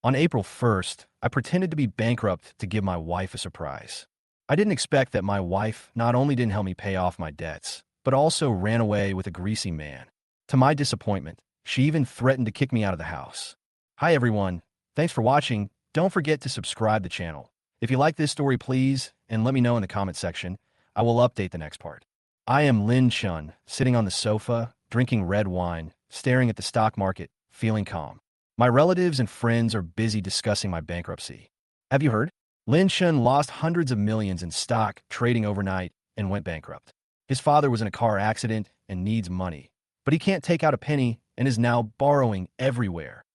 On April 1st, I pretended to be bankrupt to give my wife a surprise. I didn't expect that my wife not only didn't help me pay off my debts, but also ran away with a greasy man. To my disappointment, she even threatened to kick me out of the house. Hi everyone, thanks for watching. Don't forget to subscribe to the channel. If you like this story, please, and let me know in the comment section. I will update the next part. I am Lin Chun, sitting on the sofa, drinking red wine, staring at the stock market, feeling calm. My relatives and friends are busy discussing my bankruptcy. Have you heard? Lin Chun lost hundreds of millions in stock trading overnight and went bankrupt. His father was in a car accident and needs money, but he can't take out a penny and is now borrowing everywhere.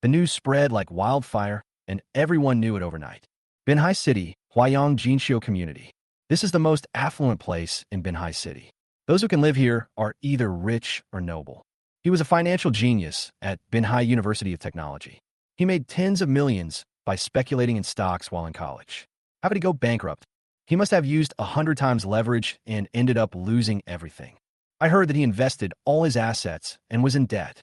The news spread like wildfire, and everyone knew it overnight. Binhai City, Huayang Jinxiu Community. This is the most affluent place in Binhai City. Those who can live here are either rich or noble. He was a financial genius at Binhai University of Technology. He made tens of millions by speculating in stocks while in college. How did he go bankrupt? He must have used 100 times leverage and ended up losing everything. I heard that he invested all his assets and was in debt.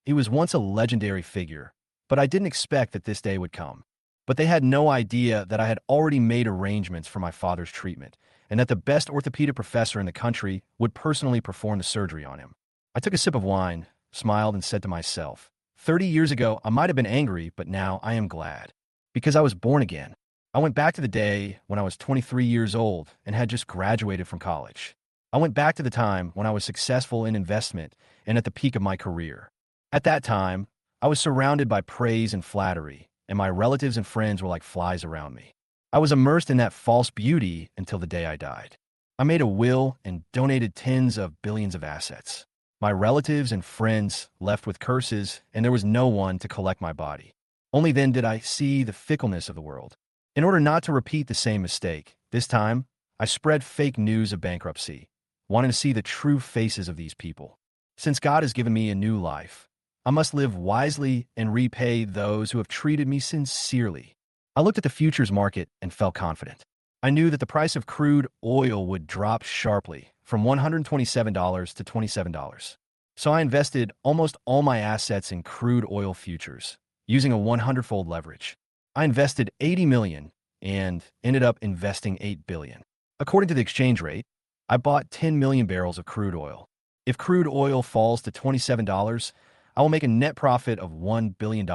He was once a legendary figure, but I didn't expect that this day would come. But they had no idea that I had already made arrangements for my father's treatment, and that the best orthopedic professor in the country would personally perform the surgery on him. I took a sip of wine, smiled, and said to myself, 30 years ago, I might have been angry, but now I am glad. Because I was born again. I went back to the day when I was 23 years old and had just graduated from college. I went back to the time when I was successful in investment and at the peak of my career. At that time, I was surrounded by praise and flattery, and my relatives and friends were like flies around me. I was immersed in that false beauty until the day I died. I made a will and donated tens of billions of assets. My relatives and friends left with curses, and there was no one to collect my body. Only then did I see the fickleness of the world. In order not to repeat the same mistake, this time, I spread fake news of bankruptcy, wanting to see the true faces of these people. Since God has given me a new life, I must live wisely and repay those who have treated me sincerely. I looked at the futures market and felt confident. I knew that the price of crude oil would drop sharply from $127 to $27. So I invested almost all my assets in crude oil futures, using a 100-fold leverage. I invested $80 million and ended up investing $8 billion. According to the exchange rate, I bought 10 million barrels of crude oil. If crude oil falls to $27, I will make a net profit of $1 billion,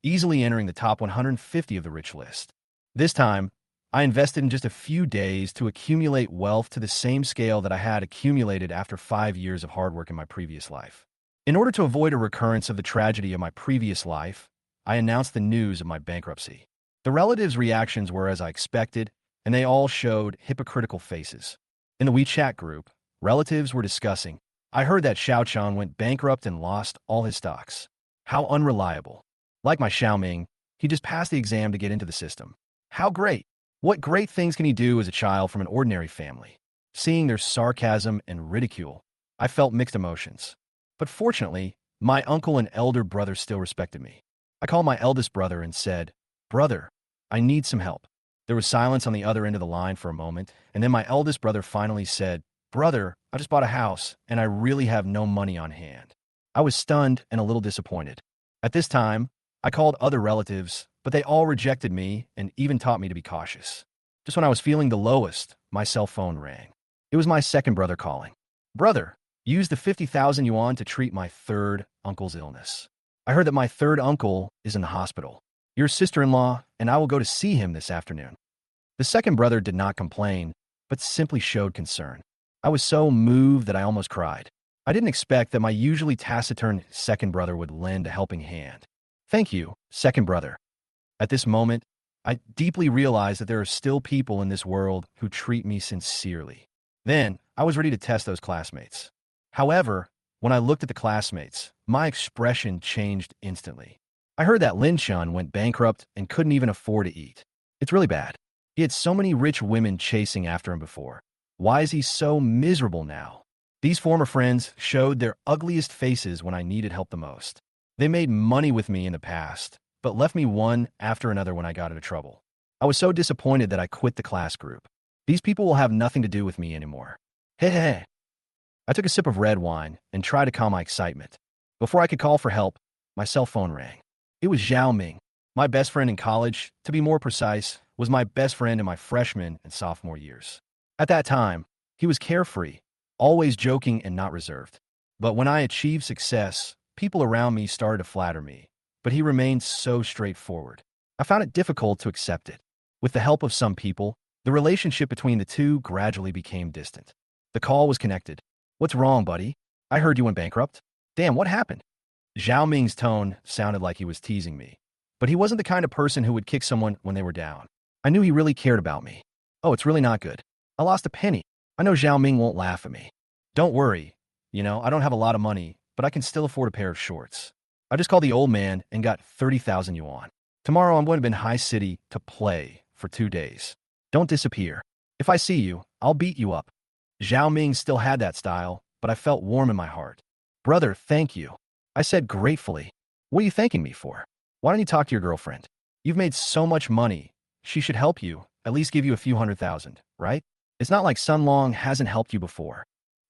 easily entering the top 150 of the rich list. This time, I invested in just a few days to accumulate wealth to the same scale that I had accumulated after 5 years of hard work in my previous life. In order to avoid a recurrence of the tragedy of my previous life, I announced the news of my bankruptcy. The relatives' reactions were as I expected, and they all showed hypocritical faces. In the WeChat group, relatives were discussing, I heard that Xiao Chong went bankrupt and lost all his stocks. How unreliable. Like my Xiaoming, he just passed the exam to get into the system. How great. What great things can he do as a child from an ordinary family? Seeing their sarcasm and ridicule, I felt mixed emotions. But fortunately, my uncle and elder brother still respected me. I called my eldest brother and said, Brother, I need some help. There was silence on the other end of the line for a moment, and then my eldest brother finally said, Brother, I just bought a house, and I really have no money on hand. I was stunned and a little disappointed. At this time, I called other relatives, but they all rejected me and even taught me to be cautious. Just when I was feeling the lowest, my cell phone rang. It was my second brother calling. Brother, use the 50,000 yuan to treat my third uncle's illness. I heard that my third uncle is in the hospital. Your sister-in-law and I will go to see him this afternoon. The second brother did not complain, but simply showed concern. I was so moved that I almost cried. I didn't expect that my usually taciturn second brother would lend a helping hand. Thank you, second brother. At this moment, I deeply realized that there are still people in this world who treat me sincerely. Then, I was ready to test those classmates. However, when I looked at the classmates, my expression changed instantly. I heard that Lin Chun went bankrupt and couldn't even afford to eat. It's really bad. He had so many rich women chasing after him before. Why is he so miserable now? These former friends showed their ugliest faces when I needed help the most. They made money with me in the past, but left me one after another when I got into trouble. I was so disappointed that I quit the class group. These people will have nothing to do with me anymore. Hey. I took a sip of red wine and tried to calm my excitement. Before I could call for help, my cell phone rang. It was Zhao Ming, my best friend in college, to be more precise, was my best friend in my freshman and sophomore years. At that time, he was carefree, always joking and not reserved. But when I achieved success, people around me started to flatter me, but he remained so straightforward. I found it difficult to accept it. With the help of some people, the relationship between the two gradually became distant. The call was connected. What's wrong, buddy? I heard you went bankrupt. Damn, what happened? Zhao Ming's tone sounded like he was teasing me, but he wasn't the kind of person who would kick someone when they were down. I knew he really cared about me. Oh, it's really not good. I lost a penny. I know Zhao Ming won't laugh at me. Don't worry. I don't have a lot of money, but I can still afford a pair of shorts. I just called the old man and got 30,000 yuan. Tomorrow I'm going to High City to play for 2 days. Don't disappear. If I see you, I'll beat you up. Zhao Ming still had that style, but I felt warm in my heart. Brother, thank you. I said gratefully. What are you thanking me for? Why don't you talk to your girlfriend? You've made so much money. She should help you, at least give you a few 100,000, right? It's not like Sun Long hasn't helped you before.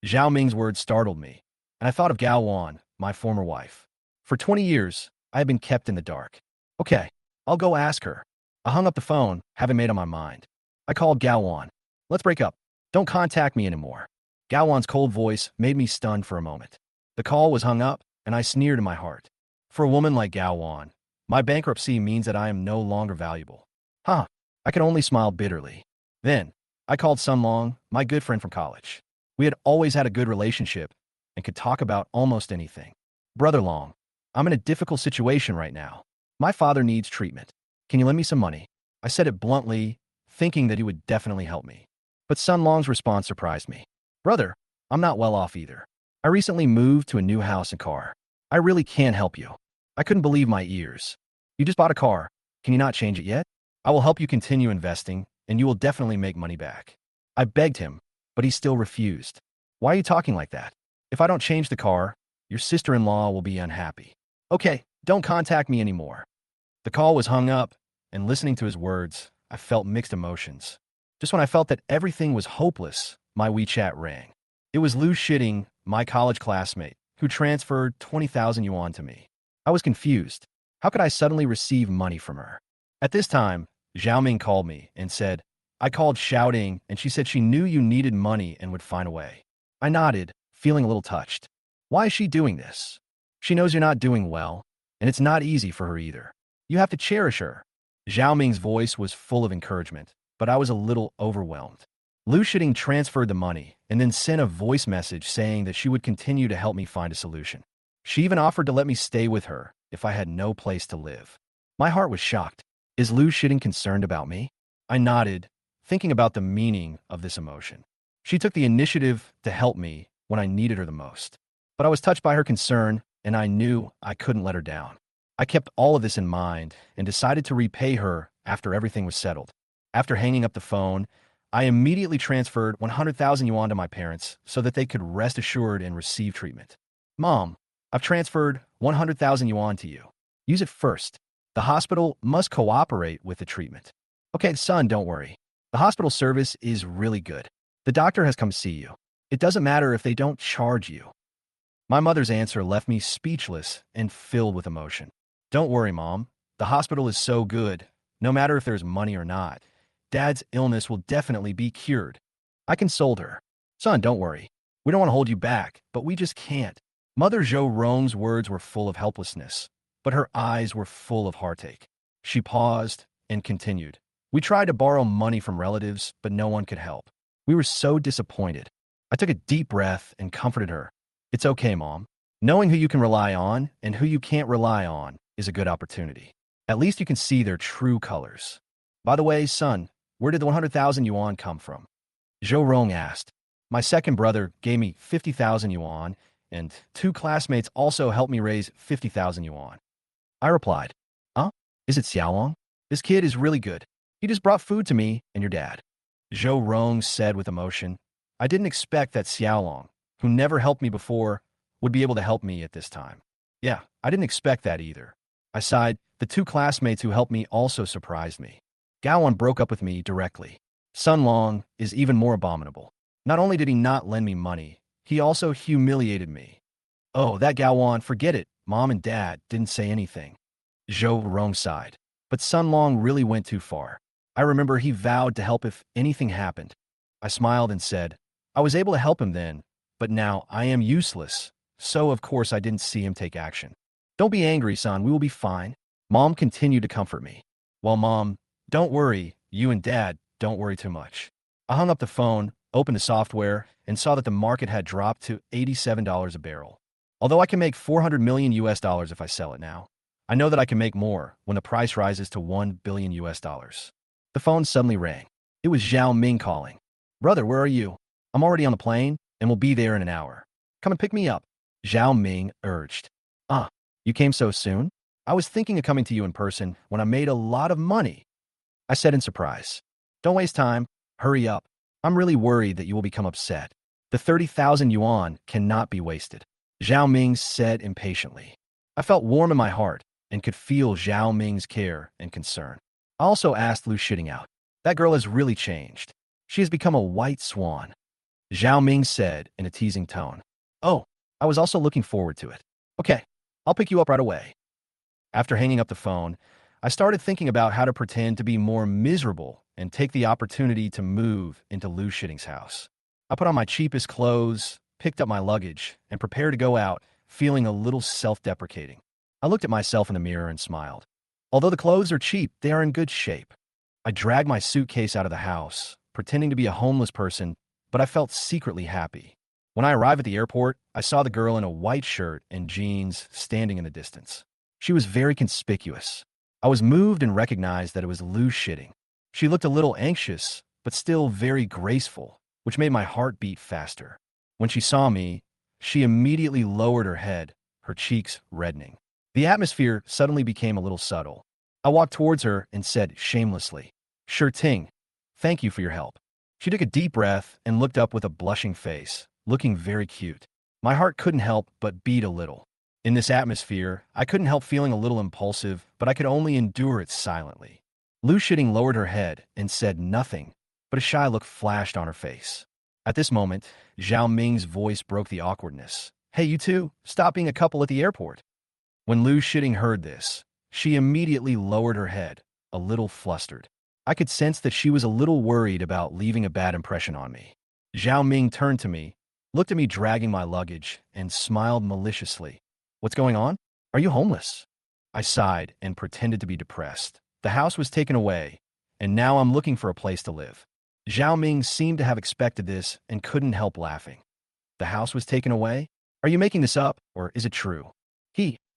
Zhao Ming's words startled me, and I thought of Gao Wan, my former wife. For 20 years, I had been kept in the dark. Okay, I'll go ask her. I hung up the phone, having made up my mind. I called Gao Wan. Let's break up. Don't contact me anymore. Gao Wan's cold voice made me stunned for a moment. The call was hung up, and I sneered in my heart. For a woman like Gao Wan, my bankruptcy means that I am no longer valuable. Huh, I could only smile bitterly. Then, I called Sun Long, my good friend from college. We had always had a good relationship and could talk about almost anything. Brother Long, I'm in a difficult situation right now. My father needs treatment. Can you lend me some money? I said it bluntly, thinking that he would definitely help me. But Sun Long's response surprised me. Brother, I'm not well off either. I recently moved to a new house and car. I really can't help you. I couldn't believe my ears. You just bought a car. Can you not change it yet? I will help you continue investing, and you will definitely make money back. I begged him, but he still refused. Why are you talking like that? If I don't change the car, your sister-in-law will be unhappy. Okay, don't contact me anymore. The call was hung up, and listening to his words, I felt mixed emotions. Just when I felt that everything was hopeless, my WeChat rang. It was Lu Shitting, my college classmate, who transferred 20,000 yuan to me. I was confused. How could I suddenly receive money from her? At this time, Zhao Ming called me and said, I called shouting, and she said she knew you needed money and would find a way. I nodded, feeling a little touched. Why is she doing this? She knows you're not doing well, and it's not easy for her either. You have to cherish her. Zhao Ming's voice was full of encouragement, but I was a little overwhelmed. Lu Shitting transferred the money and then sent a voice message saying that she would continue to help me find a solution. She even offered to let me stay with her if I had no place to live. My heart was shocked. Is Lu Shitting concerned about me? I nodded, thinking about the meaning of this emotion. She took the initiative to help me when I needed her the most. But I was touched by her concern, and I knew I couldn't let her down. I kept all of this in mind and decided to repay her after everything was settled. After hanging up the phone, I immediately transferred 100,000 yuan to my parents so that they could rest assured and receive treatment. Mom, I've transferred 100,000 yuan to you. Use it first. The hospital must cooperate with the treatment. Okay, son, don't worry. The hospital service is really good. The doctor has come see you. It doesn't matter if they don't charge you. My mother's answer left me speechless and filled with emotion. Don't worry, Mom. The hospital is so good. No matter if there's money or not, Dad's illness will definitely be cured. I consoled her. Son, don't worry. We don't want to hold you back, but we just can't. Mother Zhou Rong's words were full of helplessness, but her eyes were full of heartache. She paused and continued. We tried to borrow money from relatives, but no one could help. We were so disappointed. I took a deep breath and comforted her. It's okay, Mom. Knowing who you can rely on and who you can't rely on is a good opportunity. At least you can see their true colors. By the way, son, where did the 100,000 yuan come from? Zhou Rong asked. My second brother gave me 50,000 yuan, and 2 classmates also helped me raise 50,000 yuan. I replied, Huh? Is it Xiaolong? This kid is really good. He just brought food to me and your dad. Zhou Rong said with emotion. I didn't expect that Xiaolong, who never helped me before, would be able to help me at this time. Yeah, I didn't expect that either. I sighed. The 2 classmates who helped me also surprised me. Gowan broke up with me directly. Sun Long is even more abominable. Not only did he not lend me money, he also humiliated me. Oh, that Gowan, forget it. Mom and Dad didn't say anything. Zhou Rong sighed. But Sun Long really went too far. I remember he vowed to help if anything happened. I smiled and said, I was able to help him then, but now I am useless, so of course I didn't see him take action. Don't be angry, son, we will be fine. Mom continued to comfort me. Well, Mom, don't worry, you and Dad, don't worry too much. I hung up the phone, opened the software, and saw that the market had dropped to $87 a barrel. Although I can make 400 million US dollars if I sell it now, I know that I can make more when the price rises to 1 billion US dollars. The phone suddenly rang. It was Zhao Ming calling. Brother, where are you? I'm already on the plane, and will be there in an hour. Come and pick me up, Zhao Ming urged. You came so soon? I was thinking of coming to you in person when I made a lot of money, I said in surprise. Don't waste time. Hurry up. I'm really worried that you will become upset. The 30,000 yuan cannot be wasted, Zhao Ming said impatiently. I felt warm in my heart and could feel Zhao Ming's care and concern. I also asked Lu Shiting out. That girl has really changed. She has become a white swan, Zhao Ming said in a teasing tone. Oh, I was also looking forward to it. Okay, I'll pick you up right away. After hanging up the phone, I started thinking about how to pretend to be more miserable and take the opportunity to move into Lu Shiting's house. I put on my cheapest clothes, picked up my luggage, and prepared to go out, feeling a little self-deprecating. I looked at myself in the mirror and smiled. Although the clothes are cheap, they are in good shape. I dragged my suitcase out of the house, pretending to be a homeless person, but I felt secretly happy. When I arrived at the airport, I saw the girl in a white shirt and jeans standing in the distance. She was very conspicuous. I was moved and recognized that it was Lu Shiting. She looked a little anxious, but still very graceful, which made my heart beat faster. When she saw me, she immediately lowered her head, her cheeks reddening. The atmosphere suddenly became a little subtle. I walked towards her and said shamelessly, Sure Ting, thank you for your help. She took a deep breath and looked up with a blushing face, looking very cute. My heart couldn't help but beat a little. In this atmosphere, I couldn't help feeling a little impulsive, but I could only endure it silently. Lu Shiting lowered her head and said nothing, but a shy look flashed on her face. At this moment, Zhao Ming's voice broke the awkwardness. Hey, you two, stop being a couple at the airport. When Lu Shiting heard this, she immediately lowered her head, a little flustered. I could sense that she was a little worried about leaving a bad impression on me. Zhao Ming turned to me, looked at me dragging my luggage, and smiled maliciously. What's going on? Are you homeless? I sighed and pretended to be depressed. The house was taken away, and now I'm looking for a place to live. Zhao Ming seemed to have expected this and couldn't help laughing. The house was taken away? Are you making this up, or is it true?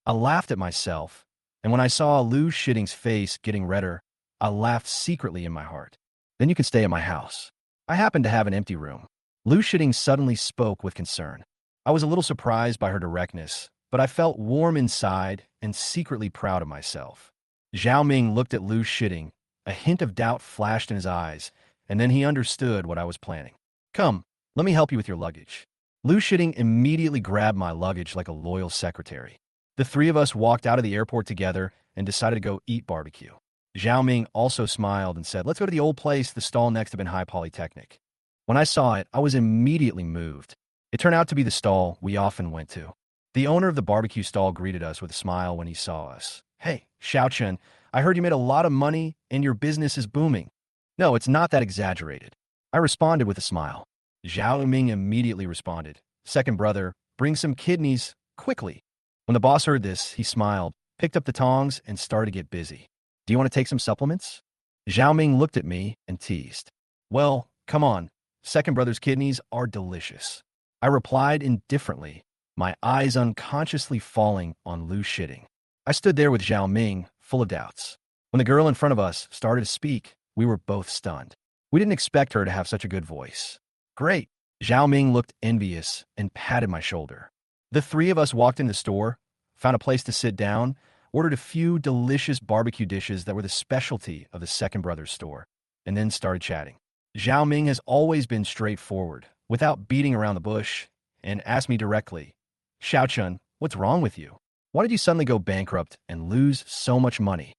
I laughed at myself, and when I saw Lu Shiting's face getting redder, I laughed secretly in my heart. Then you can stay at my house. I happen to have an empty room. Lu Shiting suddenly spoke with concern. I was a little surprised by her directness, but I felt warm inside and secretly proud of myself. Zhao Ming looked at Lu Shiting. A hint of doubt flashed in his eyes, and then he understood what I was planning. Come, let me help you with your luggage. Lu Shiting immediately grabbed my luggage like a loyal secretary. The three of us walked out of the airport together and decided to go eat barbecue. Zhao Ming also smiled and said, let's go to the old place, the stall next to Banhai Polytechnic. When I saw it, I was immediately moved. It turned out to be the stall we often went to. The owner of the barbecue stall greeted us with a smile when he saw us. Hey, Xiao Chen, I heard you made a lot of money and your business is booming. No, it's not that exaggerated. I responded with a smile. Zhao Ming immediately responded, second brother, bring some kidneys, quickly. When the boss heard this, he smiled, picked up the tongs, and started to get busy. Do you want to take some supplements? Zhao Ming looked at me and teased. Well, come on. Second brother's kidneys are delicious. I replied indifferently, my eyes unconsciously falling on Lu Shiting. I stood there with Zhao Ming, full of doubts. When the girl in front of us started to speak, we were both stunned. We didn't expect her to have such a good voice. Great. Zhao Ming looked envious and patted my shoulder. The three of us walked in the store, found a place to sit down, ordered a few delicious barbecue dishes that were the specialty of the second brother's store, and then started chatting. Zhao Ming has always been straightforward, without beating around the bush, and asked me directly, Xiao Chun, what's wrong with you? Why did you suddenly go bankrupt and lose so much money?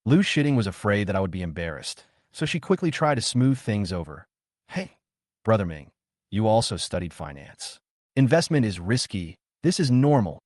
Lu Shiting was afraid that I would be embarrassed, so she quickly tried to smooth things over. Hey, Brother Ming, you also studied finance. Investment is risky. This is normal.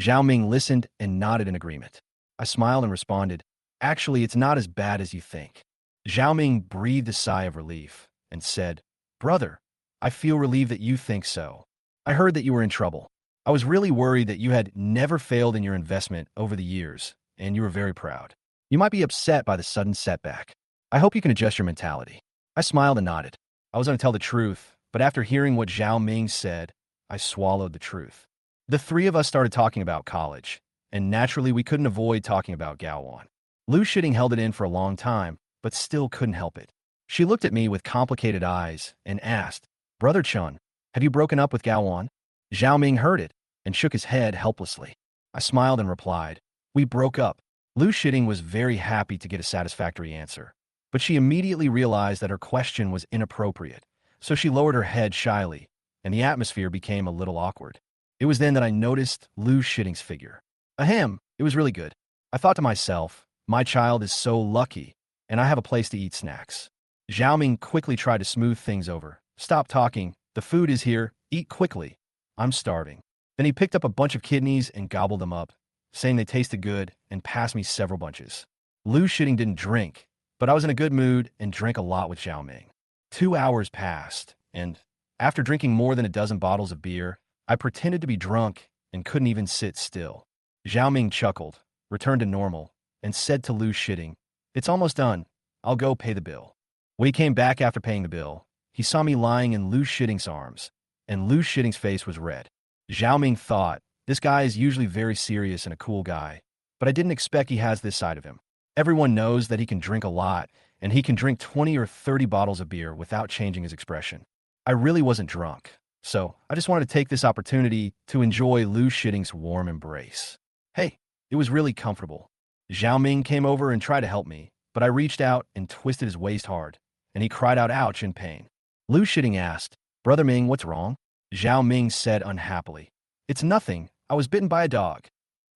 Zhao Ming listened and nodded in agreement. I smiled and responded, actually, it's not as bad as you think. Zhao Ming breathed a sigh of relief and said, brother, I feel relieved that you think so. I heard that you were in trouble. I was really worried that you had never failed in your investment over the years, and you were very proud. You might be upset by the sudden setback. I hope you can adjust your mentality. I smiled and nodded. I was going to tell the truth, but after hearing what Zhao Ming said, I swallowed the truth. The three of us started talking about college, and naturally we couldn't avoid talking about Gowan. Lu Shitting held it in for a long time, but still couldn't help it. She looked at me with complicated eyes and asked, Brother Chun, have you broken up with Gowan? Zhao Ming heard it and shook his head helplessly. I smiled and replied, we broke up. Lu Shitting was very happy to get a satisfactory answer, but she immediately realized that her question was inappropriate, so she lowered her head shyly, and the atmosphere became a little awkward. It was then that I noticed Lu Shitting's figure. Ahem, it was really good. I thought to myself, my child is so lucky, and I have a place to eat snacks. Zhao Ming quickly tried to smooth things over. Stop talking. The food is here. Eat quickly. I'm starving. Then he picked up a bunch of kidneys and gobbled them up, saying they tasted good and passed me several bunches. Lu Shitting didn't drink, but I was in a good mood and drank a lot with Zhao Ming. 2 hours passed, and after drinking more than a dozen bottles of beer, I pretended to be drunk and couldn't even sit still. Zhao Ming chuckled, returned to normal, and said to Lu Shitting, it's almost done. I'll go pay the bill. When he came back after paying the bill, he saw me lying in Lu Shitting's arms, and Lu Shitting's face was red. Zhao Ming thought, this guy is usually very serious and a cool guy, but I didn't expect he has this side of him. Everyone knows that he can drink a lot, and he can drink 20 or 30 bottles of beer without changing his expression. I really wasn't drunk, so I just wanted to take this opportunity to enjoy Lu Shitting's warm embrace. Hey, it was really comfortable. Zhao Ming came over and tried to help me, but I reached out and twisted his waist hard, and he cried out ouch in pain. Lu Shitting asked, Brother Ming, what's wrong? Zhao Ming said unhappily, it's nothing. I was bitten by a dog.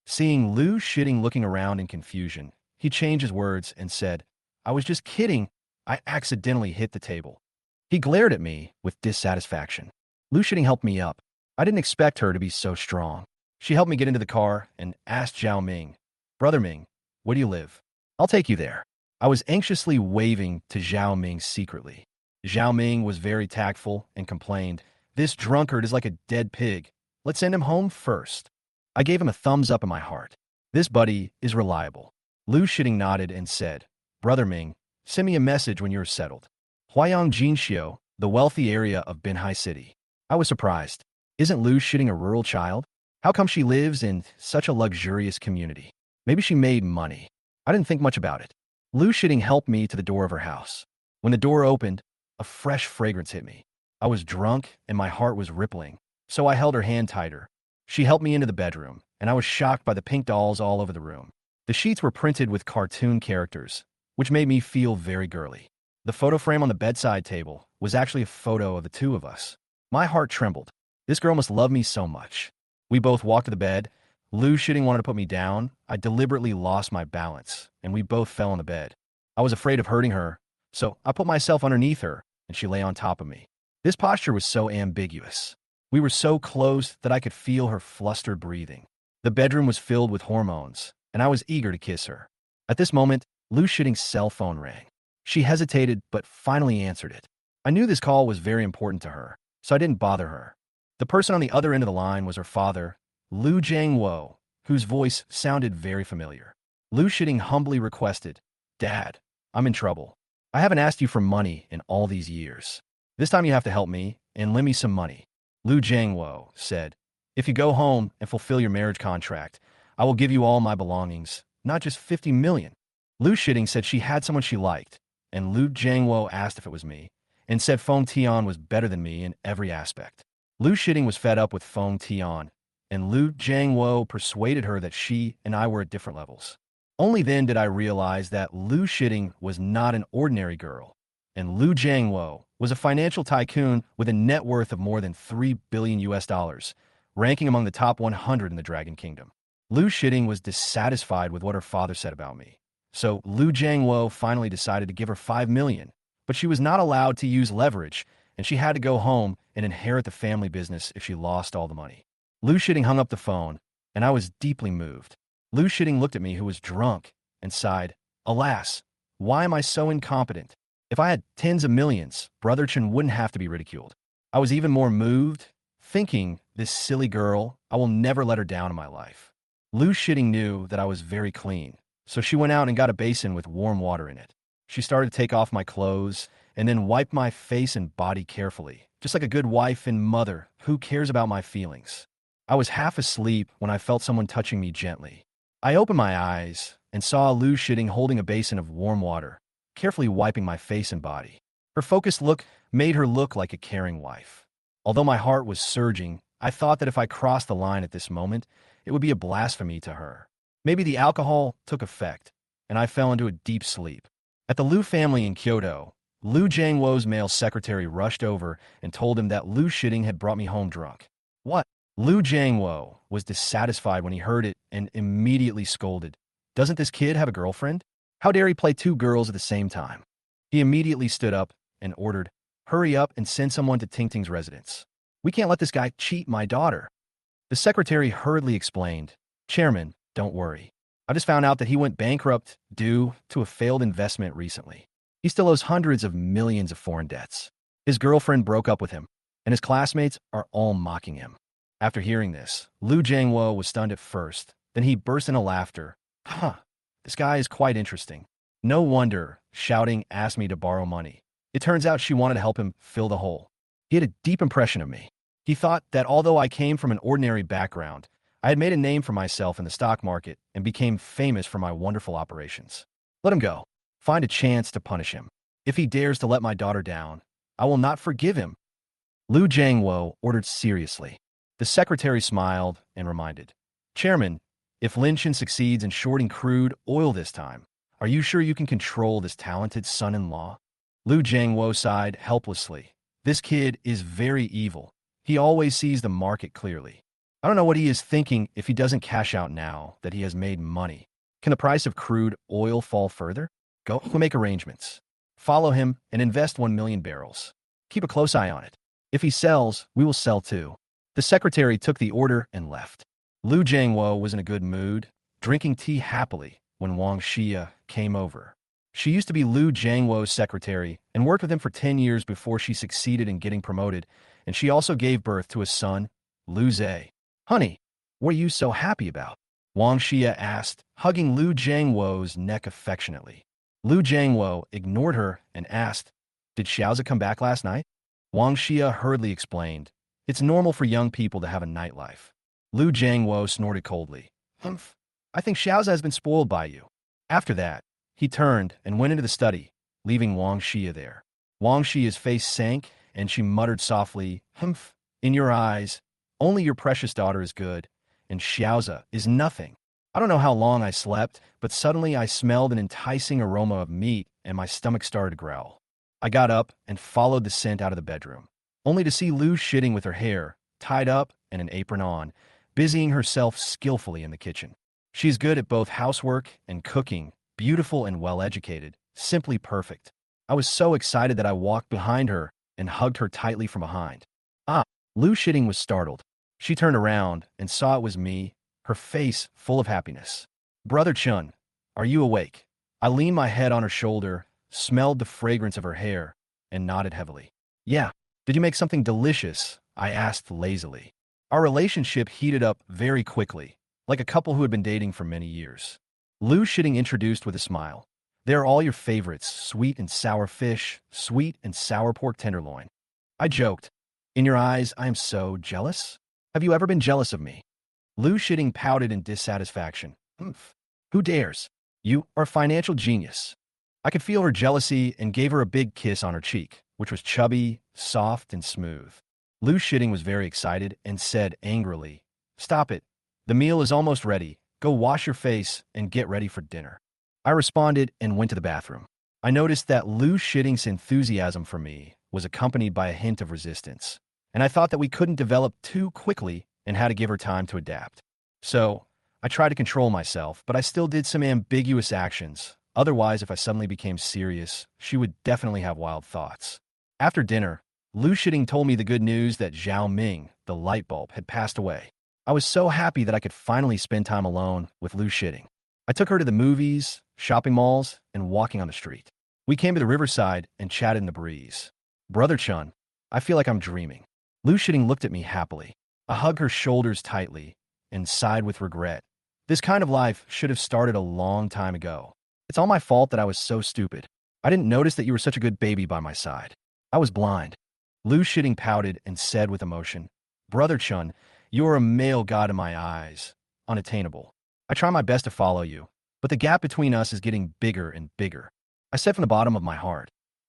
Seeing Lu Shitting looking around in confusion, he changed his words and said, I was just kidding. I accidentally hit the table. He glared at me with dissatisfaction. Lu Shitting helped me up. I didn't expect her to be so strong. She helped me get into the car and asked Zhao Ming, Brother Ming, where do you live? I'll take you there. I was anxiously waving to Zhao Ming secretly. Zhao Ming was very tactful and complained, this drunkard is like a dead pig. Let's send him home first. I gave him a thumbs up in my heart. This buddy is reliable. Lu Shitting nodded and said, Brother Ming, send me a message when you're settled. Huayang Jinxiu, the wealthy area of Binhai City. I was surprised. Isn't Lu Shitting a rural child? How come she lives in such a luxurious community? Maybe she made money. I didn't think much about it. Lu Shitting helped me to the door of her house. When the door opened, a fresh fragrance hit me. I was drunk and my heart was rippling, so I held her hand tighter. She helped me into the bedroom, and I was shocked by the pink dolls all over the room. The sheets were printed with cartoon characters, which made me feel very girly. The photo frame on the bedside table was actually a photo of the two of us. My heart trembled. This girl must love me so much. We both walked to the bed. Lu Shitting wanted to put me down. I deliberately lost my balance, and we both fell on the bed. I was afraid of hurting her, so I put myself underneath her, and she lay on top of me. This posture was so ambiguous. We were so close that I could feel her flustered breathing. The bedroom was filled with hormones, and I was eager to kiss her. At this moment, Lu Shitting's cell phone rang. She hesitated, but finally answered it. I knew this call was very important to her, so I didn't bother her. The person on the other end of the line was her father, Lu Jiangwo, whose voice sounded very familiar. Lu Shitting humbly requested, Dad, I'm in trouble. I haven't asked you for money in all these years. This time you have to help me and lend me some money. Lu Jiangwo said, if you go home and fulfill your marriage contract, I will give you all my belongings, not just 50 million. Lu Shitting said she had someone she liked, and Lu Jiangwo asked if it was me, and said Fong Tion was better than me in every aspect. Lu Shitting was fed up with Fong Tion, and Lu Jiangwo persuaded her that she and I were at different levels. Only then did I realize that Lu Shitting was not an ordinary girl, and Lu Jiangwo was a financial tycoon with a net worth of more than $3 billion US, ranking among the top 100 in the Dragon Kingdom. Lu Shitting was dissatisfied with what her father said about me, so Lu Jiangwo finally decided to give her 5 million, but she was not allowed to use leverage, and she had to go home and inherit the family business if she lost all the money. Lu Shitting hung up the phone, and I was deeply moved. Lu Shitting looked at me, who was drunk, and sighed, "Alas, why am I so incompetent? If I had tens of millions, Brother Chen wouldn't have to be ridiculed." I was even more moved, thinking, this silly girl, I will never let her down in my life. Lu Shitting knew that I was very clean, so she went out and got a basin with warm water in it. She started to take off my clothes and then wiped my face and body carefully, just like a good wife and mother who cares about my feelings. I was half asleep when I felt someone touching me gently. I opened my eyes and saw Lu Shitting holding a basin of warm water, carefully wiping my face and body. Her focused look made her look like a caring wife. Although my heart was surging, I thought that if I crossed the line at this moment, it would be a blasphemy to her. Maybe the alcohol took effect, and I fell into a deep sleep. At the Lu family in Kyoto, Lu Jiangwo's male secretary rushed over and told him that Lu Shitting had brought me home drunk. What? Lu Jiangwo was dissatisfied when he heard it and immediately scolded. Doesn't this kid have a girlfriend? How dare he play two girls at the same time? He immediately stood up and ordered, "Hurry up and send someone to Tingting's residence. We can't let this guy cheat my daughter." The secretary hurriedly explained, "Chairman, don't worry. I just found out that he went bankrupt due to a failed investment recently. He still owes hundreds of millions of foreign debts. His girlfriend broke up with him, and his classmates are all mocking him." After hearing this, Lu Jiangwo was stunned at first, then he burst into laughter. This guy is quite interesting. No wonder Shouting asked me to borrow money. It turns out she wanted to help him fill the hole. He had a deep impression of me. He thought that although I came from an ordinary background, I had made a name for myself in the stock market and became famous for my wonderful operations. Let him go. Find a chance to punish him. If he dares to let my daughter down, I will not forgive him. Lu Jiangwo ordered seriously. The secretary smiled and reminded, "Chairman, if Lin Chen succeeds in shorting crude oil this time, are you sure you can control this talented son-in-law?" Lu Jiangwo sighed helplessly. "This kid is very evil. He always sees the market clearly. I don't know what he is thinking if he doesn't cash out now that he has made money. Can the price of crude oil fall further? Go make arrangements. Follow him and invest 1 million barrels. Keep a close eye on it. If he sells, we will sell too." The secretary took the order and left. Lu Jiangwo was in a good mood, drinking tea happily when Wang Xia came over. She used to be Lu Jiangwo's secretary and worked with him for 10 years before she succeeded in getting promoted, and she also gave birth to a son, Lu Zhe. "Honey, what are you so happy about?" Wang Xia asked, hugging Lu Jiangwo's neck affectionately. Lu Jiangwo ignored her and asked, "Did Xiaoza come back last night?" Wang Xia hurriedly explained, "It's normal for young people to have a nightlife." Lu Jiangwo snorted coldly. "Humph, I think Xiaoza has been spoiled by you." After that, he turned and went into the study, leaving Wang Xia there. Wang Xia's face sank, and she muttered softly, "Humph, in your eyes, only your precious daughter is good, and Xiaoza is nothing." I don't know how long I slept, but suddenly I smelled an enticing aroma of meat, and my stomach started to growl. I got up and followed the scent out of the bedroom, only to see Lu Shitting with her hair tied up and an apron on, busying herself skillfully in the kitchen. She's good at both housework and cooking, beautiful and well-educated, simply perfect. I was so excited that I walked behind her and hugged her tightly from behind. Lu Shitting was startled. She turned around and saw it was me, her face full of happiness. "Brother Chun, are you awake?" I leaned my head on her shoulder, smelled the fragrance of her hair, and nodded heavily. "Yeah. Did you make something delicious?" I asked lazily. Our relationship heated up very quickly, like a couple who had been dating for many years. Lu Shitting introduced with a smile. "They're all your favorites, sweet and sour fish, sweet and sour pork tenderloin." I joked, "In your eyes, I am so jealous? Have you ever been jealous of me?" Lu Shitting pouted in dissatisfaction. "Humph. Who dares? You are a financial genius." I could feel her jealousy and gave her a big kiss on her cheek, which was chubby, soft, and smooth. Lu Shitting was very excited and said angrily, "Stop it. The meal is almost ready. Go wash your face and get ready for dinner." I responded and went to the bathroom. I noticed that Lu Shitting's enthusiasm for me was accompanied by a hint of resistance, and I thought that we couldn't develop too quickly and had to give her time to adapt. So, I tried to control myself, but I still did some ambiguous actions. Otherwise, if I suddenly became serious, she would definitely have wild thoughts. After dinner, Lu Shitting told me the good news that Zhao Ming, the light bulb, had passed away. I was so happy that I could finally spend time alone with Lu Shitting. I took her to the movies, shopping malls, and walking on the street. We came to the riverside and chatted in the breeze. Brother Chun, I feel like I'm dreaming. Lu Shitting looked at me happily. I hugged her shoulders tightly and sighed with regret. This kind of life should have started a long time ago. It's all my fault that I was so stupid. I didn't notice that you were such a good baby by my side. I was blind. Lu Shitting pouted and said with emotion, Brother Chun, you are a male god in my eyes, unattainable. I try my best to follow you, but the gap between us is getting bigger and bigger. I said from the bottom of my heart,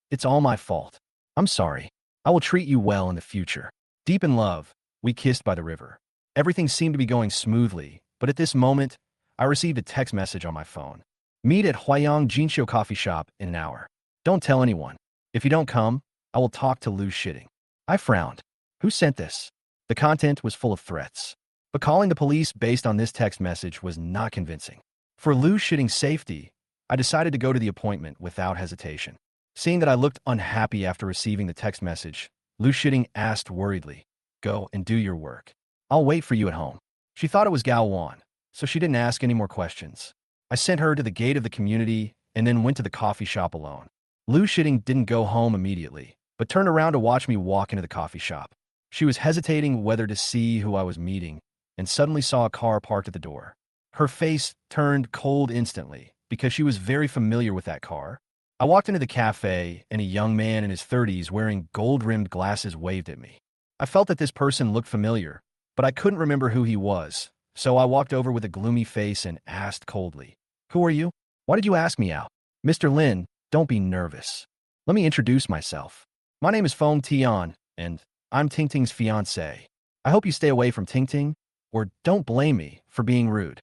it's all my fault. I'm sorry. I will treat you well in the future. Deep in love, we kissed by the river. Everything seemed to be going smoothly, but at this moment, I received a text message on my phone. Meet at Huayang Jinxiu coffee shop in an hour. Don't tell anyone. If you don't come, I will talk to Lu Shitting. I frowned. Who sent this? The content was full of threats. But calling the police based on this text message was not convincing. For Lu Shitting's safety, I decided to go to the appointment without hesitation. Seeing that I looked unhappy after receiving the text message, Lu Shitting asked worriedly, Go and do your work. I'll wait for you at home. She thought it was Gowan, so she didn't ask any more questions. I sent her to the gate of the community and then went to the coffee shop alone. Lu Shitting didn't go home immediately, but turned around to watch me walk into the coffee shop. She was hesitating whether to see who I was meeting, and suddenly saw a car parked at the door. Her face turned cold instantly, because she was very familiar with that car. I walked into the cafe, and a young man in his 30s wearing gold-rimmed glasses waved at me. I felt that this person looked familiar, but I couldn't remember who he was, so I walked over with a gloomy face and asked coldly, Who are you? Why did you ask me out? Mr. Lin, don't be nervous. Let me introduce myself. My name is Fong Tion, and I'm Ting Ting's fiancé. I hope you stay away from Ting Ting, or don't blame me for being rude.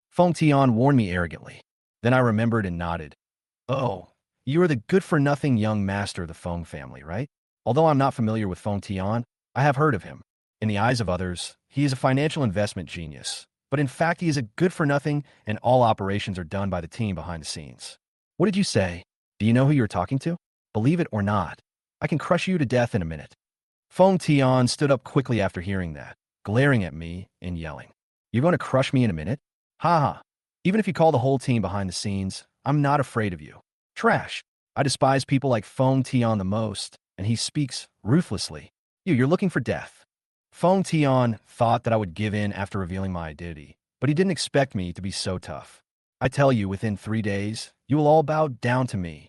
Fong Tion warned me arrogantly. Then I remembered and nodded. Oh, you are the good-for-nothing young master of the Fong family, right? Although I'm not familiar with Fong Tion, I have heard of him. In the eyes of others, he is a financial investment genius. But in fact, he is a good-for-nothing, and all operations are done by the team behind the scenes. What did you say? Do you know who you're talking to? Believe it or not, I can crush you to death in a minute. Fong Tion stood up quickly after hearing that, glaring at me and yelling, You're going to crush me in a minute? Ha ha. Even if you call the whole team behind the scenes, I'm not afraid of you. Trash. I despise people like Fong Tion the most, and he speaks ruthlessly. You're looking for death. Fong Tion thought that I would give in after revealing my identity, but he didn't expect me to be so tough. I tell you, within 3 days, you will all bow down to me.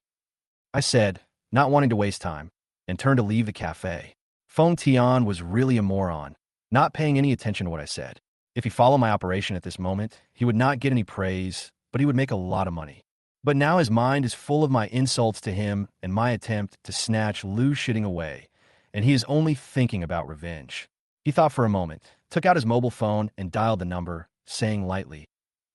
I said, not wanting to waste time, and turned to leave the cafe. Fong Tion was really a moron, not paying any attention to what I said. If he followed my operation at this moment, he would not get any praise, but he would make a lot of money. But now his mind is full of my insults to him and my attempt to snatch Lu Shitting away, and he is only thinking about revenge. He thought for a moment, took out his mobile phone and dialed the number, saying lightly,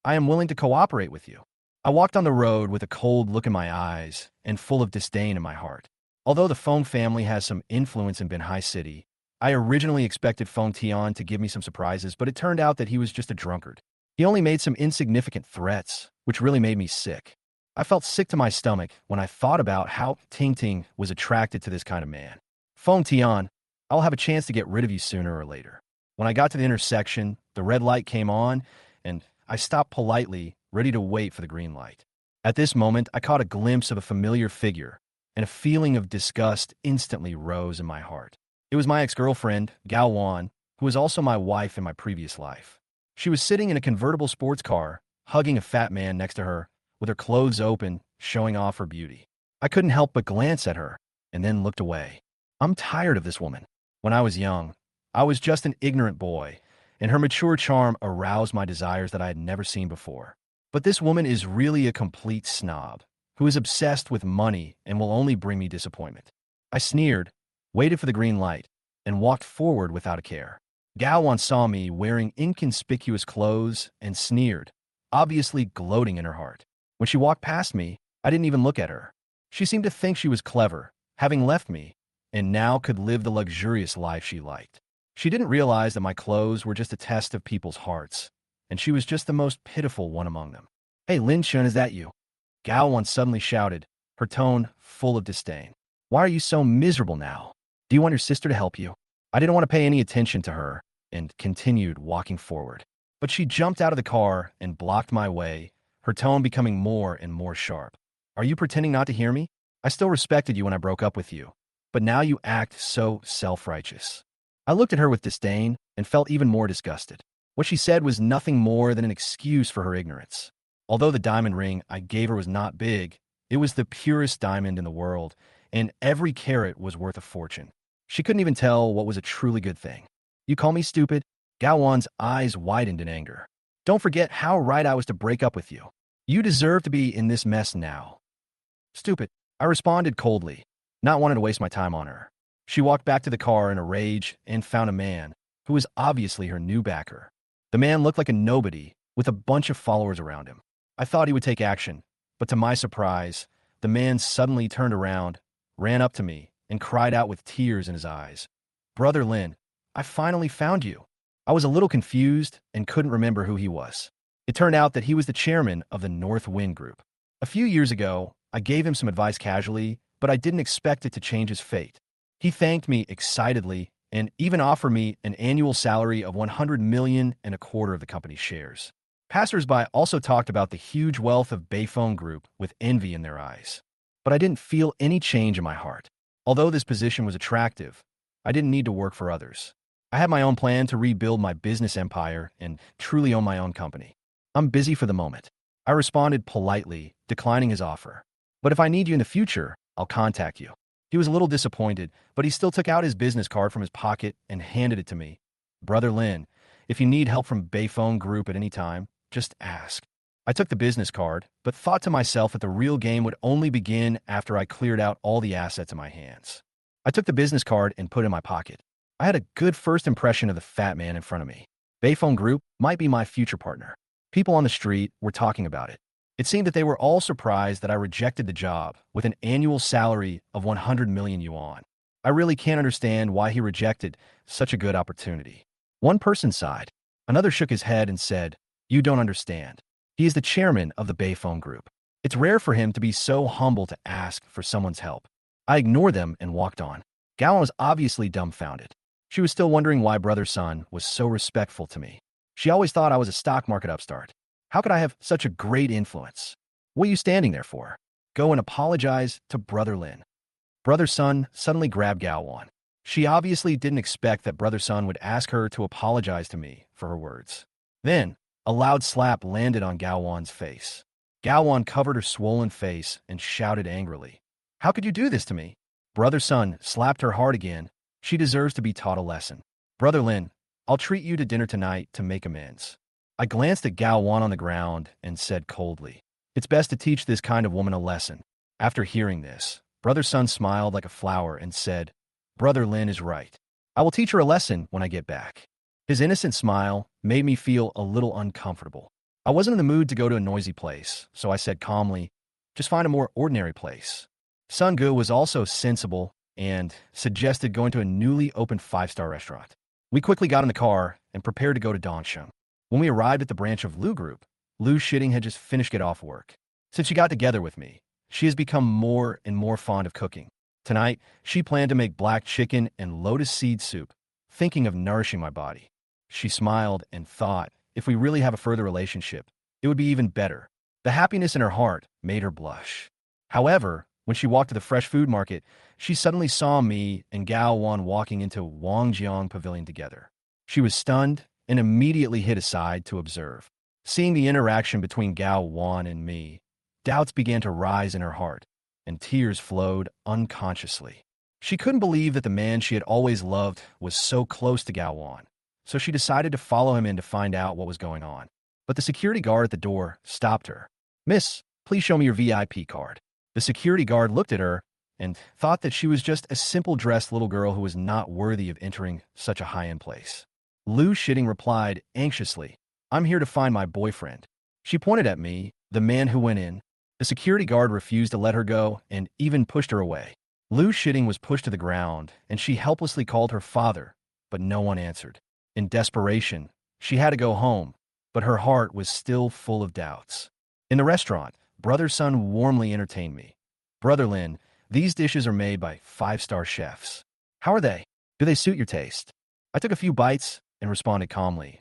I am willing to cooperate with you. I walked on the road with a cold look in my eyes and full of disdain in my heart. Although the Fong family has some influence in Banhai City, I originally expected Fong Tion to give me some surprises, but it turned out that he was just a drunkard. He only made some insignificant threats, which really made me sick. I felt sick to my stomach when I thought about how Ting Ting was attracted to this kind of man. Fong Tion, I'll have a chance to get rid of you sooner or later. When I got to the intersection, the red light came on, and I stopped politely, ready to wait for the green light. At this moment, I caught a glimpse of a familiar figure, and a feeling of disgust instantly rose in my heart. It was my ex-girlfriend, Gowan, who was also my wife in my previous life. She was sitting in a convertible sports car, hugging a fat man next to her, with her clothes open, showing off her beauty. I couldn't help but glance at her, and then looked away. I'm tired of this woman. When I was young, I was just an ignorant boy, and her mature charm aroused my desires that I had never seen before. But this woman is really a complete snob, who is obsessed with money and will only bring me disappointment. I sneered, waited for the green light, and walked forward without a care. Gowan saw me wearing inconspicuous clothes and sneered, obviously gloating in her heart. When she walked past me, I didn't even look at her. She seemed to think she was clever, having left me, and now could live the luxurious life she liked. She didn't realize that my clothes were just a test of people's hearts, and she was just the most pitiful one among them. Hey, Lin Chun, is that you? Gowan suddenly shouted, her tone full of disdain. Why are you so miserable now? Do you want your sister to help you? I didn't want to pay any attention to her, and continued walking forward. But she jumped out of the car and blocked my way, her tone becoming more and more sharp. Are you pretending not to hear me? I still respected you when I broke up with you, but now you act so self-righteous. I looked at her with disdain and felt even more disgusted. What she said was nothing more than an excuse for her ignorance. Although the diamond ring I gave her was not big, it was the purest diamond in the world, and every carat was worth a fortune. She couldn't even tell what was a truly good thing. You call me stupid? Gowan's eyes widened in anger. Don't forget how right I was to break up with you. You deserve to be in this mess now. Stupid, I responded coldly, not wanting to waste my time on her. She walked back to the car in a rage and found a man who was obviously her new backer. The man looked like a nobody with a bunch of followers around him. I thought he would take action, but to my surprise, the man suddenly turned around, ran up to me, and cried out with tears in his eyes. Brother Lin, I finally found you. I was a little confused and couldn't remember who he was. It turned out that he was the chairman of the North Wind Group. A few years ago, I gave him some advice casually, but I didn't expect it to change his fate. He thanked me excitedly and even offered me an annual salary of 100 million and a quarter of the company's shares. Passers-by also talked about the huge wealth of Beifeng Group with envy in their eyes. But I didn't feel any change in my heart. Although this position was attractive, I didn't need to work for others. I had my own plan to rebuild my business empire and truly own my own company. I'm busy for the moment. I responded politely, declining his offer. But if I need you in the future, I'll contact you. He was a little disappointed, but he still took out his business card from his pocket and handed it to me. Brother Lin, if you need help from Beifeng Group at any time, just ask. I took the business card, but thought to myself that the real game would only begin after I cleared out all the assets in my hands. I took the business card and put it in my pocket. I had a good first impression of the fat man in front of me. Beifeng Group might be my future partner. People on the street were talking about it. It seemed that they were all surprised that I rejected the job with an annual salary of 100 million yuan. I really can't understand why he rejected such a good opportunity. One person sighed. Another shook his head and said, You don't understand. He is the chairman of the Beifeng Group. It's rare for him to be so humble to ask for someone's help. I ignored them and walked on. Gowan was obviously dumbfounded. She was still wondering why Brother Sun was so respectful to me. She always thought I was a stock market upstart. How could I have such a great influence? What are you standing there for? Go and apologize to Brother Lin. Brother Sun suddenly grabbed Gowan. She obviously didn't expect that Brother Sun would ask her to apologize to me for her words. Then, a loud slap landed on Gowan's face. Gowan covered her swollen face and shouted angrily, How could you do this to me? Brother Sun slapped her hard again. She deserves to be taught a lesson. Brother Lin, I'll treat you to dinner tonight to make amends. I glanced at Gowan on the ground and said coldly, It's best to teach this kind of woman a lesson. After hearing this, Brother Sun smiled like a flower and said, Brother Lin is right. I will teach her a lesson when I get back. His innocent smile made me feel a little uncomfortable. I wasn't in the mood to go to a noisy place, so I said calmly, Just find a more ordinary place. Sun Gu was also sensible and suggested going to a newly opened 5-star restaurant. We quickly got in the car and prepared to go to Dongsheng. When we arrived at the branch of Lu Group, Lu Shitting had just finished get off work. Since she got together with me, she has become more and more fond of cooking. Tonight, she planned to make black chicken and lotus seed soup, thinking of nourishing my body. She smiled and thought, if we really have a further relationship, it would be even better. The happiness in her heart made her blush. However, when she walked to the fresh food market, she suddenly saw me and Gao Wan walking into Wangjiang Pavilion together. She was stunned and immediately hid aside to observe. Seeing the interaction between Gao Wan and me, doubts began to rise in her heart, and tears flowed unconsciously. She couldn't believe that the man she had always loved was so close to Gao Wan, so she decided to follow him in to find out what was going on. But the security guard at the door stopped her. Miss, please show me your VIP card. The security guard looked at her and thought that she was just a simple-dressed little girl who was not worthy of entering such a high-end place. Lu Shitting replied anxiously, I'm here to find my boyfriend. She pointed at me, the man who went in. The security guard refused to let her go and even pushed her away. Lu Shitting was pushed to the ground, and she helplessly called her father, but no one answered. In desperation, she had to go home, but her heart was still full of doubts. In the restaurant, Brother Sun warmly entertained me. Brother Lin, these dishes are made by 5-star chefs. How are they? Do they suit your taste? I took a few bites, and responded calmly,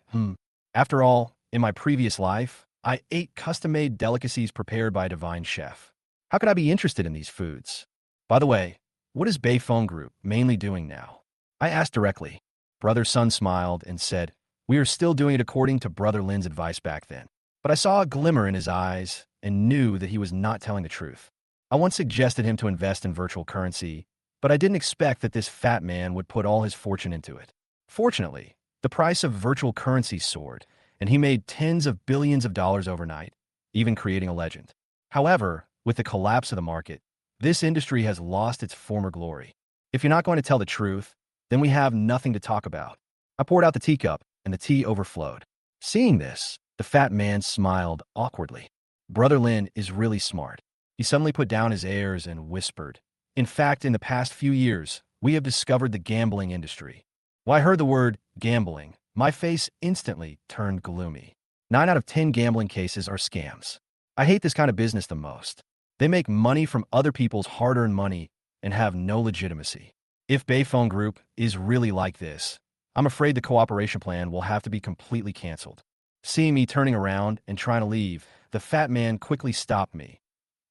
After all, in my previous life, I ate custom-made delicacies prepared by a divine chef. How could I be interested in these foods? By the way, what is Beifeng Group mainly doing now? I asked directly. Brother Sun smiled and said, We are still doing it according to Brother Lin's advice back then. But I saw a glimmer in his eyes and knew that he was not telling the truth. I once suggested him to invest in virtual currency, but I didn't expect that this fat man would put all his fortune into it. Fortunately, the price of virtual currency soared, and he made tens of billions of dollars overnight, even creating a legend. However, with the collapse of the market, this industry has lost its former glory. If you're not going to tell the truth, then we have nothing to talk about. I poured out the teacup, and the tea overflowed. Seeing this, the fat man smiled awkwardly. Brother Lin is really smart. He suddenly put down his airs and whispered, In fact, in the past few years, we have discovered the gambling industry. When I heard the word gambling, my face instantly turned gloomy. 9 out of 10 gambling cases are scams. I hate this kind of business the most. They make money from other people's hard-earned money and have no legitimacy. If Beifeng Group is really like this, I'm afraid the cooperation plan will have to be completely canceled. Seeing me turning around and trying to leave, the fat man quickly stopped me.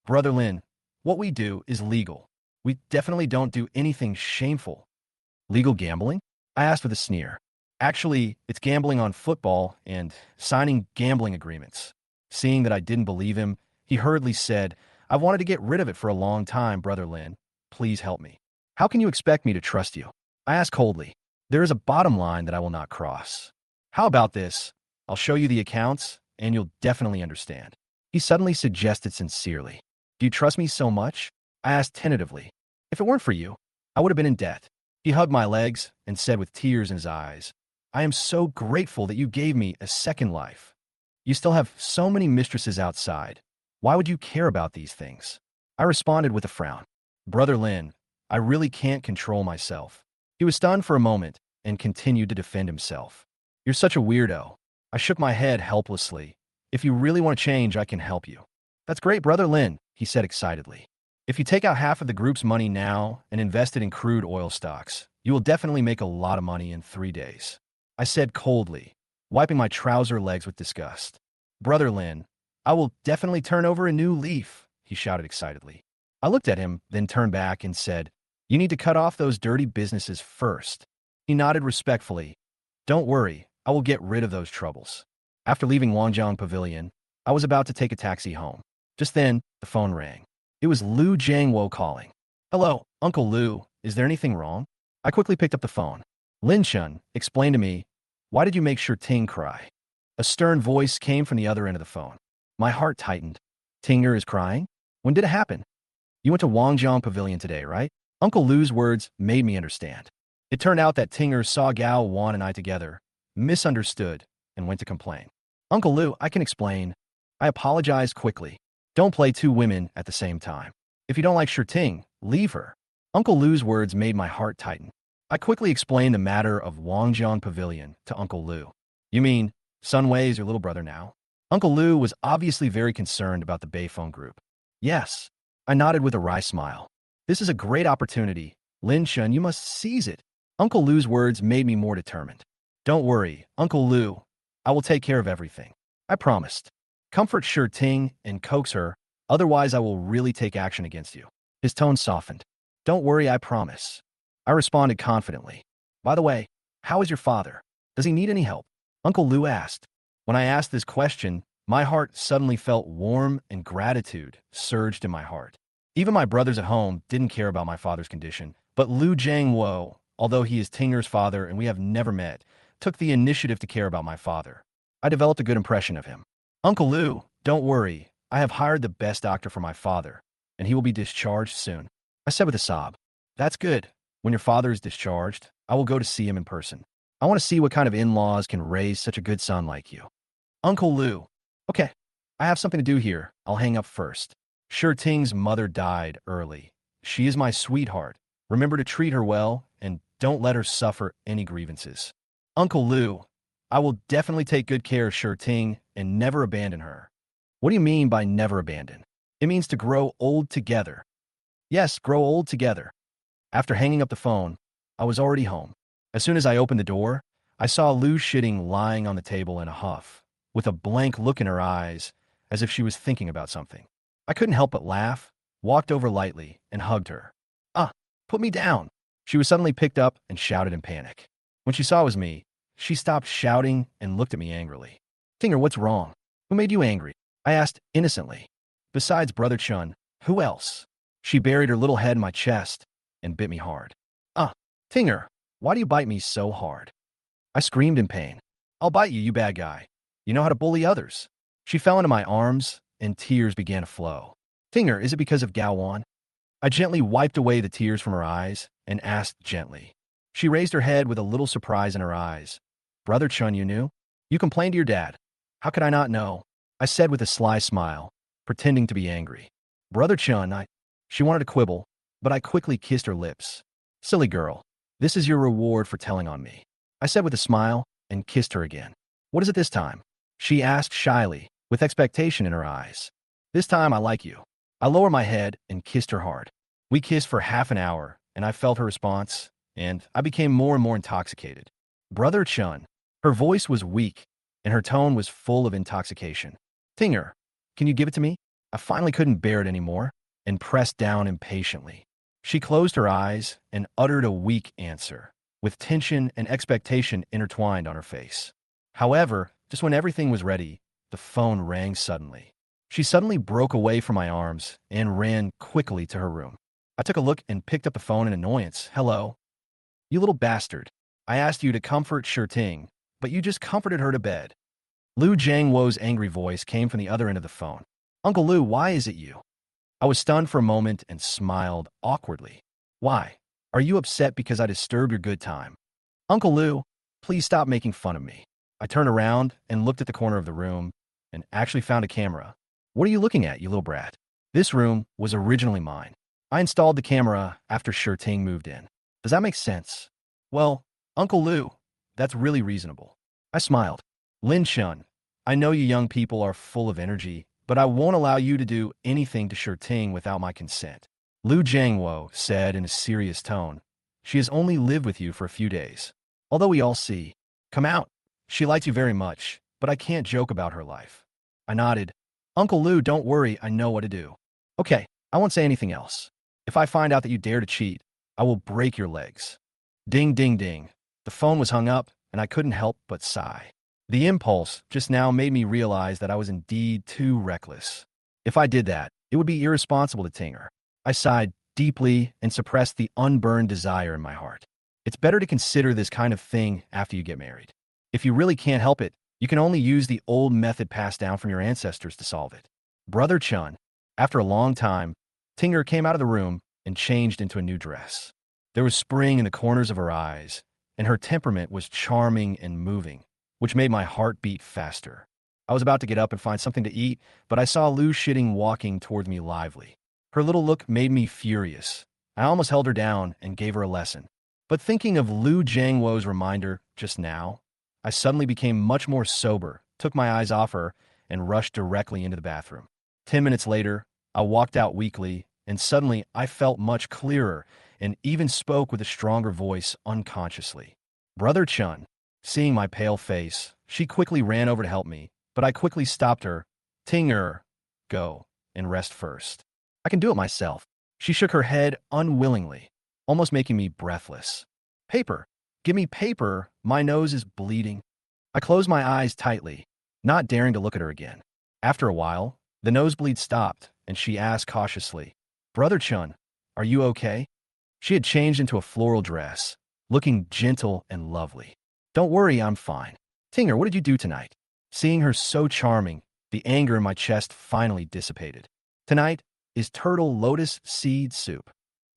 Brother Lin, what we do is legal. We definitely don't do anything shameful. Legal gambling? I asked with a sneer. Actually, it's gambling on football and signing gambling agreements. Seeing that I didn't believe him, he hurriedly said, I've wanted to get rid of it for a long time, Brother Lin. Please help me. How can you expect me to trust you? I asked coldly. There is a bottom line that I will not cross. How about this? I'll show you the accounts, and you'll definitely understand. He suddenly suggested sincerely. Do you trust me so much? I asked tentatively. If it weren't for you, I would have been in debt. He hugged my legs and said with tears in his eyes, I am so grateful that you gave me a second life. You still have so many mistresses outside. Why would you care about these things? I responded with a frown. Brother Lin, I really can't control myself. He was stunned for a moment and continued to defend himself. You're such a weirdo. I shook my head helplessly. If you really want to change, I can help you. That's great, Brother Lin, he said excitedly. If you take out half of the group's money now and invest it in crude oil stocks, you will definitely make a lot of money in 3 days. I said coldly, wiping my trouser legs with disgust. Brother Lin, I will definitely turn over a new leaf, he shouted excitedly. I looked at him, then turned back and said, You need to cut off those dirty businesses first. He nodded respectfully. Don't worry, I will get rid of those troubles. After leaving Wangjiang Pavilion, I was about to take a taxi home. Just then, the phone rang. It was Luo Chong calling. Hello, Uncle Lu, is there anything wrong? I quickly picked up the phone. Lin Chun, explain to me, why did you make sure Ting cry? A stern voice came from the other end of the phone. My heart tightened. Tinger is crying? When did it happen? You went to Wangjiang Pavilion today, right? Uncle Lu's words made me understand. It turned out that Tinger saw Gao Wan and I together, misunderstood, and went to complain. Uncle Lu, I can explain. I apologized quickly. Don't play 2 women at the same time. If you don't like Ting, leave her. Uncle Lu's words made my heart tighten. I quickly explained the matter of Wangjiang Pavilion to Uncle Lu. You mean, Sunway is your little brother now? Uncle Lu was obviously very concerned about the Beifeng Group. Yes. I nodded with a wry smile. This is a great opportunity. Lin Chun, you must seize it. Uncle Lu's words made me more determined. Don't worry, Uncle Lu. I will take care of everything. I promised. Comfort Ting and coax her, otherwise I will really take action against you. His tone softened. Don't worry, I promise. I responded confidently. By the way, how is your father? Does he need any help? Uncle Lu asked. When I asked this question, my heart suddenly felt warm and gratitude surged in my heart. Even my brothers at home didn't care about my father's condition, but Lu Jiangwo, although he is Tinger's father and we have never met, took the initiative to care about my father. I developed a good impression of him. Uncle Lu, don't worry. I have hired the best doctor for my father, and he will be discharged soon. I said with a sob. That's good. When your father is discharged, I will go to see him in person. I want to see what kind of in-laws can raise such a good son like you. Uncle Lu. Okay, I have something to do here. I'll hang up first. Ting's mother died early. She is my sweetheart. Remember to treat her well, and don't let her suffer any grievances. Uncle Lu, I will definitely take good care of Ting and never abandon her. What do you mean by never abandon? It means to grow old together. Yes, grow old together. After hanging up the phone, I was already home. As soon as I opened the door, I saw Lu shitting lying on the table in a huff, with a blank look in her eyes, as if she was thinking about something. I couldn't help but laugh, walked over lightly, and hugged her. Ah, put me down. She was suddenly picked up and shouted in panic. When she saw it was me, she stopped shouting and looked at me angrily. Tinger, what's wrong? Who made you angry? I asked innocently. Besides Brother Chun, who else? She buried her little head in my chest and bit me hard. Ah, Tinger, why do you bite me so hard? I screamed in pain. I'll bite you, you bad guy. You know how to bully others. She fell into my arms, and tears began to flow. Tinger, is it because of Gowan? I gently wiped away the tears from her eyes and asked gently. She raised her head with a little surprise in her eyes. Brother Chun, you knew? You complained to your dad. How could I not know? I said with a sly smile, pretending to be angry. Brother Chun, She wanted to quibble, but I quickly kissed her lips. Silly girl, this is your reward for telling on me. I said with a smile and kissed her again. What is it this time? She asked shyly, with expectation in her eyes. This time I like you. I lowered my head and kissed her hard. We kissed for half an hour, and I felt her response, and I became more and more intoxicated. Brother Chun. Her voice was weak, and her tone was full of intoxication. Tinger, can you give it to me? I finally couldn't bear it anymore, and pressed down impatiently. She closed her eyes and uttered a weak answer, with tension and expectation intertwined on her face. However, just when everything was ready, the phone rang suddenly. She suddenly broke away from my arms and ran quickly to her room. I took a look and picked up the phone in annoyance. Hello? You little bastard. I asked you to comfort Shirting, but you just comforted her to bed. Lu Jiangwo's angry voice came from the other end of the phone. Uncle Lu, why is it you? I was stunned for a moment and smiled awkwardly. Why? Are you upset because I disturbed your good time? Uncle Lu, please stop making fun of me. I turned around and looked at the corner of the room and actually found a camera. What are you looking at, you little brat? This room was originally mine. I installed the camera after Shirting moved in. Does that make sense? Well, Uncle Lu, that's really reasonable. I smiled. Lin Chun, I know you young people are full of energy, but I won't allow you to do anything to Shirting without my consent. Lu Jiangwo said in a serious tone. She has only lived with you for a few days. Although we all see. Come out. She likes you very much, but I can't joke about her life. I nodded. Uncle Lu, don't worry, I know what to do. Okay, I won't say anything else. If I find out that you dare to cheat, I will break your legs. Ding, ding, ding. The phone was hung up, and I couldn't help but sigh. The impulse just now made me realize that I was indeed too reckless. If I did that, it would be irresponsible to Tinger. I sighed deeply and suppressed the unburned desire in my heart. It's better to consider this kind of thing after you get married. If you really can't help it, you can only use the old method passed down from your ancestors to solve it. Brother Chun. After a long time, Tinger came out of the room and changed into a new dress. There was spring in the corners of her eyes, and her temperament was charming and moving, which made my heart beat faster. I was about to get up and find something to eat, but I saw Lu Shitting walking toward me lively. Her little look made me furious. I almost held her down and gave her a lesson. But thinking of Lu Jiangwo's reminder just now, I suddenly became much more sober, took my eyes off her, and rushed directly into the bathroom. 10 minutes later, I walked out weakly, and suddenly I felt much clearer and even spoke with a stronger voice unconsciously. Brother Chun. Seeing my pale face, she quickly ran over to help me, but I quickly stopped her. Tinger, go and rest first. I can do it myself. She shook her head unwillingly, almost making me breathless. Paper. Give me paper. My nose is bleeding. I closed my eyes tightly, not daring to look at her again. After a while, the nosebleed stopped, and she asked cautiously, Brother Chun, are you okay? She had changed into a floral dress, looking gentle and lovely. Don't worry, I'm fine. Tinger, what did you do tonight? Seeing her so charming, the anger in my chest finally dissipated. Tonight is turtle lotus seed soup.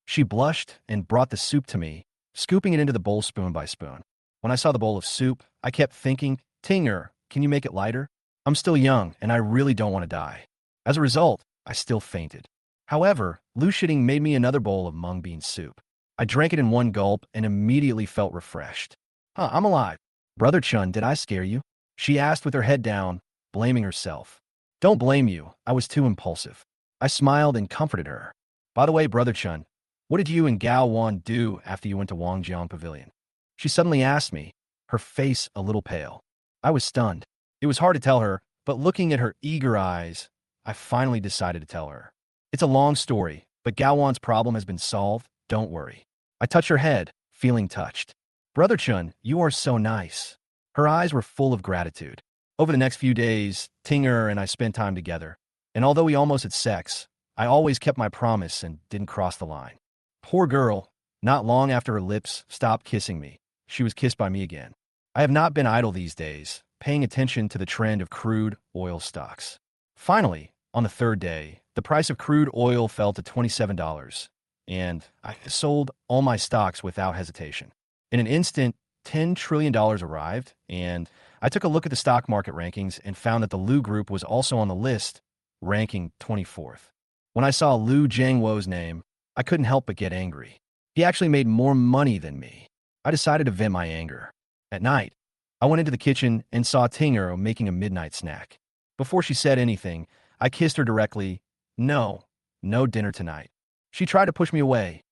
She blushed and brought the soup to me, scooping it into the bowl spoon by spoon. When I saw the bowl of soup, I kept thinking, Tinger, can you make it lighter? I'm still young, and I really don't want to die. As a result, I still fainted. However, Lu Shitting made me another bowl of mung bean soup. I drank it in one gulp and immediately felt refreshed. I'm alive. Brother Chun, did I scare you? She asked with her head down, blaming herself. Don't blame you, I was too impulsive. I smiled and comforted her. By the way, Brother Chun, what did you and Gao Wan do after you went to Wangjiang Pavilion? She suddenly asked me, her face a little pale. I was stunned. It was hard to tell her, but looking at her eager eyes, I finally decided to tell her. It's a long story, but Gowan's problem has been solved, don't worry. I touched her head, feeling touched. Brother Chun, you are so nice. Her eyes were full of gratitude. Over the next few days, Tinger and I spent time together, and although we almost had sex, I always kept my promise and didn't cross the line. Poor girl, not long after her lips stopped kissing me, she was kissed by me again. I have not been idle these days, paying attention to the trend of crude oil stocks. Finally, on the third day, the price of crude oil fell to $27, and I sold all my stocks without hesitation. In an instant, $10 trillion arrived, and I took a look at the stock market rankings and found that the Lu Group was also on the list, ranking 24th. When I saw Lu Jiangwo's name, I couldn't help but get angry. He actually made more money than me. I decided to vent my anger. At night, I went into the kitchen and saw Tinger making a midnight snack. Before she said anything, I kissed her directly. No dinner tonight. She tried to push me away.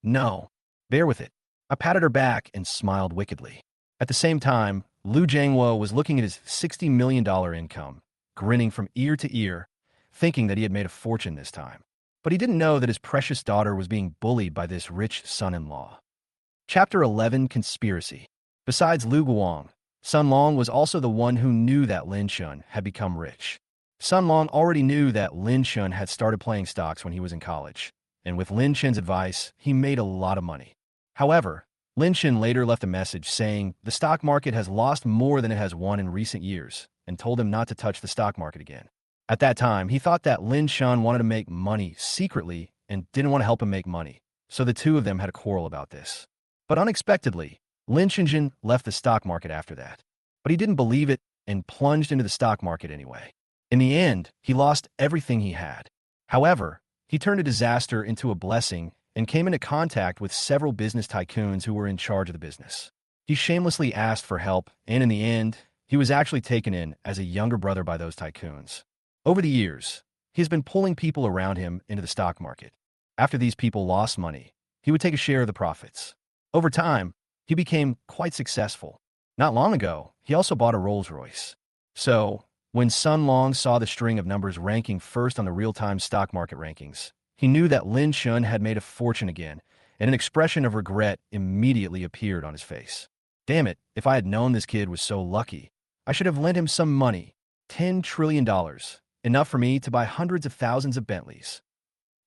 No, bear with it. I patted her back and smiled wickedly. At the same time, Lu Jiangwo was looking at his $60 million income, grinning from ear to ear, thinking that he had made a fortune this time. But he didn't know that his precious daughter was being bullied by this rich son-in-law. Chapter 11, Conspiracy. Besides Lu Guang, Sun Long was also the one who knew that Lin Chun had become rich. Sun Long already knew that Lin Chun had started playing stocks when he was in college, and with Lin Chun's advice, he made a lot of money. However, Lin Chun later left a message saying the stock market has lost more than it has won in recent years and told him not to touch the stock market again. At that time, he thought that Lin Chun wanted to make money secretly and didn't want to help him make money, so the two of them had a quarrel about this. But unexpectedly, Lin Chun left the stock market after that. But he didn't believe it and plunged into the stock market anyway. In the end, he lost everything he had. However, he turned a disaster into a blessing and came into contact with several business tycoons who were in charge of the business. He shamelessly asked for help, and in the end, he was actually taken in as a younger brother by those tycoons. Over the years, he has been pulling people around him into the stock market. After these people lost money, he would take a share of the profits. Over time, he became quite successful. Not long ago, he also bought a Rolls-Royce. So, when Sun Long saw the string of numbers ranking first on the real-time stock market rankings, he knew that Lin Chun had made a fortune again, and an expression of regret immediately appeared on his face. Damn it, if I had known this kid was so lucky, I should have lent him some money. $10 trillion. Enough for me to buy hundreds of thousands of Bentleys.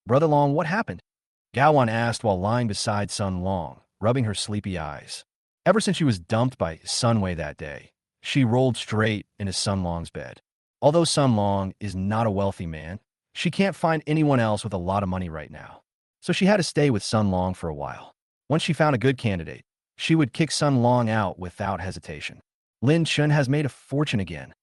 Brother Long, what happened? Gowan asked while lying beside Sun Long, rubbing her sleepy eyes. Ever since she was dumped by Sunway that day, she rolled straight into Sun Long's bed. Although Sun Long is not a wealthy man, she can't find anyone else with a lot of money right now. So she had to stay with Sun Long for a while. Once she found a good candidate, she would kick Sun Long out without hesitation. Lin Chun has made a fortune again.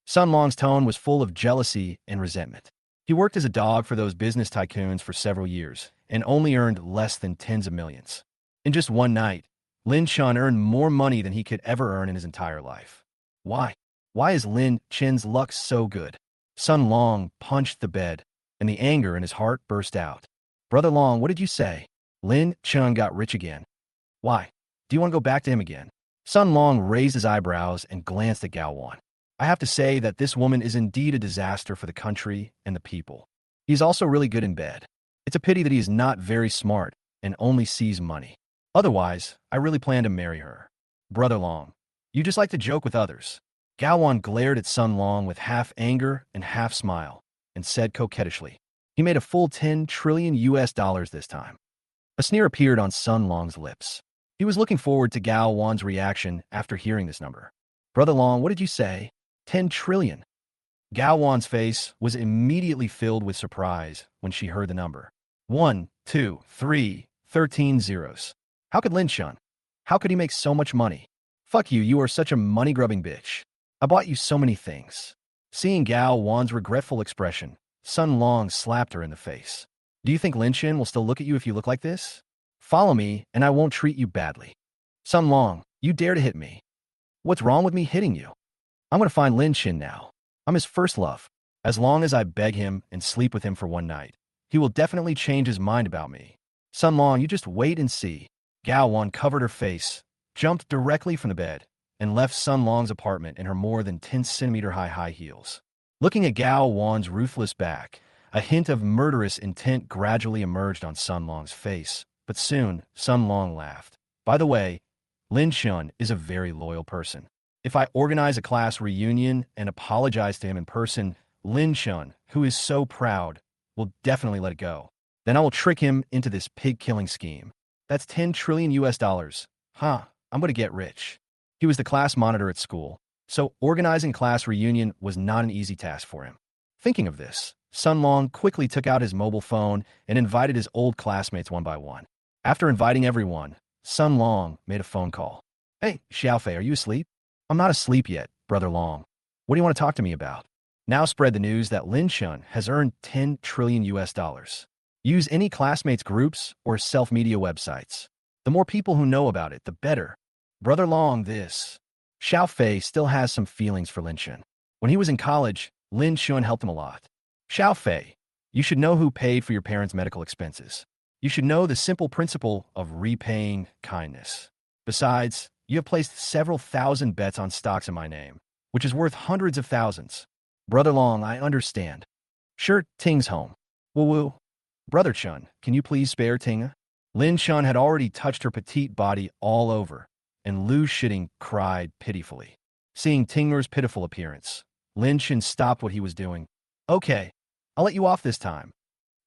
Sun Long's tone was full of jealousy and resentment. He worked as a dog for those business tycoons for several years and only earned less than tens of millions. In just one night, Lin Chun earned more money than he could ever earn in his entire life. Why? Why is Lin Chun's luck so good? Sun Long punched the bed, and the anger in his heart burst out. Brother Long, what did you say? Lin Chun got rich again. Why? Do you want to go back to him again? Sun Long raised his eyebrows and glanced at Gowan. I have to say that this woman is indeed a disaster for the country and the people. He's also really good in bed. It's a pity that he is not very smart and only sees money. Otherwise, I really plan to marry her. Brother Long, you just like to joke with others. Gowan glared at Sun Long with half anger and half smile and said coquettishly, he made a full $10 trillion this time. A sneer appeared on Sun Long's lips. He was looking forward to Gowan's reaction after hearing this number. Brother Long, what did you say? 10 trillion. Gowan's face was immediately filled with surprise when she heard the number. 1, 2, 3, 13 zeros. How could Lin Chun? How could he make so much money? Fuck you, you are such a money-grubbing bitch. I bought you so many things. Seeing Gowan's regretful expression, Sun Long slapped her in the face. Do you think Lin Chun will still look at you if you look like this? Follow me, and I won't treat you badly. Sun Long, you dare to hit me. What's wrong with me hitting you? I'm going to find Lin Chun now. I'm his first love. As long as I beg him and sleep with him for one night, he will definitely change his mind about me. Sun Long, you just wait and see. Gowan covered her face, jumped directly from the bed, and left Sun Long's apartment in her more than 10-centimeter high heels. Looking at Gao Wan's ruthless back, a hint of murderous intent gradually emerged on Sun Long's face, but soon Sun Long laughed. By the way, Lin Shun is a very loyal person. If I organize a class reunion and apologize to him in person, Lin Shun, who is so proud, will definitely let it go. Then I will trick him into this pig-killing scheme. That's 10 trillion US dollars. Huh, I'm going to get rich. He was the class monitor at school, so organizing class reunion was not an easy task for him. Thinking of this, Sun Long quickly took out his mobile phone and invited his old classmates one by one. After inviting everyone, Sun Long made a phone call. Hey, Xiaofei, are you asleep? I'm not asleep yet, Brother Long. What do you want to talk to me about? Now spread the news that Lin Shun has earned 10 trillion US dollars. Use any classmates groups or self-media websites. The more people who know about it, the better. Brother Long, this. Xiaofei still has some feelings for Lin Shun. When he was in college, Lin Shun helped him a lot. Xiaofei, you should know who paid for your parents' medical expenses. You should know the simple principle of repaying kindness. Besides, you have placed several thousand bets on stocks in my name, which is worth hundreds of thousands. Brother Long, I understand. Sure, Ting's home. Woo-woo. Brother Chun, can you please spare Tinga? Lin Shun had already touched her petite body all over, and Lu Shitting cried pitifully. Seeing Tinger's pitiful appearance, Lin Shun stopped what he was doing. Okay, I'll let you off this time.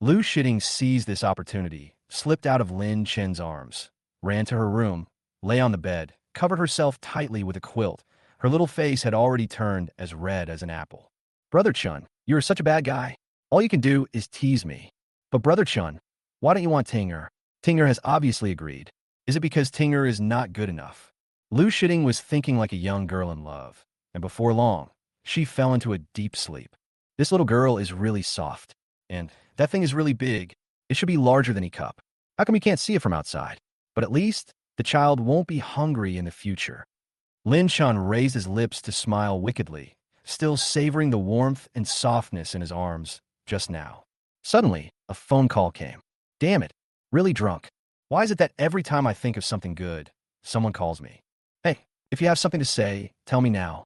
Lu Shitting seized this opportunity, slipped out of Lin Chen's arms, ran to her room, lay on the bed, covered herself tightly with a quilt. Her little face had already turned as red as an apple. Brother Chun, you are such a bad guy. All you can do is tease me. But Brother Chun, why don't you want Tinger? Tinger has obviously agreed. Is it because Tinger is not good enough? Lu Shitting was thinking like a young girl in love, and before long, she fell into a deep sleep. This little girl is really soft, and that thing is really big. It should be larger than a cup. How come you can't see it from outside? But at least, the child won't be hungry in the future. Lin Shun raised his lips to smile wickedly, still savoring the warmth and softness in his arms just now. Suddenly, a phone call came. Damn it, really drunk. Why is it that every time I think of something good, someone calls me? Hey, if you have something to say, tell me now.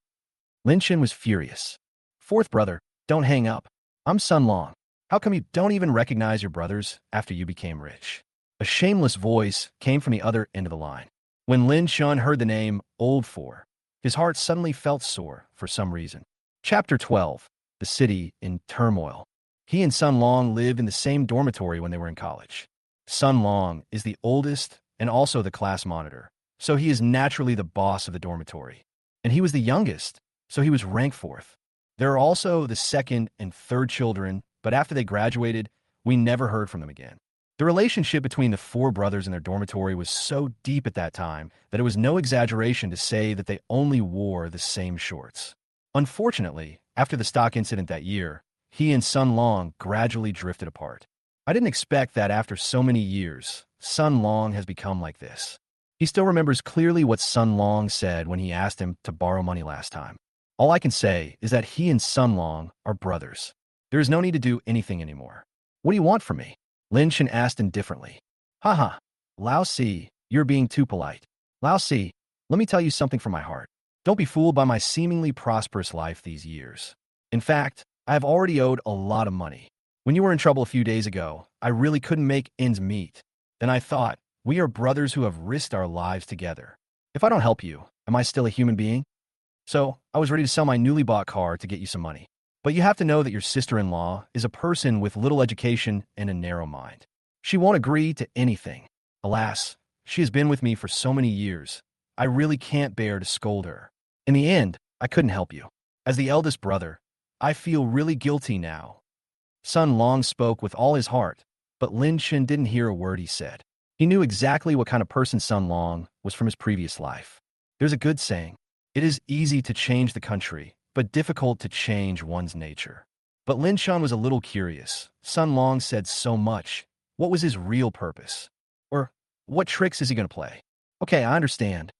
Lin Shun was furious. Fourth brother, don't hang up. I'm Sun Long. How come you don't even recognize your brothers after you became rich? A shameless voice came from the other end of the line. When Lin Shun heard the name Old Four, his heart suddenly felt sore for some reason. Chapter 12. The City in Turmoil. He and Sun Long lived in the same dormitory when they were in college. Sun Long is the oldest and also the class monitor, so he is naturally the boss of the dormitory. And he was the youngest, so he was ranked fourth. There are also the second and third children, but after they graduated, we never heard from them again. The relationship between the four brothers in their dormitory was so deep at that time that it was no exaggeration to say that they only wore the same shorts. Unfortunately, after the stock incident that year, he and Sun Long gradually drifted apart. I didn't expect that after so many years, Sun Long has become like this. He still remembers clearly what Sun Long said when he asked him to borrow money last time. All I can say is that he and Sun Long are brothers. There is no need to do anything anymore. What do you want from me? Lin Shen asked indifferently. Haha, Lao Si, you're being too polite. Lao Si, let me tell you something from my heart. Don't be fooled by my seemingly prosperous life these years. In fact, I have already owed a lot of money. When you were in trouble a few days ago, I really couldn't make ends meet. Then I thought, we are brothers who have risked our lives together. If I don't help you, am I still a human being? So, I was ready to sell my newly bought car to get you some money. But you have to know that your sister-in-law is a person with little education and a narrow mind. She won't agree to anything. Alas, she has been with me for so many years. I really can't bear to scold her. In the end, I couldn't help you. As the eldest brother, I feel really guilty now. Sun Long spoke with all his heart, but Lin Shen didn't hear a word he said. He knew exactly what kind of person Sun Long was from his previous life. There's a good saying, it is easy to change the country, but difficult to change one's nature. But Lin Shan was a little curious. Sun Long said so much. What was his real purpose? Or what tricks is he going to play? Okay, I understand.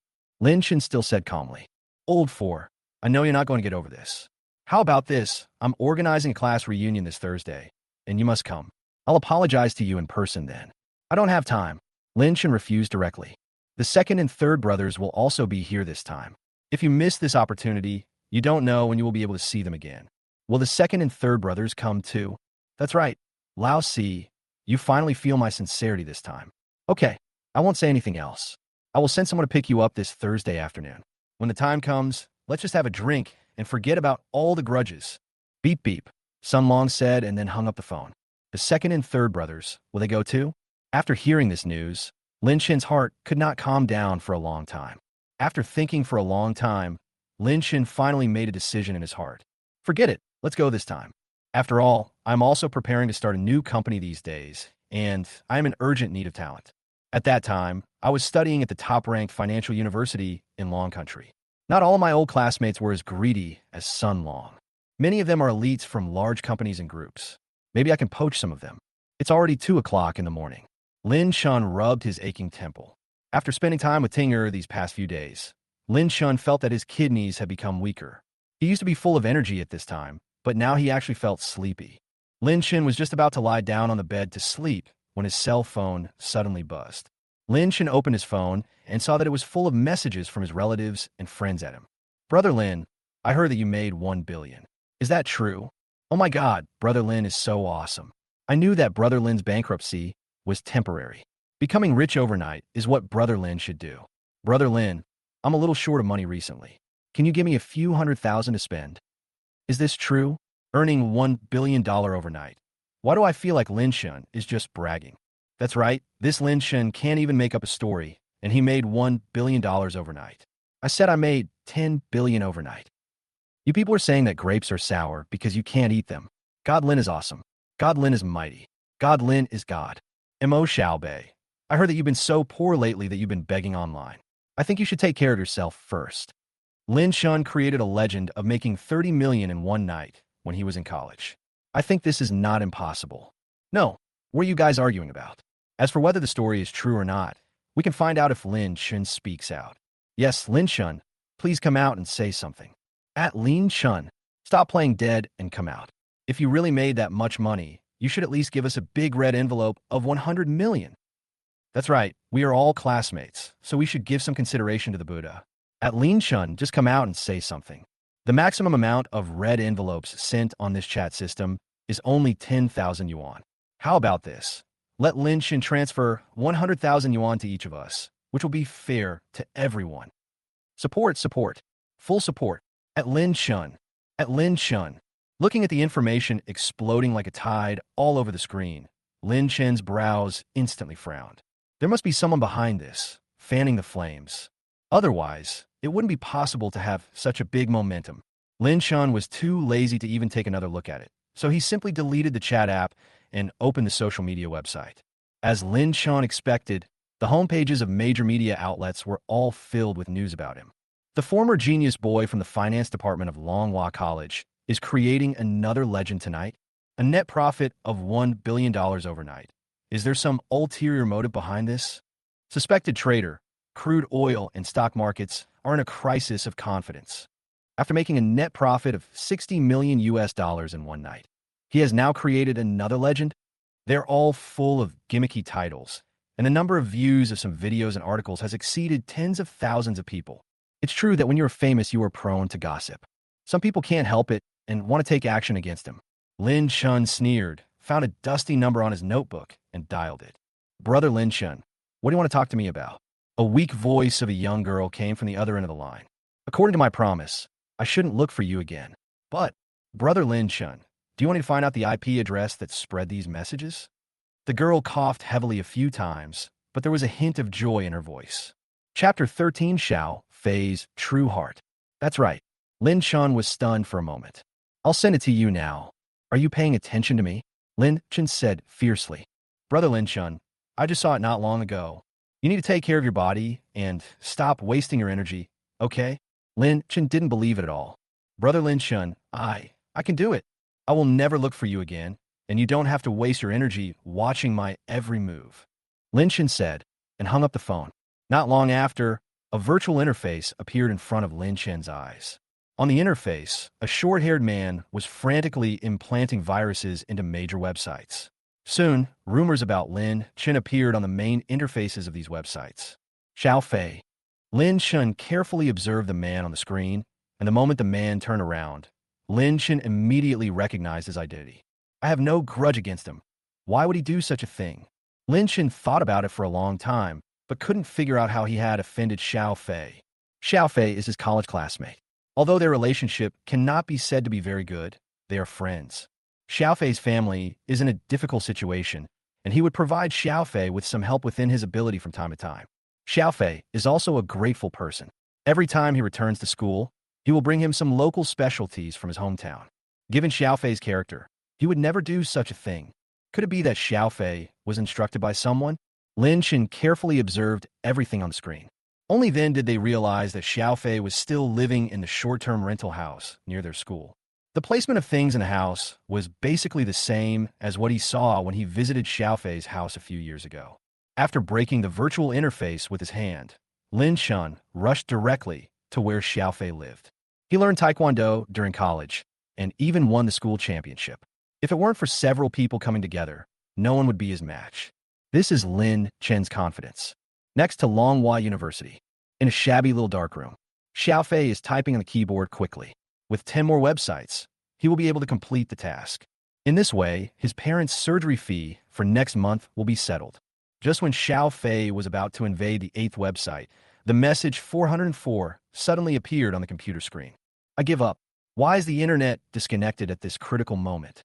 Lin Shan still said calmly. Old Four, I know you're not going to get over this. How about this? I'm organizing a class reunion this Thursday, and you must come. I'll apologize to you in person then. I don't have time. Lin Shan refused directly. The second and third brothers will also be here this time. If you miss this opportunity, you don't know when you will be able to see them again. Will the second and third brothers come too? That's right. Lao Si, you finally feel my sincerity this time. Okay, I won't say anything else. I will send someone to pick you up this Thursday afternoon. When the time comes, let's just have a drink and forget about all the grudges. Beep beep, Sun Long said and then hung up the phone. The second and third brothers, will they go too? After hearing this news, Lin Shin's heart could not calm down for a long time. After thinking for a long time, Lin Shin finally made a decision in his heart. Forget it, let's go this time. After all, I'm also preparing to start a new company these days, and I am in urgent need of talent. At that time, I was studying at the top-ranked financial university in Long Country. Not all of my old classmates were as greedy as Sun Long. Many of them are elites from large companies and groups. Maybe I can poach some of them. It's already 2 o'clock in the morning. Lin Shun rubbed his aching temple. After spending time with Tinger these past few days, Lin Shun felt that his kidneys had become weaker. He used to be full of energy at this time, but now he actually felt sleepy. Lin Shin was just about to lie down on the bed to sleep when his cell phone suddenly buzzed. Lin Shin opened his phone and saw that it was full of messages from his relatives and friends at him. Brother Lin, I heard that you made 1 billion. Is that true? Oh my God, Brother Lin is so awesome. I knew that Brother Lin's bankruptcy was temporary. Becoming rich overnight is what Brother Lin should do. Brother Lin, I'm a little short of money recently. Can you give me a few $100,000 to spend? Is this true? Earning $1 billion overnight. Why do I feel like Lin Shun is just bragging? That's right, this Lin Shun can't even make up a story, and he made $1 billion overnight. I said I made 10 billion overnight. You people are saying that grapes are sour because you can't eat them. God Lin is awesome. God Lin is mighty. God Lin is God. Mo Xiaobei, I heard that you've been so poor lately that you've been begging online. I think you should take care of yourself first. Lin Shun created a legend of making 30 million in one night when he was in college. I think this is not impossible. No, what are you guys arguing about? As for whether the story is true or not, we can find out if Lin Shun speaks out. Yes, Lin Shun, please come out and say something. At Lin Shun, stop playing dead and come out. If you really made that much money, you should at least give us a big red envelope of 100 million. That's right, we are all classmates, so we should give some consideration to the Buddha. At Lin Shun, just come out and say something. The maximum amount of red envelopes sent on this chat system is only 10,000 yuan. How about this? Let Lin Shun transfer 100,000 yuan to each of us, which will be fair to everyone. Support, support, full support. At Lin Shun. At Lin Shun. Looking at the information exploding like a tide all over the screen, Lin Shen's brows instantly frowned. There must be someone behind this, fanning the flames. Otherwise, it wouldn't be possible to have such a big momentum. Lin Shun was too lazy to even take another look at it, so he simply deleted the chat app and opened the social media website. As Lin Shun expected, the homepages of major media outlets were all filled with news about him. The former genius boy from the finance department of Longhua College is creating another legend tonight. A net profit of $1 billion overnight. Is there some ulterior motive behind this? Suspected trader, crude oil and stock markets are in a crisis of confidence. After making a net profit of 60 million US dollars in one night, he has now created another legend. They're all full of gimmicky titles, and the number of views of some videos and articles has exceeded tens of thousands of people. It's true that when you're famous, you are prone to gossip. Some people can't help it and want to take action against him. Lin Shun sneered, found a dusty number on his notebook, and dialed it. Brother Lin Shun, what do you want to talk to me about? A weak voice of a young girl came from the other end of the line. According to my promise, I shouldn't look for you again. But, Brother Lin Shun, do you want me to find out the IP address that spread these messages? The girl coughed heavily a few times, but there was a hint of joy in her voice. Chapter 13 Xiao Fei's True Heart. That's right. Lin Shun was stunned for a moment. I'll send it to you now. Are you paying attention to me? Lin Shun said fiercely. Brother Lin Shun, I just saw it not long ago. You need to take care of your body and stop wasting your energy, okay? Lin Shun didn't believe it at all. Brother Lin Shun, I can do it. I will never look for you again, and you don't have to waste your energy watching my every move. Lin Shun said, and hung up the phone. Not long after, a virtual interface appeared in front of Lin Shun's eyes. On the interface, a short-haired man was frantically implanting viruses into major websites. Soon, rumors about Lin Shun appeared on the main interfaces of these websites. Xiao Fei. Lin Chun carefully observed the man on the screen, and the moment the man turned around, Lin Chun immediately recognized his identity. I have no grudge against him. Why would he do such a thing? Lin Chun thought about it for a long time, but couldn't figure out how he had offended Xiao Fei. Xiao Fei is his college classmate. Although their relationship cannot be said to be very good, they are friends. Xiao Fei's family is in a difficult situation, and he would provide Xiao Fei with some help within his ability from time to time. Xiao Fei is also a grateful person. Every time he returns to school, he will bring him some local specialties from his hometown. Given Xiao Fei's character, he would never do such a thing. Could it be that Xiao Fei was instructed by someone? Lin Chun carefully observed everything on the screen. Only then did they realize that Xiao Fei was still living in the short-term rental house near their school. The placement of things in the house was basically the same as what he saw when he visited Xiao Fei's house a few years ago. After breaking the virtual interface with his hand, Lin Chun rushed directly to where Xiao Fei lived. He learned Taekwondo during college and even won the school championship. If it weren't for several people coming together, no one would be his match. This is Lin Chun's confidence. Next to Longhua University, in a shabby little darkroom, Xiao Fei is typing on the keyboard quickly. With 10 more websites, he will be able to complete the task. In this way, his parents' surgery fee for next month will be settled. Just when Xiao Fei was about to invade the 8th website, the message 404 suddenly appeared on the computer screen. I give up. Why is the internet disconnected at this critical moment?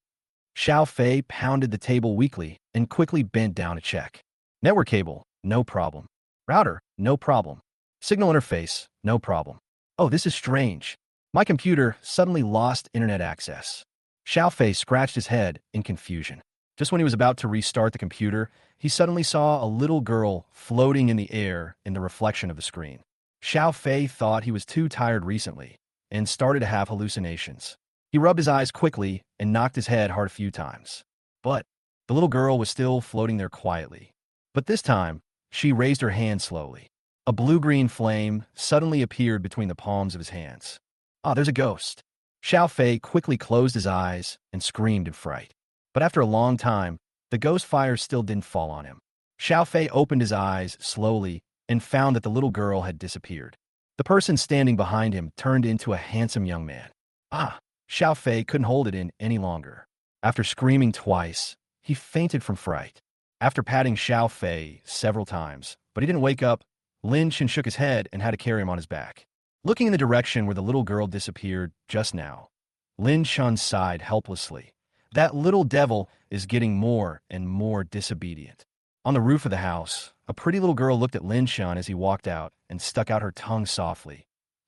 Xiao Fei pounded the table weakly and quickly bent down to check. Network cable, no problem. Router, no problem. Signal interface, no problem. Oh, this is strange. My computer suddenly lost internet access. Xiao Fei scratched his head in confusion. Just when he was about to restart the computer, he suddenly saw a little girl floating in the air in the reflection of the screen. Xiao Fei thought he was too tired recently and started to have hallucinations. He rubbed his eyes quickly and knocked his head hard a few times. But the little girl was still floating there quietly. But this time, she raised her hand slowly. A blue-green flame suddenly appeared between the palms of his hands. Ah, there's a ghost. Xiao Fei quickly closed his eyes and screamed in fright. But after a long time, the ghost fire still didn't fall on him. Xiao Fei opened his eyes slowly and found that the little girl had disappeared. The person standing behind him turned into a handsome young man. Ah, Xiao Fei couldn't hold it in any longer. After screaming twice, he fainted from fright. After patting Xiao Fei several times, but he didn't wake up, Lin Chun shook his head and had to carry him on his back. Looking in the direction where the little girl disappeared just now, Lin Chun sighed helplessly. That little devil is getting more and more disobedient. On the roof of the house, a pretty little girl looked at Lin Chun as he walked out and stuck out her tongue softly.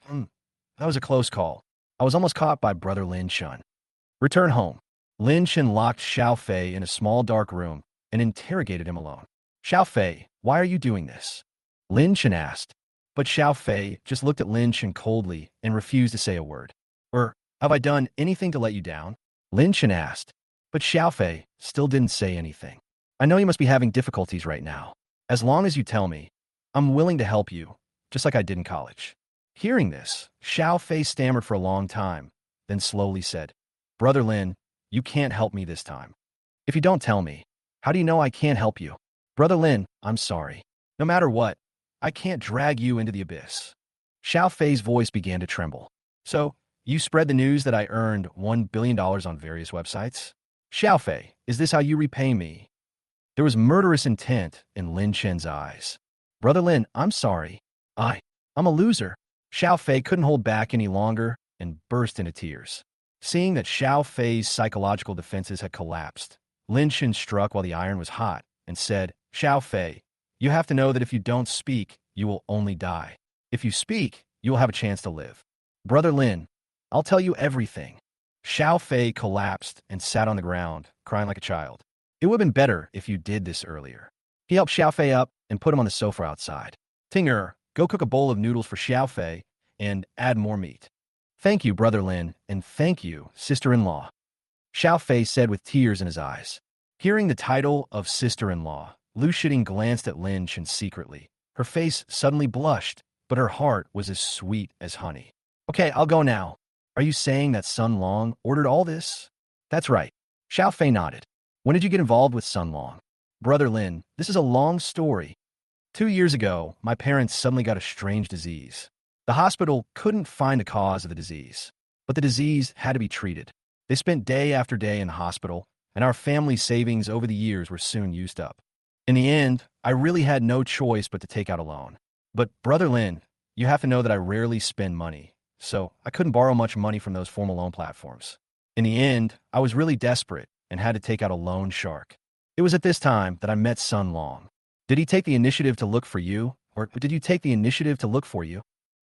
That was a close call. I was almost caught by brother Lin Chun. Return home. Lin Chun locked Xiao Fei in a small dark room and interrogated him alone. Xiao Fei, why are you doing this? Lin Chun asked. But Xiao Fei just looked at Lin Chun coldly and refused to say a word. Have I done anything to let you down? Lin Chun asked. But Xiao Fei still didn't say anything. I know you must be having difficulties right now. As long as you tell me, I'm willing to help you, just like I did in college. Hearing this, Xiao Fei stammered for a long time, then slowly said, Brother Lin, you can't help me this time. If you don't tell me, how do you know I can't help you? Brother Lin, I'm sorry. No matter what, I can't drag you into the abyss. Xiao Fei's voice began to tremble. So, you spread the news that I earned $1 billion on various websites? Xiao Fei, is this how you repay me? There was murderous intent in Lin Chun's eyes. Brother Lin, I'm sorry. I'm a loser. Xiao Fei couldn't hold back any longer and burst into tears. Seeing that Xiao Fei's psychological defenses had collapsed, Lin Chun struck while the iron was hot and said, Xiao Fei, you have to know that if you don't speak, you will only die. If you speak, you will have a chance to live. Brother Lin, I'll tell you everything. Xiao Fei collapsed and sat on the ground, crying like a child. It would have been better if you did this earlier. He helped Xiao Fei up and put him on the sofa outside. Tinger, go cook a bowl of noodles for Xiao Fei and add more meat. Thank you, Brother Lin, and thank you, sister-in-law. Xiao Fei said with tears in his eyes. Hearing the title of sister-in-law, Lu Shitting glanced at Lin Chun secretly. Her face suddenly blushed, but her heart was as sweet as honey. Okay, I'll go now. Are you saying that Sun Long ordered all this? That's right. Xiao Fei nodded. When did you get involved with Sun Long? Brother Lin, this is a long story. 2 years ago, my parents suddenly got a strange disease. The hospital couldn't find the cause of the disease, but the disease had to be treated. They spent day after day in the hospital, and our family's savings over the years were soon used up. In the end, I really had no choice but to take out a loan. But, Brother Lin, you have to know that I rarely spend money, so I couldn't borrow much money from those formal loan platforms. In the end, I was really desperate and had to take out a loan shark. It was at this time that I met Sun Long. Did he take the initiative to look for you, or did you take the initiative to look for you?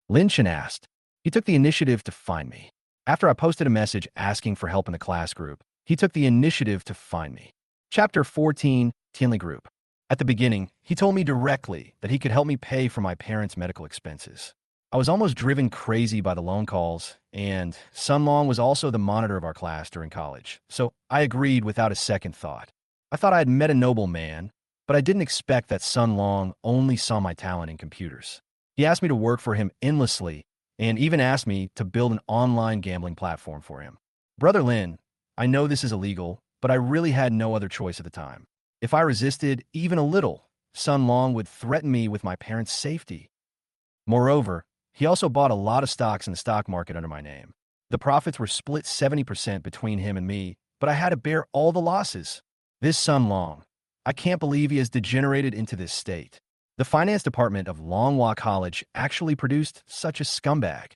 Lin Chen asked. He took the initiative to find me. After I posted a message asking for help in the class group, he took the initiative to find me. Chapter 14, Tianli Group. At the beginning, he told me directly that he could help me pay for my parents' medical expenses. I was almost driven crazy by the loan calls, and Sun Long was also the monitor of our class during college, so I agreed without a second thought. I thought I had met a noble man, but I didn't expect that Sun Long only saw my talent in computers. He asked me to work for him endlessly, and even asked me to build an online gambling platform for him. Brother Lin, I know this is illegal, but I really had no other choice at the time. If I resisted even a little, Sun Long would threaten me with my parents' safety. Moreover, he also bought a lot of stocks in the stock market under my name. The profits were split 70% between him and me, but I had to bear all the losses. This Sun Long, I can't believe he has degenerated into this state. The finance department of Longhua College actually produced such a scumbag.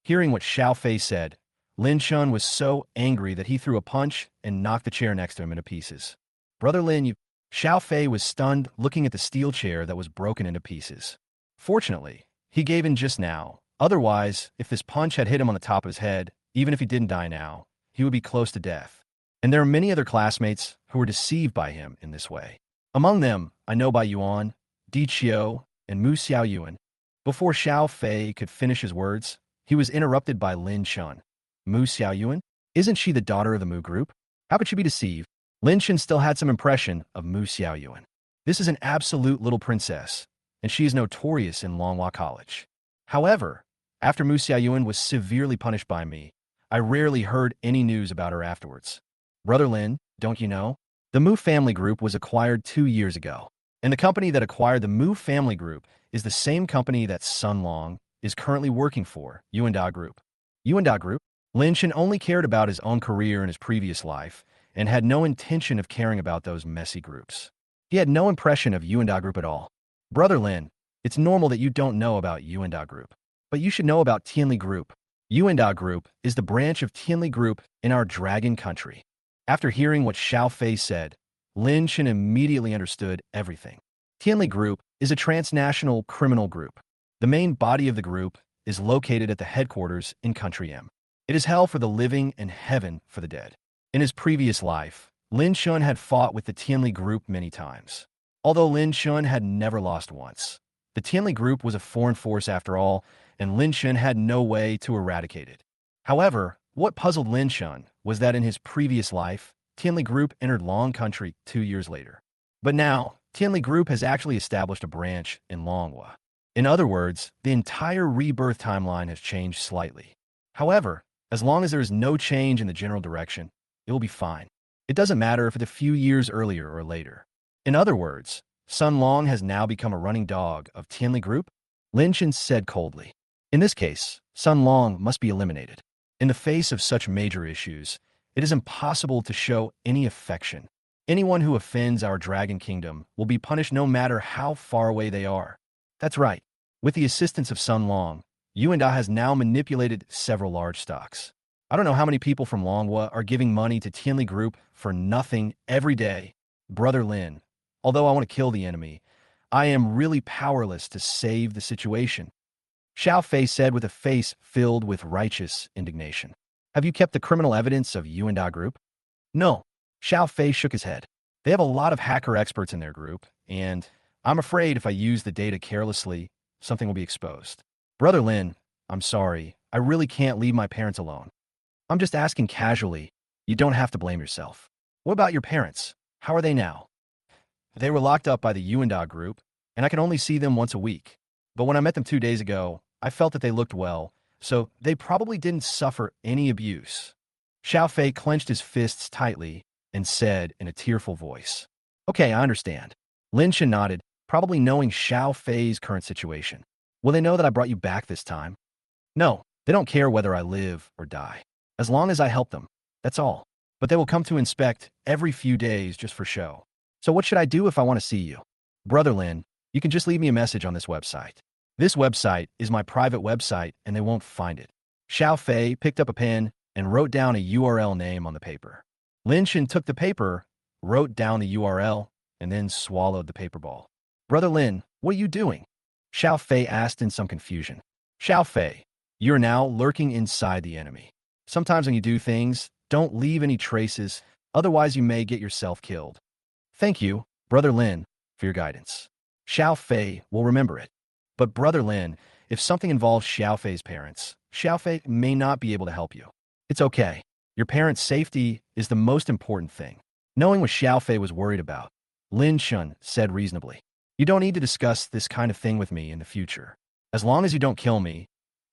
Hearing what Xiao Fei said, Lin Chun was so angry that he threw a punch and knocked the chair next to him into pieces. Brother Lin, you... Xiao Fei was stunned looking at the steel chair that was broken into pieces. Fortunately, he gave in just now. Otherwise, if this punch had hit him on the top of his head, even if he didn't die now, he would be close to death. And there are many other classmates who were deceived by him in this way. Among them, I know Bai Yuan, Di Qiu, and Mu Xiaoyuan. Before Xiao Fei could finish his words, he was interrupted by Lin Chun. Mu Xiaoyuan? Isn't she the daughter of the Mu group? How could she be deceived? Lin Chun still had some impression of Mu Xiaoyuan. This is an absolute little princess, and she is notorious in Longhua College. However, after Mu Xiaoyuan was severely punished by me, I rarely heard any news about her afterwards. Brother Lin, don't you know? The Mu family group was acquired 2 years ago, and the company that acquired the Mu family group is the same company that Sun Long is currently working for, Yuenda Group. Yuenda Group? Lin Chen only cared about his own career in his previous life and had no intention of caring about those messy groups. He had no impression of Yuenda Group at all. Brother Lin, it's normal that you don't know about Yuenda Group, but you should know about Tianli Group. Yuenda Group is the branch of Tianli Group in our dragon country. After hearing what Xiao Fei said, Lin Chen immediately understood everything. Tianli Group is a transnational criminal group. The main body of the group is located at the headquarters in Country M. It is hell for the living and heaven for the dead. In his previous life, Lin Chun had fought with the Tianli Group many times. Although Lin Chun had never lost once, the Tianli Group was a foreign force after all, and Lin Chun had no way to eradicate it. However, what puzzled Lin Chun was that in his previous life, Tianli Group entered Long Country 2 years later. But now, Tianli Group has actually established a branch in Longhua. In other words, the entire rebirth timeline has changed slightly. However, as long as there is no change in the general direction, it will be fine. It doesn't matter if it's a few years earlier or later. In other words, Sun Long has now become a running dog of Tianli Group, Lin Chen said coldly. In this case, Sun Long must be eliminated. In the face of such major issues, it is impossible to show any affection. Anyone who offends our Dragon Kingdom will be punished no matter how far away they are. That's right. With the assistance of Sun Long, Yuenda has now manipulated several large stocks. I don't know how many people from Longhua are giving money to Tianli Group for nothing every day. Brother Lin, although I want to kill the enemy, I am really powerless to save the situation. Xiao Fei said with a face filled with righteous indignation. Have you kept the criminal evidence of Yuenda Group? No. Xiao Fei shook his head. They have a lot of hacker experts in their group, and I'm afraid if I use the data carelessly, something will be exposed. Brother Lin, I'm sorry. I really can't leave my parents alone. I'm just asking casually. You don't have to blame yourself. What about your parents? How are they now? They were locked up by the Yuenda Group, and I can only see them once a week. But when I met them 2 days ago, I felt that they looked well, so they probably didn't suffer any abuse. Xiao Fei clenched his fists tightly and said in a tearful voice, Okay, I understand. Lin Chen nodded. probably knowing Xiao Fei's current situation. Will they know that I brought you back this time? No, they don't care whether I live or die. As long as I help them, that's all. But they will come to inspect every few days just for show. So what should I do if I want to see you? Brother Lin, you can just leave me a message on this website. This website is my private website and they won't find it. Xiao Fei picked up a pen and wrote down a URL name on the paper. Lin Shen took the paper, wrote down the URL, and then swallowed the paper ball. Brother Lin, what are you doing? Xiao Fei asked in some confusion. Xiao Fei, you're now lurking inside the enemy. Sometimes when you do things, don't leave any traces, otherwise you may get yourself killed. Thank you, Brother Lin, for your guidance. Xiao Fei will remember it. But Brother Lin, if something involves Xiao Fei's parents, Xiao Fei may not be able to help you. It's okay. Your parents' safety is the most important thing. Knowing what Xiao Fei was worried about, Lin Shen said reasonably, you don't need to discuss this kind of thing with me in the future. As long as you don't kill me,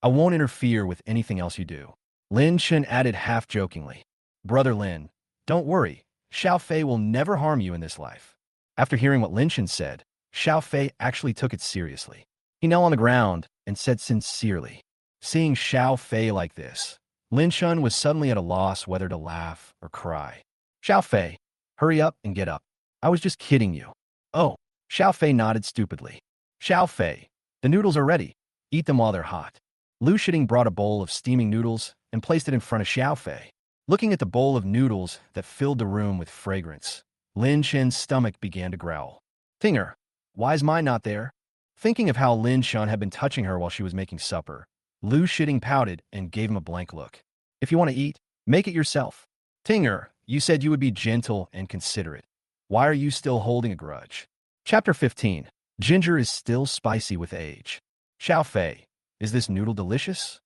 I won't interfere with anything else you do. Lin Shen added half-jokingly, Brother Lin, don't worry. Xiao Fei will never harm you in this life. After hearing what Lin Shen said, Xiao Fei actually took it seriously. He knelt on the ground and said sincerely. Seeing Xiao Fei like this, Lin Shen was suddenly at a loss whether to laugh or cry. Xiao Fei, hurry up and get up. I was just kidding you. Oh, Xiao Fei nodded stupidly. Xiao Fei, the noodles are ready. Eat them while they're hot. Lu Shiting brought a bowl of steaming noodles and placed it in front of Xiao Fei. Looking at the bowl of noodles that filled the room with fragrance, Lin Shen's stomach began to growl. Tinger, why is mine not there? Thinking of how Lin Shen had been touching her while she was making supper, Lu Shiting pouted and gave him a blank look. If you want to eat, make it yourself. Tinger, you said you would be gentle and considerate. Why are you still holding a grudge? Chapter 15. Ginger is still spicy with age. Xiao Fei, is this noodle delicious?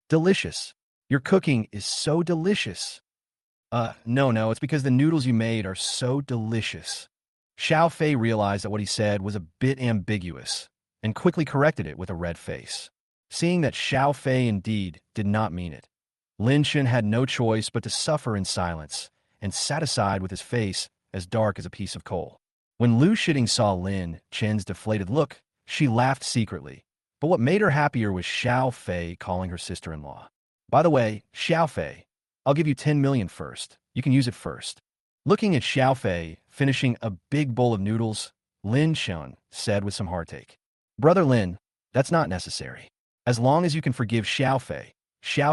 Delicious. Your cooking is so delicious. No, it's because the noodles you made are so delicious. Xiao Fei realized that what he said was a bit ambiguous and quickly corrected it with a red face. Seeing that Xiao Fei indeed did not mean it, Lin Shen had no choice but to suffer in silence and sat aside with his face as dark as a piece of coal. When Lu Shiting saw Lin Shen's deflated look, she laughed secretly. But what made her happier was Xiao Fei calling her sister-in-law. By the way, Xiao Fei, I'll give you 10 million first. You can use it first. Looking at Xiao Fei finishing a big bowl of noodles, Lin Shen said with some heartache. Brother Lin, that's not necessary. As long as you can forgive Xiao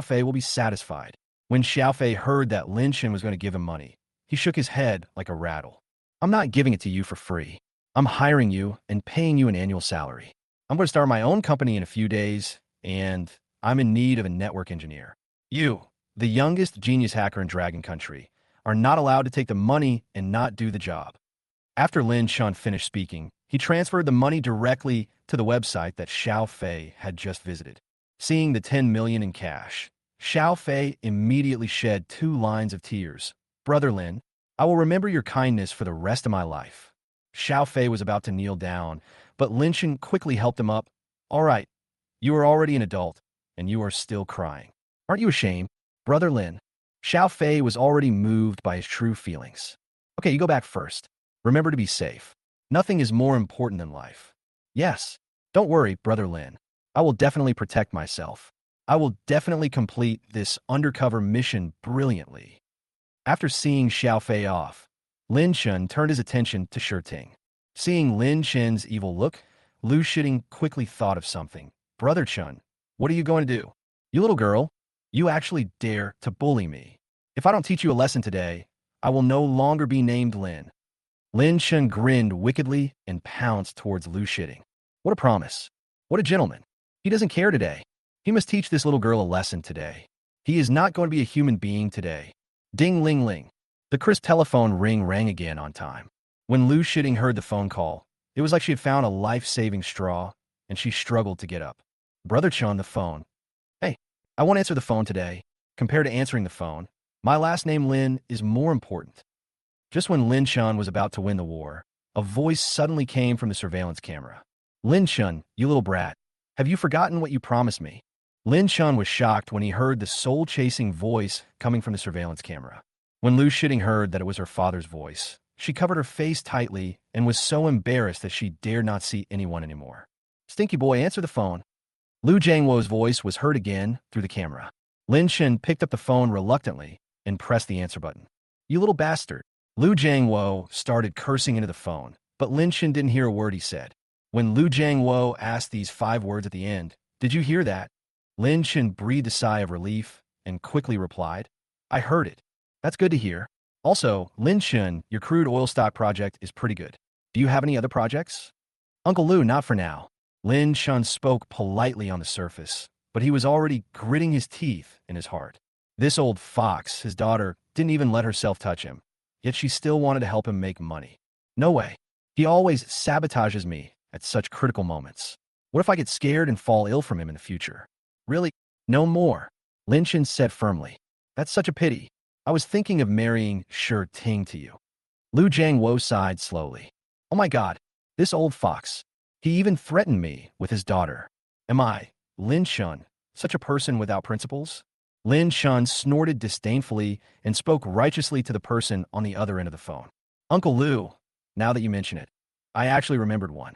Fei will be satisfied. When Xiao Fei heard that Lin Shen was going to give him money, he shook his head like a rattle. I'm not giving it to you for free. I'm hiring you and paying you an annual salary. I'm going to start my own company in a few days, and I'm in need of a network engineer. You, the youngest genius hacker in Dragon Country, are not allowed to take the money and not do the job. After Lin Shen finished speaking, he transferred the money directly to the website that Xiao Fei had just visited. Seeing the 10 million in cash, Xiao Fei immediately shed 2 lines of tears. Brother Lin, I will remember your kindness for the rest of my life. Xiao Fei was about to kneel down, but Lin Shen quickly helped him up. All right, you are already an adult, and you are still crying. Aren't you ashamed? Brother Lin. Xiao Fei was already moved by his true feelings. Okay, you go back first. Remember to be safe. Nothing is more important than life. Yes. Don't worry, Brother Lin. I will definitely protect myself. I will definitely complete this undercover mission brilliantly. After seeing Xiao Fei off, Lin Shen turned his attention to Shurting. Seeing Lin Shen's evil look, Lu Shiting quickly thought of something. Brother Chen, what are you going to do? You little girl, you actually dare to bully me. If I don't teach you a lesson today, I will no longer be named Lin. Lin Shen grinned wickedly and pounced towards Lu Shiting. What a promise. What a gentleman. He doesn't care today. He must teach this little girl a lesson today. He is not going to be a human being today. Ding ling ling. The crisp telephone ring rang again on time. When Lu Shiting heard the phone call, it was like she had found a life-saving straw, and she struggled to get up. Brother Chen on the phone. Hey, I won't answer the phone today. Compared to answering the phone, my last name Lin is more important. Just when Lin Shen was about to win the war, a voice suddenly came from the surveillance camera. Lin Shen, you little brat, have you forgotten what you promised me? Lin Shen was shocked when he heard the soul-chasing voice coming from the surveillance camera. When Lu Shiting heard that it was her father's voice, She covered her face tightly and was so embarrassed that she dared not see anyone anymore. Stinky boy, answer the phone. Lu Jiangwo's voice was heard again through the camera. Lin Shen picked up the phone reluctantly and pressed the answer button. You little bastard. Lu Jiangwo started cursing into the phone, but Lin Shen didn't hear a word he said. When Lu Jiangwo asked these 5 words at the end, did you hear that? Lin Shen breathed a sigh of relief and quickly replied, I heard it. That's good to hear. Also, Lin Shen, your crude oil stock project is pretty good. Do you have any other projects? Uncle Lu, not for now. Lin Shen spoke politely on the surface, but he was already gritting his teeth in his heart. This old fox, his daughter, didn't even let herself touch him, yet she still wanted to help him make money. No way. He always sabotages me at such critical moments. What if I get scared and fall ill from him in the future? Really? No more. Lin Shen said firmly. That's such a pity. I was thinking of marrying Shi Ting to you. Lu Jiangwo sighed slowly. Oh my God, this old fox. He even threatened me with his daughter. Am I, Lin Shen, such a person without principles? Lin Shen snorted disdainfully and spoke righteously to the person on the other end of the phone. Uncle Lu, now that you mention it, I actually remembered one.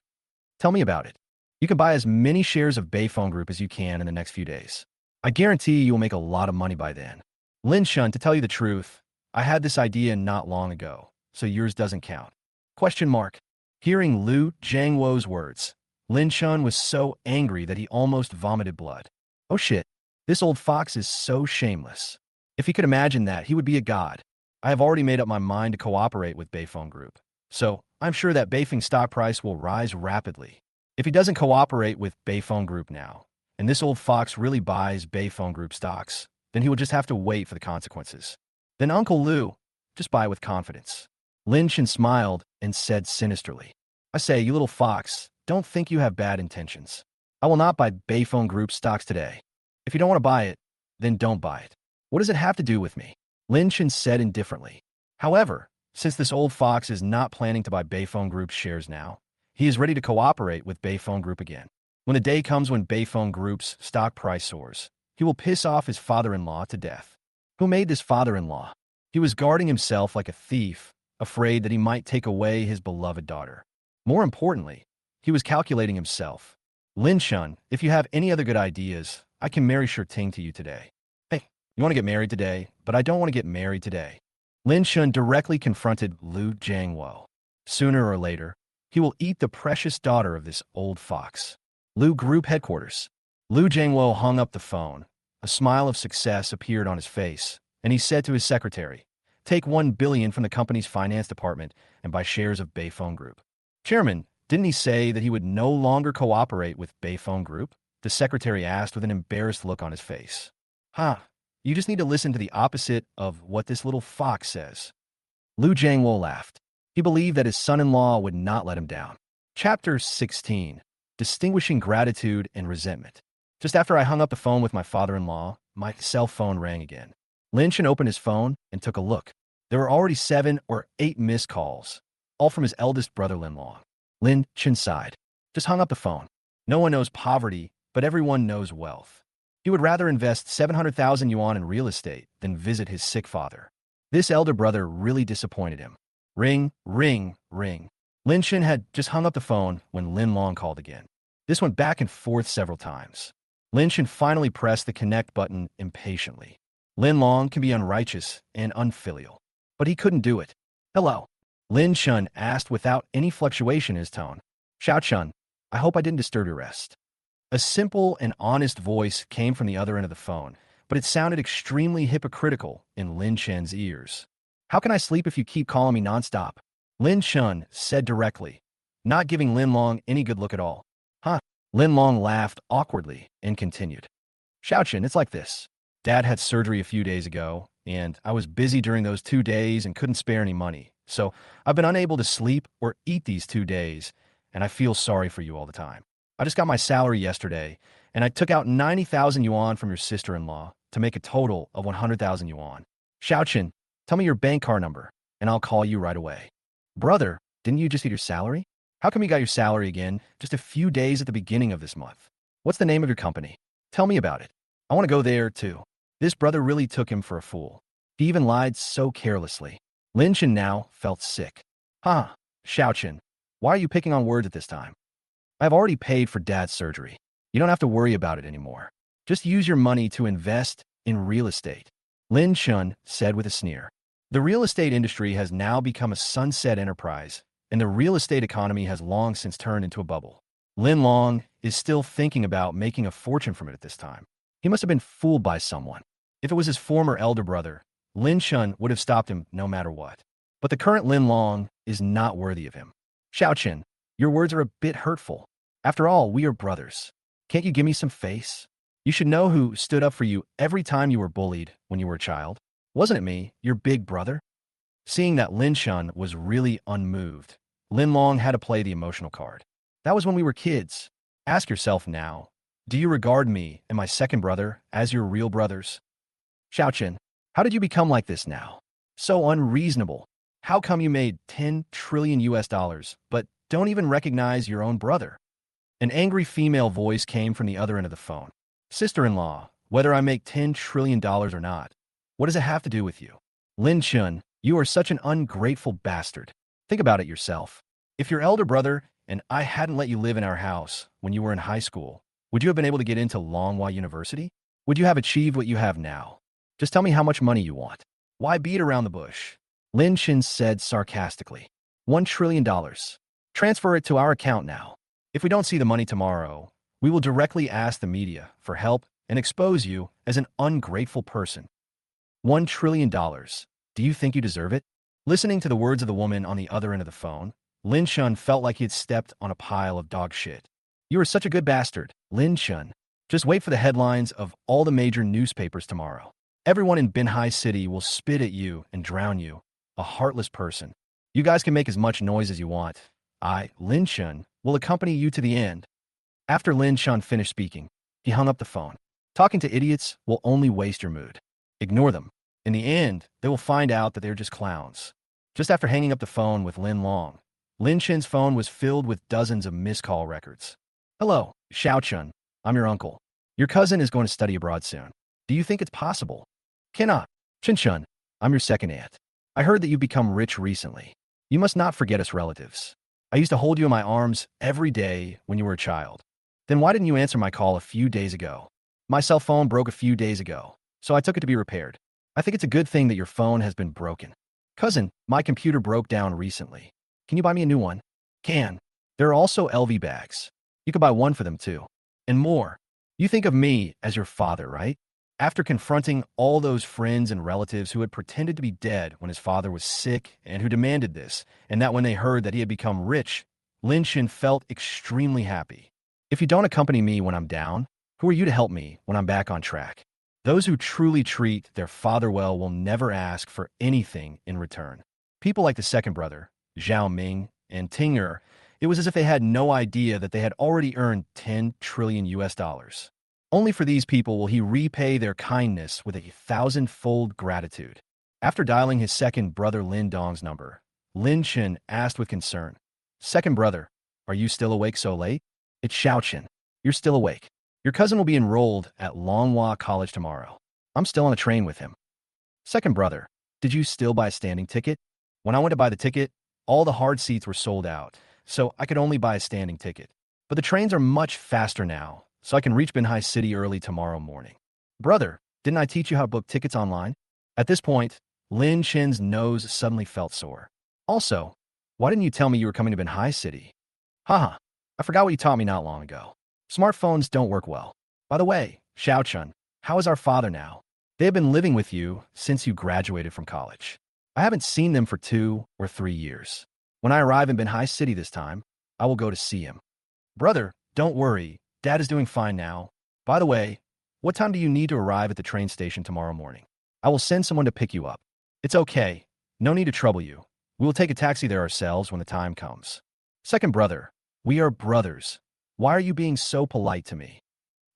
Tell me about it. You can buy as many shares of Baifeng Group as you can in the next few days. I guarantee you will make a lot of money by then. Lin Shen, to tell you the truth, I had this idea not long ago, so yours doesn't count. Question mark. Hearing Lu Jiangwo's words, Lin Shen was so angry that he almost vomited blood. Oh shit, this old fox is so shameless. If he could imagine that, he would be a god. I have already made up my mind to cooperate with Baifeng Group, so I'm sure that Baifeng stock price will rise rapidly. If he doesn't cooperate with Baifeng Group now, and this old fox really buys Baifeng Group stocks, then he will just have to wait for the consequences. Then Uncle Lu, just buy with confidence. Lin Shen smiled and said sinisterly, I say, you little fox, don't think you have bad intentions. I will not buy Baifeng Group stocks today. If you don't want to buy it, then don't buy it. What does it have to do with me? Lin Shen said indifferently. However, since this old fox is not planning to buy Baifeng Group shares now, he is ready to cooperate with Baifeng Group again. When the day comes when Baifeng Group's stock price soars, he will piss off his father-in-law to death. Who made this father-in-law? He was guarding himself like a thief, afraid that he might take away his beloved daughter. More importantly, he was calculating himself. Lin Shen, if you have any other good ideas, I can marry Shi Ting to you today. Hey, you want to get married today, but I don't want to get married today. Lin Shen directly confronted Lu Jiangwo. Sooner or later, he will eat the precious daughter of this old fox. Lu Group headquarters. Lu Jiangwo hung up the phone. A smile of success appeared on his face, and he said to his secretary, take 1 billion from the company's finance department and buy shares of Baifeng Group. Chairman, didn't he say that he would no longer cooperate with Baifeng Group? The secretary asked with an embarrassed look on his face. You just need to listen to the opposite of what this little fox says. Lu Jiangwo laughed. He believed that his son-in-law would not let him down. Chapter 16. Distinguishing Gratitude and Resentment. Just after I hung up the phone with my father-in-law, my cell phone rang again. Lin Shen opened his phone and took a look. There were already 7 or 8 missed calls, all from his eldest brother Lin Long. Lin Shen sighed. Just hung up the phone. No one knows poverty, but everyone knows wealth. He would rather invest 700,000 yuan in real estate than visit his sick father. This elder brother really disappointed him. Ring, ring, ring. Lin Shen had just hung up the phone when Lin Long called again. This went back and forth several times. Lin Shen finally pressed the connect button impatiently. Lin Long can be unrighteous and unfilial, but he couldn't do it. Hello. Lin Shen asked without any fluctuation in his tone. Xiao Chun, I hope I didn't disturb your rest. A simple and honest voice came from the other end of the phone, but it sounded extremely hypocritical in Lin Shen's ears. How can I sleep if you keep calling me nonstop? Lin Shen said directly, not giving Lin Long any good look at all. Lin Long laughed awkwardly and continued. Xiaochen, it's like this. Dad had surgery a few days ago, and I was busy during those 2 days and couldn't spare any money. So I've been unable to sleep or eat these 2 days, and I feel sorry for you all the time. I just got my salary yesterday, and I took out 90,000 yuan from your sister-in-law to make a total of 100,000 yuan. Xiaochen, tell me your bank card number, and I'll call you right away. Brother, didn't you just get your salary? How come you got your salary again just a few days at the beginning of this month? What's the name of your company? Tell me about it. I want to go there, too. This brother really took him for a fool. He even lied so carelessly. Lin Shen now felt sick. Huh, Xiaochen, why are you picking on words at this time? I've already paid for Dad's surgery. You don't have to worry about it anymore. Just use your money to invest in real estate. Lin Chun said with a sneer. The real estate industry has now become a sunset enterprise, and the real estate economy has long since turned into a bubble. Lin Long is still thinking about making a fortune from it at this time. He must have been fooled by someone. If it was his former elder brother, Lin Chun would have stopped him no matter what. But the current Lin Long is not worthy of him. Xiaochen, your words are a bit hurtful. After all, we are brothers. Can't you give me some face? You should know who stood up for you every time you were bullied when you were a child. Wasn't it me, your big brother? Seeing that Lin Chun was really unmoved, Lin Long had to play the emotional card. That was when we were kids. Ask yourself now, do you regard me and my second brother as your real brothers? Xiaochen, how did you become like this now? So unreasonable. How come you made 10 trillion US dollars, but don't even recognize your own brother? An angry female voice came from the other end of the phone. Sister-in-law, whether I make $10 trillion or not, what does it have to do with you? Lin Chun, you are such an ungrateful bastard. Think about it yourself. If your elder brother and I hadn't let you live in our house when you were in high school, would you have been able to get into Longhua University? Would you have achieved what you have now? Just tell me how much money you want. Why beat around the bush? Lin Chun said sarcastically. $1 trillion. Transfer it to our account now. If we don't see the money tomorrow, we will directly ask the media for help and expose you as an ungrateful person. $1 trillion. Do you think you deserve it? Listening to the words of the woman on the other end of the phone, Lin Chun felt like he had stepped on a pile of dog shit. You are such a good bastard, Lin Chun. Just wait for the headlines of all the major newspapers tomorrow. Everyone in Binhai City will spit at you and drown you. A heartless person. You guys can make as much noise as you want. I, Lin Chun, will accompany you to the end. After Lin Chun finished speaking, he hung up the phone. Talking to idiots will only waste your mood. Ignore them. In the end, they will find out that they're just clowns. Just after hanging up the phone with Lin Long, Lin Chin's phone was filled with dozens of missed call records. Hello, Xiaochun. I'm your uncle. Your cousin is going to study abroad soon. Do you think it's possible? Cannot. Chin-chun, I'm your second aunt. I heard that you've become rich recently. You must not forget us relatives. I used to hold you in my arms every day when you were a child. Then why didn't you answer my call a few days ago? My cell phone broke a few days ago, so I took it to be repaired. I think it's a good thing that your phone has been broken. Cousin, my computer broke down recently. Can you buy me a new one? Can. There are also LV bags. You could buy one for them too. And more. You think of me as your father, right? After confronting all those friends and relatives who had pretended to be dead when his father was sick and who demanded this, and that when they heard that he had become rich, Lin Chun felt extremely happy. If you don't accompany me when I'm down, who are you to help me when I'm back on track? Those who truly treat their father well will never ask for anything in return. People like the second brother, Zhao Ming, and Tinger, it was as if they had no idea that they had already earned 10 trillion US dollars. Only for these people will he repay their kindness with 1,000-fold gratitude. After dialing his second brother Lin Dong's number, Lin Chun asked with concern, Second brother, are you still awake so late? It's Xiaochen. You're still awake. Your cousin will be enrolled at Longhua College tomorrow. I'm still on a train with him. Second brother, did you still buy a standing ticket? When I went to buy the ticket, all the hard seats were sold out, so I could only buy a standing ticket. But the trains are much faster now, so I can reach Binhai City early tomorrow morning. Brother, didn't I teach you how to book tickets online? At this point, Lin Chin's nose suddenly felt sore. Also, why didn't you tell me you were coming to Binhai City? Haha, I forgot what you taught me not long ago. Smartphones don't work well. By the way, Xiaochun, how is our father now? They have been living with you since you graduated from college. I haven't seen them for 2 or 3 years. When I arrive in Binhai City this time, I will go to see him. Brother, don't worry. Dad is doing fine now. By the way, what time do you need to arrive at the train station tomorrow morning? I will send someone to pick you up. It's okay. No need to trouble you. We will take a taxi there ourselves when the time comes. Second brother, we are brothers. Why are you being so polite to me?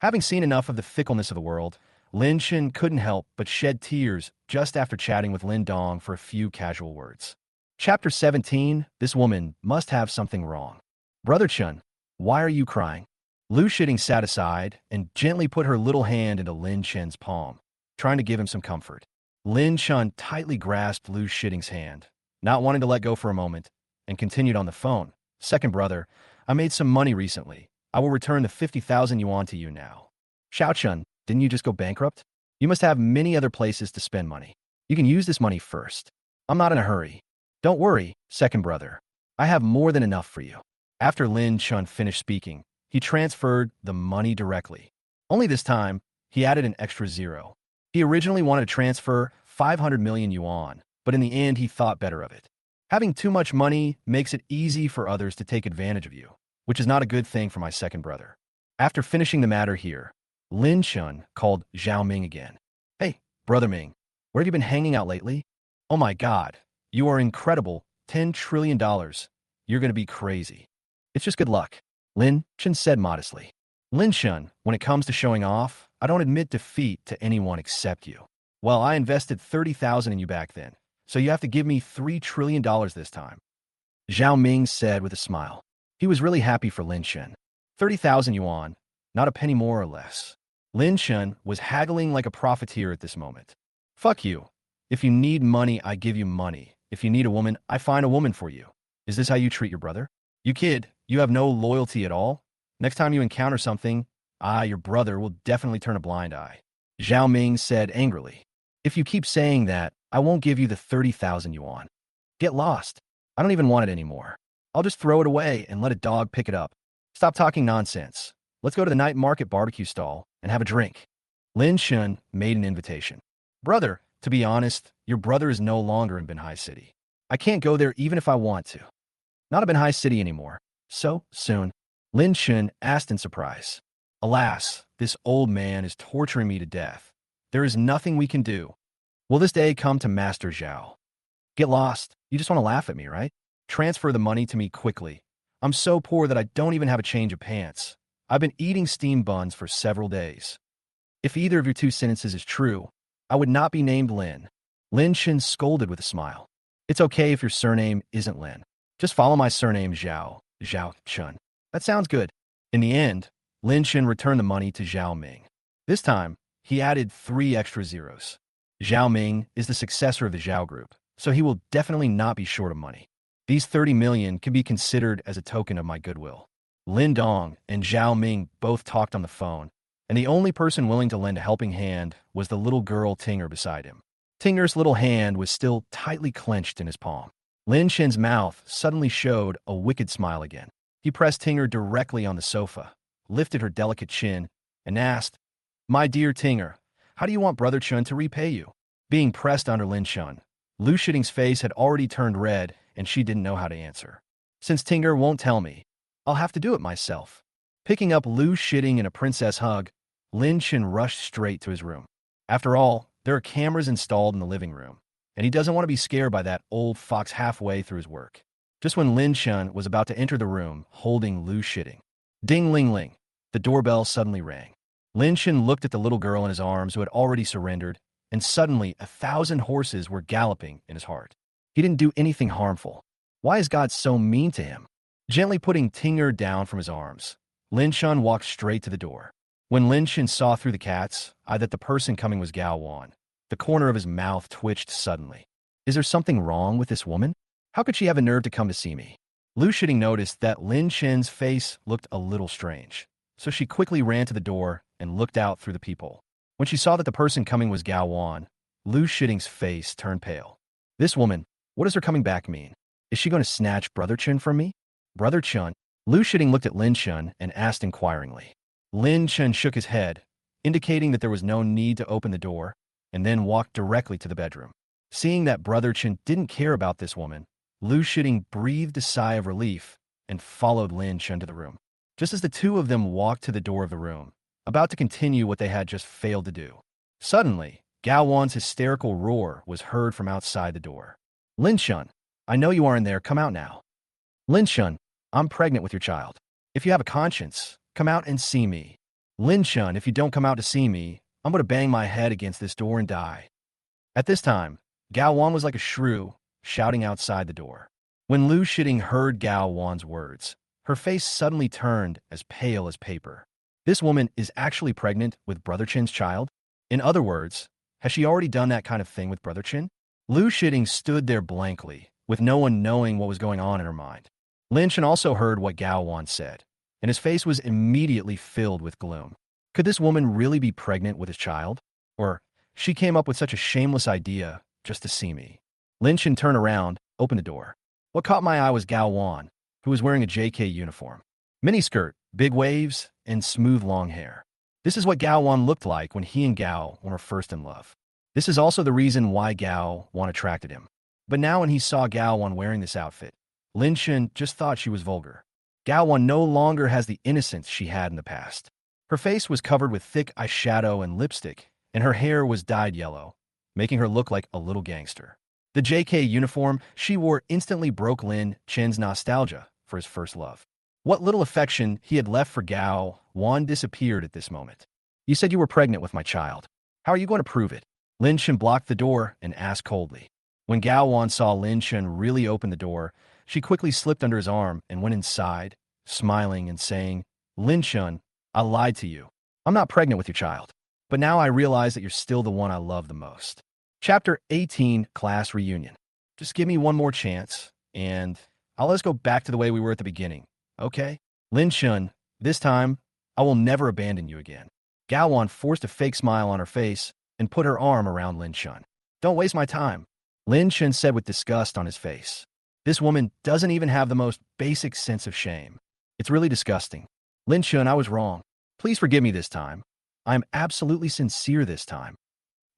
Having seen enough of the fickleness of the world, Lin Chun couldn't help but shed tears just after chatting with Lin Dong for a few casual words. Chapter 17, This woman must have something wrong. Brother Chun, why are you crying? Lu Shitting sat aside and gently put her little hand into Lin Chun's palm, trying to give him some comfort. Lin Chun tightly grasped Lu Shitting's hand, not wanting to let go for a moment, and continued on the phone. Second brother, I made some money recently. I will return the 50,000 yuan to you now. Xiaochun, didn't you just go bankrupt? You must have many other places to spend money. You can use this money first. I'm not in a hurry. Don't worry, second brother. I have more than enough for you. After Lin Chun finished speaking, he transferred the money directly. Only this time, he added an extra zero. He originally wanted to transfer 500 million yuan, but in the end he thought better of it. Having too much money makes it easy for others to take advantage of you, which is not a good thing for my second brother. After finishing the matter here, Lin Chun called Zhao Ming again. Hey, Brother Ming, where have you been hanging out lately? Oh my god, you are incredible. $10 trillion. You're going to be crazy. It's just good luck, Lin Chun said modestly. Lin Chun, when it comes to showing off, I don't admit defeat to anyone except you. Well, I invested 30,000 in you back then, so you have to give me $3 trillion this time. Zhao Ming said with a smile. He was really happy for Lin Chun. 30,000 yuan, not a penny more or less. Lin Chun was haggling like a profiteer at this moment. Fuck you. If you need money, I give you money. If you need a woman, I find a woman for you. Is this how you treat your brother? You kid, you have no loyalty at all? Next time you encounter something, your brother will definitely turn a blind eye. Zhao Ming said angrily. If you keep saying that, I won't give you the 30,000 yuan. Get lost. I don't even want it anymore. I'll just throw it away and let a dog pick it up. Stop talking nonsense. Let's go to the night market barbecue stall and have a drink. Lin Chun made an invitation. Brother, to be honest, your brother is no longer in Banhai City. I can't go there even if I want to. Not a Banhai City anymore. So soon? Lin Chun asked in surprise. Alas, this old man is torturing me to death. There is nothing we can do. Will this day come to Master Zhao? Get lost. You just want to laugh at me, right? Transfer the money to me quickly. I'm so poor that I don't even have a change of pants. I've been eating steamed buns for several days. If either of your two sentences is true, I would not be named Lin. Lin Chun scolded with a smile. It's okay if your surname isn't Lin. Just follow my surname Zhao, Zhao Chun. That sounds good. In the end, Lin Chun returned the money to Zhao Ming. This time, he added 3 extra zeros. Zhao Ming is the successor of the Zhao Group, so he will definitely not be short of money. These 30 million can be considered as a token of my goodwill. Lin Dong and Zhao Ming both talked on the phone, and the only person willing to lend a helping hand was the little girl Tinger beside him. Tinger's little hand was still tightly clenched in his palm. Lin Chen's mouth suddenly showed a wicked smile again. He pressed Tinger directly on the sofa, lifted her delicate chin, and asked, My dear Tinger, how do you want Brother Chun to repay you? Being pressed under Lin Chun, Lu Shiting's face had already turned red, and she didn't know how to answer. Since Tinger won't tell me, I'll have to do it myself. Picking up Lu Shiting in a princess hug, Lin Chun rushed straight to his room. After all, there are cameras installed in the living room, and he doesn't want to be scared by that old fox halfway through his work. Just when Lin Chun was about to enter the room, holding Lu Shiting. Ding-ling-ling, the doorbell suddenly rang. Lin Chun looked at the little girl in his arms who had already surrendered, and suddenly 1,000 horses were galloping in his heart. He didn't do anything harmful. Why is God so mean to him? Gently putting Tinger down from his arms, Lin Chun walked straight to the door. When Lin Chun saw through the cat's eye that the person coming was Gao Wan, the corner of his mouth twitched suddenly. Is there something wrong with this woman? How could she have a nerve to come to see me? Lu Shiting noticed that Lin Chen's face looked a little strange, so she quickly ran to the door and looked out through the peephole. When she saw that the person coming was Gao Wan, Lu Shiting's face turned pale. This woman, what does her coming back mean? Is she going to snatch Brother Chun from me? Brother Chun? Lu Shiting looked at Lin Chun and asked inquiringly. Lin Chun shook his head, indicating that there was no need to open the door, and then walked directly to the bedroom. Seeing that Brother Chun didn't care about this woman, Lu Shiting breathed a sigh of relief and followed Lin Chun to the room. Just as the two of them walked to the door of the room, about to continue what they had just failed to do, suddenly, Gao Wan's hysterical roar was heard from outside the door. Lin Chun, I know you are in there. Come out now. Lin Chun, I'm pregnant with your child. If you have a conscience, come out and see me. Lin Chun, if you don't come out to see me, I'm going to bang my head against this door and die. At this time, Gao Wan was like a shrew, shouting outside the door. When Lu Shiting heard Gao Wan's words, her face suddenly turned as pale as paper. This woman is actually pregnant with Brother Chin's child? In other words, has she already done that kind of thing with Brother Chin? Lu Shiting stood there blankly, with no one knowing what was going on in her mind. Lin Chen also heard what Gowan said, and his face was immediately filled with gloom. Could this woman really be pregnant with his child? Or she came up with such a shameless idea just to see me. Lin Chen turned around, opened the door. What caught my eye was Gowan, who was wearing a JK uniform. Miniskirt, big waves, and smooth long hair. This is what Gowan looked like when he and Gao were first in love. This is also the reason why Gowan attracted him. But now when he saw Gowan wearing this outfit, Lin Chen just thought she was vulgar. Gowan no longer has the innocence she had in the past. Her face was covered with thick eyeshadow and lipstick, and her hair was dyed yellow, making her look like a little gangster. The JK uniform she wore instantly broke Lin Chen's nostalgia for his first love. What little affection he had left for Gowan disappeared at this moment. You said you were pregnant with my child. How are you going to prove it? Lin Chen blocked the door and asked coldly. When Gowan saw Lin Chen really open the door, she quickly slipped under his arm and went inside, smiling and saying, Lin Chen, I lied to you. I'm not pregnant with your child. But now I realize that you're still the one I love the most. Chapter 18, Class Reunion. Just give me one more chance, and I'll let's go back to the way we were at the beginning, okay? Lin Chen, this time, I will never abandon you again. Gowan forced a fake smile on her face and put her arm around Lin Chen. Don't waste my time, Lin Chen said with disgust on his face. This woman doesn't even have the most basic sense of shame. It's really disgusting. Lin Chen, I was wrong. Please forgive me this time. I am absolutely sincere this time.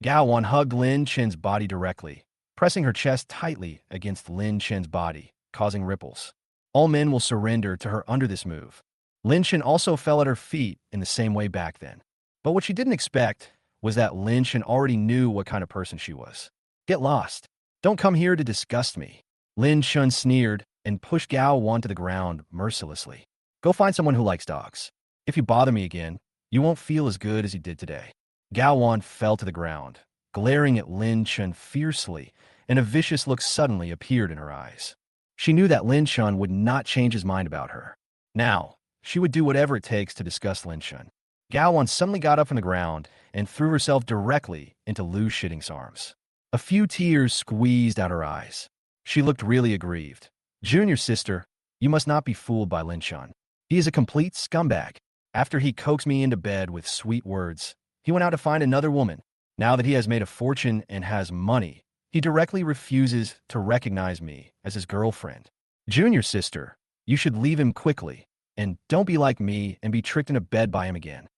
Gowan hugged Lin Chen's body directly, pressing her chest tightly against Lin Chen's body, causing ripples. All men will surrender to her under this move. Lin Chen also fell at her feet in the same way back then. But what she didn't expect was that Lin Chen already knew what kind of person she was. Get lost. Don't come here to disgust me. Lin Chen sneered and pushed Gowan to the ground mercilessly. Go find someone who likes dogs. If you bother me again, you won't feel as good as you did today. Gowan fell to the ground, glaring at Lin Chen fiercely, and a vicious look suddenly appeared in her eyes. She knew that Lin Chen would not change his mind about her. Now, she would do whatever it takes to disgust Lin Chen. Gowan suddenly got up from the ground and threw herself directly into Lu Shiting's arms. A few tears squeezed out her eyes. She looked really aggrieved. Junior sister, you must not be fooled by Lin Chen. He is a complete scumbag. After he coaxed me into bed with sweet words, he went out to find another woman. Now that he has made a fortune and has money, he directly refuses to recognize me as his girlfriend. Junior sister, you should leave him quickly, and don't be like me and be tricked into bed by him again.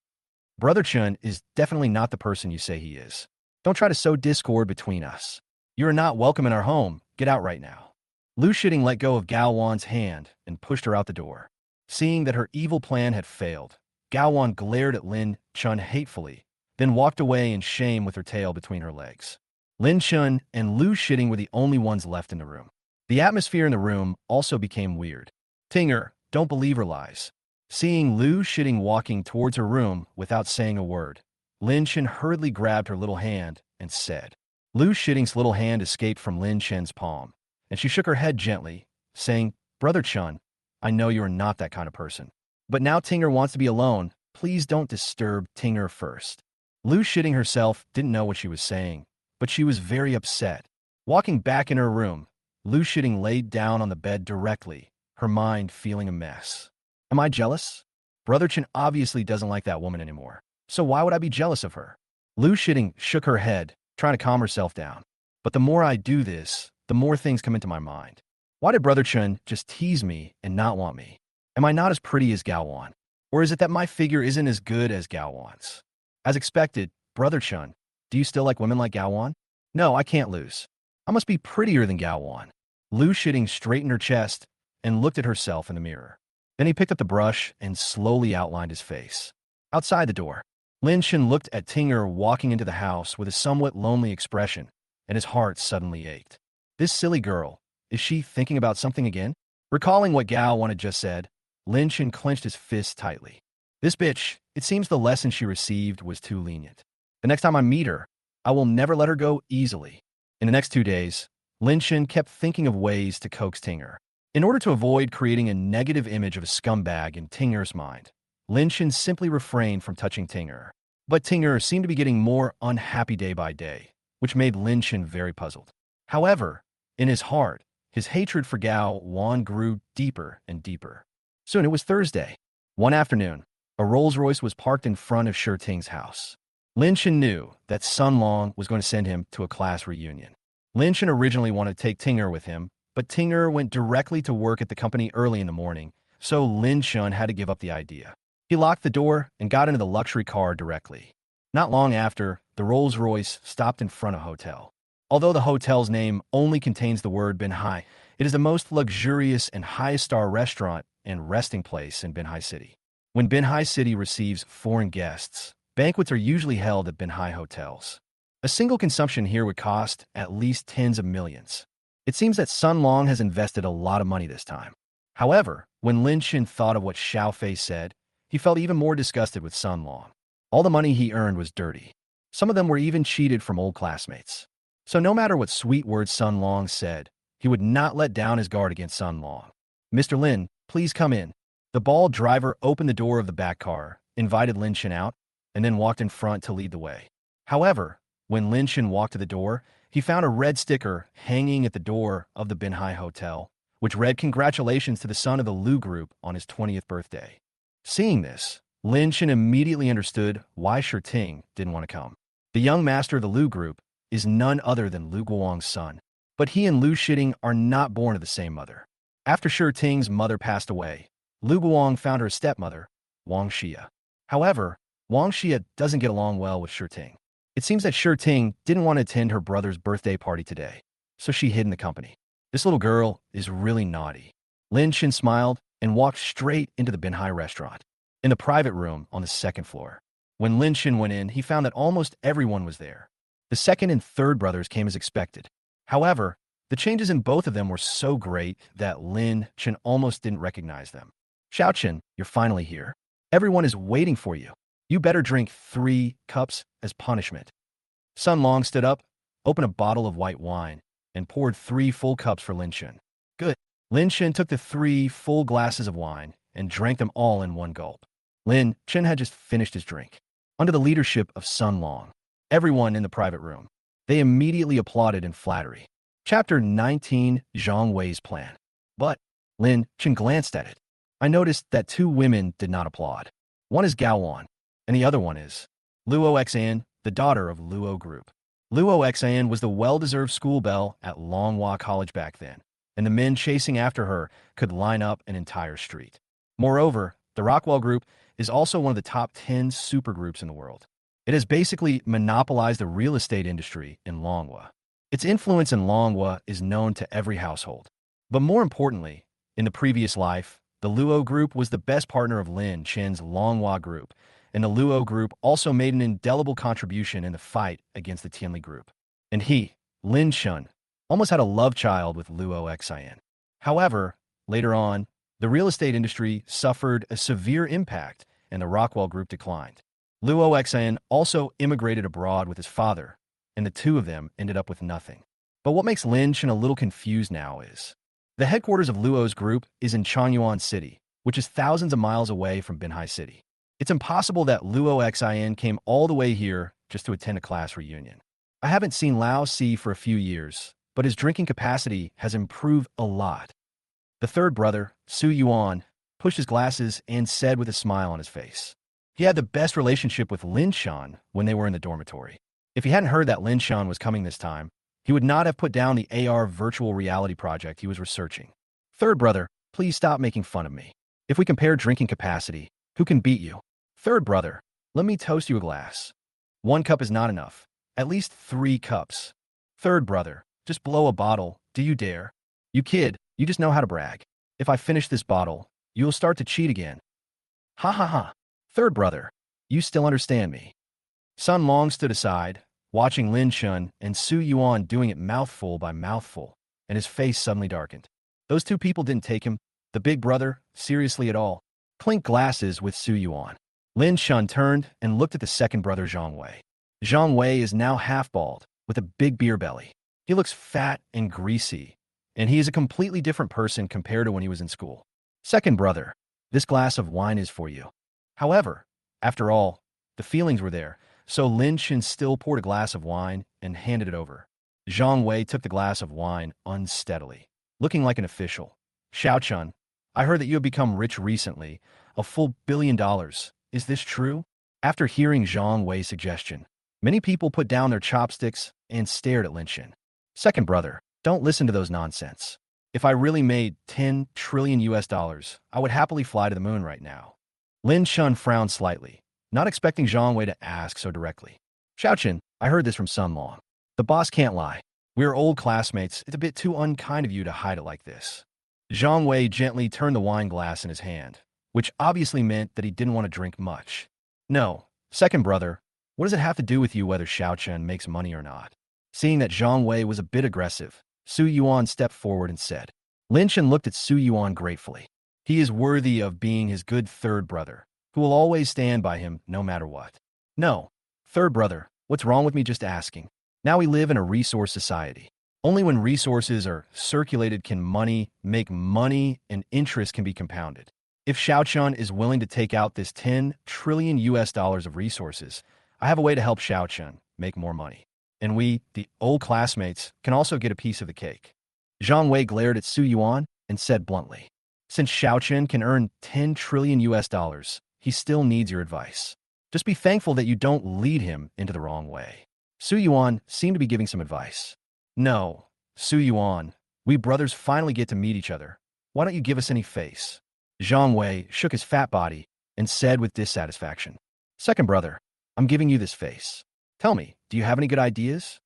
Brother Chen is definitely not the person you say he is. Don't try to sow discord between us. You are not welcome in our home. Get out right now. Lu Shiting let go of Gowan's hand and pushed her out the door. Seeing that her evil plan had failed, Gowan glared at Lin Chen hatefully, then walked away in shame with her tail between her legs. Lin Chen and Lu Shiting were the only ones left in the room. The atmosphere in the room also became weird. Tinger, don't believe her lies. Seeing Lu Shiting walking towards her room without saying a word, Lin Chen hurriedly grabbed her little hand and said. Lu Shiting's little hand escaped from Lin Chen's palm, and she shook her head gently, saying, Brother Chen, I know you are not that kind of person. But now Tinger wants to be alone. Please don't disturb Tinger first. Lu Shiting herself didn't know what she was saying, but she was very upset. Walking back in her room, Lu Shiting laid down on the bed directly, her mind feeling a mess. Am I jealous? Brother Chen obviously doesn't like that woman anymore, so why would I be jealous of her? Lu Shiting shook her head, trying to calm herself down. But the more I do this, the more things come into my mind. Why did Brother Chen just tease me and not want me? Am I not as pretty as Gowan? Or is it that my figure isn't as good as Gowan's? As expected, Brother Chen, do you still like women like Gowan? No, I can't lose. I must be prettier than Gowan. Lu Shiting straightened her chest and looked at herself in the mirror. Then he picked up the brush and slowly outlined his face. Outside the door, Lin Chen looked at Tinger walking into the house with a somewhat lonely expression, and his heart suddenly ached. This silly girl, is she thinking about something again? Recalling what Gowan had just said, Lin Chen clenched his fist tightly. This bitch, it seems the lesson she received was too lenient. The next time I meet her, I will never let her go easily. In the next 2 days, Lin Chen kept thinking of ways to coax Tinger. In order to avoid creating a negative image of a scumbag in Tinger's mind, Lin Chen simply refrained from touching Tinger. But Tinger seemed to be getting more unhappy day by day, which made Lin Chen very puzzled. However, in his heart, His hatred for Gao Wan grew deeper and deeper. Soon it was Thursday. One afternoon, a Rolls-Royce was parked in front of Shi Ting's house. Lin Chen knew that Sun Long was going to send him to a class reunion. Lin Chen originally wanted to take Tinger with him, but Tinger went directly to work at the company early in the morning, so Lin Chen had to give up the idea. He locked the door and got into the luxury car directly. Not long after, the Rolls-Royce stopped in front of a hotel. Although the hotel's name only contains the word Banhai, it is the most luxurious and highest-star restaurant and resting place in Banhai City. When Banhai City receives foreign guests, banquets are usually held at Banhai hotels. A single consumption here would cost at least tens of millions. It seems that Sun Long has invested a lot of money this time. However, when Lin Chen thought of what Xiao Fei said, he felt even more disgusted with Sun Long. All the money he earned was dirty. Some of them were even cheated from old classmates. So no matter what sweet words Sun Long said, he would not let down his guard against Sun Long. "Mr. Lin, please come in." The bald driver opened the door of the back car, invited Lin Chen out, and then walked in front to lead the way. However, when Lin Chen walked to the door, he found a red sticker hanging at the door of the Banhai Hotel, which read "Congratulations to the son of the Lu Group on his 20th birthday." Seeing this, Lin Chen immediately understood why Shi Ting didn't want to come. The young master of the Lu Group is none other than Lu Guang's son, but he and Lu Shiting are not born of the same mother. After Shi Ting's mother passed away, Lu Guang found her stepmother, Wang Xia. However, Wang Xia doesn't get along well with Shi Ting. It seems that Shi Ting didn't want to attend her brother's birthday party today, so she hid in the company. This little girl is really naughty. Lin Chen smiled and walked straight into the Banhai restaurant, in the private room on the second floor. When Lin Chen went in, he found that almost everyone was there. The second and third brothers came as expected. However, the changes in both of them were so great that Lin Chen almost didn't recognize them. "Xiao Chen, you're finally here. Everyone is waiting for you. You better drink 3 cups as punishment." Sun Long stood up, opened a bottle of white wine, and poured 3 full cups for Lin Chen. "Good." Lin Chen took the 3 full glasses of wine and drank them all in one gulp. Lin Chen had just finished his drink. Under the leadership of Sun Long, everyone in the private room, they immediately applauded in flattery. Chapter 19, Zhang Wei's plan. But Lin Chen glanced at it. "I noticed that 2 women did not applaud. One is Gao Wan, and the other one is Luo Xan, the daughter of Luo Group." Luo Xan was the well-deserved school belle at Longhua College back then, and the men chasing after her could line up an entire street. Moreover, the Rockwell Group is also one of the top 10 supergroups in the world. It has basically monopolized the real estate industry in Longhua. Its influence in Longhua is known to every household. But more importantly, in the previous life, the Luo Group was the best partner of Lin Chen's Longhua Group, and the Luo Group also made an indelible contribution in the fight against the Tianli Group. And he, Lin Chen, almost had a love child with Luo Xian. However, later on, the real estate industry suffered a severe impact and the Rockwell Group declined. Luo Xian also immigrated abroad with his father, and the 2 of them ended up with nothing. But what makes Lin Chen a little confused now is the headquarters of Luo's group is in Changyuan City, which is thousands of miles away from Banhai City. It's impossible that Luo Xian came all the way here just to attend a class reunion. I haven't seen Lao Si for a few years, but his drinking capacity has improved a lot. The third brother, Su Yuan, pushed his glasses and said with a smile on his face. He had the best relationship with Lin Shan when they were in the dormitory. If he hadn't heard that Lin Shan was coming this time, he would not have put down the AR virtual reality project he was researching. "Third brother, please stop making fun of me. If we compare drinking capacity, who can beat you?" "Third brother, let me toast you a glass." "1 cup is not enough. At least 3 cups." "Third brother, just blow a bottle. Do you dare?" "You kid, you just know how to brag. If I finish this bottle, you'll start to cheat again." "Ha ha ha. Third brother, you still understand me." Sun Long stood aside, watching Lin Chen and Su Yuan doing it mouthful by mouthful, and his face suddenly darkened. Those 2 people didn't take him, the big brother, seriously at all. Clink glasses with Su Yuan. Lin Chen turned and looked at the second brother, Zhang Wei. Zhang Wei is now half-bald, with a big beer belly. He looks fat and greasy, and he is a completely different person compared to when he was in school. "Second brother, this glass of wine is for you." However, after all, the feelings were there, so Lin Chen still poured a glass of wine and handed it over. Zhang Wei took the glass of wine unsteadily. looking like an official. Xiao, I heard that you have become rich recently, a full $1 billion. Is this true? After hearing Zhang Wei's suggestion, many people put down their chopsticks and stared at Lin Shen. Second brother, don't listen to those nonsense. If I really made 10 trillion US dollars, I would happily fly to the moon right now. Lin Shen frowned slightly, not expecting Zhang Wei to ask so directly. Xiao, I heard this from Sun Long. The boss can't lie. We are old classmates. It's a bit too unkind of you to hide it like this. Zhang Wei gently turned the wine glass in his hand, which obviously meant that he didn't want to drink much. No, second brother, what does it have to do with you whether Xiao makes money or not? Seeing that Zhang Wei was a bit aggressive, Su Yuan stepped forward and said. Lin Shen looked at Su Yuan gratefully. He is worthy of being his good third brother, who will always stand by him no matter what. No, third brother, what's wrong with me just asking? Now we live in a resource society. Only when resources are circulated can money make money and interest can be compounded. If Xiao is willing to take out this 10 trillion US dollars of resources, I have a way to help Xiao make more money. And we, the old classmates, can also get a piece of the cake. Zhang Wei glared at Su Yuan and said bluntly, since Xiao can earn 10 trillion US dollars, he still needs your advice. Just be thankful that you don't lead him into the wrong way. Su Yuan seemed to be giving some advice. No, Su Yuan, we brothers finally get to meet each other. Why don't you give us any face? Zhang Wei shook his fat body and said with dissatisfaction, second brother, I'm giving you this face. Tell me, do you have any good ideas?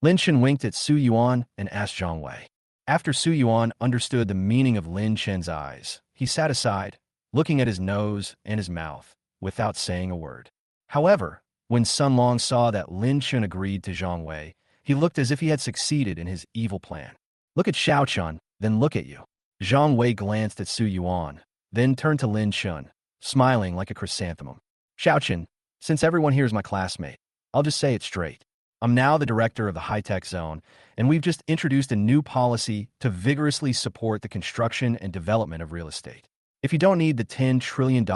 Lin Shen winked at Su Yuan and asked Zhang Wei. After Su Yuan understood the meaning of Lin Shen's eyes, he sat aside, looking at his nose and his mouth, without saying a word. However, when Sun Long saw that Lin Shen agreed to Zhang Wei, he looked as if he had succeeded in his evil plan. Look at Xiao, then look at you. Zhang Wei glanced at Su Yuan, then turned to Lin Shen, smiling like a chrysanthemum. Xiao, since everyone here is my classmate, I'll just say it straight. I'm now the director of the high-tech zone, and we've just introduced a new policy to vigorously support the construction and development of real estate. If you don't need the $10 trillion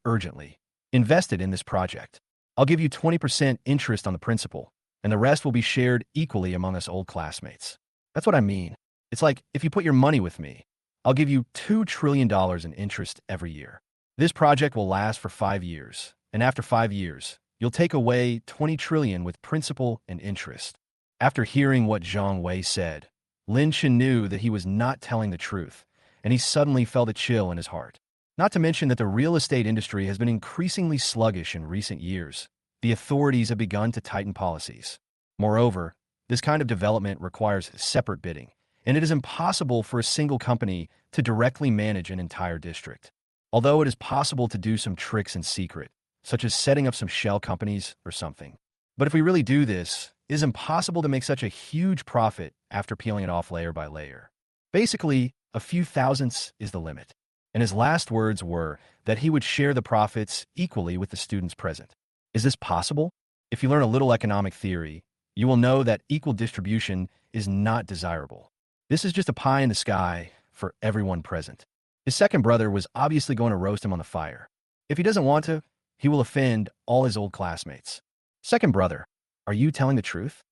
urgently, invest it in this project. I'll give you 20% interest on the principal, and the rest will be shared equally among us old classmates. That's what I mean. It's like, if you put your money with me, I'll give you $2 trillion in interest every year. This project will last for 5 years, and after 5 years, you'll take away 20 trillion with principal and interest. After hearing what Zhang Wei said, Lin Shen knew that he was not telling the truth, and he suddenly felt a chill in his heart. Not to mention that the real estate industry has been increasingly sluggish in recent years. The authorities have begun to tighten policies. Moreover, this kind of development requires separate bidding, and it is impossible for a single company to directly manage an entire district. Although it is possible to do some tricks in secret, such as setting up some shell companies or something. But if we really do this, it is impossible to make such a huge profit after peeling it off layer by layer. Basically, a few thousandths is the limit. And his last words were that he would share the profits equally with the students present. Is this possible? If you learn a little economic theory, you will know that equal distribution is not desirable. This is just a pie in the sky for everyone present. His second brother was obviously going to roast him on the fire. If he doesn't want to, he will offend all his old classmates. Second brother, are you telling the truth?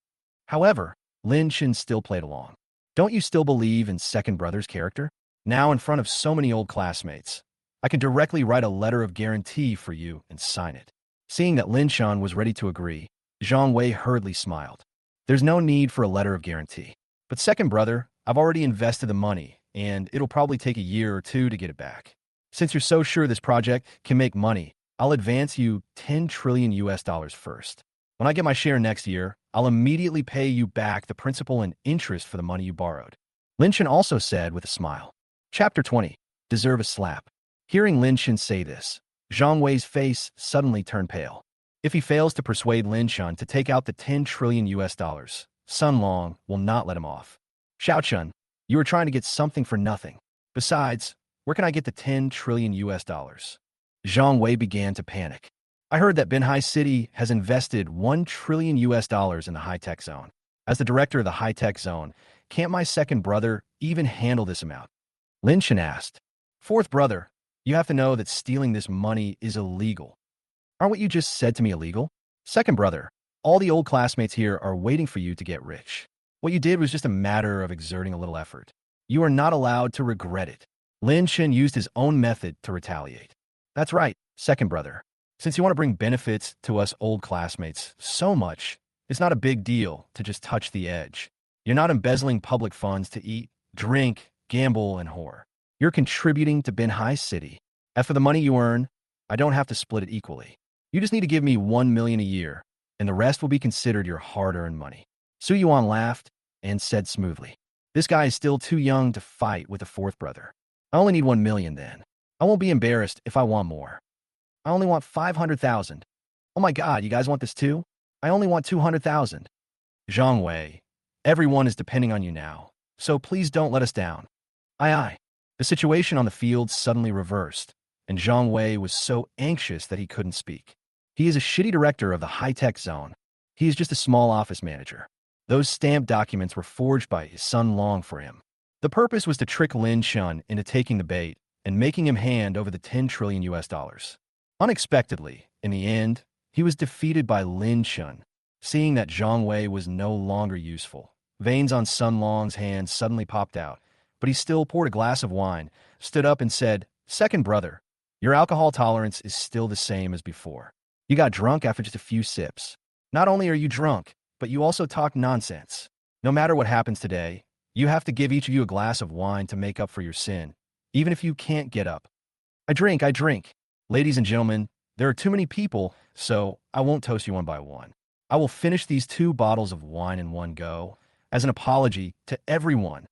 However, Lin Shen still played along. Don't you still believe in second brother's character? Now in front of so many old classmates, I can directly write a letter of guarantee for you and sign it. Seeing that Lin Shen was ready to agree, Zhang Wei hurriedly smiled. There's no need for a letter of guarantee. But second brother, I've already invested the money, and it'll probably take a year or two to get it back. Since you're so sure this project can make money, I'll advance you 10 trillion US dollars first. When I get my share next year, I'll immediately pay you back the principal and interest for the money you borrowed. Lin Shen also said with a smile. Chapter 20. Deserve a slap. Hearing Lin Shen say this, Zhang Wei's face suddenly turned pale. If he fails to persuade Lin Shen to take out the 10 trillion US dollars, Sun Long will not let him off. Xiao, you are trying to get something for nothing. Besides, where can I get the 10 trillion US dollars? Zhang Wei began to panic. I heard that Banhai City has invested 1 trillion US dollars in the high-tech zone. As the director of the high-tech zone, can't my second brother even handle this amount? Lin Shen asked. Fourth brother, you have to know that stealing this money is illegal. Aren't what you just said to me illegal? Second brother, all the old classmates here are waiting for you to get rich. What you did was just a matter of exerting a little effort. You are not allowed to regret it. Lin Shen used his own method to retaliate. That's right, second brother. Since you want to bring benefits to us old classmates so much, it's not a big deal to just touch the edge. You're not embezzling public funds to eat, drink, gamble, and whore. You're contributing to Benhai City. As for the money you earn, I don't have to split it equally. You just need to give me 1 million a year, and the rest will be considered your hard-earned money. Su Yuan laughed and said smoothly, this guy is still too young to fight with a fourth brother. I only need 1 million then. I won't be embarrassed if I want more. I only want 500,000. Oh my God, you guys want this too? I only want 200,000. Zhang Wei, everyone is depending on you now, so please don't let us down. Aye aye. The situation on the field suddenly reversed, and Zhang Wei was so anxious that he couldn't speak. He is a shitty director of the high-tech zone. He is just a small office manager. Those stamped documents were forged by his son Long for him. The purpose was to trick Lin Shun into taking the bait and making him hand over the 10 trillion US dollars. Unexpectedly, in the end, he was defeated by Lin Shun. Seeing that Zhang Wei was no longer useful, veins on Sun Long's hands suddenly popped out, but he still poured a glass of wine, stood up and said, second brother, your alcohol tolerance is still the same as before. You got drunk after just a few sips. Not only are you drunk, but you also talk nonsense. No matter what happens today, you have to give each of you a glass of wine to make up for your sin, even if you can't get up. I drink. Ladies and gentlemen, there are too many people, so I won't toast you one by one. I will finish these 2 bottles of wine in one go, as an apology to everyone.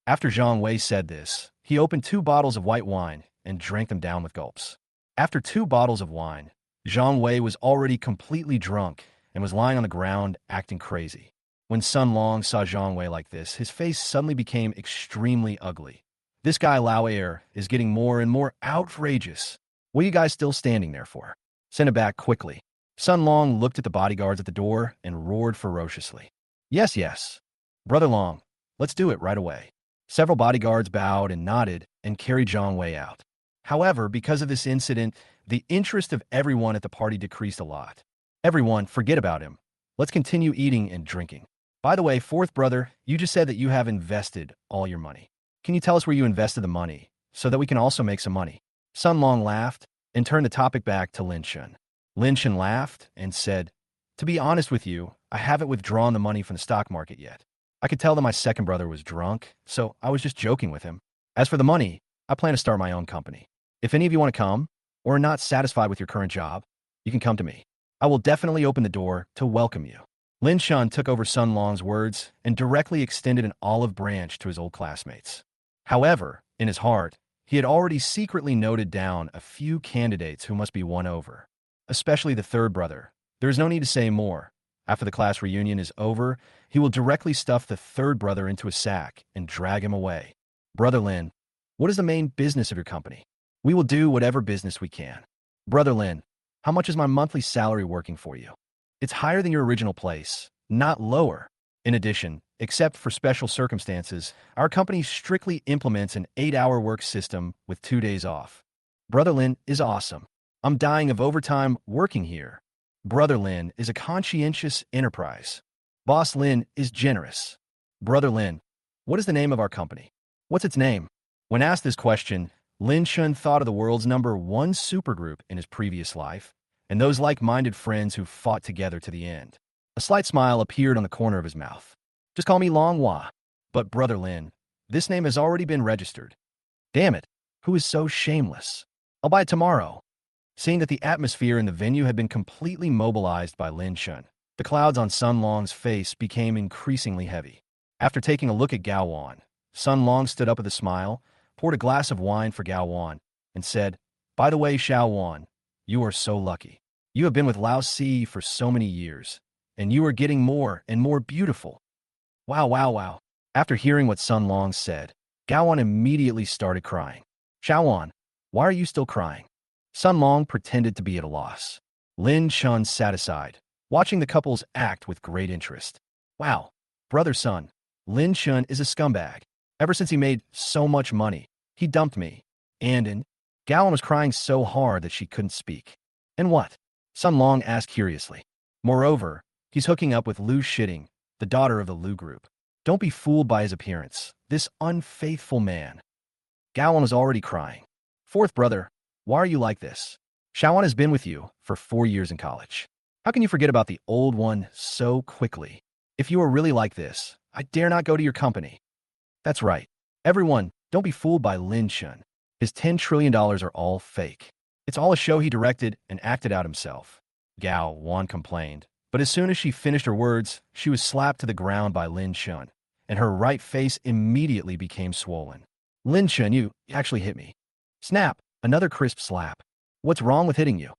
After Zhang Wei said this, he opened 2 bottles of white wine and drank them down with gulps. After 2 bottles of wine, Zhang Wei was already completely drunk and was lying on the ground acting crazy. When Sun Long saw Zhang Wei like this, his face suddenly became extremely ugly. This guy Lao Air is getting more and more outrageous. What are you guys still standing there for? Send it back quickly. Sun Long looked at the bodyguards at the door and roared ferociously. Yes. Brother Long, let's do it right away. Several bodyguards bowed and nodded and carried Zhang Wei out. However, because of this incident, the interest of everyone at the party decreased a lot. Everyone, forget about him. Let's continue eating and drinking. By the way, fourth brother, you just said that you have invested all your money. Can you tell us where you invested the money so that we can also make some money? Sun Long laughed and turned the topic back to Lin Shun. Lin Shun laughed and said, to be honest with you, I haven't withdrawn the money from the stock market yet. I could tell that my second brother was drunk, so I was just joking with him. As for the money, I plan to start my own company. If any of you want to come, or are not satisfied with your current job, you can come to me. I will definitely open the door to welcome you. Lin Shun took over Sun Long's words and directly extended an olive branch to his old classmates. However, in his heart, he had already secretly noted down a few candidates who must be won over, especially the third brother. There is no need to say more. After the class reunion is over, he will directly stuff the third brother into a sack and drag him away. Brother Lin, what is the main business of your company? We will do whatever business we can. Brother Lin, how much is my monthly salary working for you? It's higher than your original place, not lower. In addition, except for special circumstances, our company strictly implements an 8-hour work system with 2 days off. Brother Lin is awesome. I'm dying of overtime working here. Brother Lin is a conscientious enterprise. Boss Lin is generous. Brother Lin, what is the name of our company? What's its name? When asked this question, Lin Shun thought of the world's #1 supergroup in his previous life, and those like-minded friends who fought together to the end. A slight smile appeared on the corner of his mouth. Just call me Longhua. But Brother Lin, this name has already been registered. Damn it, who is so shameless? I'll buy it tomorrow. Seeing that the atmosphere in the venue had been completely mobilized by Lin Shun, the clouds on Sun Long's face became increasingly heavy. After taking a look at Gao Wan, Sun Long stood up with a smile, poured a glass of wine for Gao Wan, and said, by the way, Xiao Wan, you are so lucky. You have been with Lao Si for so many years, and you are getting more and more beautiful. Wow. After hearing what Sun Long said, Gao Wan immediately started crying. Xiao Wan, why are you still crying? Sun Long pretended to be at a loss. Lin Shun sat aside, watching the couple's act with great interest. Wow, brother Sun, Lin Shun is a scumbag. Ever since he made so much money, he dumped me. Gao Wan was crying so hard that she couldn't speak. And what? Sun Long asked curiously. Moreover, he's hooking up with Lu Shitting, the daughter of the Lu group. Don't be fooled by his appearance. this unfaithful man. Gowan was already crying. Fourth brother, why are you like this? Shawan has been with you for 4 years in college. How can you forget about the old one so quickly? If you are really like this, I dare not go to your company. That's right. Everyone, don't be fooled by Lin Chun. His $10 trillion are all fake. It's all a show he directed and acted out himself. Gao Wan complained, but as soon as she finished her words, she was slapped to the ground by Lin Chun, and her right face immediately became swollen. Lin Chun, you actually hit me. Snap, another crisp slap. What's wrong with hitting you?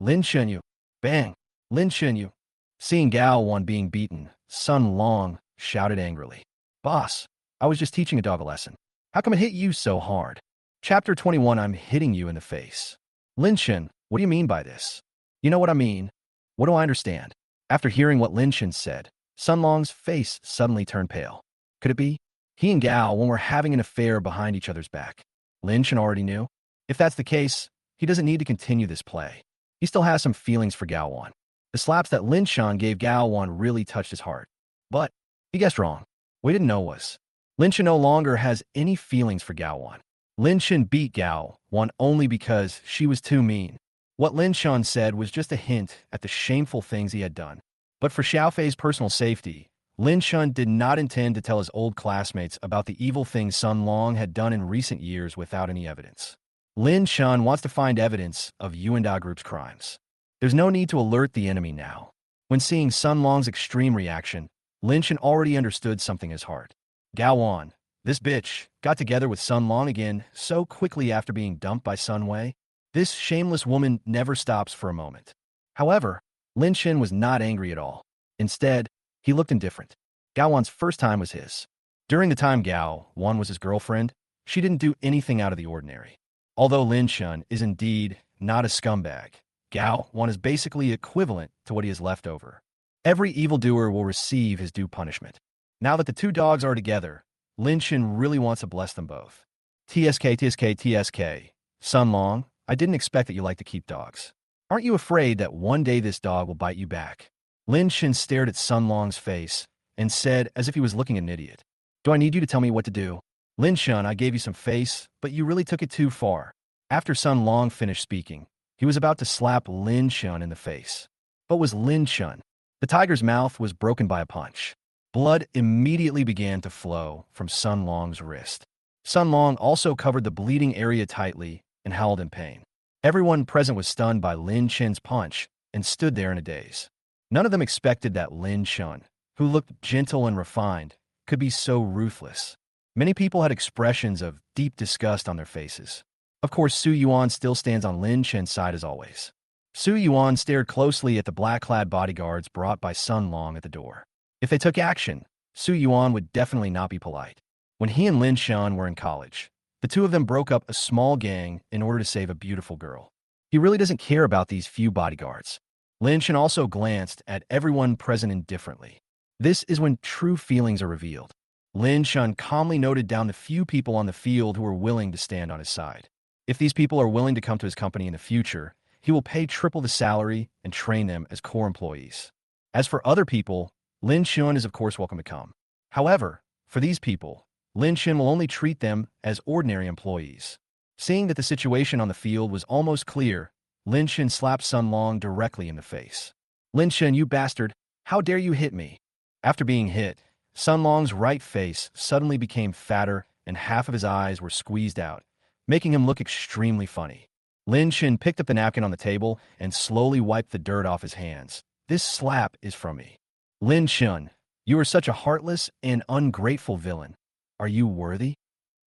Lin Chun, you. Bang. Lin Chun, you. Seeing Gao Wan being beaten, Sun Long shouted angrily. Boss, I was just teaching a dog a lesson. How come it hit you so hard? Chapter 21, I'm hitting you in the face. Lin Chun, what do you mean by this? You know what I mean. What do I understand? After hearing what Lin Chun said, Sun Long's face suddenly turned pale. Could it be? He and Gao Wan were having an affair behind each other's back. Lin Chun already knew. If that's the case, he doesn't need to continue this play. He still has some feelings for Gao Wan. The slaps that Lin Chun gave Gao Wan really touched his heart. But he guessed wrong. What he didn't know was Lin Chun no longer has any feelings for Gao Wan. Lin Chun beat Gao Wan only because she was too mean. What Lin Chun said was just a hint at the shameful things he had done. But for Xiaofei's personal safety, Lin Chun did not intend to tell his old classmates about the evil things Sun Long had done in recent years without any evidence. Lin Chun wants to find evidence of Yuenda Group's crimes. There's no need to alert the enemy now. When seeing Sun Long's extreme reaction, Lin Chun already understood something in his heart. Gao Wan, this bitch, got together with Sun Long again so quickly after being dumped by Sunway. This shameless woman never stops for a moment. However, Lin Chun was not angry at all. Instead, he looked indifferent. Gao Wan's first time was his. During the time Gao Wan was his girlfriend, she didn't do anything out of the ordinary. Although Lin Chun is indeed not a scumbag, Gao Wan is basically equivalent to what he has left over. Every evildoer will receive his due punishment. Now that the two dogs are together, Lin Chun really wants to bless them both. TSK. Sun Long, I didn't expect that you like to keep dogs. Aren't you afraid that one day this dog will bite you back? Lin Chun stared at Sun Long's face and said as if he was looking at an idiot. Do I need you to tell me what to do? Lin Chun, I gave you some face, but you really took it too far. After Sun Long finished speaking, he was about to slap Lin Chun in the face. But was Lin Chun? The tiger's mouth was broken by a punch. Blood immediately began to flow from Sun Long's wrist. Sun Long also covered the bleeding area tightly and howled in pain. Everyone present was stunned by Lin Chun's punch and stood there in a daze. None of them expected that Lin Chun, who looked gentle and refined, could be so ruthless. Many people had expressions of deep disgust on their faces. Of course, Su Yuan still stands on Lin Chun's side as always. Su Yuan stared closely at the black-clad bodyguards brought by Sun Long at the door. If they took action, Su Yuan would definitely not be polite. When he and Lin Chun were in college, the two of them broke up a small gang in order to save a beautiful girl. He really doesn't care about these few bodyguards. Lin Chun also glanced at everyone present indifferently. This is when true feelings are revealed. Lin Chun calmly noted down the few people on the field who were willing to stand on his side. If these people are willing to come to his company in the future, he will pay triple the salary and train them as core employees. As for other people, Lin Chun is of course welcome to come. However, for these people, Lin Chun will only treat them as ordinary employees. Seeing that the situation on the field was almost clear, Lin Chun slapped Sun Long directly in the face. Lin Chun, you bastard, how dare you hit me? After being hit, Sun Long's right face suddenly became fatter and half of his eyes were squeezed out, making him look extremely funny. Lin Chun picked up the napkin on the table and slowly wiped the dirt off his hands. This slap is from me. Lin Chun, you are such a heartless and ungrateful villain. Are you worthy?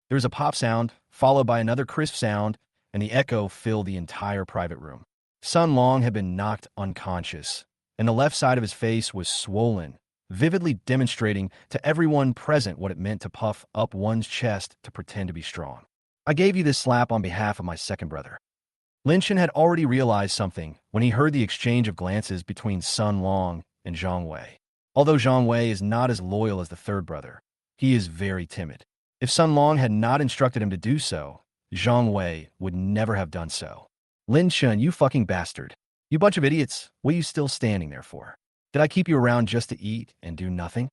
There was a pop sound, followed by another crisp sound, and the echo filled the entire private room. Sun Long had been knocked unconscious, and the left side of his face was swollen, vividly demonstrating to everyone present what it meant to puff up one's chest to pretend to be strong. I gave you this slap on behalf of my second brother. Lin Chun had already realized something when he heard the exchange of glances between Sun Long and Zhang Wei. Although Zhang Wei is not as loyal as the third brother, he is very timid. If Sun Long had not instructed him to do so, Zhang Wei would never have done so. Lin Chun, you fucking bastard. You bunch of idiots, what are you still standing there for? Did I keep you around just to eat and do nothing?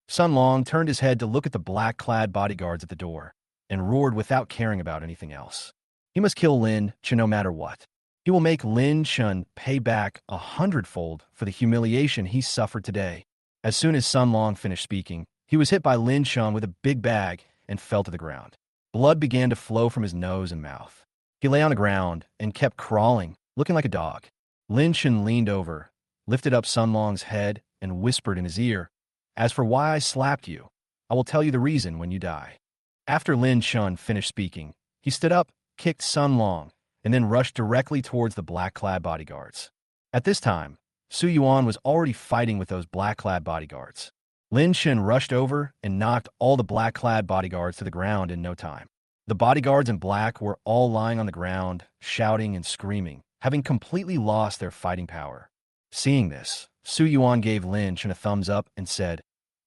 Sun Long turned his head to look at the black-clad bodyguards at the door and roared without caring about anything else. He must kill Lin Chen no matter what. He will make Lin Chen pay back 100-fold for the humiliation he suffered today. As soon as Sun Long finished speaking, he was hit by Lin Chen with a big bag and fell to the ground. Blood began to flow from his nose and mouth. He lay on the ground and kept crawling, looking like a dog. Lin Chen leaned over, lifted up Sun Long's head, and whispered in his ear, "As for why I slapped you, I will tell you the reason when you die." After Lin Chen finished speaking, he stood up, kicked Sun Long, and then rushed directly towards the black-clad bodyguards. At this time, Su Yuan was already fighting with those black-clad bodyguards. Lin Chen rushed over and knocked all the black-clad bodyguards to the ground in no time. The bodyguards in black were all lying on the ground, shouting and screaming, having completely lost their fighting power. Seeing this, Su Yuan gave Lin Chen a thumbs up and said,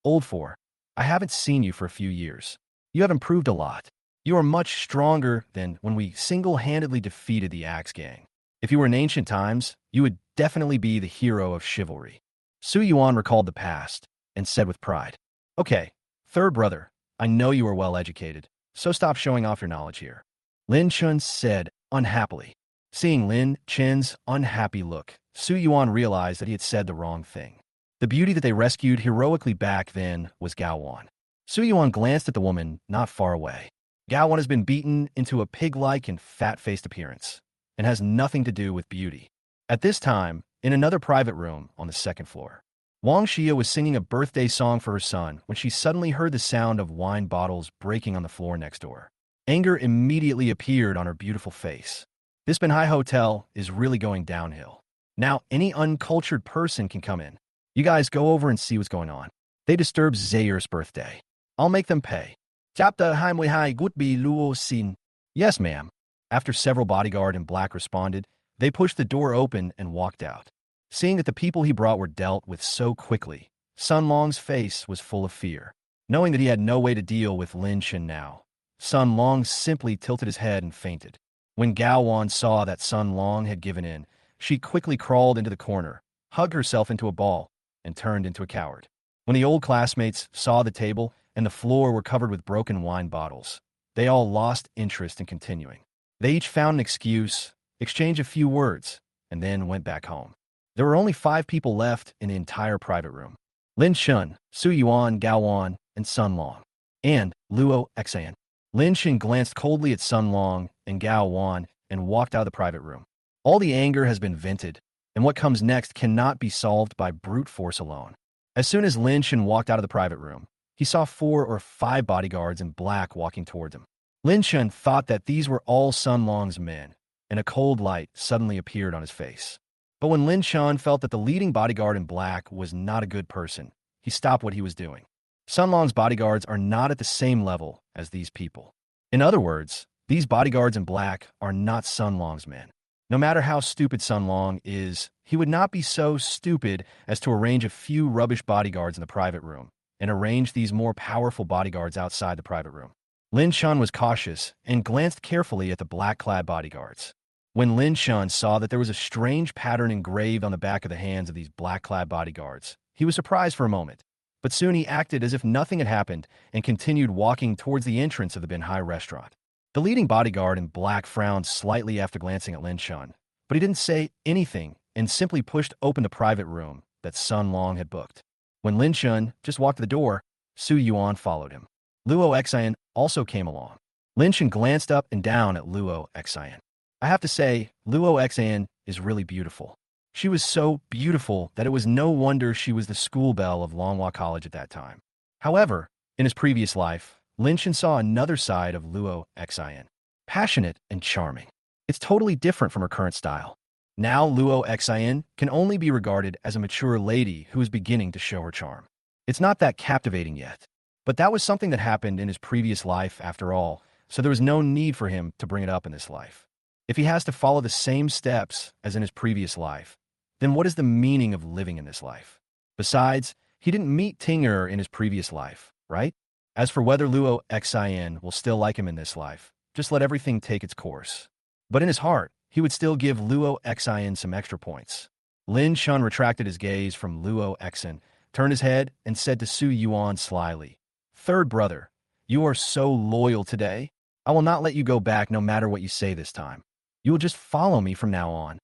"Old four, I haven't seen you for a few years. You have improved a lot. You are much stronger than when we single-handedly defeated the Axe Gang. If you were in ancient times, you would definitely be the hero of chivalry." Su Yuan recalled the past and said with pride, "Okay, third brother, I know you are well-educated, so stop showing off your knowledge here." Lin Chen said unhappily. Seeing Lin Chen's unhappy look, Su Yuan realized that he had said the wrong thing. The beauty that they rescued heroically back then was Gowan. Su Yuan glanced at the woman not far away. Gowan has been beaten into a pig-like and fat-faced appearance and has nothing to do with beauty. At this time, in another private room on the second floor, Wang Xia was singing a birthday song for her son when she suddenly heard the sound of wine bottles breaking on the floor next door. Anger immediately appeared on her beautiful face. This Banhai hotel is really going downhill. Now any uncultured person can come in. You guys go over and see what's going on. They disturbed Zayer's birthday. I'll make them pay. Chapter Hai Gut Bi Luo Xin. Yes, ma'am. After several bodyguard in black responded, they pushed the door open and walked out. Seeing that the people he brought were dealt with so quickly, Sun Long's face was full of fear. Knowing that he had no way to deal with Lin Chen now, Sun Long simply tilted his head and fainted. When Gao Wan saw that Sun Long had given in, she quickly crawled into the corner, hugged herself into a ball, and turned into a coward. When the old classmates saw the table and the floor were covered with broken wine bottles, they all lost interest in continuing. They each found an excuse, exchanged a few words, and then went back home. There were only 5 people left in the entire private room: Lin Chen, Su Yuan, Gao Wan, and Sun Long, and Luo Chong. Lin Chen glanced coldly at Sun Long and Gao Wan and walked out of the private room. All the anger has been vented, and what comes next cannot be solved by brute force alone. As soon as Lin Chen walked out of the private room, he saw 4 or 5 bodyguards in black walking towards him. Lin Chen thought that these were all Sun Long's men, and a cold light suddenly appeared on his face. But when Lin Chen felt that the leading bodyguard in black was not a good person, he stopped what he was doing. Sun Long's bodyguards are not at the same level as these people. In other words, these bodyguards in black are not Sun Long's men. No matter how stupid Sun Long is, he would not be so stupid as to arrange a few rubbish bodyguards in the private room and arrange these more powerful bodyguards outside the private room. Lin Chen was cautious and glanced carefully at the black-clad bodyguards. When Lin Chen saw that there was a strange pattern engraved on the back of the hands of these black-clad bodyguards, he was surprised for a moment. But soon he acted as if nothing had happened and continued walking towards the entrance of the Banhai restaurant. The leading bodyguard in black frowned slightly after glancing at Lin Chen, but he didn't say anything and simply pushed open the private room that Sun Long had booked. When Lin Chen just walked to the door, Su Yuan followed him. Luo Chong also came along. Lin Chen glanced up and down at Luo Chong. I have to say, Luo Chong is really beautiful. She was so beautiful that it was no wonder she was the school belle of Longhua College at that time. However, in his previous life, Lin Chen saw another side of Luo Chong, passionate and charming. It's totally different from her current style. Now Luo Chong can only be regarded as a mature lady who is beginning to show her charm. It's not that captivating yet, but that was something that happened in his previous life after all, so there was no need for him to bring it up in this life. If he has to follow the same steps as in his previous life, then what is the meaning of living in this life? Besides, he didn't meet Tinger in his previous life, right? As for whether Luo Chong will still like him in this life, just let everything take its course. But in his heart, he would still give Luo Chong some extra points. Lin Chen retracted his gaze from Luo Chong turned his head, and said to Su Yuan slyly, "Third brother, you are so loyal today. I will not let you go back no matter what you say this time. You will just follow me from now on."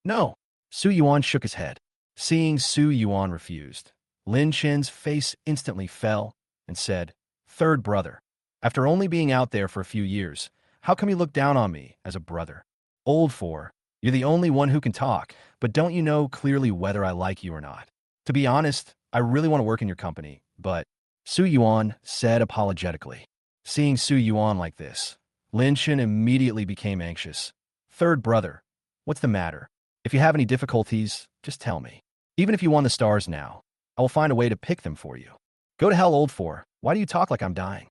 "No." Su Yuan shook his head. Seeing Su Yuan refused, Lin Chen's face instantly fell and said, "Third brother, after only being out there for a few years, how come you look down on me as a brother? Old four, you're the only one who can talk, but don't you know clearly whether I like you or not? To be honest, I really want to work in your company, but," Su Yuan said apologetically. Seeing Su Yuan like this, Lin Chen immediately became anxious. "Third brother, what's the matter? If you have any difficulties, just tell me. Even if you won the stars now, I will find a way to pick them for you." "Go to hell, old four. Why do you talk like I'm dying?"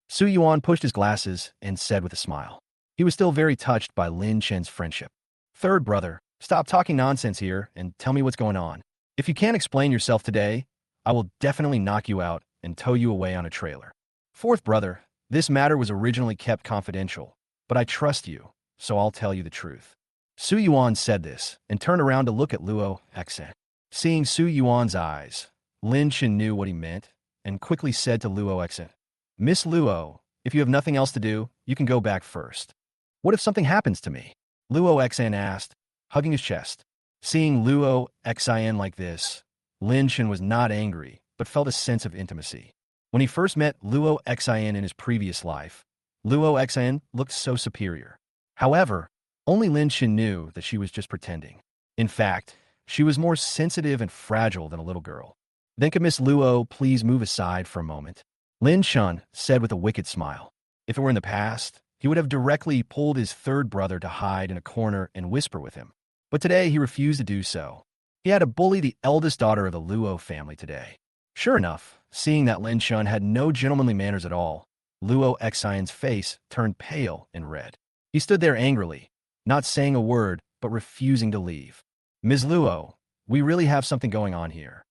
Su Yuan pushed his glasses and said with a smile. He was still very touched by Lin Chen's friendship. "Third brother, stop talking nonsense here and tell me what's going on. If you can't explain yourself today, I will definitely knock you out and tow you away on a trailer. Fourth brother, this matter was originally kept confidential, but I trust you, so I'll tell you the truth." Su Yuan said this and turned around to look at Luo Chong. Seeing Su Yuan's eyes, Lin Chen knew what he meant and quickly said to Luo Chong, "Miss Luo, if you have nothing else to do, you can go back first." "What if something happens to me?" Luo Chong asked, hugging his chest. Seeing Luo Chong like this, Lin Chen was not angry, but felt a sense of intimacy. When he first met Luo Chong in his previous life, Luo Chong looked so superior. However, only Lin Chen knew that she was just pretending. In fact, she was more sensitive and fragile than a little girl. "Then could Miss Luo please move aside for a moment?" Lin Chen said with a wicked smile. If it were in the past, he would have directly pulled his third brother to hide in a corner and whisper with him. But today he refused to do so. He had to bully the eldest daughter of the Luo family today. Sure enough, seeing that Lin Chen had no gentlemanly manners at all, Luo Chong's face turned pale and red. He stood there angrily, not saying a word, but refusing to leave. "Ms. Luo, we really have something going on here."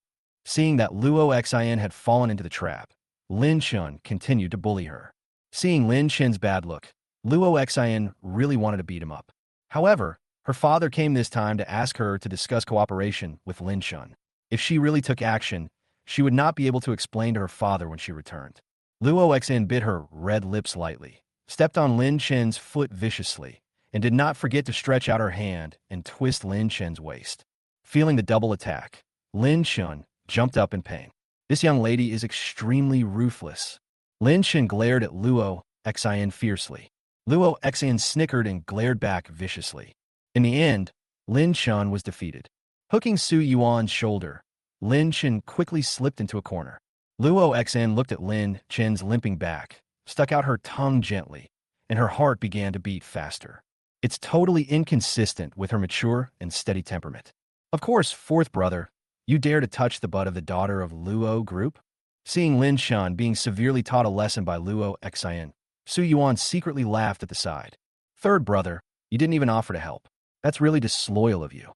Seeing that Luo Chong had fallen into the trap, Lin Chen continued to bully her. Seeing Lin Chen's bad look, Luo Chong really wanted to beat him up. However, her father came this time to ask her to discuss cooperation with Lin Chen. If she really took action, she would not be able to explain to her father when she returned. Luo Chong bit her red lips lightly, stepped on Lin Chen's foot viciously, and did not forget to stretch out her hand and twist Lin Chen's waist. Feeling the double attack, Lin Chen jumped up in pain. This young lady is extremely ruthless. Lin Chen glared at Luo Chong fiercely. Luo Chong snickered and glared back viciously. In the end, Lin Chen was defeated. Hooking Su Yuan's shoulder, Lin Chen quickly slipped into a corner. Luo Chong looked at Lin Chen's limping back, stuck out her tongue gently, and her heart began to beat faster. It's totally inconsistent with her mature and steady temperament. "Of course, fourth brother, you dare to touch the butt of the daughter of Luo group?" Seeing Lin Chen being severely taught a lesson by Luo Chong, Su Yuan secretly laughed at the side. "Third brother, you didn't even offer to help. That's really disloyal of you."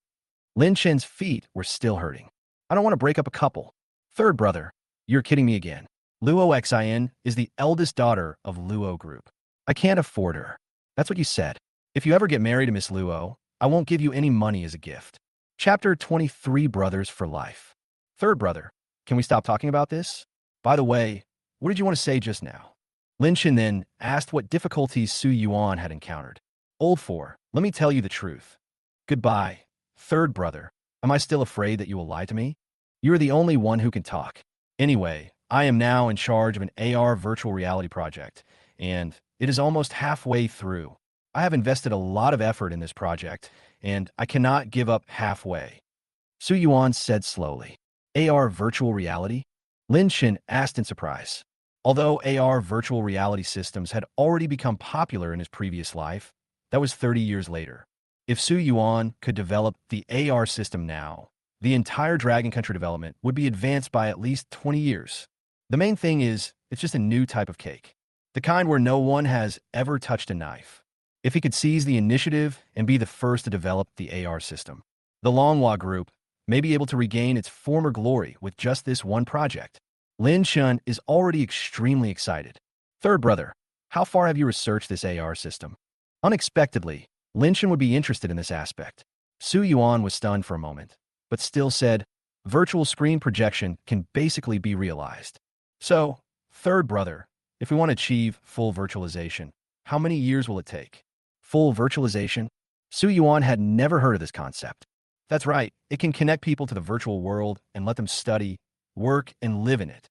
Lin Chen's feet were still hurting. "I don't want to break up a couple. Third brother, you're kidding me again. Luo Chong is the eldest daughter of Luo group. I can't afford her." "That's what you said. If you ever get married to Miss Luo, I won't give you any money as a gift." Chapter 23, Brothers for Life. "Third brother, can we stop talking about this? By the way, what did you want to say just now?" Lin Chen then asked what difficulties Su Yuan had encountered. "Old four, let me tell you the truth. Goodbye, third brother. Am I still afraid that you will lie to me? You're the only one who can talk. Anyway, I am now in charge of an AR virtual reality project, and it is almost halfway through. I have invested a lot of effort in this project, and I cannot give up halfway." Su Yuan said slowly. "AR virtual reality?" Lin Chen asked in surprise. Although AR virtual reality systems had already become popular in his previous life, that was 30 years later. If Su Yuan could develop the AR system now, the entire Dragon Country development would be advanced by at least 20 years. The main thing is, it's just a new type of cake. The kind where no one has ever touched a knife. If he could seize the initiative and be the first to develop the AR system, the Manhwa group may be able to regain its former glory with just this one project. Lin Chen is already extremely excited. "Third brother, how far have you researched this AR system?" Unexpectedly, Lin Chen would be interested in this aspect. Su Yuan was stunned for a moment, but still said, virtual screen projection can basically be realized. So, third brother, if we want to achieve full virtualization, how many years will it take? Full virtualization? Su Yuan had never heard of this concept. That's right, it can connect people to the virtual world and let them study, work, and live in it.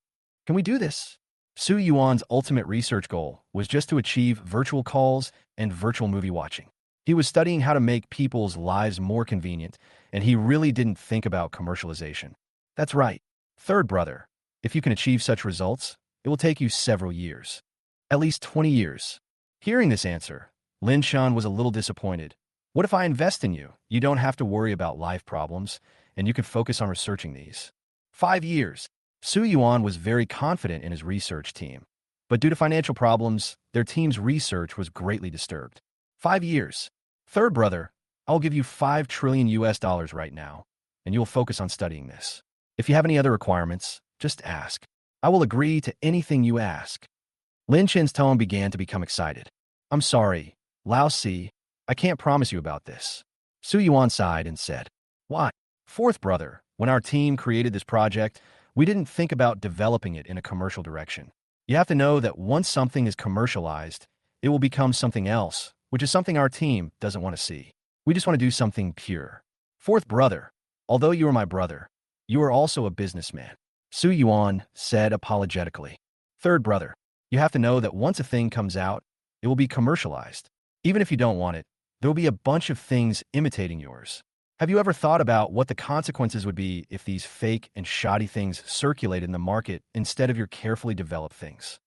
Can we do this? Su Yuan's ultimate research goal was just to achieve virtual calls and virtual movie watching. He was studying how to make people's lives more convenient, and he really didn't think about commercialization. That's right. Third brother, if you can achieve such results, it will take you several years. At least 20 years. Hearing this answer, Lin Shan was a little disappointed. What if I invest in you? You don't have to worry about life problems, and you can focus on researching these. 5 years. Su Yuan was very confident in his research team. But due to financial problems, their team's research was greatly disturbed. 5 years. Third brother, I'll give you $5 trillion US right now, and you'll focus on studying this. If you have any other requirements, just ask. I will agree to anything you ask. Lin Chen's tone began to become excited. I'm sorry, Lao Si, I can't promise you about this. Su Yuan sighed and said, why? Fourth brother, when our team created this project, we didn't think about developing it in a commercial direction. You have to know that once something is commercialized, it will become something else, which is something our team doesn't want to see. We just want to do something pure. Fourth brother, although you are my brother, you are also a businessman. Su Yuan said apologetically. Third brother, you have to know that once a thing comes out, it will be commercialized. Even if you don't want it, there will be a bunch of things imitating yours. Have you ever thought about what the consequences would be if these fake and shoddy things circulated in the market instead of your carefully developed things?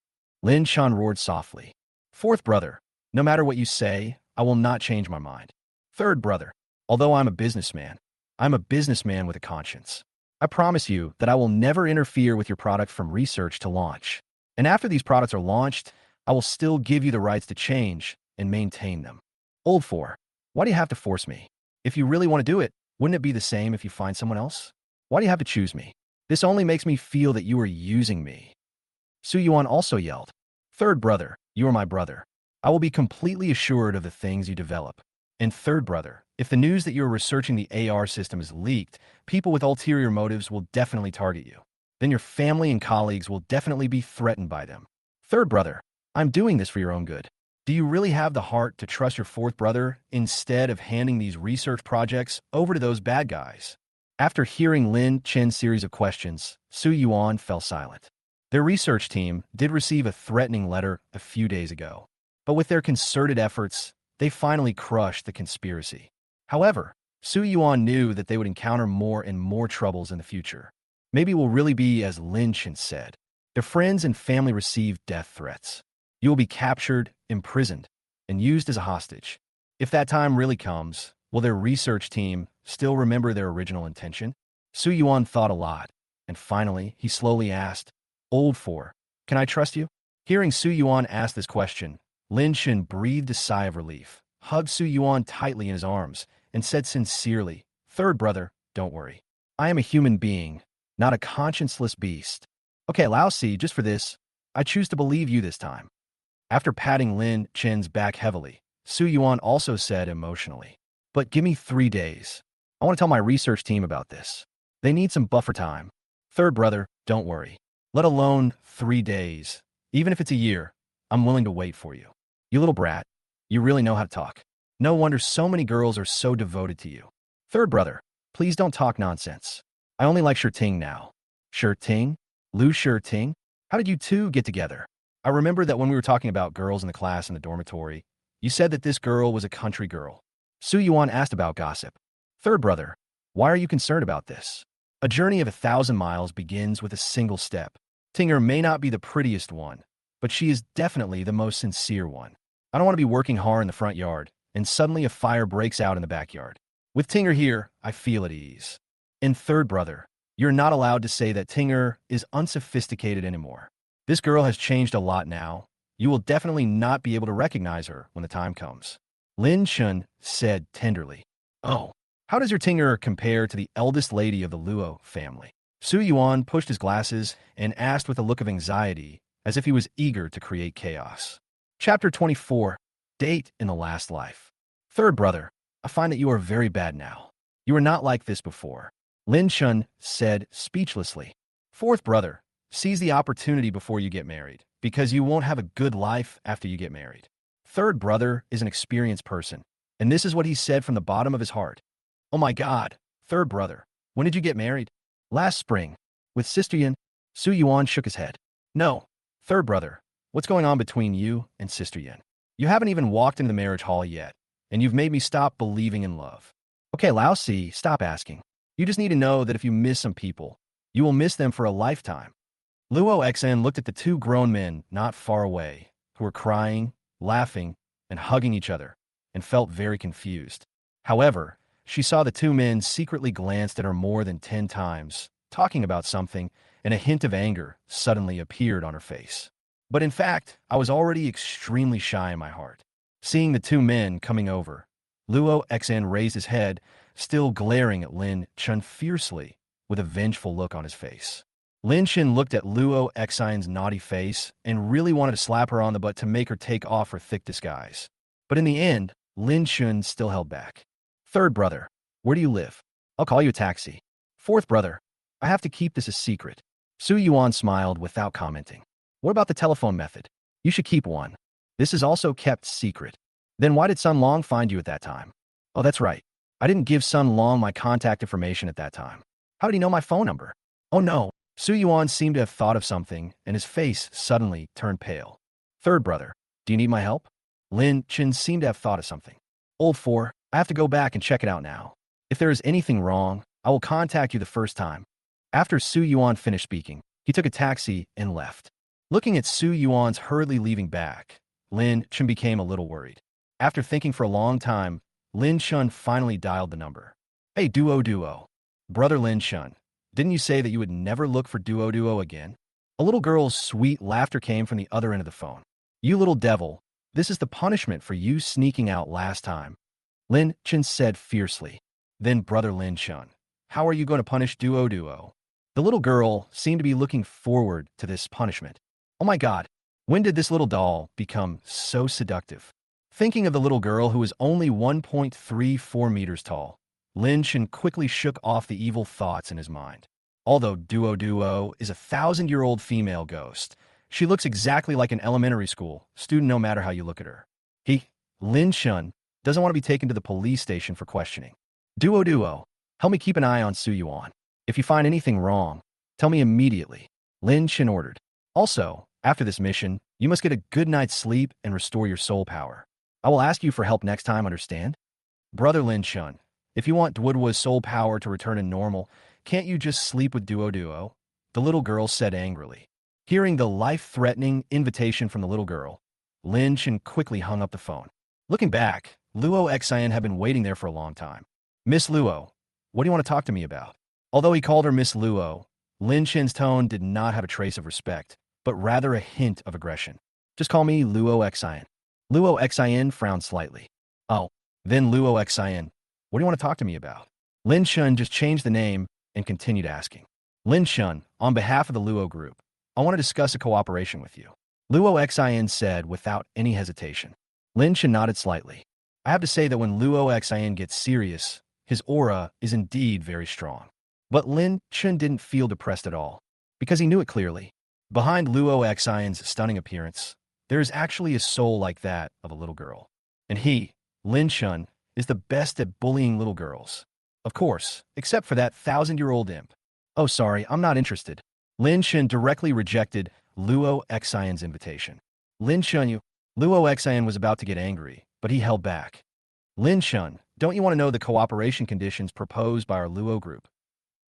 Lin Shan roared softly. Fourth brother, no matter what you say, I will not change my mind. Third brother, although I'm a businessman with a conscience. I promise you that I will never interfere with your product from research to launch. And after these products are launched, I will still give you the rights to change and maintain them. Old four, why do you have to force me? If you really want to do it, wouldn't it be the same if you find someone else? Why do you have to choose me? This only makes me feel that you are using me. Su Yuan also yelled. Third brother, you are my brother. I will be completely assured of the things you develop. And third brother, if the news that you are researching the AR system is leaked, people with ulterior motives will definitely target you. Then your family and colleagues will definitely be threatened by them. Third brother, I'm doing this for your own good. Do you really have the heart to trust your fourth brother instead of handing these research projects over to those bad guys? After hearing Lin Chen's series of questions, Su Yuan fell silent. Their research team did receive a threatening letter a few days ago, but with their concerted efforts, they finally crushed the conspiracy. However, Su Yuan knew that they would encounter more and more troubles in the future. Maybe it will really be as Lin Chen said. Their friends and family received death threats. You will be captured, imprisoned, and used as a hostage. If that time really comes, will their research team still remember their original intention? Su Yuan thought a lot, and finally, he slowly asked, Old four, can I trust you? Hearing Su Yuan ask this question, Lin Chen breathed a sigh of relief, hugged Su Yuan tightly in his arms, and said sincerely, Third brother, don't worry. I am a human being, not a conscienceless beast. Okay, Lao Si, just for this, I choose to believe you this time. After patting Lin Chen's back heavily, Su Yuan also said emotionally, but give me 3 days. I want to tell my research team about this. They need some buffer time. Third brother, don't worry. Let alone 3 days. Even if it's a year, I'm willing to wait for you. You little brat, you really know how to talk. No wonder so many girls are so devoted to you. Third brother, please don't talk nonsense. I only like Ting now. Ting? Lu Ting? How did you two get together? I remember that when we were talking about girls in the class in the dormitory, you said that this girl was a country girl. Su Yuan asked about gossip. Third brother, why are you concerned about this? A journey of 1,000 miles begins with a single step. Tinger may not be the prettiest one, but she is definitely the most sincere one. I don't want to be working hard in the front yard, and suddenly a fire breaks out in the backyard. With Tinger here, I feel at ease. And third brother, you're not allowed to say that Tinger is unsophisticated anymore. This girl has changed a lot now. You will definitely not be able to recognize her when the time comes. Lin Chen said tenderly. Oh, how does your Tinger compare to the eldest lady of the Luo family? Su Yuan pushed his glasses and asked with a look of anxiety, as if he was eager to create chaos. Chapter 24. Date in the Last Life. Third brother, I find that you are very bad now. You were not like this before. Lin Chun said speechlessly. Fourth brother, seize the opportunity before you get married, because you won't have a good life after you get married. Third brother is an experienced person, and this is what he said from the bottom of his heart. Oh my God, third brother, when did you get married? Last spring. With Sister Yin? Su Yuan shook his head. No. Third brother, what's going on between you and Sister Yin? You haven't even walked into the marriage hall yet, and you've made me stop believing in love. Okay, Lao Si, stop asking. You just need to know that if you miss some people, you will miss them for a lifetime. Luo Xen looked at the two grown men not far away, who were crying, laughing, and hugging each other, and felt very confused. However, she saw the two men secretly glanced at her more than 10 times, talking about something, and a hint of anger suddenly appeared on her face. But in fact, I was already extremely shy in my heart. Seeing the two men coming over, Luo Xen raised his head, still glaring at Lin Chun fiercely, with a vengeful look on his face. Lin Chun looked at Luo Xen's naughty face and really wanted to slap her on the butt to make her take off her thick disguise. But in the end, Lin Chun still held back. Third brother, where do you live? I'll call you a taxi. Fourth brother, I have to keep this a secret. Su Yuan smiled without commenting. What about the telephone method? You should keep one. This is also kept secret. Then why did Sun Long find you at that time? Oh, that's right. I didn't give Sun Long my contact information at that time. How did he know my phone number? Oh no. Su Yuan seemed to have thought of something, and his face suddenly turned pale. Third brother, do you need my help? Lin Chun seemed to have thought of something. Old four, I have to go back and check it out now. If there is anything wrong, I will contact you the first time. After Su Yuan finished speaking, he took a taxi and left. Looking at Su Yuan's hurriedly leaving back, Lin Chun became a little worried. After thinking for a long time, Lin Chun finally dialed the number. Hey, Duo. Brother Lin Chun, didn't you say that you would never look for Duo again? A little girl's sweet laughter came from the other end of the phone. You little devil, this is the punishment for you sneaking out last time. Lin Chun said fiercely. Then Brother Lin Chun, how are you going to punish Duo? The little girl seemed to be looking forward to this punishment. Oh my God, when did this little doll become so seductive? Thinking of the little girl who was only 1.34 meters tall, Lin Chun quickly shook off the evil thoughts in his mind. Although Duo is a 1,000-year-old female ghost, she looks exactly like an elementary school student no matter how you look at her. Lin Chun, doesn't want to be taken to the police station for questioning. Duo, help me keep an eye on Su Yuan. If you find anything wrong, tell me immediately. Lin Chun ordered. Also, after this mission, you must get a good night's sleep and restore your soul power. I will ask you for help next time, understand? Brother Lin Chun, if you want Duo's soul power to return to normal, can't you just sleep with Duo? The little girl said angrily. Hearing the life-threatening invitation from the little girl, Lin Chun quickly hung up the phone. Looking back, Luo Xen had been waiting there for a long time. Miss Luo, what do you want to talk to me about? Although he called her Miss Luo, Lin Chun's tone did not have a trace of respect, but rather a hint of aggression. Just call me Luo Xen. Luo Xen frowned slightly. Oh, then Luo Xen, what do you want to talk to me about? Lin Chun just changed the name and continued asking. Lin Chun, on behalf of the Luo group, I want to discuss a cooperation with you. Luo Xen said without any hesitation. Lin Chun nodded slightly. I have to say that when Luo Xen gets serious, his aura is indeed very strong. But Lin Chun didn't feel depressed at all, because he knew it clearly. Behind Luo Xen's stunning appearance, there is actually a soul like that of a little girl. And he, Lin Chun, is the best at bullying little girls. Of course, except for that 1,000-year-old imp. Oh, sorry, I'm not interested. Lin Chun directly rejected Luo Xen's invitation. Luo Xen was about to get angry, but he held back. Lin Chun, don't you want to know the cooperation conditions proposed by our Luo group?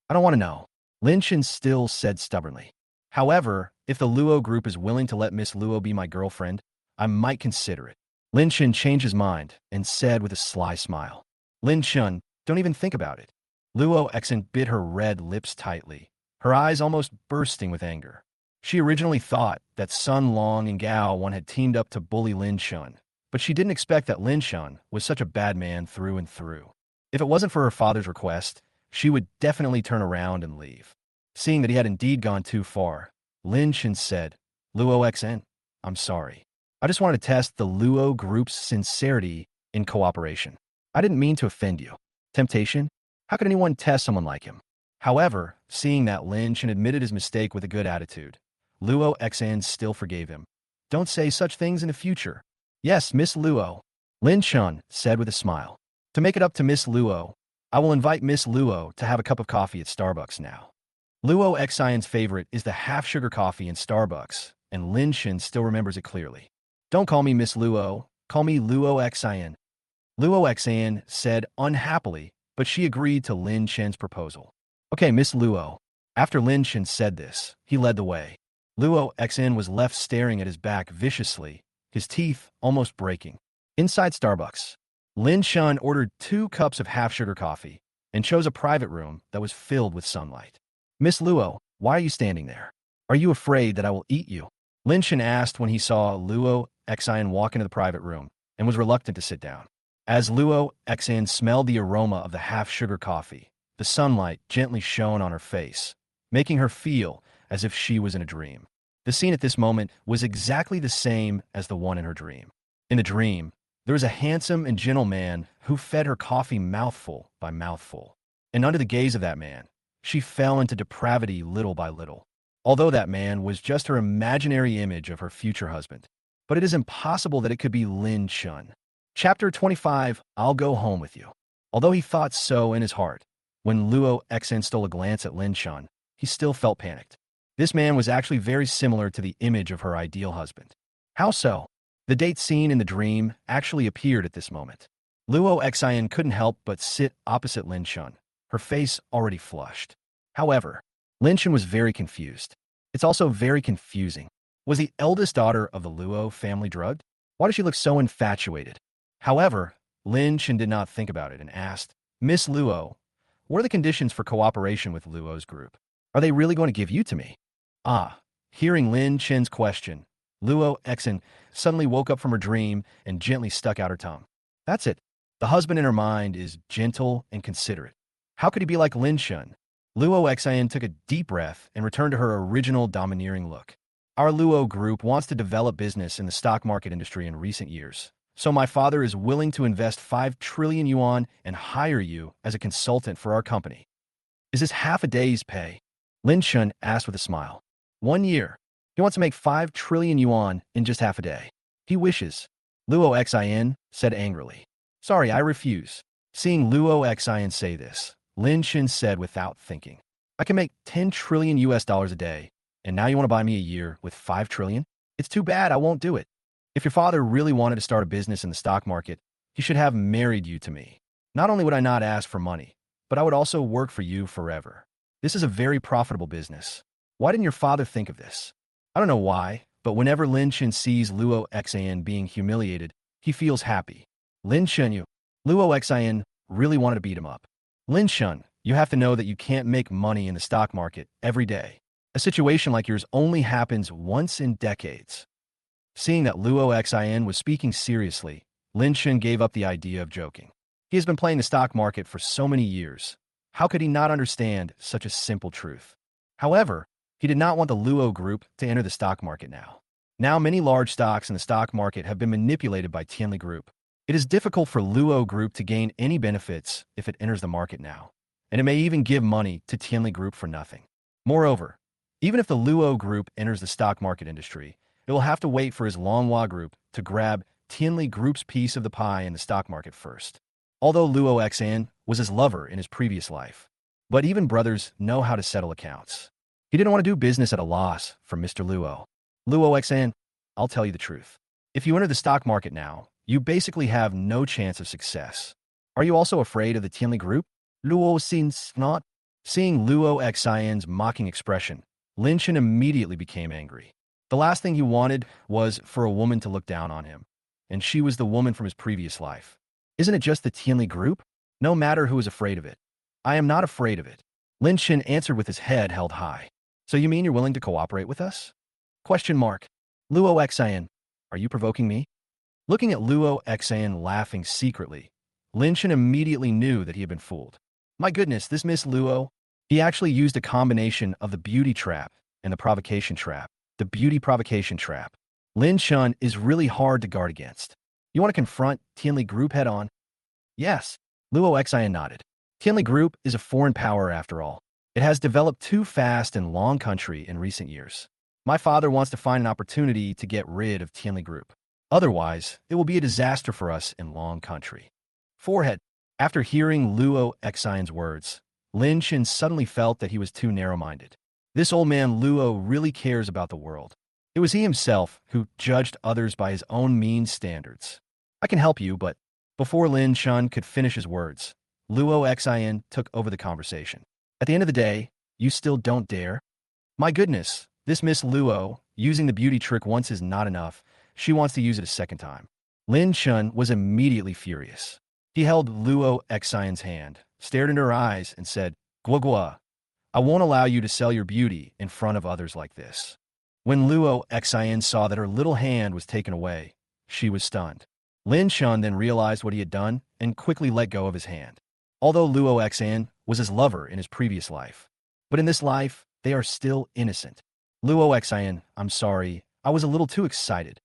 I don't want to know. Lin Chun still said stubbornly. However, if the Luo group is willing to let Miss Luo be my girlfriend, I might consider it. Lin Chun changed his mind and said with a sly smile. Lin Chun, don't even think about it. Luo Xen bit her red lips tightly, her eyes almost bursting with anger. She originally thought that Sun Long and Gao Wan had teamed up to bully Lin Chun, but she didn't expect that Lin Chun was such a bad man through and through. If it wasn't for her father's request, she would definitely turn around and leave. Seeing that he had indeed gone too far, Lin Chun said, Luo Xen, I'm sorry. I just wanted to test the Luo group's sincerity in cooperation. I didn't mean to offend you. Temptation? How could anyone test someone like him? However, seeing that Lin Chen admitted his mistake with a good attitude, Luo Xan still forgave him. Don't say such things in the future. Yes, Miss Luo, Lin Chen said with a smile. To make it up to Miss Luo, I will invite Miss Luo to have a cup of coffee at Starbucks now. Luo Xian's favorite is the half-sugar coffee in Starbucks, and Lin Chen still remembers it clearly. Don't call me Miss Luo, call me Luo Xian. Luo Xian said unhappily, but she agreed to Lin Chen's proposal. Okay, Miss Luo. After Lin Chen said this, he led the way. Luo Xian was left staring at his back viciously, his teeth almost breaking. Inside Starbucks, Lin Chen ordered 2 cups of half-sugar coffee and chose a private room that was filled with sunlight. Miss Luo, why are you standing there? Are you afraid that I will eat you? Lin Chen asked when he saw Luo Xian walk into the private room and was reluctant to sit down. As Luo Xian smelled the aroma of the half-sugar coffee, the sunlight gently shone on her face, making her feel as if she was in a dream. The scene at this moment was exactly the same as the one in her dream. In the dream, there was a handsome and gentle man who fed her coffee mouthful by mouthful. And under the gaze of that man, she fell into depravity little by little. Although that man was just her imaginary image of her future husband. But it is impossible that it could be Lin Chen. Chapter 25, I'll go home with you. Although he thought so in his heart, when Luo Xen stole a glance at Lin Chen, he still felt panicked. This man was actually very similar to the image of her ideal husband. How so? The date scene in the dream actually appeared at this moment. Luo Xian couldn't help but sit opposite Lin Chen, her face already flushed. However, Lin Chen was very confused. It's also very confusing. Was the eldest daughter of the Luo family drugged? Why does she look so infatuated? However, Lin Chen did not think about it and asked, Miss Luo, what are the conditions for cooperation with Luo's group? Are they really going to give you to me? Hearing Lin Chen's question, Luo Xen suddenly woke up from her dream and gently stuck out her tongue. That's it. The husband in her mind is gentle and considerate. How could he be like Lin Chen? Luo Xian took a deep breath and returned to her original domineering look. Our Luo group wants to develop business in the stock market industry in recent years. So my father is willing to invest 5 trillion yuan and hire you as a consultant for our company. Is this half a day's pay? Lin Chen asked with a smile. 1 year. He wants to make 5 trillion yuan in just half a day. He wishes. Luo Xian said angrily. Sorry, I refuse. Seeing Luo Xian say this, Lin Chen said without thinking. I can make 10 trillion US dollars a day, and now you want to buy me a year with 5 trillion? It's too bad, I won't do it. If your father really wanted to start a business in the stock market, he should have married you to me. Not only would I not ask for money, but I would also work for you forever. This is a very profitable business. Why didn't your father think of this? I don't know why, but whenever Lin Chen sees Luo Xian being humiliated, he feels happy. Lin Chen, Luo Xian really wanted to beat him up. Lin Chen, you have to know that you can't make money in the stock market every day. A situation like yours only happens once in decades. Seeing that Luo Xian was speaking seriously, Lin Chen gave up the idea of joking. He has been playing the stock market for so many years. How could he not understand such a simple truth? However, he did not want the Luo group to enter the stock market now. Now many large stocks in the stock market have been manipulated by Tianli Group. It is difficult for Luo Group to gain any benefits if it enters the market now, and it may even give money to Tianli Group for nothing. Moreover, even if the Luo Group enters the stock market industry, it will have to wait for his Longhua Group to grab Tianli Group's piece of the pie in the stock market first. Although Luo Xian was his lover in his previous life, but even brothers know how to settle accounts. He didn't want to do business at a loss from Mr. Luo. Luo Xian, I'll tell you the truth. If you enter the stock market now, you basically have no chance of success. Are you also afraid of the Tianli Group? Luo Xin's not. Seeing Luo Xian's mocking expression, Lin Chen immediately became angry. The last thing he wanted was for a woman to look down on him, and she was the woman from his previous life. Isn't it just the Tianli Group? No matter who is afraid of it. I am not afraid of it. Lin Chen answered with his head held high. So you mean you're willing to cooperate with us? Question mark. Luo Xian, are you provoking me? Looking at Luo Xian laughing secretly, Lin Chen immediately knew that he had been fooled. My goodness, this Miss Luo. He actually used a combination of the beauty trap and the provocation trap. The beauty provocation trap. Lin Chen is really hard to guard against. You want to confront Tianli Group head on? Yes. Luo Xian nodded. Tianli Group is a foreign power after all. It has developed too fast in Long Country in recent years. My father wants to find an opportunity to get rid of Tianli Group. Otherwise, it will be a disaster for us in Long Country. Forehead. After hearing Luo Xian's words, Lin Chen suddenly felt that he was too narrow-minded. This old man Luo really cares about the world. It was he himself who judged others by his own mean standards. I can help you, but before Lin Chen could finish his words, Luo Xian took over the conversation. At the end of the day, you still don't dare? My goodness, this Miss Luo, using the beauty trick once is not enough. She wants to use it a second time. Lin Chen was immediately furious. He held Luo Xian's hand, stared into her eyes, and said, "Gua Gua, I won't allow you to sell your beauty in front of others like this." When Luo Xian saw that her little hand was taken away, she was stunned. Lin Chen then realized what he had done and quickly let go of his hand. Although Luo Xian was his lover in his previous life, but in this life, they are still innocent. Luo Xian, I'm sorry, I was a little too excited.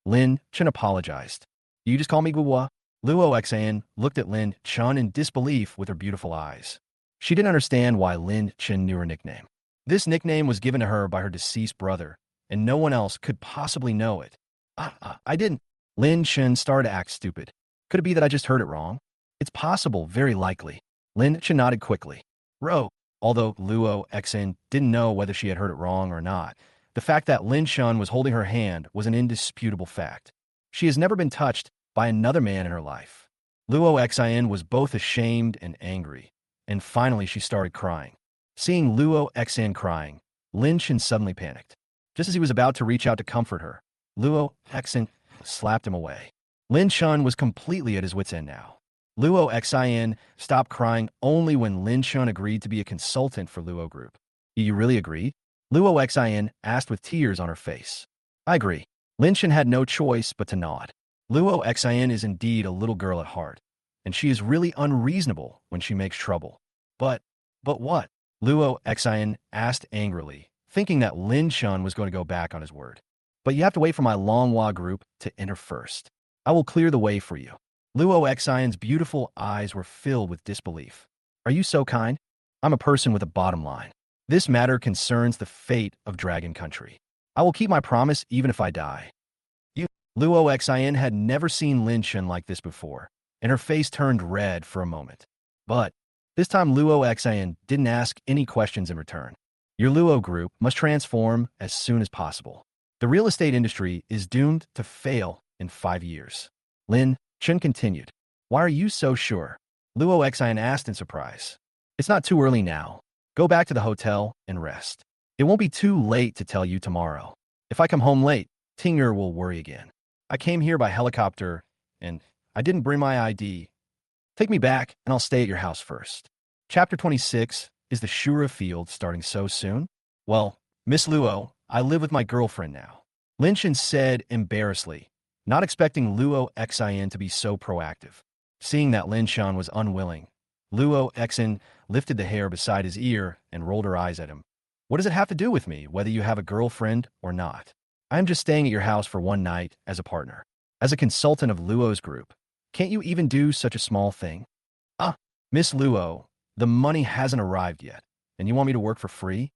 Lin Chen apologized. You just call me Guwa? Luo Xian looked at Lin Chen in disbelief with her beautiful eyes. She didn't understand why Lin Chen knew her nickname. This nickname was given to her by her deceased brother, and no one else could possibly know it. I didn't. Lin Chen started to act stupid. Could it be that I just heard it wrong? It's possible, very likely. Lin Chen nodded quickly. Although Luo Xian didn't know whether she had heard it wrong or not, the fact that Lin Chen was holding her hand was an indisputable fact. She has never been touched by another man in her life. Luo Xian was both ashamed and angry, and finally she started crying. Seeing Luo Xian crying, Lin Chen suddenly panicked. Just as he was about to reach out to comfort her, Luo Xian slapped him away. Lin Chen was completely at his wits' end now. Luo Xian stopped crying only when Lin Chen agreed to be a consultant for Luo Group. You really agree? Luo Xian asked with tears on her face. I agree. Lin Chen had no choice but to nod. Luo Xian is indeed a little girl at heart, and she is really unreasonable when she makes trouble. But what? Luo Xian asked angrily, thinking that Lin Chen was going to go back on his word. But you have to wait for my Longhua group to enter first. I will clear the way for you. Luo Xian's beautiful eyes were filled with disbelief. Are you so kind? I'm a person with a bottom line. This matter concerns the fate of Dragon Country. I will keep my promise even if I die. Luo Xian had never seen Lin Chen like this before, and her face turned red for a moment. But this time Luo Xian didn't ask any questions in return. Your Luo group must transform as soon as possible. The real estate industry is doomed to fail in 5 years. Lin Chen continued. Why are you so sure? Luo Xian asked in surprise. It's not too early now. Go back to the hotel and rest. It won't be too late to tell you tomorrow. If I come home late, Tinger will worry again. I came here by helicopter, and I didn't bring my ID. Take me back, and I'll stay at your house first. Chapter 26, is the Shura field starting so soon? Well, Miss Luo, I live with my girlfriend now. Lin Chen said embarrassedly, not expecting Luo Xian to be so proactive. Seeing that Lin Chen was unwilling, Luo Xian lifted the hair beside his ear and rolled her eyes at him. What does it have to do with me, whether you have a girlfriend or not? I am just staying at your house for one night as a partner. As a consultant of Luo's group, can't you even do such a small thing? Miss Luo, the money hasn't arrived yet, and you want me to work for free?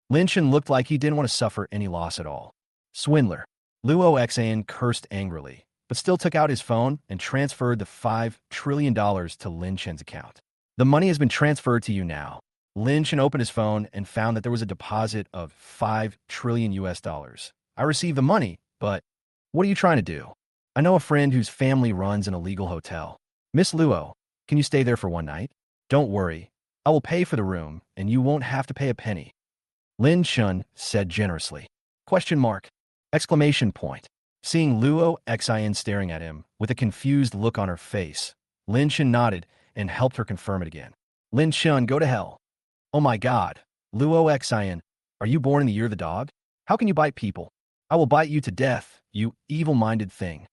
Lin Chen looked like he didn't want to suffer any loss at all. Swindler. Luo Xian cursed angrily, but still took out his phone and transferred the $5 trillion to Lin Chen's account. The money has been transferred to you now. Lin Chen opened his phone and found that there was a deposit of $5 trillion US. I received the money, but what are you trying to do? I know a friend whose family runs an illegal hotel. Miss Luo, can you stay there for one night? Don't worry. I will pay for the room, and you won't have to pay a penny. Lin Chen said generously. Question mark. Exclamation point. Seeing Luo Xian staring at him with a confused look on her face, Lin Chen nodded and helped her confirm it again. Lin Chen, go to hell. Oh my god. Luo Xian, are you born in the year of the dog? How can you bite people? I will bite you to death, you evil-minded thing.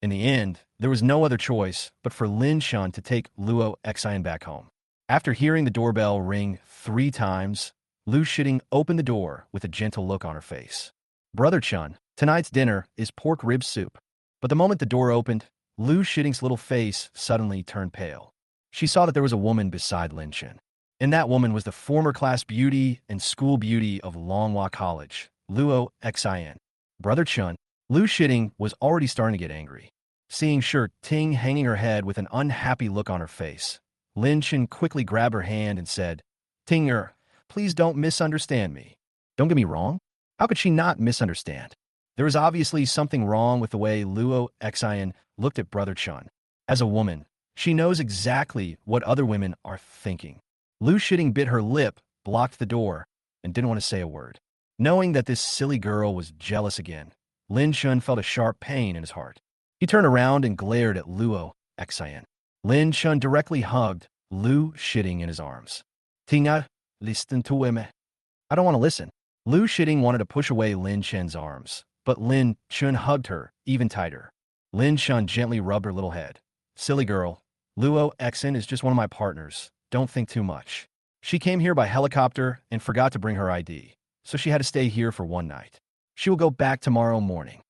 In the end, there was no other choice but for Lin Chen to take Luo Xian back home. After hearing the doorbell ring 3 times, Lu Shitting opened the door with a gentle look on her face. Brother Chen, tonight's dinner is pork rib soup. But the moment the door opened, Lu Shitting's little face suddenly turned pale. She saw that there was a woman beside Lin Chen. And that woman was the former class beauty and school beauty of Longhua College, Luo Xin. Brother Chun, Lu Shitting was already starting to get angry. Seeing Shi Ting hanging her head with an unhappy look on her face, Lin Chen quickly grabbed her hand and said, Tinger, please don't misunderstand me. Don't get me wrong. How could she not misunderstand? There was obviously something wrong with the way Luo Xin looked at Brother Chun. As a woman, she knows exactly what other women are thinking. Lu Shitting bit her lip, blocked the door, and didn't want to say a word. Knowing that this silly girl was jealous again, Lin Chun felt a sharp pain in his heart. He turned around and glared at Luo Xin. Lin Chun directly hugged Lu Shitting in his arms. Tinga, listen to him. I don't want to listen. Lu Shitting wanted to push away Lin Chen's arms, but Lin Chun hugged her even tighter. Lin Chun gently rubbed her little head. Silly girl, Luo Xin is just one of my partners. Don't think too much. She came here by helicopter and forgot to bring her ID, so she had to stay here for one night. She will go back tomorrow morning.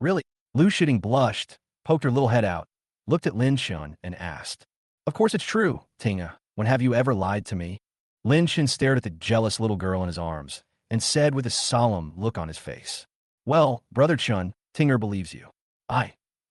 Really? Lu Shitting blushed, poked her little head out, looked at Lin Chun, and asked, Of course it's true, Tinga. When have you ever lied to me? Lin Chun stared at the jealous little girl in his arms and said with a solemn look on his face, Well, Brother Chun, Tinger believes you.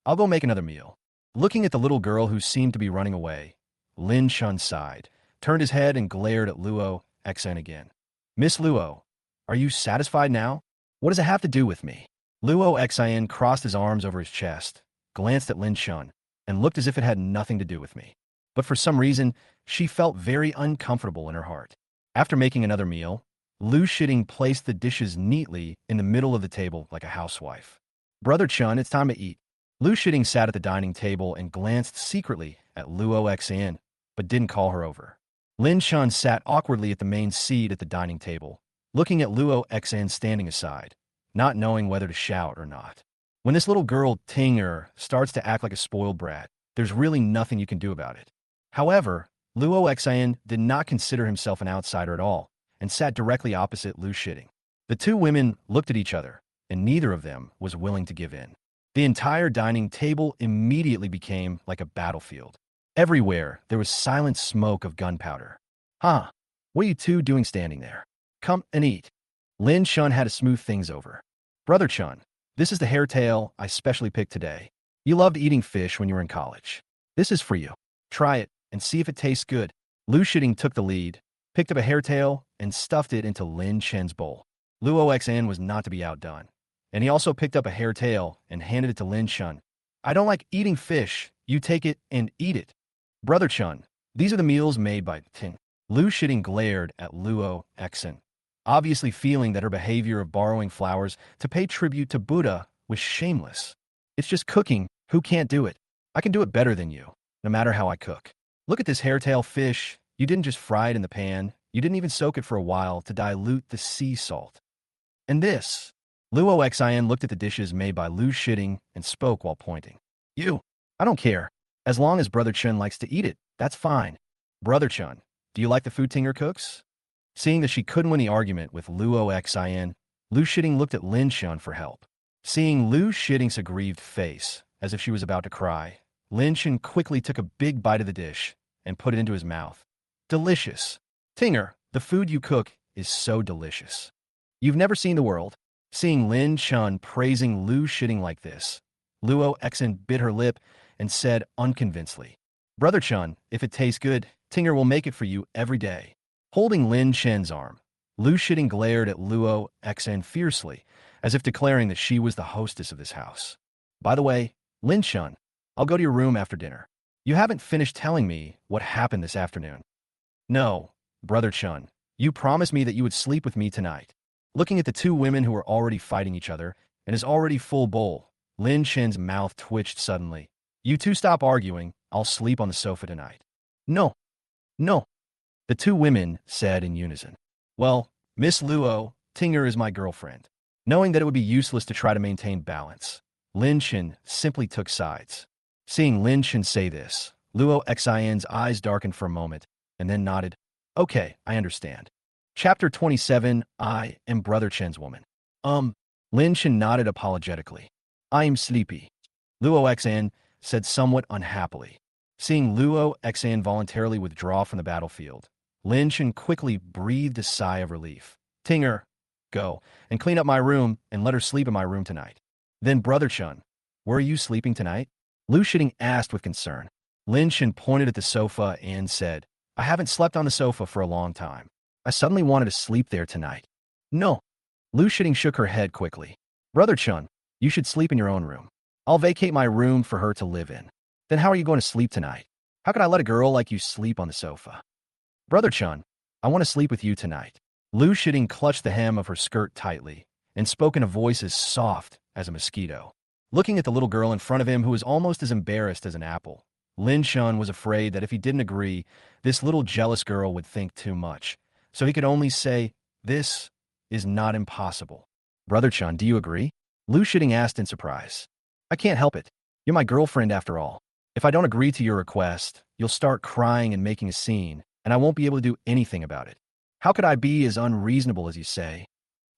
I'll go make another meal. Looking at the little girl who seemed to be running away, Lin Chun sighed, turned his head and glared at Luo Xin again. Miss Luo, are you satisfied now? What does it have to do with me? Luo Xin crossed his arms over his chest, glanced at Lin Chun, and looked as if it had nothing to do with me. But for some reason, she felt very uncomfortable in her heart. After making another meal, Lu Shitting placed the dishes neatly in the middle of the table like a housewife. Brother Chun, it's time to eat. Lu Shitting sat at the dining table and glanced secretly at Luo Xin, but didn't call her over. Lin Chun sat awkwardly at the main seat at the dining table, looking at Luo Xin standing aside, not knowing whether to shout or not. When this little girl, Tinger, starts to act like a spoiled brat, there's really nothing you can do about it. However, Luo Xin did not consider himself an outsider at all, and sat directly opposite Lu Shitting. The two women looked at each other, and neither of them was willing to give in. The entire dining table immediately became like a battlefield. Everywhere, there was silent smoke of gunpowder. What are you two doing standing there? Come and eat. Lin Chun had to smooth things over. Brother Chun, this is the hairtail I specially picked today. You loved eating fish when you were in college. This is for you. Try it and see if it tastes good. Lu Shitting took the lead, picked up a hairtail, and stuffed it into Lin Chen's bowl. Luo Xin was not to be outdone, and he also picked up a hairtail and handed it to Lin Chun. I don't like eating fish. You take it and eat it. Brother Chun, these are the meals made by Ting. Lu Shitting glared at Luo Xin, obviously feeling that her behavior of borrowing flowers to pay tribute to Buddha was shameless. It's just cooking. Who can't do it? I can do it better than you, no matter how I cook. Look at this hairtail fish. You didn't just fry it in the pan. You didn't even soak it for a while to dilute the sea salt. And this. Luo Xin looked at the dishes made by Lu Shitting and spoke while pointing. I don't care. As long as Brother Chun likes to eat it, that's fine. Brother Chun, do you like the food Tinger cooks? Seeing that she couldn't win the argument with Luo Xin, Lu Shitting looked at Lin Chun for help. Seeing Lu Shitting's aggrieved face, as if she was about to cry, Lin Chun quickly took a big bite of the dish and put it into his mouth. Delicious. Tinger, the food you cook is so delicious. You've never seen the world. Seeing Lin Chun praising Lu Shitting like this, Luo Xin bit her lip and said unconvincedly, Brother Chun, if it tastes good, Tinger will make it for you every day. Holding Lin Chen's arm, Lu Shitting glared at Luo Xin fiercely, as if declaring that she was the hostess of this house. By the way, Lin Chun, I'll go to your room after dinner. You haven't finished telling me what happened this afternoon. No, Brother Chun, you promised me that you would sleep with me tonight. Looking at the two women who were already fighting each other and his already full bowl, Lin Chen's mouth twitched suddenly. You two stop arguing. I'll sleep on the sofa tonight. No. The two women said in unison. Well, Miss Luo, Tinger is my girlfriend. Knowing that it would be useless to try to maintain balance, Lin Chen simply took sides. Seeing Lin Chen say this, Luo Xin's eyes darkened for a moment and then nodded. Okay, I understand. Chapter 27, I am Brother Chen's woman. Lin Chen nodded apologetically. I am sleepy. Luo Xin said somewhat unhappily. Seeing Luo Xin voluntarily withdraw from the battlefield, Lin Chen quickly breathed a sigh of relief. Tinger, go and clean up my room and let her sleep in my room tonight. Then Brother Chun, where are you sleeping tonight? Lu Shiting asked with concern. Lin Chen pointed at the sofa and said, I haven't slept on the sofa for a long time. I suddenly wanted to sleep there tonight. No. Lu Shiting shook her head quickly. Brother Chun, you should sleep in your own room. I'll vacate my room for her to live in. Then how are you going to sleep tonight? How could I let a girl like you sleep on the sofa? Brother Chun, I want to sleep with you tonight. Lu Shiting clutched the hem of her skirt tightly and spoke in a voice as soft as a mosquito. Looking at the little girl in front of him who was almost as embarrassed as an apple, Lin Chun was afraid that if he didn't agree, this little jealous girl would think too much. So he could only say, this is not impossible. Brother Chun, do you agree? Lu Shiting asked in surprise. I can't help it. You're my girlfriend after all. If I don't agree to your request, you'll start crying and making a scene, and I won't be able to do anything about it. How could I be as unreasonable as you say?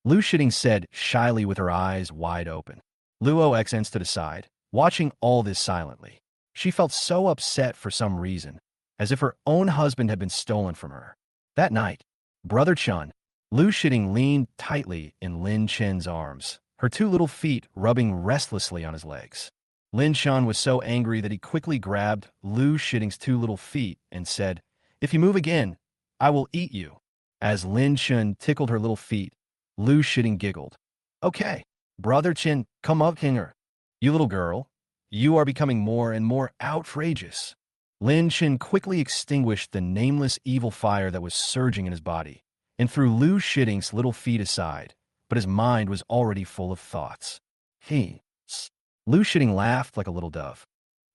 Lu Shiting said shyly with her eyes wide open. Luo Xn stood aside, watching all this silently. She felt so upset for some reason, as if her own husband had been stolen from her. That night, Brother Chun, Lu Shiting leaned tightly in Lin Chen's arms, her two little feet rubbing restlessly on his legs. Lin Chen was so angry that he quickly grabbed Lu Shiting's two little feet and said, If you move again, I will eat you. As Lin Chen tickled her little feet, Lu Shiting giggled. Okay, Brother Chen, come up here. You little girl, you are becoming more and more outrageous. Lin Chen quickly extinguished the nameless evil fire that was surging in his body and threw Lu Shiting's little feet aside, but his mind was already full of thoughts. Lu Shiting laughed like a little dove.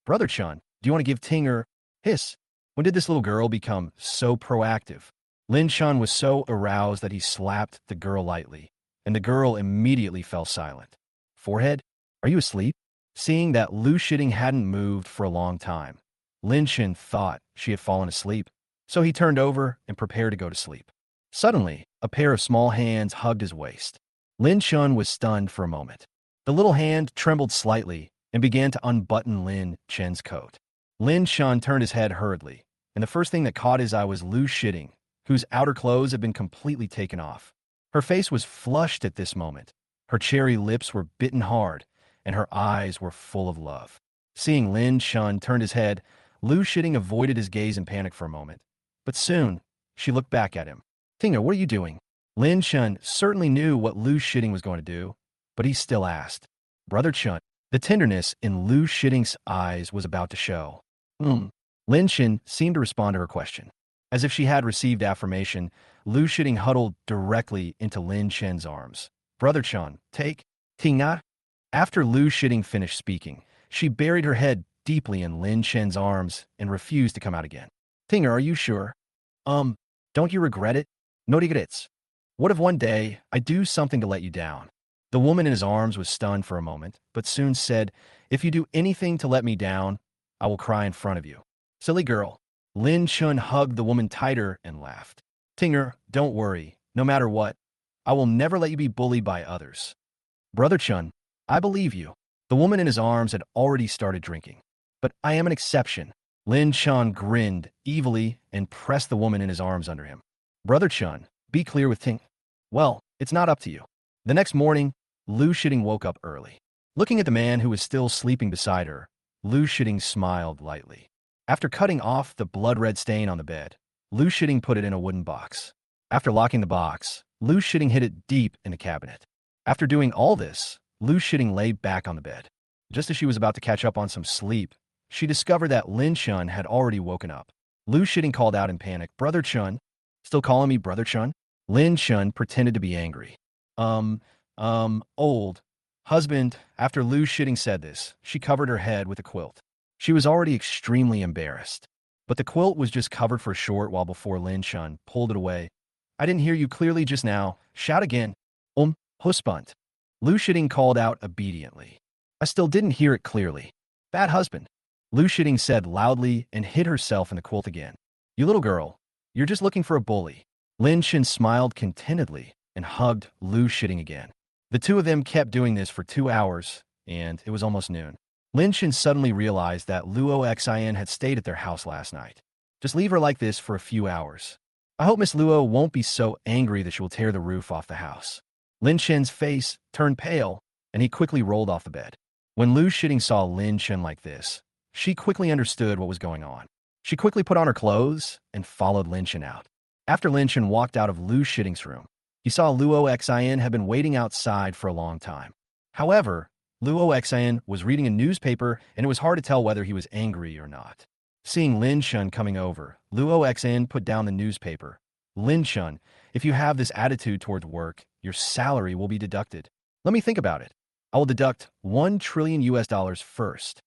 Brother Chun, do you want to give Tinger? Hiss. When did this little girl become so proactive? Lin Chen was so aroused that he slapped the girl lightly, and the girl immediately fell silent. Forehead, are you asleep? Seeing that Lu Shiting hadn't moved for a long time, Lin Chen thought she had fallen asleep, so he turned over and prepared to go to sleep. Suddenly, a pair of small hands hugged his waist. Lin Chen was stunned for a moment. The little hand trembled slightly and began to unbutton Lin Chen's coat. Lin Chen turned his head hurriedly, and the first thing that caught his eye was Lu Shiting, whose outer clothes had been completely taken off. Her face was flushed at this moment. Her cherry lips were bitten hard, and her eyes were full of love. Seeing Lin Chen turn his head, Lu Shiting avoided his gaze in panic for a moment. But soon, she looked back at him. Tinger, what are you doing? Lin Chen certainly knew what Lu Shiting was going to do, but he still asked. Brother Chun, the tenderness in Lu Shiting's eyes was about to show. Lin Chen seemed to respond to her question. As if she had received affirmation, Lu Shiting huddled directly into Lin Chen's arms. Brother Chun, take Tinger. After Lu Shiting finished speaking, she buried her head deeply in Lin Chen's arms and refused to come out again. Tinger, are you sure? Don't you regret it? No regrets. What if one day I do something to let you down? The woman in his arms was stunned for a moment, but soon said, If you do anything to let me down, I will cry in front of you. Silly girl. Lin Chen hugged the woman tighter and laughed. Tinger, don't worry. No matter what, I will never let you be bullied by others. Brother Chun, I believe you. The woman in his arms had already started drinking. But I am an exception. Lin Chen grinned evilly and pressed the woman in his arms under him. Brother Chun, be clear with Ting. Well, it's not up to you. The next morning, Lu Shiting woke up early. Looking at the man who was still sleeping beside her, Lu Shiting smiled lightly. After cutting off the blood-red stain on the bed, Lu Shiting put it in a wooden box. After locking the box, Lu Shiting hid it deep in a cabinet. After doing all this, Lu Shiting lay back on the bed. Just as she was about to catch up on some sleep, she discovered that Lin Chen had already woken up. Lu Shiting called out in panic, Brother Chun? Still calling me Brother Chun? Lin Chen pretended to be angry. Old. Husband, after Lu Shiting said this, she covered her head with a quilt. She was already extremely embarrassed. But the quilt was just covered for a short while before Lin Chen pulled it away. I didn't hear you clearly just now. Shout again. Husband. Lu Shiting called out obediently. I still didn't hear it clearly. Bad husband. Lu Shiting said loudly and hid herself in the quilt again. You little girl, you're just looking for a bully. Lin Chen smiled contentedly and hugged Lu Shiting again. The two of them kept doing this for 2 hours, and it was almost noon. Lin Chen suddenly realized that Luo Xin had stayed at their house last night. Just leave her like this for a few hours. I hope Miss Luo won't be so angry that she will tear the roof off the house. Lin Chen's face turned pale, and he quickly rolled off the bed. When Lu Shiting saw Lin Chen like this, she quickly understood what was going on. She quickly put on her clothes and followed Lin Chen out. After Lin Chen walked out of Lu Shiting's room, he saw Luo Xin had been waiting outside for a long time. However, Luo Xin was reading a newspaper, and it was hard to tell whether he was angry or not. Seeing Lin Chen coming over, Luo Xin put down the newspaper. Lin Chen, if you have this attitude towards work, your salary will be deducted. Let me think about it. I will deduct $1 trillion first.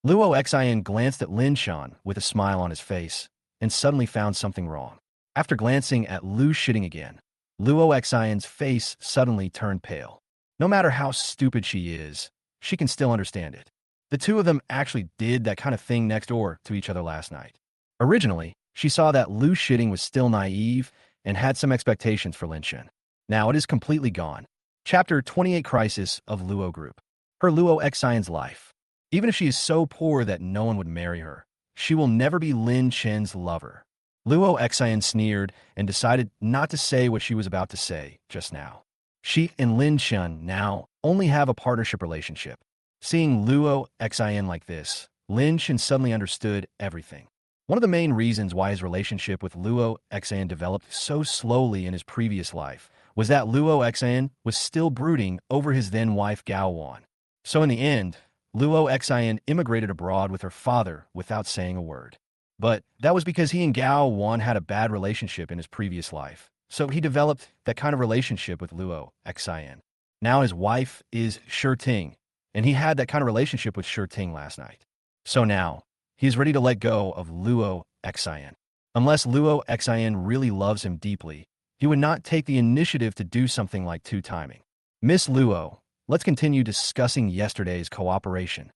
Luo Xin glanced at Lin Chen with a smile on his face and suddenly found something wrong. After glancing at Lu Shiting again, Luo Xin's face suddenly turned pale. No matter how stupid she is, she can still understand it. The two of them actually did that kind of thing next door to each other last night. Originally, she saw that Lu Shiting was still naive and had some expectations for Lin Chen. Now it is completely gone. Chapter 28 Crisis of Luo Group. Her Luo Xin's life. Even if she is so poor that no one would marry her, she will never be Lin Chen's lover. Luo Xin sneered and decided not to say what she was about to say just now. She and Lin Chen now only have a partnership relationship. Seeing Luo Xin like this, Lin Chen suddenly understood everything. One of the main reasons why his relationship with Luo Xin developed so slowly in his previous life was that Luo Xin was still brooding over his then-wife Gao Wan. So in the end, Luo Xin immigrated abroad with her father without saying a word. But that was because he and Gao Wan had a bad relationship in his previous life, so he developed that kind of relationship with Luo Xin. Now his wife is Shi Ting, and he had that kind of relationship with Shi Ting last night. So now, he is ready to let go of Luo Xin. Unless Luo Xin really loves him deeply, he would not take the initiative to do something like two-timing. Miss Luo, let's continue discussing yesterday's cooperation.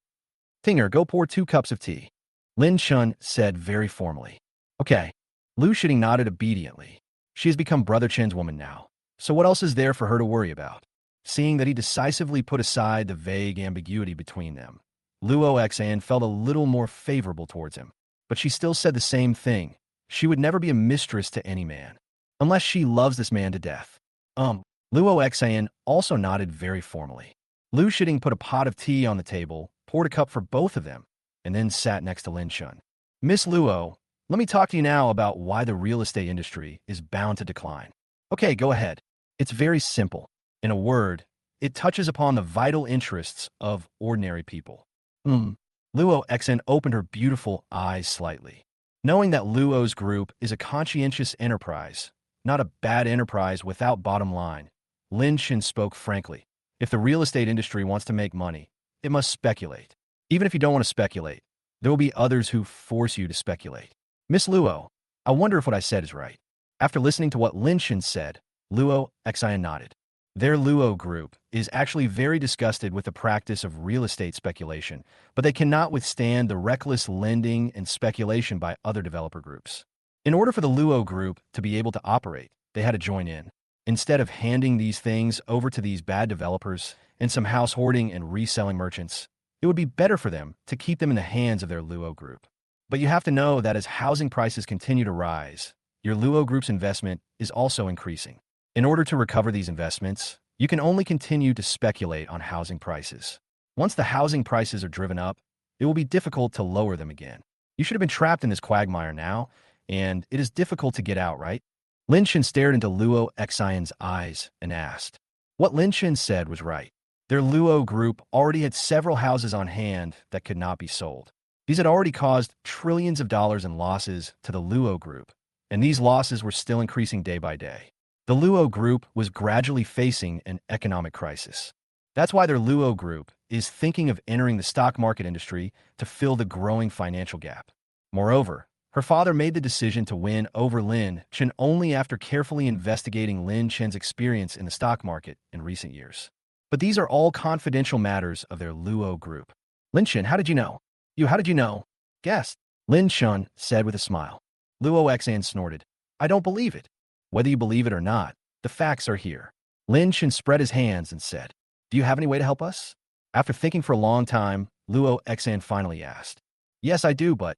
Tinger, go pour 2 cups of tea. Lin Chen said very formally. Okay. Lu Shiting nodded obediently. She has become Brother Chen's woman now, so what else is there for her to worry about? Seeing that he decisively put aside the vague ambiguity between them, Luo Xin felt a little more favorable towards him. But she still said the same thing. She would never be a mistress to any man, unless she loves this man to death. Luo Xin also nodded very formally. Lu Shiting put a pot of tea on the table, poured a cup for both of them, and then sat next to Lin Chen. Miss Luo, let me talk to you now about why the real estate industry is bound to decline. Okay, go ahead. It's very simple. In a word, it touches upon the vital interests of ordinary people. Luo Xin opened her beautiful eyes slightly. Knowing that Luo's group is a conscientious enterprise, not a bad enterprise without bottom line, Lin Chen spoke frankly. If the real estate industry wants to make money, it must speculate. Even if you don't want to speculate, there will be others who force you to speculate. Miss Luo, I wonder if what I said is right. After listening to what Lin Chen said, Luo Xin nodded. Their Luo group is actually very disgusted with the practice of real estate speculation, but they cannot withstand the reckless lending and speculation by other developer groups. In order for the Luo group to be able to operate, they had to join in. Instead of handing these things over to these bad developers and some house hoarding and reselling merchants, it would be better for them to keep them in the hands of their Luo group. But you have to know that as housing prices continue to rise, your Luo group's investment is also increasing. In order to recover these investments, you can only continue to speculate on housing prices. Once the housing prices are driven up, it will be difficult to lower them again. You should have been trapped in this quagmire now, and it is difficult to get out, right? Lin Chen stared into Luo Xin's eyes and asked. What Lin Chen said was right. Their Luo group already had several houses on hand that could not be sold. These had already caused trillions of dollars in losses to the Luo group, and these losses were still increasing day by day. The Luo group was gradually facing an economic crisis. That's why their Luo group is thinking of entering the stock market industry to fill the growing financial gap. Moreover, her father made the decision to win over Lin Chen only after carefully investigating Lin Chen's experience in the stock market in recent years. But these are all confidential matters of their Luo group. Lin Chen, how did you know? How did you know? Guessed. Lin Chen said with a smile. Luo Xin snorted. I don't believe it. Whether you believe it or not, the facts are here. Lin Chen spread his hands and said, Do you have any way to help us? After thinking for a long time, Luo Xin finally asked. Yes, I do, but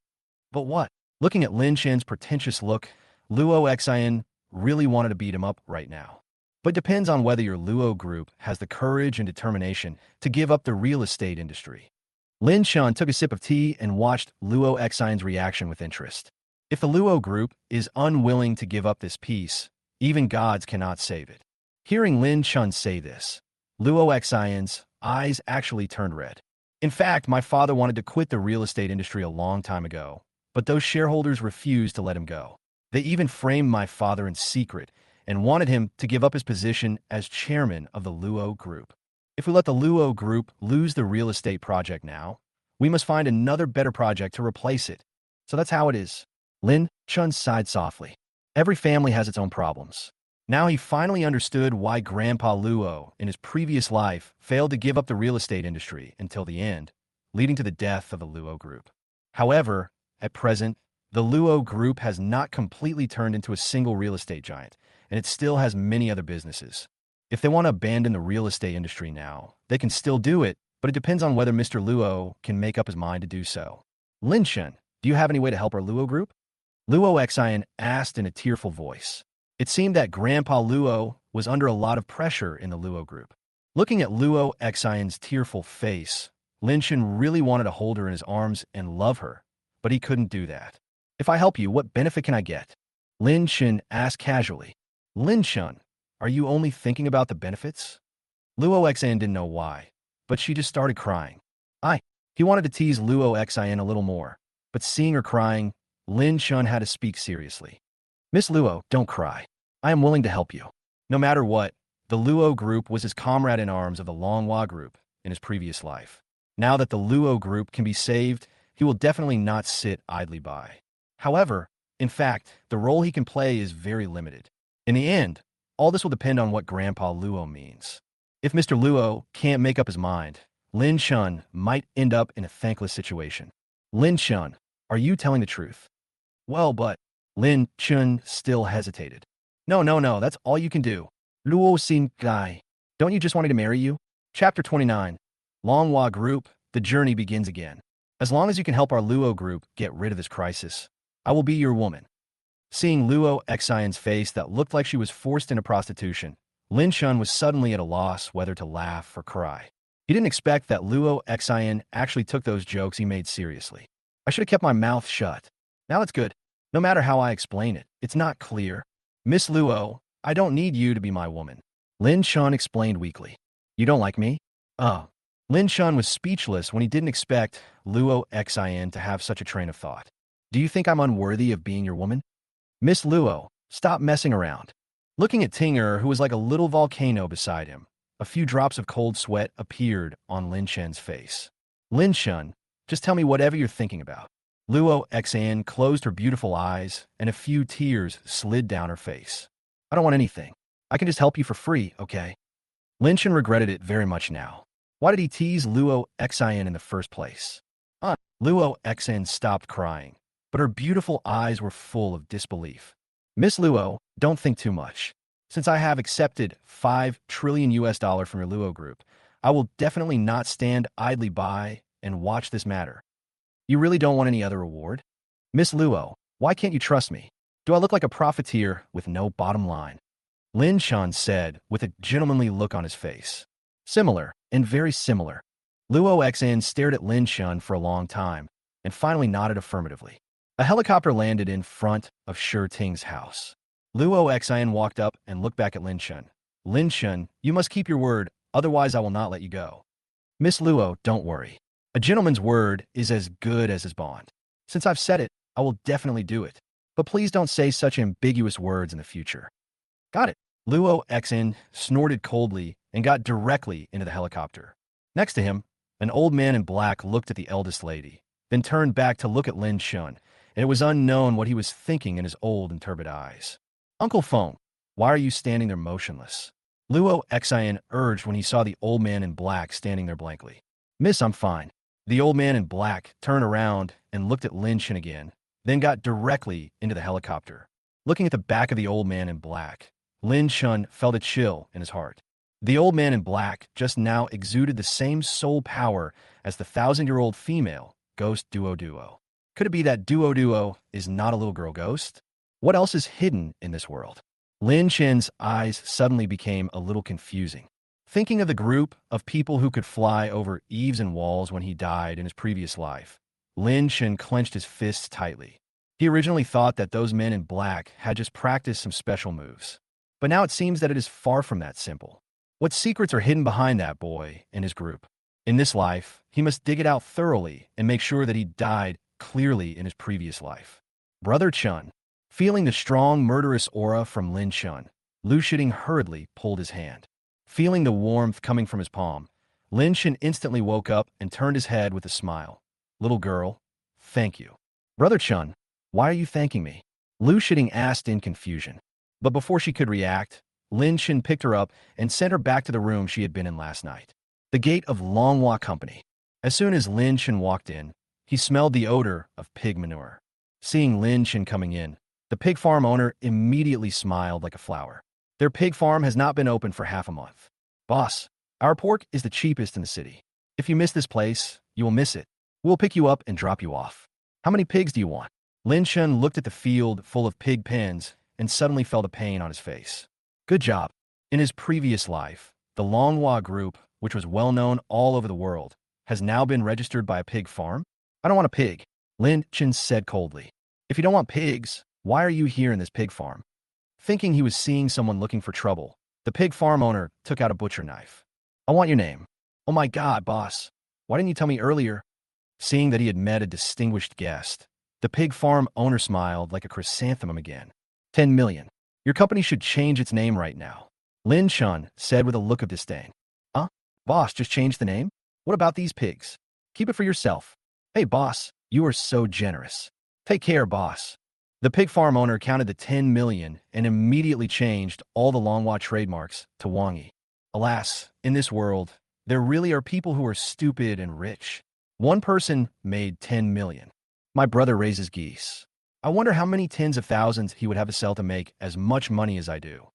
what? Looking at Lin Chen's pretentious look, Luo Xian really wanted to beat him up right now. But depends on whether your Luo group has the courage and determination to give up the real estate industry. Lin Shun took a sip of tea and watched Luo Xian's reaction with interest. If the Luo group is unwilling to give up this piece, even gods cannot save it. Hearing Lin Shun say this, Luo Xian's eyes actually turned red. In fact, my father wanted to quit the real estate industry a long time ago, but those shareholders refused to let him go. They even framed my father in secret and wanted him to give up his position as chairman of the Luo group. If we let the Luo group lose the real estate project now, we must find another better project to replace it. So that's how it is. Lin Chun sighed softly. Every family has its own problems. Now he finally understood why Grandpa Luo, in his previous life, failed to give up the real estate industry until the end, leading to the death of the Luo group. However, at present, the Luo group has not completely turned into a single real estate giant, and it still has many other businesses. If they want to abandon the real estate industry now, they can still do it, but it depends on whether Mr. Luo can make up his mind to do so. Lin Shen, do you have any way to help our Luo group? Luo Xian asked in a tearful voice. It seemed that Grandpa Luo was under a lot of pressure in the Luo group. Looking at Luo Xian's tearful face, Lin Shen really wanted to hold her in his arms and love her, but he couldn't do that. If I help you, what benefit can I get? Lin Shen asked casually. Lin Shen, are you only thinking about the benefits? Luo Xian didn't know why, but she just started crying. He wanted to tease Luo Xian a little more, but seeing her crying, Lin Shen had to speak seriously. Miss Luo, don't cry. I am willing to help you. No matter what, the Luo group was his comrade in arms of the Longhua group in his previous life. Now that the Luo group can be saved, he will definitely not sit idly by. However, in fact, the role he can play is very limited. In the end, all this will depend on what Grandpa Luo means. If Mr. Luo can't make up his mind, Lin Shun might end up in a thankless situation. Lin Shun, are you telling the truth? Well, but Lin Chun still hesitated. No, that's all you can do. Luo Xin Gai, don't you just want me to marry you? Chapter 29. Longhua Group, the journey begins again. As long as you can help our Luo group get rid of this crisis, I will be your woman. Seeing Luo Xian's face that looked like she was forced into prostitution, Lin Shun was suddenly at a loss whether to laugh or cry. He didn't expect that Luo Xian actually took those jokes he made seriously. I should have kept my mouth shut. Now it's good. No matter how I explain it, it's not clear. Miss Luo, I don't need you to be my woman. Lin Shun explained weakly. You don't like me? Oh. Lin Shun was speechless when he didn't expect Luo Xian to have such a train of thought. Do you think I'm unworthy of being your woman? Miss Luo, stop messing around. Looking at Tinger, who was like a little volcano beside him, a few drops of cold sweat appeared on Lin Shen's face. Lin Shun, just tell me whatever you're thinking about. Luo Xian closed her beautiful eyes, and a few tears slid down her face. I don't want anything. I can just help you for free, okay? Lin Shen regretted it very much now. Why did he tease Luo Xian in the first place? Luo Xian stopped crying, but her beautiful eyes were full of disbelief. Miss Luo, don't think too much. Since I have accepted $5 trillion from your Luo group, I will definitely not stand idly by and watch this matter. You really don't want any other reward? Miss Luo, why can't you trust me? Do I look like a profiteer with no bottom line? Lin Shan said with a gentlemanly look on his face. Similar, and very similar. Luo Xian stared at Lin Shan for a long time, and finally nodded affirmatively. A helicopter landed in front of Shi Ting's house. Luo Xian walked up and looked back at Lin Shan. Lin Shan, you must keep your word, otherwise I will not let you go. Miss Luo, don't worry. A gentleman's word is as good as his bond. Since I've said it, I will definitely do it. But please don't say such ambiguous words in the future. Got it. Luo Xian snorted coldly and got directly into the helicopter. Next to him, an old man in black looked at the eldest lady, then turned back to look at Lin Shun, and it was unknown what he was thinking in his old and turbid eyes. Uncle Fong, why are you standing there motionless? Luo Xian urged when he saw the old man in black standing there blankly. Miss, I'm fine. The old man in black turned around and looked at Lin Shan again, then got directly into the helicopter. Looking at the back of the old man in black, Lin Shun felt a chill in his heart. The old man in black just now exuded the same soul power as the 1,000-year-old female ghost Duo. Could it be that Duo is not a little girl ghost? What else is hidden in this world? Lin Chen's eyes suddenly became a little confusing. Thinking of the group of people who could fly over eaves and walls when he died in his previous life, Lin Chen clenched his fists tightly. He originally thought that those men in black had just practiced some special moves. But now it seems that it is far from that simple. What secrets are hidden behind that boy and his group? In this life, he must dig it out thoroughly and make sure that he died clearly in his previous life. Brother Chun. Feeling the strong, murderous aura from Lin Chun, Lu Shiting hurriedly pulled his hand. Feeling the warmth coming from his palm, Lin Chun instantly woke up and turned his head with a smile. Little girl, thank you. Brother Chun, why are you thanking me? Lu Shiting asked in confusion. But before she could react, Lin Chun picked her up and sent her back to the room she had been in last night. The gate of Longhua Company. As soon as Lin Chun walked in, he smelled the odor of pig manure. Seeing Lin Chun coming in, the pig farm owner immediately smiled like a flower. Their pig farm has not been open for half a month. Boss, our pork is the cheapest in the city. If you miss this place, you will miss it. We'll pick you up and drop you off. How many pigs do you want? Lin Chun looked at the field full of pig pens and suddenly felt a pain on his face. Good job. In his previous life, the Longhua Group, which was well known all over the world, has now been registered by a pig farm? I don't want a pig, Lin Chun said coldly. If you don't want pigs, why are you here in this pig farm? Thinking he was seeing someone looking for trouble, the pig farm owner took out a butcher knife. I want your name. Oh my God, boss. Why didn't you tell me earlier? Seeing that he had met a distinguished guest, the pig farm owner smiled like a chrysanthemum again. 10 million. Your company should change its name right now. Lin Chun said with a look of disdain. Huh? Boss, just change the name? What about these pigs? Keep it for yourself. Hey, boss, you are so generous. Take care, boss. The pig farm owner counted the 10 million and immediately changed all the Longhua trademarks to Wangyi. Alas, in this world, there really are people who are stupid and rich. One person made 10 million. My brother raises geese. I wonder how many tens of thousands he would have to sell to make as much money as I do.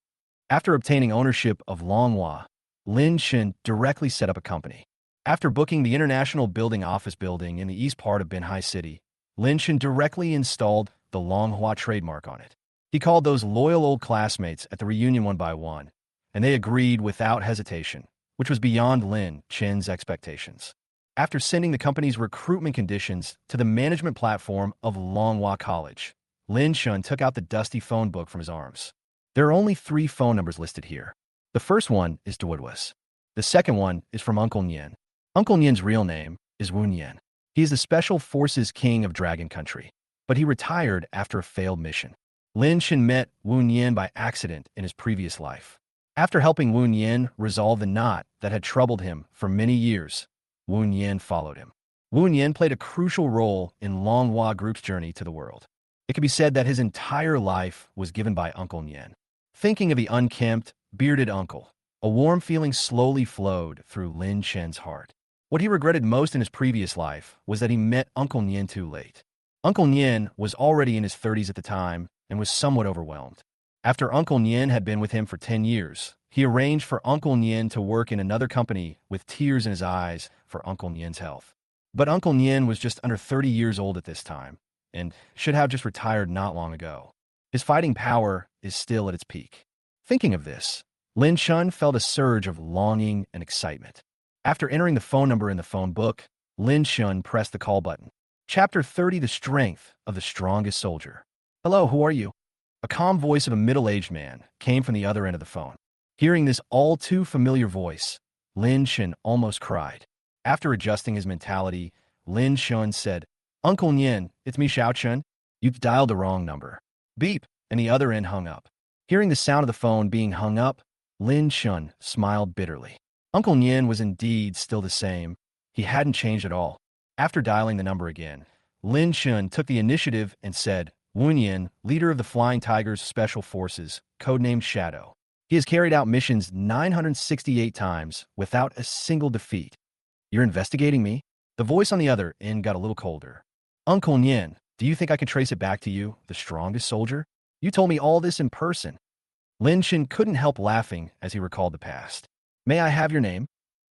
After obtaining ownership of Longhua, Lin Chun directly set up a company. After booking the International Building office building in the east part of Binhai City, Lin Chun directly installed the Longhua trademark on it. He called those loyal old classmates at the reunion one by one, and they agreed without hesitation, which was beyond Lin Chun's expectations. After sending the company's recruitment conditions to the management platform of Longhua College, Lin Chun took out the dusty phone book from his arms. There are only 3 phone numbers listed here. The first one is Duodwas. The second one is from Uncle Nyen. Uncle Nyen's real name is Wu Nyen. He is the Special Forces King of Dragon Country, but he retired after a failed mission. Lin Chun met Wu Nyen by accident in his previous life. After helping Wu Nyen resolve the knot that had troubled him for many years, Wu Nyen followed him. Wu Nyen played a crucial role in Longhua Group's journey to the world. It can be said that his entire life was given by Uncle Nyen. Thinking of the unkempt, bearded uncle, a warm feeling slowly flowed through Lin Chen's heart. What he regretted most in his previous life was that he met Uncle Nyen too late. Uncle Nyen was already in his 30s at the time and was somewhat overwhelmed. After Uncle Nyen had been with him for 10 years, he arranged for Uncle Nyen to work in another company with tears in his eyes for Uncle Nyen's health. But Uncle Nyen was just under 30 years old at this time and should have just retired not long ago. His fighting power is still at its peak. Thinking of this, Lin Chun felt a surge of longing and excitement. After entering the phone number in the phone book, Lin Chun pressed the call button. Chapter 30, The Strength of the Strongest Soldier. Hello, who are you? A calm voice of a middle-aged man came from the other end of the phone. Hearing this all-too-familiar voice, Lin Chun almost cried. After adjusting his mentality, Lin Chun said, Uncle Nyen, it's me Xiao Chun. You've dialed the wrong number. Beep, and the other end hung up. Hearing the sound of the phone being hung up, Lin Chun smiled bitterly. Uncle Nyen was indeed still the same. He hadn't changed at all. After dialing the number again, Lin Chun took the initiative and said, Wu Nyen, leader of the Flying Tigers Special Forces, codenamed Shadow. He has carried out missions 968 times without a single defeat. You're investigating me? The voice on the other end got a little colder. Uncle Nyen, do you think I can trace it back to you, the strongest soldier? You told me all this in person. Lin Chun couldn't help laughing as he recalled the past. May I have your name?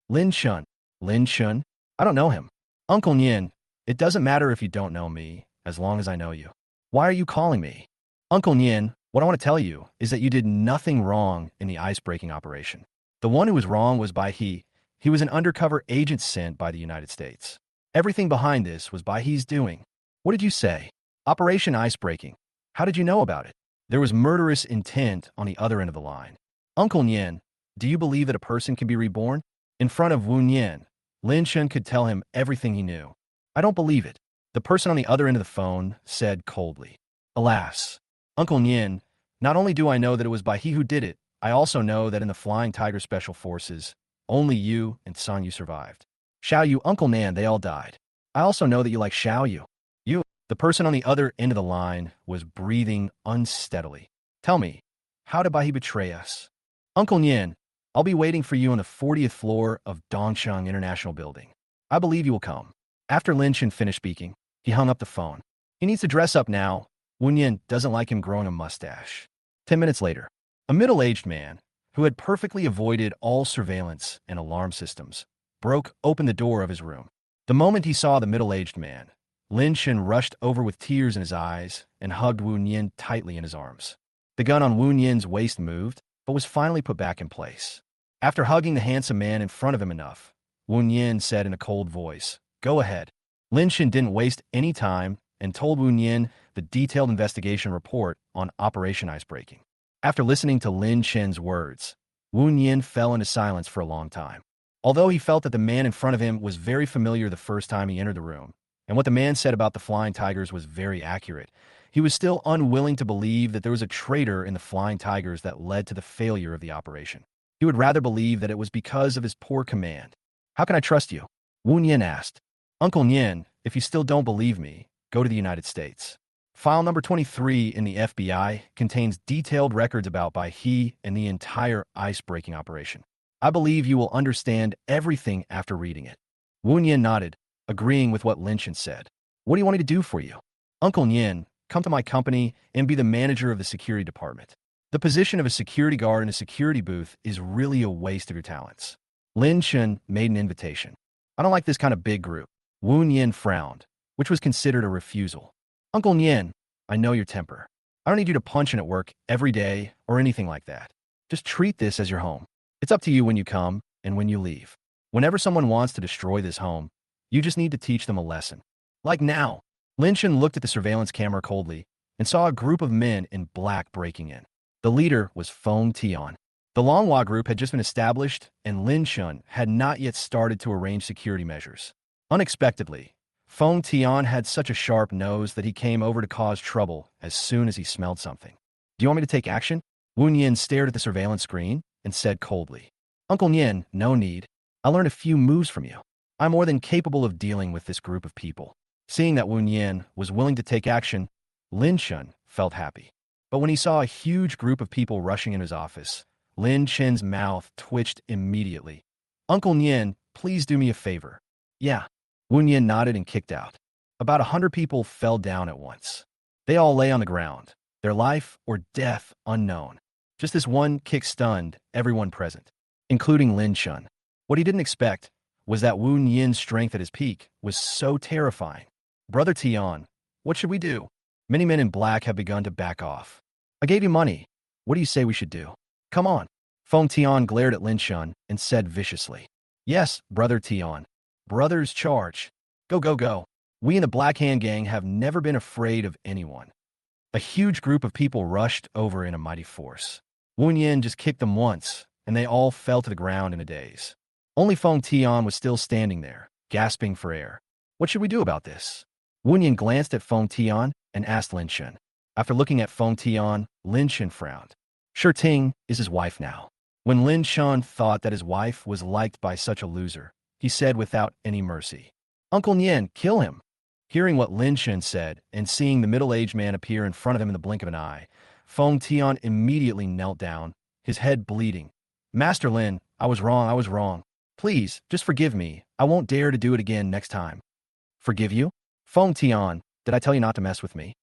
Lin Chun. Lin Chun? I don't know him. Uncle Nyen, it doesn't matter if you don't know me, as long as I know you. Why are you calling me? Uncle Nien, what I want to tell you is that you did nothing wrong in the ice-breaking operation. The one who was wrong was by he. He was an undercover agent sent by the United States. Everything behind this was by he's doing. What did you say? Operation Icebreaking. How did you know about it? There was murderous intent on the other end of the line. Uncle Nien, do you believe that a person can be reborn? In front of Wu Nien, Lin Shun could tell him everything he knew. I don't believe it. The person on the other end of the phone said coldly. Alas, Uncle Nien, not only do I know that it was by he who did it, I also know that in the Flying Tiger Special Forces, only you and San Yu survived. Xiao Yu, Uncle Nan, they all died. I also know that you like Xiao Yu. You, the person on the other end of the line, was breathing unsteadily. Tell me, how did Bai betray us? Uncle Nien, I'll be waiting for you on the 40th floor of Dongsheng International Building. I believe you will come. After Lin Chen finished speaking, he hung up the phone. He needs to dress up now. Wu Yin doesn't like him growing a mustache. 10 minutes later, a middle-aged man, who had perfectly avoided all surveillance and alarm systems, broke open the door of his room. The moment he saw the middle-aged man, Lin Chen rushed over with tears in his eyes and hugged Wu Yin tightly in his arms. The gun on Wu Yin's waist moved, but was finally put back in place. After hugging the handsome man in front of him enough, Wu Yin said in a cold voice, "Go ahead." Lin Chen didn't waste any time and told Wu Yin the detailed investigation report on Operation Icebreaking. After listening to Lin Chen's words, Wu Yin fell into silence for a long time. Although he felt that the man in front of him was very familiar the first time he entered the room, and what the man said about the Flying Tigers was very accurate, he was still unwilling to believe that there was a traitor in the Flying Tigers that led to the failure of the operation. He would rather believe that it was because of his poor command. How can I trust you? Wu Yin asked. Uncle Nien, if you still don't believe me, go to the United States. File number 23 in the FBI contains detailed records about Bai He and the entire ice-breaking operation. I believe you will understand everything after reading it. Wu Yin nodded, agreeing with what Lin Chen said. What do you want me to do for you? Uncle Nien, come to my company and be the manager of the security department. The position of a security guard in a security booth is really a waste of your talents. Lin Chen made an invitation. I don't like this kind of big group. Wu Yin frowned, which was considered a refusal. Uncle Nien, I know your temper. I don't need you to punch in at work every day or anything like that. Just treat this as your home. It's up to you when you come and when you leave. Whenever someone wants to destroy this home, you just need to teach them a lesson. Like now. Lin Chen looked at the surveillance camera coldly and saw a group of men in black breaking in. The leader was Fong Tion. The Longhua group had just been established, and Lin Chen had not yet started to arrange security measures. Unexpectedly, Fong Tion had such a sharp nose that he came over to cause trouble as soon as he smelled something. Do you want me to take action? Wu Yin stared at the surveillance screen and said coldly. Uncle Nien, no need. I learned a few moves from you. I'm more than capable of dealing with this group of people. Seeing that Wu Yin was willing to take action, Lin Chen felt happy. But when he saw a huge group of people rushing in his office, Lin Chen's mouth twitched immediately. Uncle Nien, please do me a favor. Yeah. Wu Yin nodded and kicked out. About 100 people fell down at once. They all lay on the ground, their life or death unknown. Just this one kick stunned everyone present, including Lin Chen. What he didn't expect was that Wu Yin's strength at his peak was so terrifying. Brother Tian, what should we do? Many men in black have begun to back off. I gave you money. What do you say we should do? Come on. Fong Tion glared at Lin Chen and said viciously. Yes, Brother Tian. Brothers charge. Go, go, go. We in the Black Hand Gang have never been afraid of anyone. A huge group of people rushed over in a mighty force. Wu Yin just kicked them once, and they all fell to the ground in a daze. Only Fong Tion was still standing there, gasping for air. What should we do about this? Wu Yin glanced at Fong Tion and asked Lin Chen. After looking at Fong Tion, Lin Chen frowned. Sure Ting is his wife now. When Lin Chen thought that his wife was liked by such a loser, he said without any mercy, Uncle Nien, kill him. Hearing what Lin Chen said and seeing the middle-aged man appear in front of him in the blink of an eye, Fong Tion immediately knelt down, his head bleeding. Master Lin, I was wrong. Please, just forgive me. I won't dare to do it again next time. Forgive you? Fong Tion, did I tell you not to mess with me?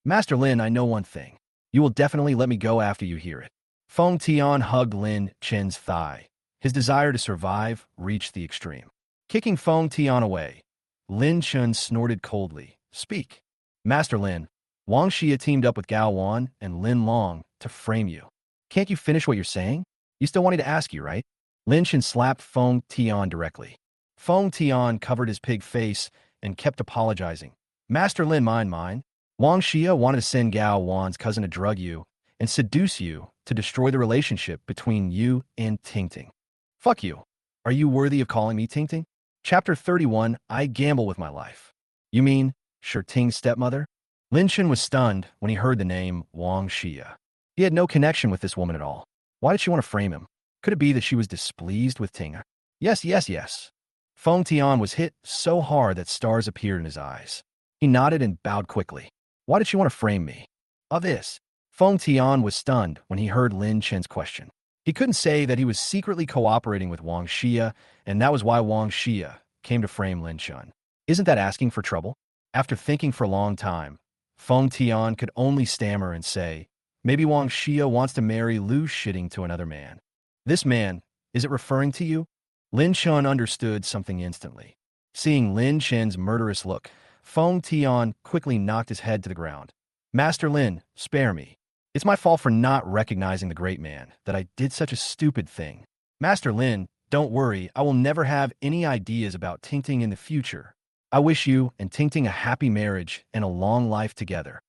Master Lin, I know one thing. You will definitely let me go after you hear it. Fong Tion hugged Lin Chen's thigh. His desire to survive reached the extreme. Kicking Fong Tion away, Lin Chen snorted coldly. Speak. Master Lin, Wang Xia teamed up with Gao Wan and Lin Long to frame you. Can't you finish what you're saying? You still wanted to ask you, right? Lin Shen slapped Fong Tion directly. Fong Tion covered his pig face and kept apologizing. Master Lin, mine. Wang Xia wanted to send Gao Wan's cousin to drug you and seduce you to destroy the relationship between you and Tingting. Fuck you. Are you worthy of calling me Tingting? Chapter 31, I Gamble with My Life. You mean Ting's stepmother? Lin Shen was stunned when he heard the name Wang Xia. He had no connection with this woman at all. Why did she want to frame him? Could it be that she was displeased with Tinger? Yes. Fong Tion was hit so hard that stars appeared in his eyes. He nodded and bowed quickly. Why did she want to frame me? Of this. Fong Tion was stunned when he heard Lin Shen's question. He couldn't say that he was secretly cooperating with Wang Xia, and that was why Wang Xia came to frame Lin Shen. Isn't that asking for trouble? After thinking for a long time, Fong Tion could only stammer and say, maybe Wang Xia wants to marry Lu Shitting to another man. This man, is it referring to you? Lin Shen understood something instantly. Seeing Lin Shen's murderous look, Fong Tion quickly knocked his head to the ground. Master Lin, spare me. It's my fault for not recognizing the great man, that I did such a stupid thing. Master Lin, don't worry, I will never have any ideas about Tingting in the future. I wish you and Tingting a happy marriage and a long life together.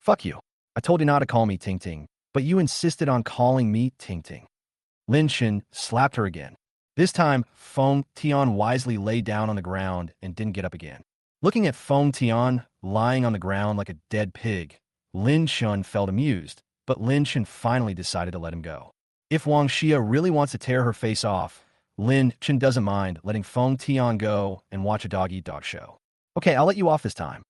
Fuck you. I told you not to call me Tingting, but you insisted on calling me Tingting. Lin Shen slapped her again. This time, Fong Tion wisely lay down on the ground and didn't get up again. Looking at Fong Tion lying on the ground like a dead pig, Lin Shen felt amused, but Lin Shen finally decided to let him go. If Wang Xia really wants to tear her face off, Lin Shen doesn't mind letting Fong Tion go and watch a dog-eat-dog show. Okay, I'll let you off this time.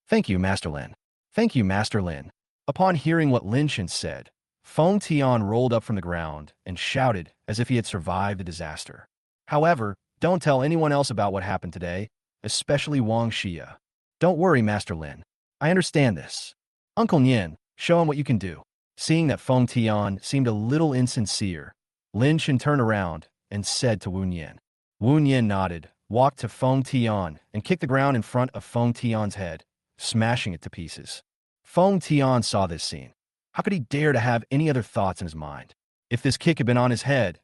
Thank you, Master Lin. Thank you, Master Lin. Upon hearing what Lin Shen said, Fong Tion rolled up from the ground and shouted as if he had survived the disaster. However, don't tell anyone else about what happened today, especially Wang Xia. Don't worry, Master Lin. I understand this. Uncle Nian, show him what you can do. Seeing that Fong Tion seemed a little insincere, Lin Shen turned around and said to Wu Nian. Wu Nian nodded, walked to Fong Tion, and kicked the ground in front of Fong Tion's head, smashing it to pieces. Fong Tion saw this scene. How could he dare to have any other thoughts in his mind? If this kick had been on his head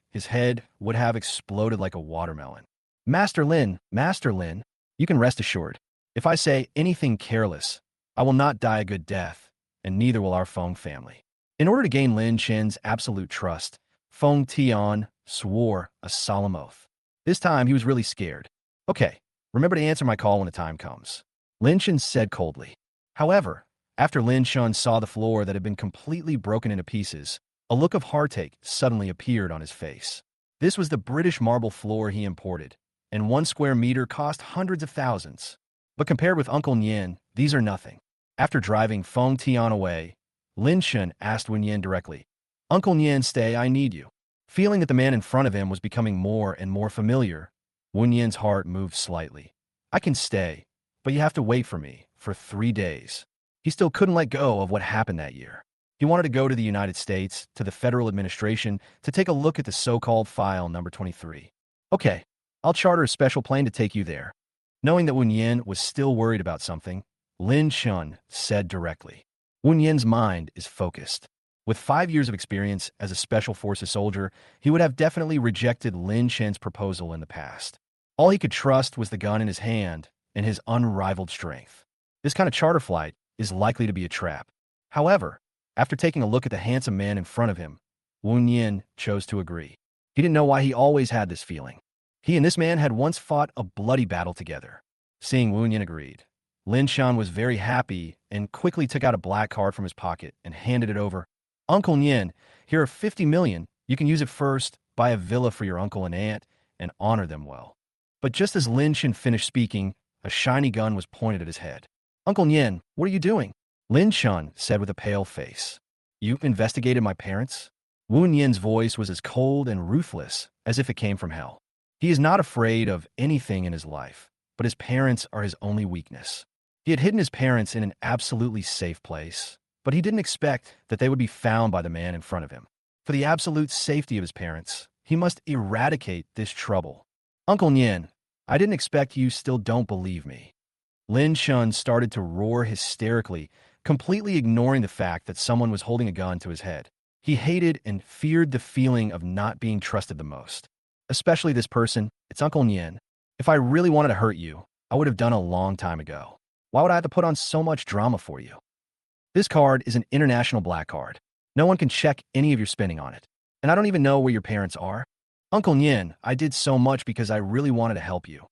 would have exploded like a watermelon. Master Lin, you can rest assured. If I say anything careless, I will not die a good death, and neither will our Fong family. In order to gain Lin Shen's absolute trust, Fong Tion swore a solemn oath. This time, he was really scared. Okay, remember to answer my call when the time comes. Lin Shen said coldly. However, after Lin Shen saw the floor that had been completely broken into pieces, a look of heartache suddenly appeared on his face. This was the British marble floor he imported, and 1 square meter cost hundreds of thousands. But compared with Uncle Nian, these are nothing. After driving Fong Tion away, Lin Shen asked Wu Nian directly, Uncle Nian, stay, I need you. Feeling that the man in front of him was becoming more and more familiar, Wu Nian's heart moved slightly. I can stay, but you have to wait for me for 3 days. He still couldn't let go of what happened that year. He wanted to go to the United States, to the Federal Administration, to take a look at the so-called file number 23. Okay, I'll charter a special plane to take you there. Knowing that Wu Nian was still worried about something, Lin Shen said directly. Wu Nian's mind is focused. With 5 years of experience as a Special Forces soldier, he would have definitely rejected Lin Shen's proposal in the past. All he could trust was the gun in his hand and his unrivaled strength. This kind of charter flight is likely to be a trap. However, after taking a look at the handsome man in front of him, Wu Nian chose to agree. He didn't know why he always had this feeling. He and this man had once fought a bloody battle together. Seeing Wu Nian agreed, Lin Shen was very happy and quickly took out a black card from his pocket and handed it over. Uncle Nian, here are 50 million. You can use it first, buy a villa for your uncle and aunt, and honor them well. But just as Lin Shen finished speaking, a shiny gun was pointed at his head. Uncle Nian, what are you doing? Lin Shen said with a pale face. You investigated my parents? Wu Nian's voice was as cold and ruthless as if it came from hell. He is not afraid of anything in his life, but his parents are his only weakness. He had hidden his parents in an absolutely safe place, but he didn't expect that they would be found by the man in front of him. For the absolute safety of his parents, he must eradicate this trouble. Uncle Nian, I didn't expect you still don't believe me. Lin Shen started to roar hysterically, completely ignoring the fact that someone was holding a gun to his head. He hated and feared the feeling of not being trusted the most. Especially this person, it's Uncle Nien. If I really wanted to hurt you, I would have done a long time ago. Why would I have to put on so much drama for you? This card is an international black card. No one can check any of your spending on it. And I don't even know where your parents are. Uncle Nien, I did so much because I really wanted to help you.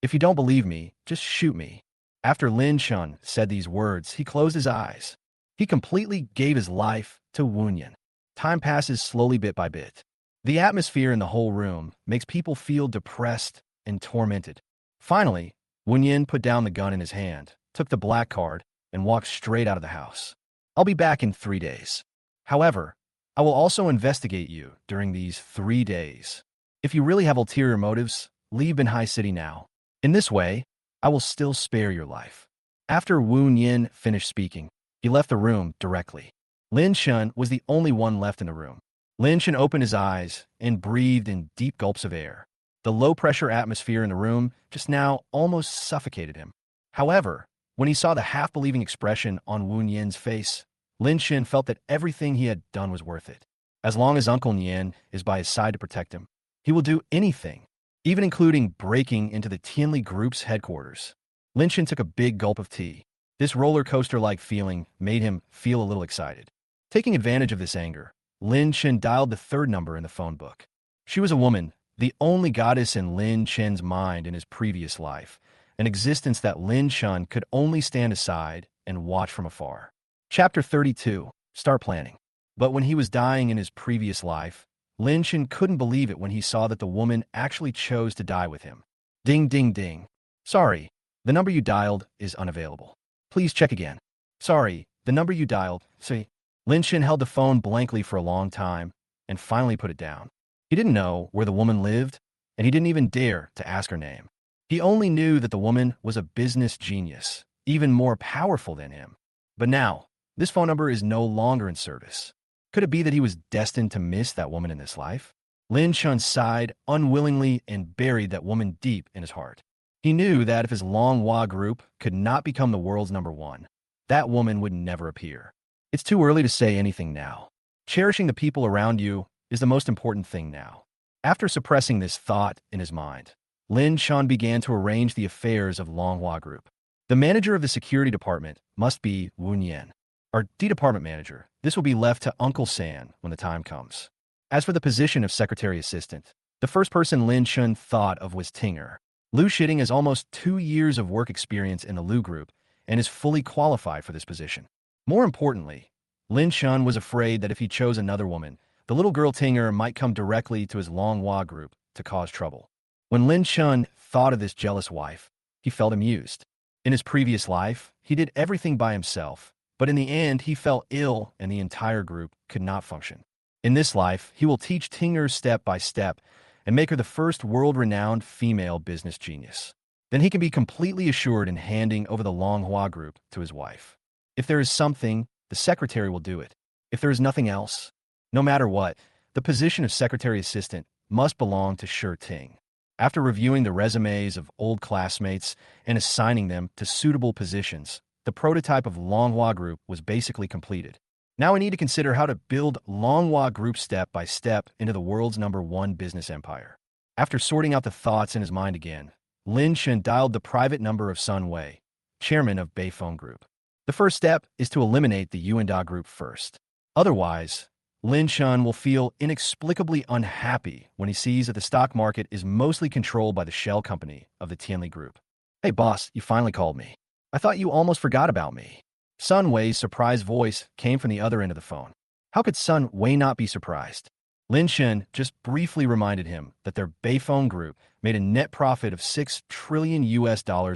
If you don't believe me, just shoot me. After Lin Chun said these words, he closed his eyes. He completely gave his life to Wu Yin. Time passes slowly bit by bit. The atmosphere in the whole room makes people feel depressed and tormented. Finally, Wu Yin put down the gun in his hand, took the black card, and walked straight out of the house. I'll be back in 3 days. However, I will also investigate you during these 3 days. If you really have ulterior motives, leave Banhai City now. In this way, I will still spare your life. After Wu Yin finished speaking, he left the room directly. Lin Chun was the only one left in the room. Lin Chun opened his eyes and breathed in deep gulps of air. The low-pressure atmosphere in the room just now almost suffocated him. However, when he saw the half-believing expression on Wu Yin's face, Lin Chun felt that everything he had done was worth it. As long as Uncle Nien is by his side to protect him, he will do anything, even including breaking into the Tianli Group's headquarters. Lin Chun took a big gulp of tea. This roller coaster-like feeling made him feel a little excited. Taking advantage of this anger, Lin Chun dialed the third number in the phone book. She was a woman, the only goddess in Lin Chun's mind in his previous life, an existence that Lin Chun could only stand aside and watch from afar. Chapter 32. Start planning. But when he was dying in his previous life, Lin Chun couldn't believe it when he saw that the woman actually chose to die with him. Ding, ding, ding. Sorry, the number you dialed is unavailable. Please check again. Sorry, the number you dialed, see? Lin Chun held the phone blankly for a long time and finally put it down. He didn't know where the woman lived, and he didn't even dare to ask her name. He only knew that the woman was a business genius, even more powerful than him. But now, this phone number is no longer in service. Could it be that he was destined to miss that woman in this life? Lin Chun sighed unwillingly and buried that woman deep in his heart. He knew that if his Manhwa group could not become the world's #1, that woman would never appear. It's too early to say anything now. Cherishing the people around you is the most important thing now. After suppressing this thought in his mind, Lin Chun began to arrange the affairs of Manhwa Group. The manager of the security department must be Wu Yin. Our D-department manager, this will be left to Uncle San when the time comes. As for the position of secretary assistant, the first person Lin Chun thought of was Tinger. Lu Shitting has almost 2 years of work experience in the Lu Group and is fully qualified for this position. More importantly, Lin Chun was afraid that if he chose another woman, the little girl Tinger might come directly to his Manhwa Group to cause trouble. When Lin Chun thought of this jealous wife, he felt amused. In his previous life, he did everything by himself, but in the end, he fell ill and the entire group could not function. In this life, he will teach Tinger step by step and make her the first world-renowned female business genius. Then he can be completely assured in handing over the Manhwa Group to his wife. If there is something, the secretary will do it. If there is nothing else, no matter what, the position of secretary assistant must belong to Sure Ting. After reviewing the resumes of old classmates and assigning them to suitable positions, the prototype of Manhwa Group was basically completed. Now we need to consider how to build Manhwa Group step by step into the world's #1 business empire. After sorting out the thoughts in his mind again, Lin Chun dialed the private number of Sunway, chairman of Beifeng Group. The first step is to eliminate the Yuenda Group first. Otherwise, Lin Chun will feel inexplicably unhappy when he sees that the stock market is mostly controlled by the shell company of the Tianli Group. Hey boss, you finally called me. I thought you almost forgot about me. Sunway's surprised voice came from the other end of the phone. How could Sunway not be surprised? Lin Chun just briefly reminded him that their Beifeng Group made a net profit of $6 trillion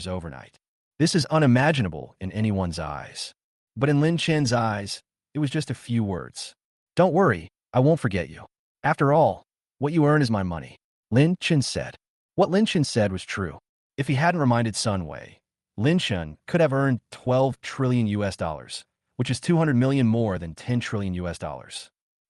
overnight. This is unimaginable in anyone's eyes. But in Lin Chun's eyes, it was just a few words. Don't worry, I won't forget you. After all, what you earn is my money, Lin Chun said. What Lin Chun said was true. If he hadn't reminded Sunway, Lin Chun could have earned $12 trillion, which is 200 million more than $10 trillion.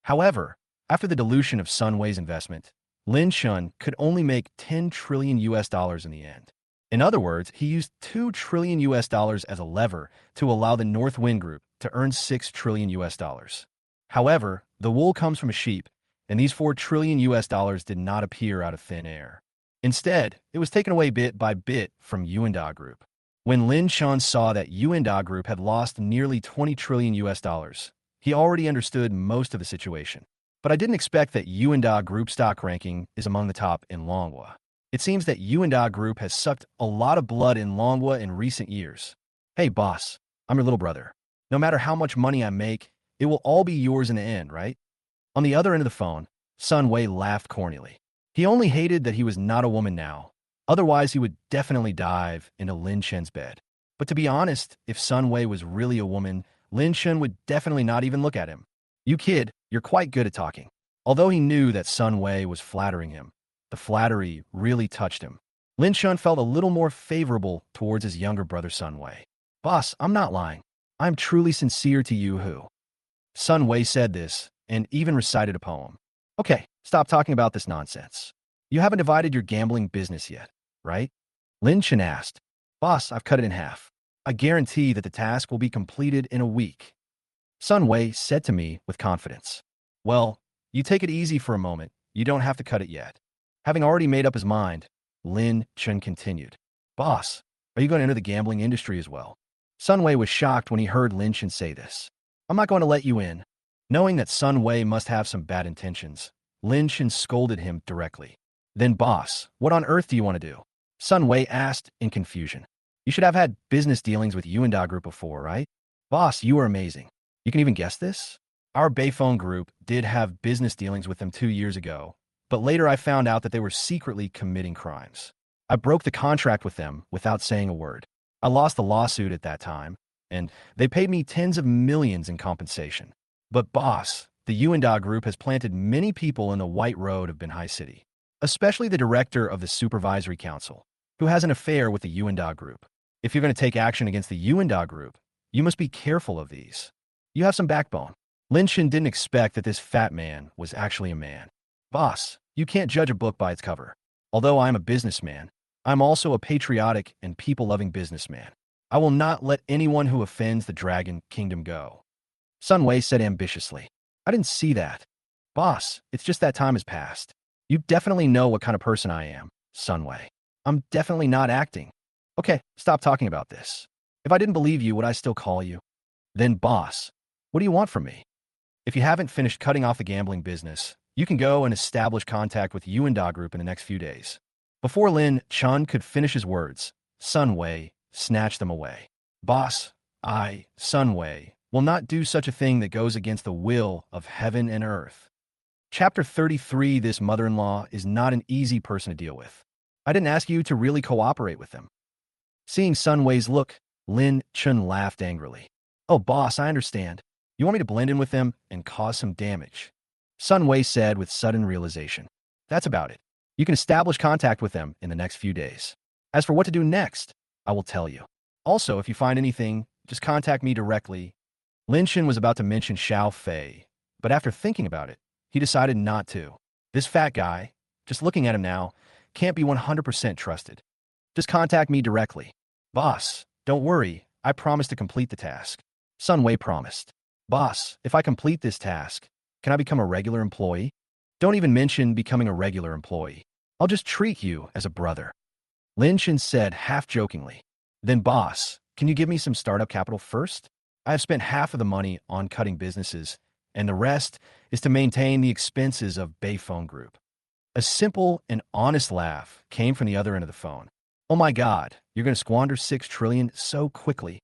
However, after the dilution of Sunway's investment, Lin Chun could only make $10 trillion in the end. In other words, he used $2 trillion as a lever to allow the North Wind Group to earn 6 trillion US dollars. However, the wool comes from a sheep, and these 4 trillion US dollars did not appear out of thin air. Instead, it was taken away bit by bit from Yuenda Group. When Lin Chun saw that Yuenda Group had lost nearly 20 trillion US dollars, he already understood most of the situation. But I didn't expect that Yuenda Group stock ranking is among the top in Manhwa. It seems that Yuenda Group has sucked a lot of blood in Manhwa in recent years. Hey boss, I'm your little brother. No matter how much money I make, it will all be yours in the end, right? On the other end of the phone, Sunway laughed cornily. He only hated that he was not a woman now. Otherwise, he would definitely dive into Lin Chen's bed. But to be honest, if Sunway was really a woman, Lin Chen would definitely not even look at him. You kid, you're quite good at talking. Although he knew that Sunway was flattering him, the flattery really touched him. Lin Chen felt a little more favorable towards his younger brother Sunway. Boss, I'm not lying. I'm truly sincere to you who. Sunway said this, and even recited a poem. Okay, stop talking about this nonsense. You haven't divided your gambling business yet, right? Lin Chen asked. Boss, I've cut it in half. I guarantee that the task will be completed in a week. Sunway said to me with confidence. Well, you take it easy for a moment. You don't have to cut it yet. Having already made up his mind, Lin Chen continued. Boss, are you going to enter the gambling industry as well? Sunway was shocked when he heard Lin Chen say this. I'm not going to let you in. Knowing that Sunway must have some bad intentions, Lin Chen scolded him directly. Then boss, what on earth do you want to do? Sunway asked in confusion. You should have had business dealings with Yuenda Group before, right? Boss, you are amazing. You can even guess this? Our Bayphone Group did have business dealings with them 2 years ago, but later I found out that they were secretly committing crimes. I broke the contract with them without saying a word. I lost the lawsuit at that time, and they paid me tens of millions in compensation. But boss, the Yuenda Group has planted many people in the White Road of Banhai City, especially the director of the Supervisory Council, who has an affair with the Yuenda Group. If you're going to take action against the Yuenda Group, you must be careful of these. You have some backbone. Lin Chen didn't expect that this fat man was actually a man. Boss, you can't judge a book by its cover. Although I'm a businessman, I'm also a patriotic and people-loving businessman. I will not let anyone who offends the Dragon Kingdom go. Sunway said ambitiously. I didn't see that. Boss, it's just that time has passed. You definitely know what kind of person I am, Sunway. I'm definitely not acting. Okay, stop talking about this. If I didn't believe you, would I still call you? Then boss, what do you want from me? If you haven't finished cutting off the gambling business, you can go and establish contact with Yuenda Group in the next few days. Before Lin Chun could finish his words, Sunway snatched them away. Boss, I, Sunway, will not do such a thing that goes against the will of heaven and earth. Chapter 33. This mother-in-law is not an easy person to deal with. I didn't ask you to really cooperate with them. Seeing Sunway's look, Lin Chun laughed angrily. Oh, boss, I understand. You want me to blend in with them and cause some damage. Sunway said with sudden realization. That's about it. You can establish contact with them in the next few days. As for what to do next, I will tell you. Also, if you find anything, just contact me directly. Lin Chen was about to mention Xiao Fei, but after thinking about it, he decided not to. This fat guy, just looking at him now, can't be 100% trusted. Just contact me directly. Boss, don't worry, I promise to complete the task. Sunway promised. Boss, if I complete this task, can I become a regular employee? Don't even mention becoming a regular employee. I'll just treat you as a brother. Lin Chen said half-jokingly. Then boss, can you give me some startup capital first? I have spent half of the money on cutting businesses, and the rest is to maintain the expenses of Bayphone Group. A simple and honest laugh came from the other end of the phone. Oh my God, you're going to squander 6 trillion so quickly.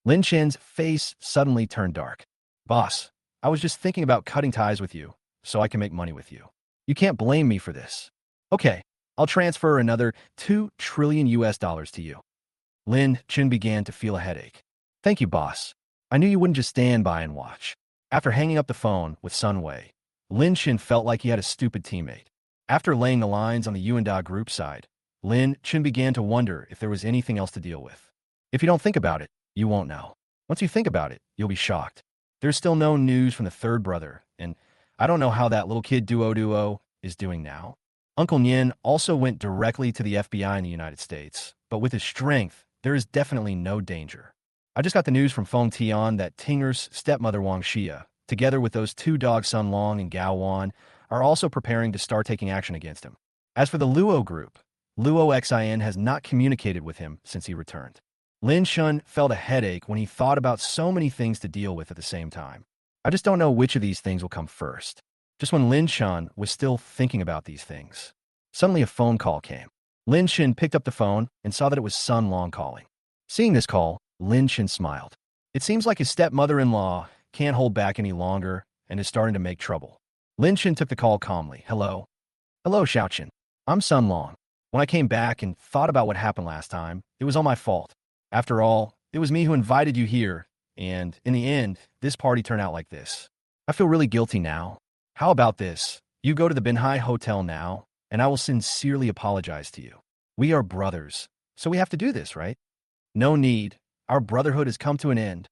Lin Chen's face suddenly turned dark. Boss, I was just thinking about cutting ties with you, so I can make money with you. You can't blame me for this. Okay, I'll transfer another 2 trillion US dollars to you. Lin Chen began to feel a headache. Thank you, boss. I knew you wouldn't just stand by and watch. After hanging up the phone with Sunway, Lin Chen felt like he had a stupid teammate. After laying the lines on the Yuenda Group side, Lin Chen began to wonder if there was anything else to deal with. If you don't think about it, you won't know. Once you think about it, you'll be shocked. There's still no news from the third brother, and I don't know how that little kid Duo is doing now. Uncle Nien also went directly to the FBI in the United States, but with his strength, there is definitely no danger. I just got the news from Fong Tion that Tinger's stepmother Wang Xia, together with those two dogs Sun Long and Gao Wan, are also preparing to start taking action against him. As for the Luo group, Luo Xin has not communicated with him since he returned. Lin Shun felt a headache when he thought about so many things to deal with at the same time. I just don't know which of these things will come first. Just when Lin Shun was still thinking about these things, suddenly a phone call came. Lin Shun picked up the phone and saw that it was Sun Long calling. Seeing this call, Lin Shun smiled. It seems like his stepmother-in-law can't hold back any longer and is starting to make trouble. Lin Shun took the call calmly. Hello? Hello, Xiaoqin. I'm Sun Long. When I came back and thought about what happened last time, it was all my fault. After all, it was me who invited you here, and in the end, this party turned out like this. I feel really guilty now. How about this? You go to the Binhai Hotel now, and I will sincerely apologize to you. We are brothers, so we have to do this, right? No need. Our brotherhood has come to an end.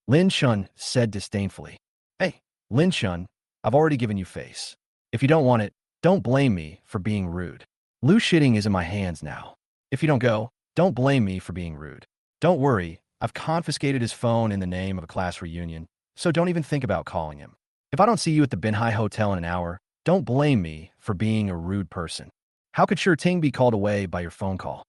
Lin Shun said disdainfully. Hey, Lin Shun, I've already given you face. If you don't want it, don't blame me for being rude. Lu Shitting is in my hands now. If you don't go, don't blame me for being rude. Don't worry, I've confiscated his phone in the name of a class reunion, so don't even think about calling him. If I don't see you at the Binhai Hotel in an hour, don't blame me for being a rude person. How could Sure Ting be called away by your phone call?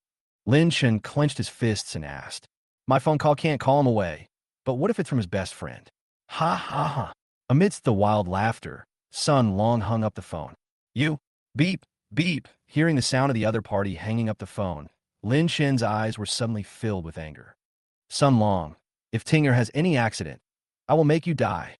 Lin Shun clenched his fists and asked. My phone call can't call him away, but what if it's from his best friend? Ha ha ha. Amidst the wild laughter, Sun Long hung up the phone. You? Beep, beep. Hearing the sound of the other party hanging up the phone, Lin Shin's eyes were suddenly filled with anger. Sun Long, if Tinger has any accident, I will make you die.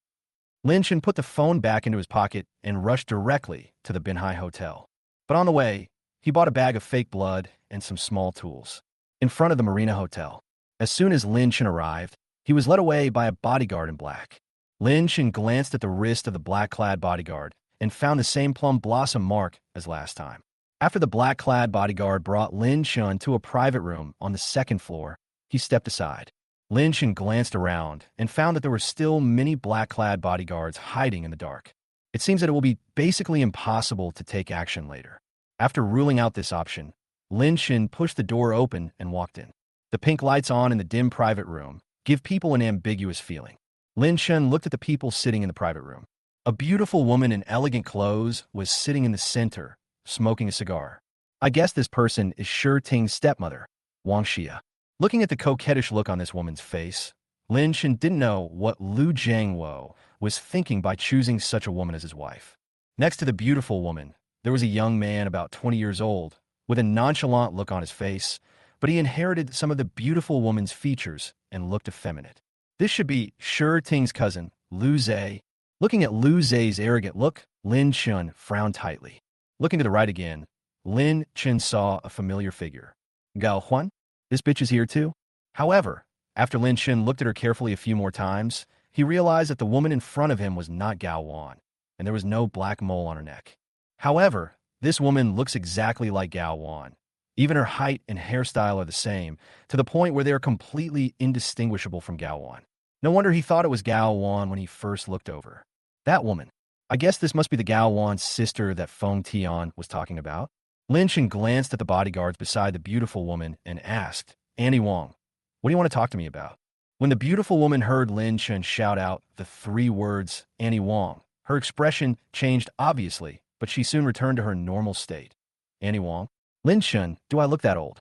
Lin Shin put the phone back into his pocket and rushed directly to the Binhai Hotel. But on the way, he bought a bag of fake blood and some small tools. In front of the Marina Hotel, as soon as Lin Shin arrived, he was led away by a bodyguard in black. Lin Shin glanced at the wrist of the black-clad bodyguard and found the same plum blossom mark as last time. After the black-clad bodyguard brought Lin Shun to a private room on the second floor, he stepped aside. Lin Shun glanced around and found that there were still many black-clad bodyguards hiding in the dark. It seems that it will be basically impossible to take action later. After ruling out this option, Lin Shun pushed the door open and walked in. The pink lights on in the dim private room give people an ambiguous feeling. Lin Shun looked at the people sitting in the private room. A beautiful woman in elegant clothes was sitting in the center, smoking a cigar. I guess this person is Sure Ting's stepmother, Wang Xia. Looking at the coquettish look on this woman's face, Lin Shun didn't know what Lu Jiangwo was thinking by choosing such a woman as his wife. Next to the beautiful woman, there was a young man about 20 years old, with a nonchalant look on his face, but he inherited some of the beautiful woman's features and looked effeminate. This should be Sure Ting's cousin, Lu Zhe. Looking at Lu Zhe's arrogant look, Lin Shun frowned tightly. Looking to the right again, Lin Shun saw a familiar figure. Gao Huan? This bitch is here too? However, after Lin Shun looked at her carefully a few more times, he realized that the woman in front of him was not Gao Wan, and there was no black mole on her neck. However, this woman looks exactly like Gao Wan. Even her height and hairstyle are the same, to the point where they are completely indistinguishable from Gao Wan. No wonder he thought it was Gao Wan when he first looked over. That woman. I guess this must be the Gao Wan's sister that Fong Tion was talking about. Lin Shun glanced at the bodyguards beside the beautiful woman and asked, Annie Wong, what do you want to talk to me about? When the beautiful woman heard Lin Shun shout out the three words, Annie Wong, her expression changed obviously, but she soon returned to her normal state. Annie Wong? Lin Shun, do I look that old?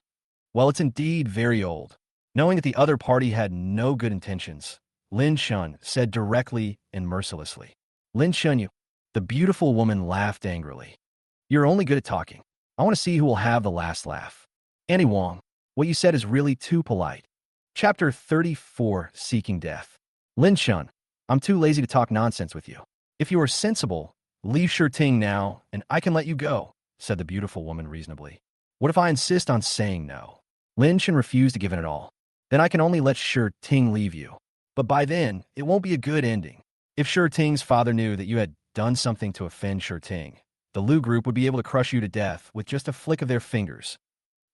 Well, it's indeed very old. Knowing that the other party had no good intentions, Lin Shun said directly and mercilessly. Lin Shun, you. The beautiful woman laughed angrily. You're only good at talking. I want to see who will have the last laugh. Annie Wong, what you said is really too polite. Chapter 34, Seeking Death. Lin Shun, I'm too lazy to talk nonsense with you. If you are sensible, leave Sure Ting now, and I can let you go, said the beautiful woman reasonably. What if I insist on saying no? Lin Shun refused to give in at all. Then I can only let Sure Ting leave you. But by then, it won't be a good ending. If Sure Ting's father knew that you had done something to offend Sure Ting, the Lu group would be able to crush you to death with just a flick of their fingers.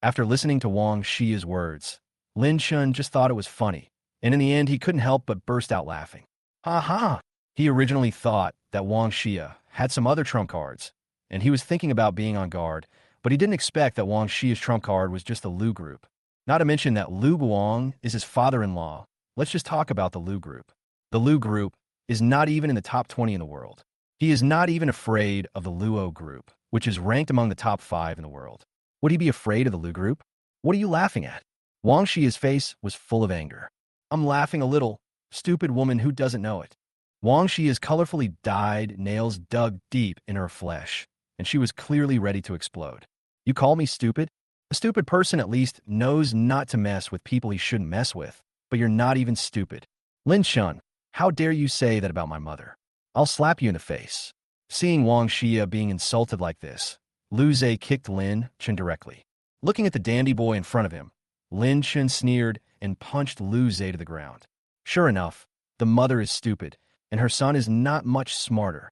After listening to Wang Xia's words, Lin Shun just thought it was funny, and in the end he couldn't help but burst out laughing. Ha ha! He originally thought that Wang Xia had some other trump cards, and he was thinking about being on guard, but he didn't expect that Wang Xia's trump card was just the Lu group. Not to mention that Lu Buong is his father-in-law, let's just talk about the Lu group. The Lu group is not even in the top 20 in the world. He is not even afraid of the Luo group, which is ranked among the top 5 in the world. Would he be afraid of the Lu group? What are you laughing at? Wang Shia's face was full of anger. I'm laughing a little. Stupid woman who doesn't know it. Wang Shia's colorfully dyed nails dug deep in her flesh, and she was clearly ready to explode. You call me stupid? A stupid person at least knows not to mess with people he shouldn't mess with, but you're not even stupid. Lin Shun, how dare you say that about my mother? I'll slap you in the face. Seeing Wang Xia being insulted like this, Lu Zhe kicked Lin Chen directly. Looking at the dandy boy in front of him, Lin Chen sneered and punched Lu Zhe to the ground. Sure enough, the mother is stupid, and her son is not much smarter.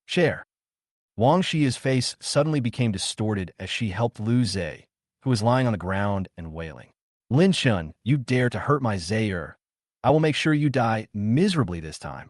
Share. Wang Xia's face suddenly became distorted as she helped Lu Zhe, who was lying on the ground and wailing. Lin Shun, you dare to hurt my Zaire. I will make sure you die miserably this time.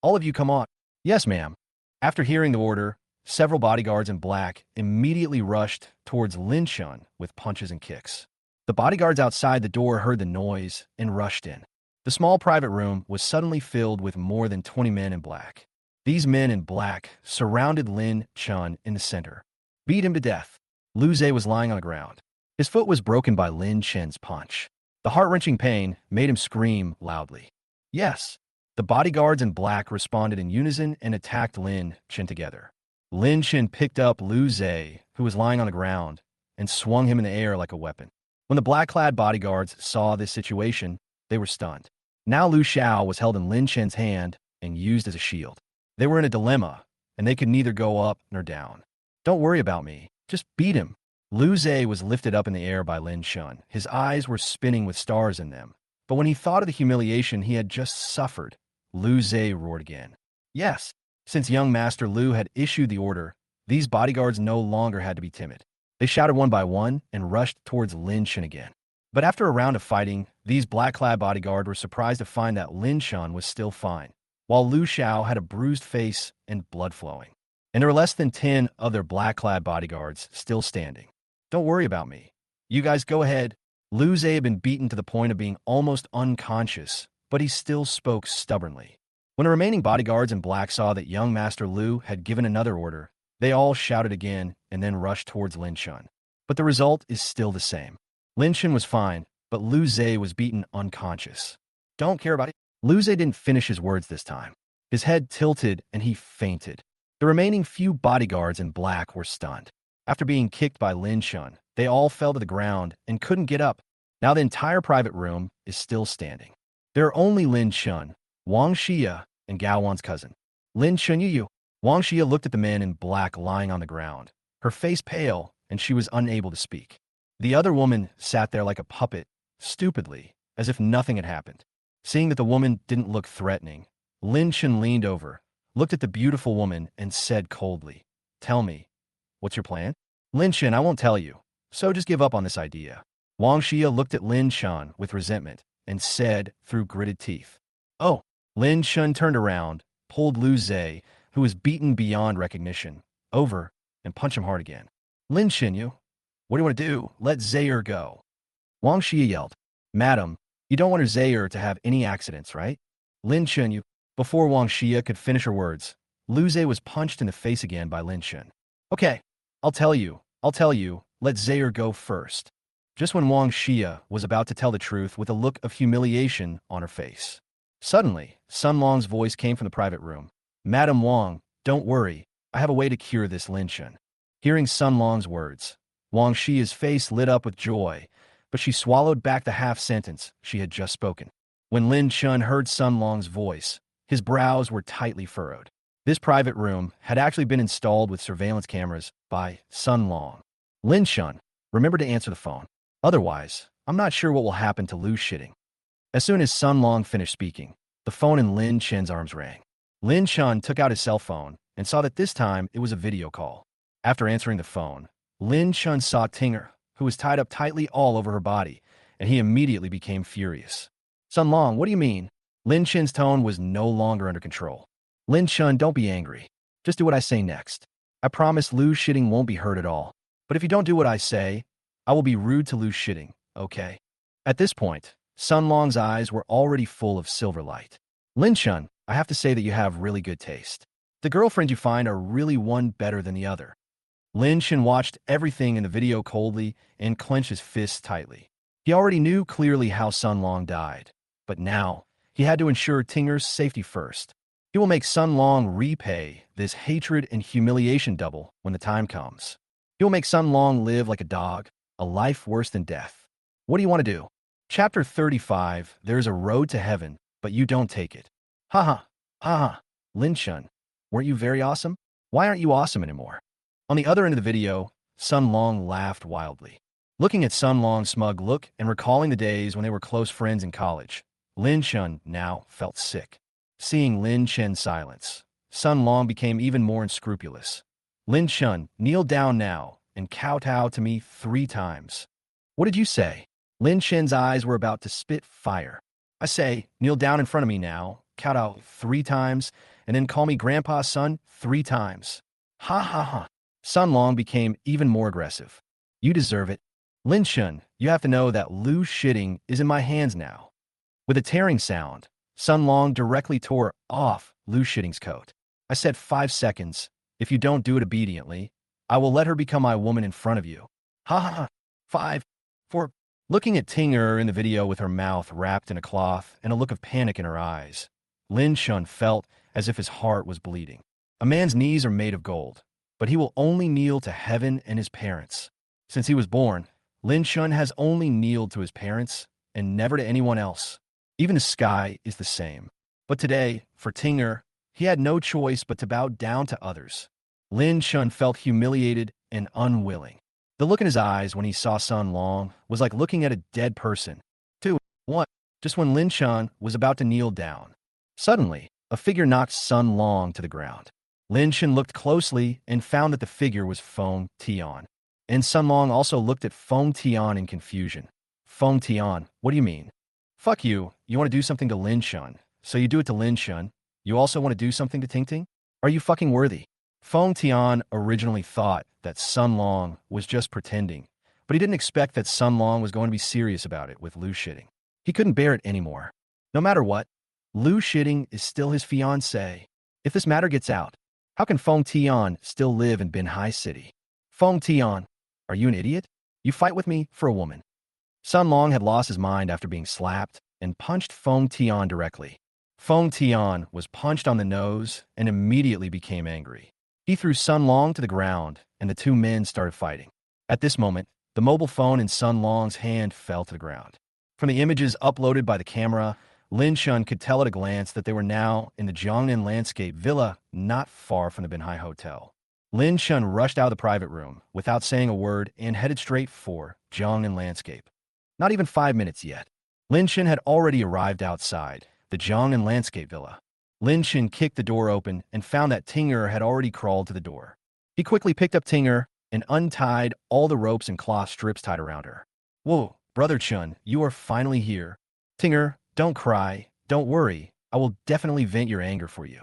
All of you come on. Yes, ma'am. After hearing the order, several bodyguards in black immediately rushed towards Lin Shun with punches and kicks. The bodyguards outside the door heard the noise and rushed in. The small private room was suddenly filled with more than 20 men in black. These men in black surrounded Lin Chun in the center. Beat him to death. Lu Zhe was lying on the ground. His foot was broken by Lin Chen's punch. The heart-wrenching pain made him scream loudly. Yes. The bodyguards in black responded in unison and attacked Lin Chen together. Lin Chen picked up Lu Zhe, who was lying on the ground, and swung him in the air like a weapon. When the black-clad bodyguards saw this situation, they were stunned. Now Lu Xiao was held in Lin Chen's hand and used as a shield. They were in a dilemma, and they could neither go up nor down. Don't worry about me. Just beat him. Lu Zhe was lifted up in the air by Lin Shun. His eyes were spinning with stars in them. But when he thought of the humiliation he had just suffered, Lu Zhe roared again. Yes, since young Master Lu had issued the order, these bodyguards no longer had to be timid. They shouted one by one and rushed towards Lin Shun again. But after a round of fighting, these black-clad bodyguards were surprised to find that Lin Shun was still fine, while Lu Xiao had a bruised face and blood flowing. And there were less than 10 of their black-clad bodyguards still standing. Don't worry about me. You guys go ahead. Lu Zhe had been beaten to the point of being almost unconscious, but he still spoke stubbornly. When the remaining bodyguards in black saw that young Master Lu had given another order, they all shouted again and then rushed towards Lin Shun. But the result is still the same. Lin Shun was fine, but Lu Zhe was beaten unconscious. Don't care about it. Lu Zhe didn't finish his words this time. His head tilted and he fainted. The remaining few bodyguards in black were stunned. After being kicked by Lin Shun, they all fell to the ground and couldn't get up. Now the entire private room is still standing. There are only Lin Shun, Wang Xia, and Gowan's cousin. Lin Shun Yu. Wang Xia looked at the man in black lying on the ground, her face pale, and she was unable to speak. The other woman sat there like a puppet, stupidly, as if nothing had happened. Seeing that the woman didn't look threatening, Lin Shun leaned over, looked at the beautiful woman, and said coldly, "Tell me, what's your plan?" Lin Shun, I won't tell you, so just give up on this idea. Wang Xia looked at Lin Shun with resentment and said through gritted teeth, "Oh." Lin Shun turned around, pulled Lu Zhe, who was beaten beyond recognition, over and punched him hard again. Lin Shun, you, what do you want to do? Let Zaire go. Wang Xia yelled, "Madam, you don't want her Zaire to have any accidents, right?" Lin Shun, you. Before Wang Xia could finish her words, Lu Zhe was punched in the face again by Lin Shun. Okay, I'll tell you, let Zaire go first. Just when Wang Xia was about to tell the truth with a look of humiliation on her face. Suddenly, Sun Long's voice came from the private room. "Madam Wang, don't worry, I have a way to cure this Lin Shun." Hearing Sun Long's words, Wang Xia's face lit up with joy, but she swallowed back the half-sentence she had just spoken. When Lin Shun heard Sun Long's voice, his brows were tightly furrowed. This private room had actually been installed with surveillance cameras by Sun Long. Lin Shun, remember to answer the phone. Otherwise, I'm not sure what will happen to Lu Shitting. As soon as Sun Long finished speaking, the phone in Lin Chen's arms rang. Lin Shun took out his cell phone and saw that this time it was a video call. After answering the phone, Lin Shun saw Tinger, who was tied up tightly all over her body, and he immediately became furious. "Sun Long, what do you mean?" Lin Chen's tone was no longer under control. "Lin Shun, don't be angry. Just do what I say next. I promise Lu Shitting won't be hurt at all. But if you don't do what I say, I will be rude to Lu Shitting, okay?" At this point, Sun Long's eyes were already full of silver light. Lin Chun, I have to say that you have really good taste. The girlfriends you find are really one better than the other. Lin Chun watched everything in the video coldly and clenched his fists tightly. He already knew clearly how Sun Long died, but now he had to ensure Tinger's safety first. He will make Sun Long repay this hatred and humiliation double when the time comes. He will make Sun Long live like a dog, a life worse than death. What do you want to do? Chapter 35, There's a road to heaven, but you don't take it. Haha, haha, Lin Chun, weren't you very awesome? Why aren't you awesome anymore? On the other end of the video, Sun Long laughed wildly. Looking at Sun Long's smug look and recalling the days when they were close friends in college, Lin Chun now felt sick. Seeing Lin Chun's silence, Sun Long became even more unscrupulous. Lin Chun, kneel down now and kowtow to me 3 times. What did you say? Lin Chun's eyes were about to spit fire. I say, kneel down in front of me now, kowtow 3 times, and then call me Grandpa Sun 3 times. Ha ha ha. Sun Long became even more aggressive. You deserve it. Lin Chun, you have to know that Luo shitting is in my hands now. With a tearing sound, Sun Long directly tore off Luo shitting's coat. I said 5 seconds. If you don't do it obediently, I will let her become my woman in front of you. Ha ha ha. 5, 4. Looking at Tinger in the video with her mouth wrapped in a cloth and a look of panic in her eyes, Lin Chun felt as if his heart was bleeding. A man's knees are made of gold, but he will only kneel to heaven and his parents. Since he was born, Lin Chun has only kneeled to his parents and never to anyone else. Even the sky is the same. But today, for Tinger, he had no choice but to bow down to others. Lin Chun felt humiliated and unwilling. The look in his eyes when he saw Sun Long was like looking at a dead person. 2, 1. Just when Lin Chun was about to kneel down, suddenly, a figure knocked Sun Long to the ground. Lin Chun looked closely and found that the figure was Fong Tion. And Sun Long also looked at Fong Tion in confusion. Fong Tion, what do you mean? Fuck you. You want to do something to Lin Chun, so you do it to Lin Chun. You also want to do something to Ting Ting? Are you fucking worthy? Fong Tion originally thought that Sun Long was just pretending, but he didn't expect that Sun Long was going to be serious about it with Luo shitting. He couldn't bear it anymore. No matter what, Luo shitting is still his fiancée. If this matter gets out, how can Fong Tion still live in Banhai City? Fong Tion, are you an idiot? You fight with me for a woman. Sun Long had lost his mind after being slapped and punched Fong Tion directly. Fong Tion was punched on the nose and immediately became angry. He threw Sun Long to the ground, and the 2 men started fighting. At this moment, the mobile phone in Sun Long's hand fell to the ground. From the images uploaded by the camera, Lin Chun could tell at a glance that they were now in the Jiangnan Landscape Villa not far from the Banhai Hotel. Lin Chun rushed out of the private room without saying a word and headed straight for Jiangnan Landscape. Not even 5 minutes yet. Lin Chun had already arrived outside the Jiangnan Landscape Villa. Lin Chun kicked the door open and found that Tinger had already crawled to the door. He quickly picked up Tinger and untied all the ropes and cloth strips tied around her. Whoa, Brother Chun, you are finally here. Tinger, don't cry. Don't worry. I will definitely vent your anger for you.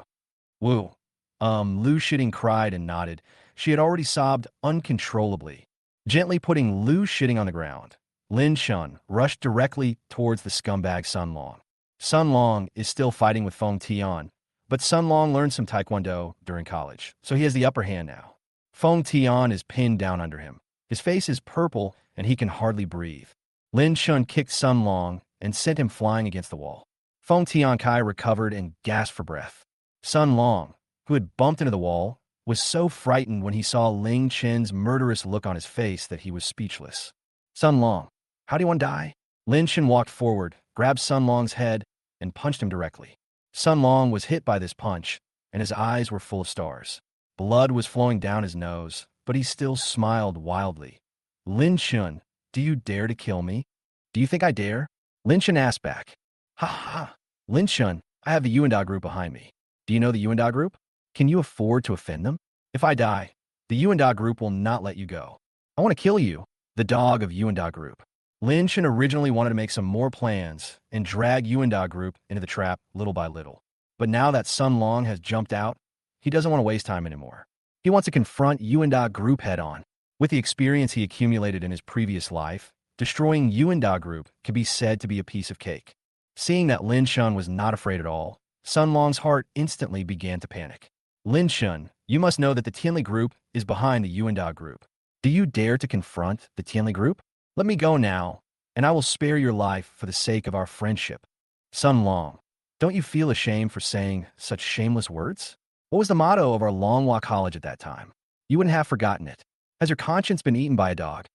Whoa. Luo shitting cried and nodded. She had already sobbed uncontrollably. Gently putting Luo shitting on the ground, Lin Chun rushed directly towards the scumbag Sun Long. Sun Long is still fighting with Fong Tion, but Sun Long learned some taekwondo during college, so he has the upper hand now. Fong Tion is pinned down under him. His face is purple and he can hardly breathe. Lin Chun kicked Sun Long and sent him flying against the wall. Fong Tion Kai recovered and gasped for breath. Sun Long, who had bumped into the wall, was so frightened when he saw Ling Chen's murderous look on his face that he was speechless. Sun Long, how do you want to die? Lin Chen walked forward, grabbed Sun Long's head, and punched him directly. Sun Long was hit by this punch, and his eyes were full of stars. Blood was flowing down his nose, but he still smiled wildly. Lin Chun, do you dare to kill me? Do you think I dare? Lin Chun asked back. Ha ha. Lin Chun, I have the Yuenda group behind me. Do you know the Yuenda group? Can you afford to offend them? If I die, the Yuenda group will not let you go. I want to kill you, the dog of Yuenda group. Lin Chun originally wanted to make some more plans and drag Yuenda group into the trap little by little. But now that Sun Long has jumped out, he doesn't want to waste time anymore. He wants to confront Yuenda group head on. With the experience he accumulated in his previous life, Destroying Yuenda group could be said to be a piece of cake. Seeing that Lin Shun was not afraid at all, Sun Long's heart instantly began to panic. Lin Shun, you must know that the Tianli group is behind the Yuenda group. Do you dare to confront the Tianli group? Let me go now, and I will spare your life for the sake of our friendship. Sun Long, don't you feel ashamed for saying such shameless words? What was the motto of our Longhua College at that time? You wouldn't have forgotten it. Has your conscience been eaten by a dog?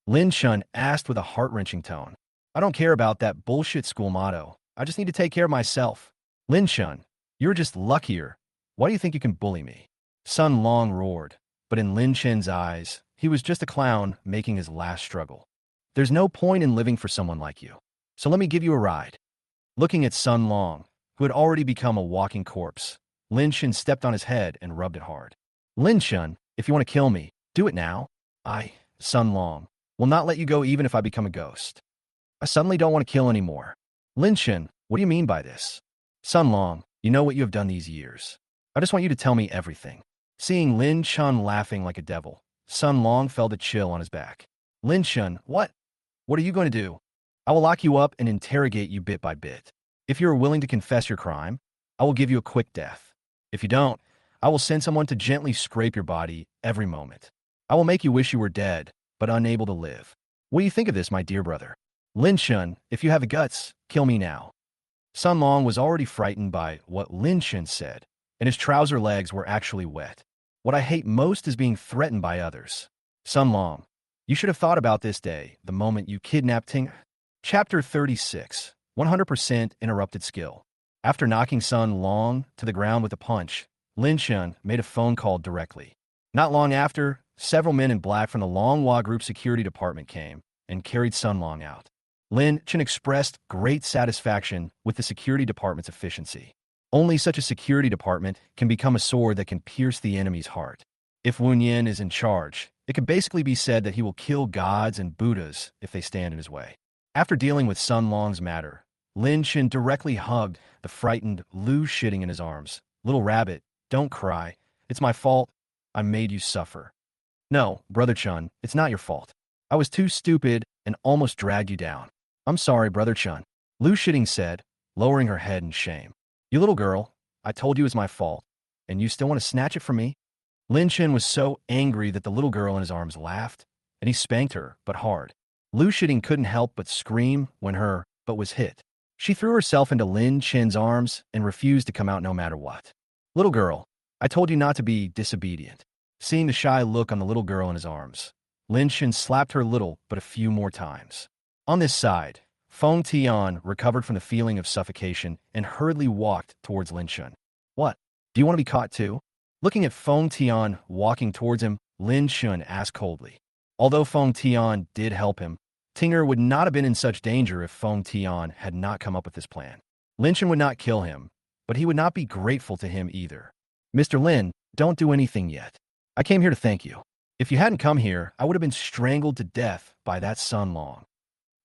Lin Shun asked with a heart-wrenching tone. I don't care about that bullshit school motto. I just need to take care of myself. Lin Shun, you're just luckier. Why do you think you can bully me? Sun Long roared, but in Lin Shen's eyes, he was just a clown making his last struggle. There's no point in living for someone like you. So let me give you a ride. Looking at Sun Long, who had already become a walking corpse, Lin Shen stepped on his head and rubbed it hard. Lin Shun, if you want to kill me, do it now. I, Sun Long, will not let you go even if I become a ghost. I suddenly don't want to kill anymore. Lin Shen, what do you mean by this? Sun Long, you know what you have done these years. I just want you to tell me everything. Seeing Lin Shun laughing like a devil, Sun Long felt a chill on his back. Lin Shun, what? What are you going to do? I will lock you up and interrogate you bit by bit. If you are willing to confess your crime, I will give you a quick death. If you don't, I will send someone to gently scrape your body every moment. I will make you wish you were dead, but unable to live. What do you think of this, my dear brother? Lin Shun, if you have the guts, kill me now. Sun Long was already frightened by what Lin Shun said, and his trouser legs were actually wet. What I hate most is being threatened by others. Sun Long, you should have thought about this day, the moment you kidnapped Tinger. Chapter 36, 100% interrupted skill. After knocking Sun Long to the ground with a punch, Lin Shun made a phone call directly. Not long after, several men in black from the Longhua Group security department came and carried Sun Long out. Lin Shun expressed great satisfaction with the security department's efficiency. Only such a security department can become a sword that can pierce the enemy's heart. If Wu Yin is in charge, it can basically be said that he will kill gods and Buddhas if they stand in his way. After dealing with Sun Long's matter, Lin Shun directly hugged the frightened Lu shitting in his arms. Little rabbit, don't cry. It's my fault. I made you suffer. No, Brother Chun, it's not your fault. I was too stupid and almost dragged you down. I'm sorry, Brother Chun. Lu shitting said, lowering her head in shame. You little girl, I told you it was my fault, and you still want to snatch it from me? Lin Shen was so angry that the little girl in his arms laughed, and he spanked her, but hard. Lu shitting couldn't help but scream when her but was hit. She threw herself into Lin Shen's arms and refused to come out no matter what. Little girl, I told you not to be disobedient. Seeing the shy look on the little girl in his arms, Lin Shen slapped her little but a few more times. On this side, Fong Tion recovered from the feeling of suffocation and hurriedly walked towards Lin Shen. What? Do you want to be caught too? Looking at Fong Tion walking towards him, Lin Shen asked coldly. Although Fong Tion did help him, Tinger would not have been in such danger if Fong Tion had not come up with this plan. Lin Shen would not kill him, but he would not be grateful to him either. Mr. Lin, don't do anything yet. I came here to thank you. If you hadn't come here, I would have been strangled to death by that Sun Long.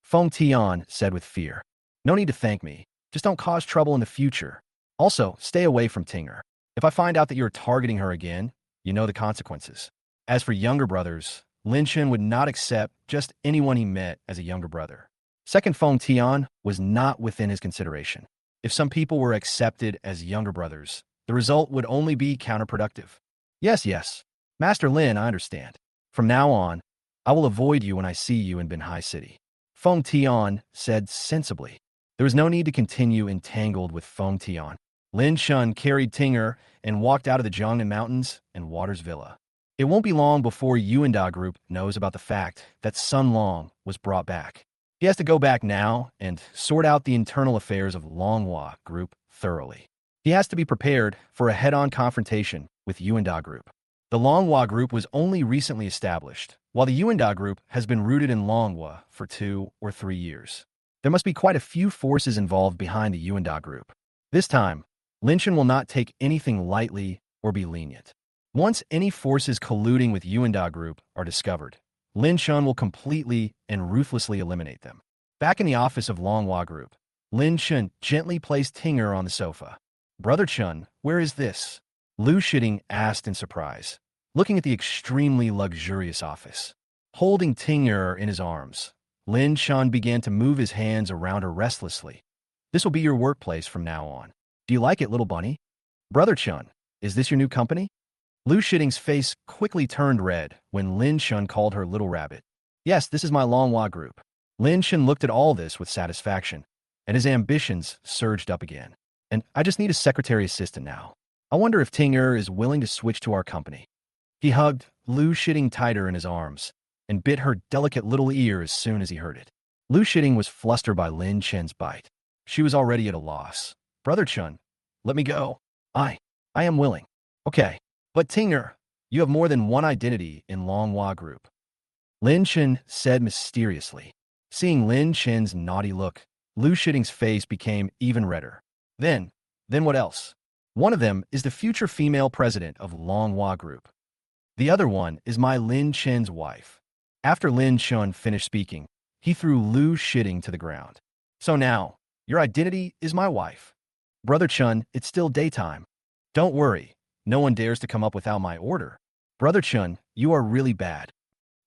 Fong Tion said with fear. No need to thank me. Just don't cause trouble in the future. Also, stay away from Tinger. If I find out that you're targeting her again, you know the consequences. As for younger brothers, Lin Shen would not accept just anyone he met as a younger brother. Second, Fong Tion was not within his consideration. If some people were accepted as younger brothers, the result would only be counterproductive. Yes. Master Lin, I understand. From now on, I will avoid you when I see you in Banhai City. Fong Tion said sensibly. There was no need to continue entangled with Fong Tion. Lin Shun carried Tinger and walked out of the Jiangnan Mountains and Waters Villa. It won't be long before Yuenda Group knows about the fact that Sun Long was brought back. He has to go back now and sort out the internal affairs of Longhua Group thoroughly. He has to be prepared for a head-on confrontation with Yuenda Group. The Longhua Group was only recently established, while the Yuenda Group has been rooted in Longhua for 2 or 3 years. There must be quite a few forces involved behind the Yuenda Group. This time, Lin Shen will not take anything lightly or be lenient. Once any forces colluding with Yuenda Group are discovered, Lin Shen will completely and ruthlessly eliminate them. Back in the office of Longhua Group, Lin Shen gently placed Tinger on the sofa. Brother Chun, where is this? Lu Shitting asked in surprise, looking at the extremely luxurious office. Holding Tinger in his arms, Lin Chun began to move his hands around her restlessly. This will be your workplace from now on. Do you like it, little bunny? Brother Chun, is this your new company? Lu Shiting's face quickly turned red when Lin Chun called her little rabbit. Yes, this is my Longhua group. Lin Chun looked at all this with satisfaction, and his ambitions surged up again. And I just need a secretary assistant now. I wonder if Tinger is willing to switch to our company. He hugged Lu Shiting tighter in his arms and bit her delicate little ear as soon as he heard it. Lu Shiting was flustered by Lin Chen's bite. She was already at a loss. Brother Chun, let me go. I am willing. Okay. But Tinger, you have more than one identity in Longhua Group. Lin Chen said mysteriously. Seeing Lin Chen's naughty look, Lu Shiting's face became even redder. Then what else? One of them is the future female president of Longhua Group. The other one is my Lin Chen's wife. After Lin Chun finished speaking, he threw Lu Shiting to the ground. So now, your identity is my wife. Brother Chun, it's still daytime. Don't worry, no one dares to come up without my order. Brother Chun, you are really bad.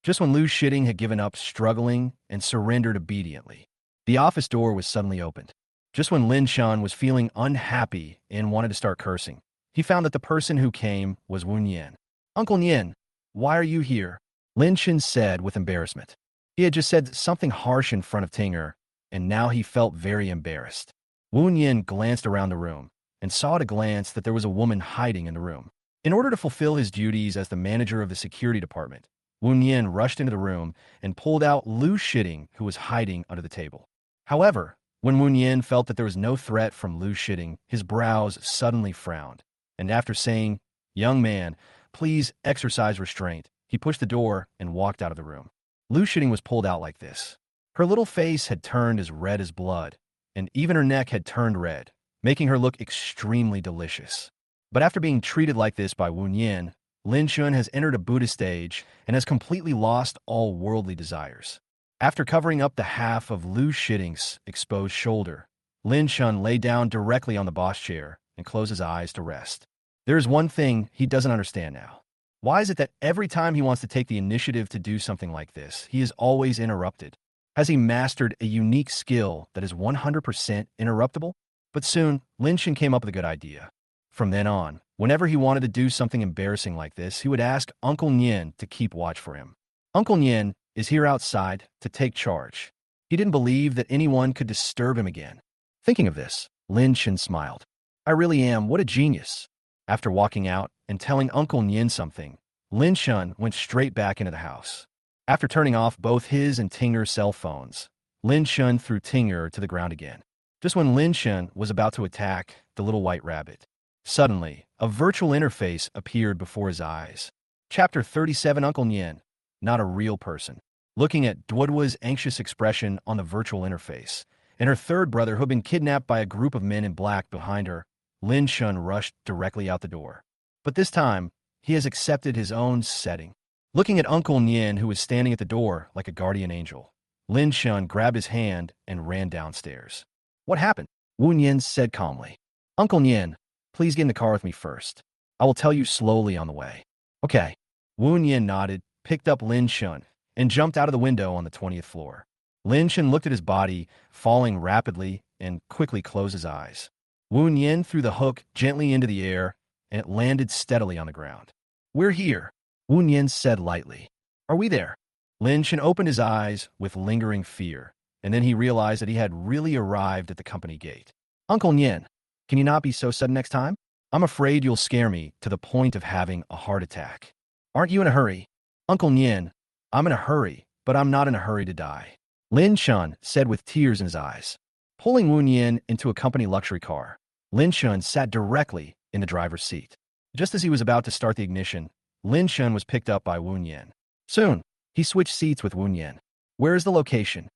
Just when Lu Shiting had given up struggling and surrendered obediently, the office door was suddenly opened. Just when Lin Chun was feeling unhappy and wanted to start cursing, he found that the person who came was Wu Nian. Uncle Nian, why are you here? Lin Chun said with embarrassment. He had just said something harsh in front of Tinger, and now he felt very embarrassed. Wu Nian glanced around the room and saw at a glance that there was a woman hiding in the room. In order to fulfill his duties as the manager of the security department, Wu Nian rushed into the room and pulled out Lu Shiting, who was hiding under the table. However, when Wu Nian felt that there was no threat from Lu Shiting, his brows suddenly frowned, and after saying, "Young man, please exercise restraint," he pushed the door and walked out of the room. Lu Shiting was pulled out like this. Her little face had turned as red as blood, and even her neck had turned red, making her look extremely delicious. But after being treated like this by Wu Nian, Lin Chun has entered a Buddhist stage and has completely lost all worldly desires. After covering up the half of Lu Shiting's exposed shoulder, Lin Chun lay down directly on the boss chair and closed his eyes to rest. There is one thing he doesn't understand now. Why is it that every time he wants to take the initiative to do something like this, he is always interrupted? Has he mastered a unique skill that is 100% interruptible? But soon, Lin Chun came up with a good idea. From then on, whenever he wanted to do something embarrassing like this, he would ask Uncle Nian to keep watch for him. Uncle Nian is here outside to take charge. He didn't believe that anyone could disturb him again. Thinking of this, Lin Chun smiled. I really am, what a genius. After walking out and telling Uncle Nian something, Lin Chun went straight back into the house. After turning off both his and Tinger's cell phones, Lin Chun threw Tinger to the ground again. Just when Lin Chun was about to attack the little white rabbit, suddenly, a virtual interface appeared before his eyes. Chapter 37 Uncle Nian, not a real person. Looking at Duodwa's anxious expression on the virtual interface, and her third brother who had been kidnapped by a group of men in black behind her, Lin Chun rushed directly out the door. But this time, he has accepted his own setting. Looking at Uncle Nian, who was standing at the door like a guardian angel, Lin Chun grabbed his hand and ran downstairs. What happened? Wu Nian said calmly. Uncle Nian, please get in the car with me first. I will tell you slowly on the way. Okay. Wu Nian nodded, picked up Lin Chun, and jumped out of the window on the 20th floor. Lin Chun looked at his body, falling rapidly, and quickly closed his eyes. Wu Nian threw the hook gently into the air, and it landed steadily on the ground. We're here, Wu Nian said lightly. Are we there? Lin Chun opened his eyes with lingering fear, and then he realized that he had really arrived at the company gate. Uncle Nian, can you not be so sudden next time? I'm afraid you'll scare me to the point of having a heart attack. Aren't you in a hurry? Uncle Nian, I'm in a hurry, but I'm not in a hurry to die. Lin Chun said with tears in his eyes. Pulling Wu Nian into a company luxury car, Lin Chun sat directly in the driver's seat. Just as he was about to start the ignition, Lin Chun was picked up by Wu Nian. Soon, he switched seats with Wu Nian. Where is the location?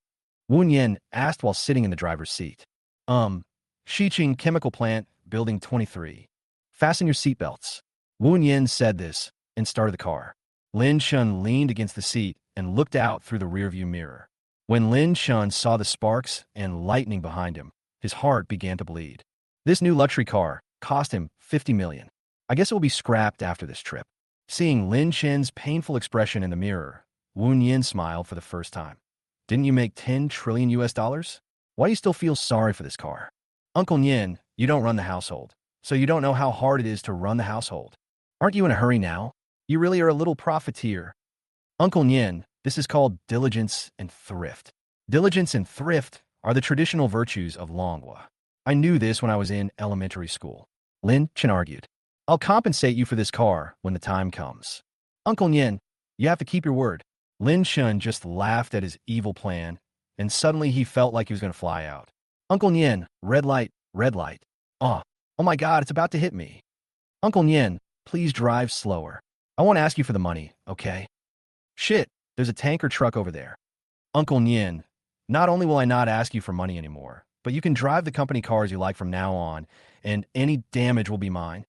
Wu Nian asked while sitting in the driver's seat. Xiqing Chemical Plant, Building 23. Fasten your seatbelts. Wu Nian said this and started the car. Lin Chun leaned against the seat and looked out through the rearview mirror. When Lin Chun saw the sparks and lightning behind him, his heart began to bleed. This new luxury car cost him 50 million. I guess it will be scrapped after this trip. Seeing Lin Chun's painful expression in the mirror, Wu Nian smiled for the first time. Didn't you make 10 trillion US dollars? Why do you still feel sorry for this car? Uncle Nyen, you don't run the household, so you don't know how hard it is to run the household. Aren't you in a hurry now? You really are a little profiteer. Uncle Nyen, this is called diligence and thrift. Diligence and thrift are the traditional virtues of Manhwa. I knew this when I was in elementary school. Lin Chen argued. I'll compensate you for this car when the time comes. Uncle Nyen, you have to keep your word. Lin Chen just laughed at his evil plan, and suddenly he felt like he was going to fly out. Uncle Nyen, red light, red light. Oh my God, it's about to hit me. Uncle Nyen, please drive slower. I won't ask you for the money, okay? Shit, there's a tanker truck over there. Uncle Nyen, not only will I not ask you for money anymore, but you can drive the company cars you like from now on, and any damage will be mine.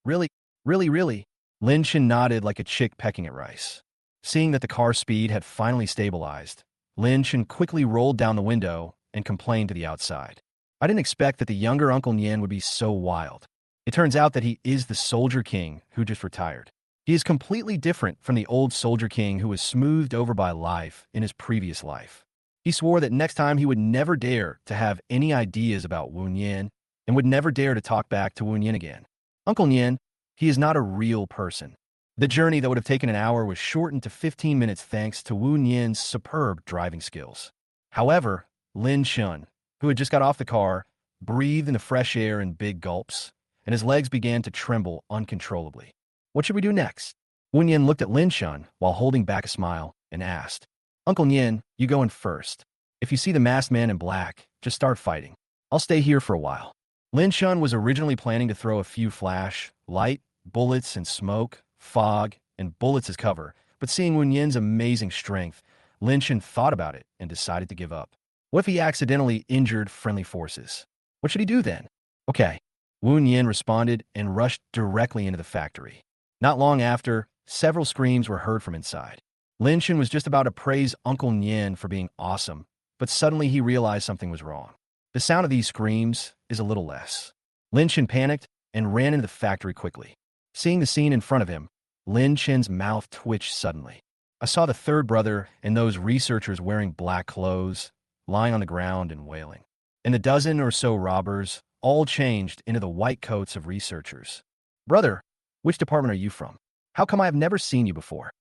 Really? Really, really? Lin Chen nodded like a chick pecking at rice. Seeing that the car speed had finally stabilized, Lin Chen quickly rolled down the window and complained to the outside. I didn't expect that the younger Uncle Nyen would be so wild. It turns out that he is the Soldier King who just retired. He is completely different from the old Soldier King who was smoothed over by life in his previous life. He swore that next time he would never dare to have any ideas about Wu Nyen and would never dare to talk back to Wu Nyen again. Uncle Nyen, he is not a real person. The journey that would have taken an hour was shortened to 15 minutes thanks to Wu Nyen's superb driving skills. However, Lin Chen, who had just got off the car, breathed in the fresh air in big gulps, and his legs began to tremble uncontrollably. What should we do next? Wu Nyen looked at Lin Chen while holding back a smile and asked, Uncle Nyen, you go in first. If you see the masked man in black, just start fighting. I'll stay here for a while. Lin Chen was originally planning to throw a few flash, light, bullets and smoke, fog, and bullets as cover, but seeing Wu Nyen's amazing strength, Lin Chen thought about it and decided to give up. What if he accidentally injured friendly forces? What should he do then? Okay. Wu Nyen responded and rushed directly into the factory. Not long after, several screams were heard from inside. Lin Chen was just about to praise Uncle Nyen for being awesome, but suddenly he realized something was wrong. The sound of these screams is a little less. Lin Chen panicked and ran into the factory quickly. Seeing the scene in front of him, Lin Chen's mouth twitched suddenly. I saw the third brother and those researchers wearing black clothes, lying on the ground and wailing. And the dozen or so robbers all changed into the white coats of researchers. Brother, which department are you from? How come I have never seen you before?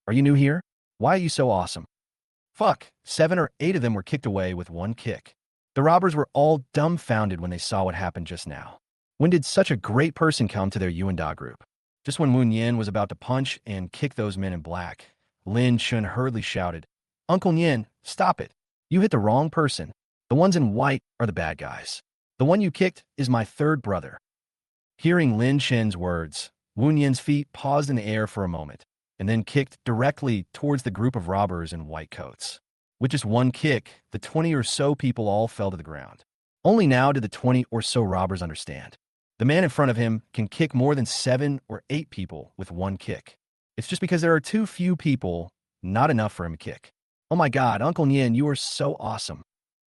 Are you new here? Why are you so awesome? Fuck, 7 or 8 of them were kicked away with one kick. The robbers were all dumbfounded when they saw what happened just now. When did such a great person come to their Yuenda group? Just when Wu Nyen was about to punch and kick those men in black, Lin Chen hurriedly shouted, Uncle Nyen, stop it. You hit the wrong person. The ones in white are the bad guys. The one you kicked is my third brother. Hearing Lin Chen's words, Wu Nyen's feet paused in the air for a moment, and then kicked directly towards the group of robbers in white coats. With just one kick, the 20 or so people all fell to the ground. Only now did the 20 or so robbers understand. The man in front of him can kick more than 7 or 8 people with one kick. It's just because there are too few people, not enough for him to kick. Oh my God, Uncle Nyen, you are so awesome.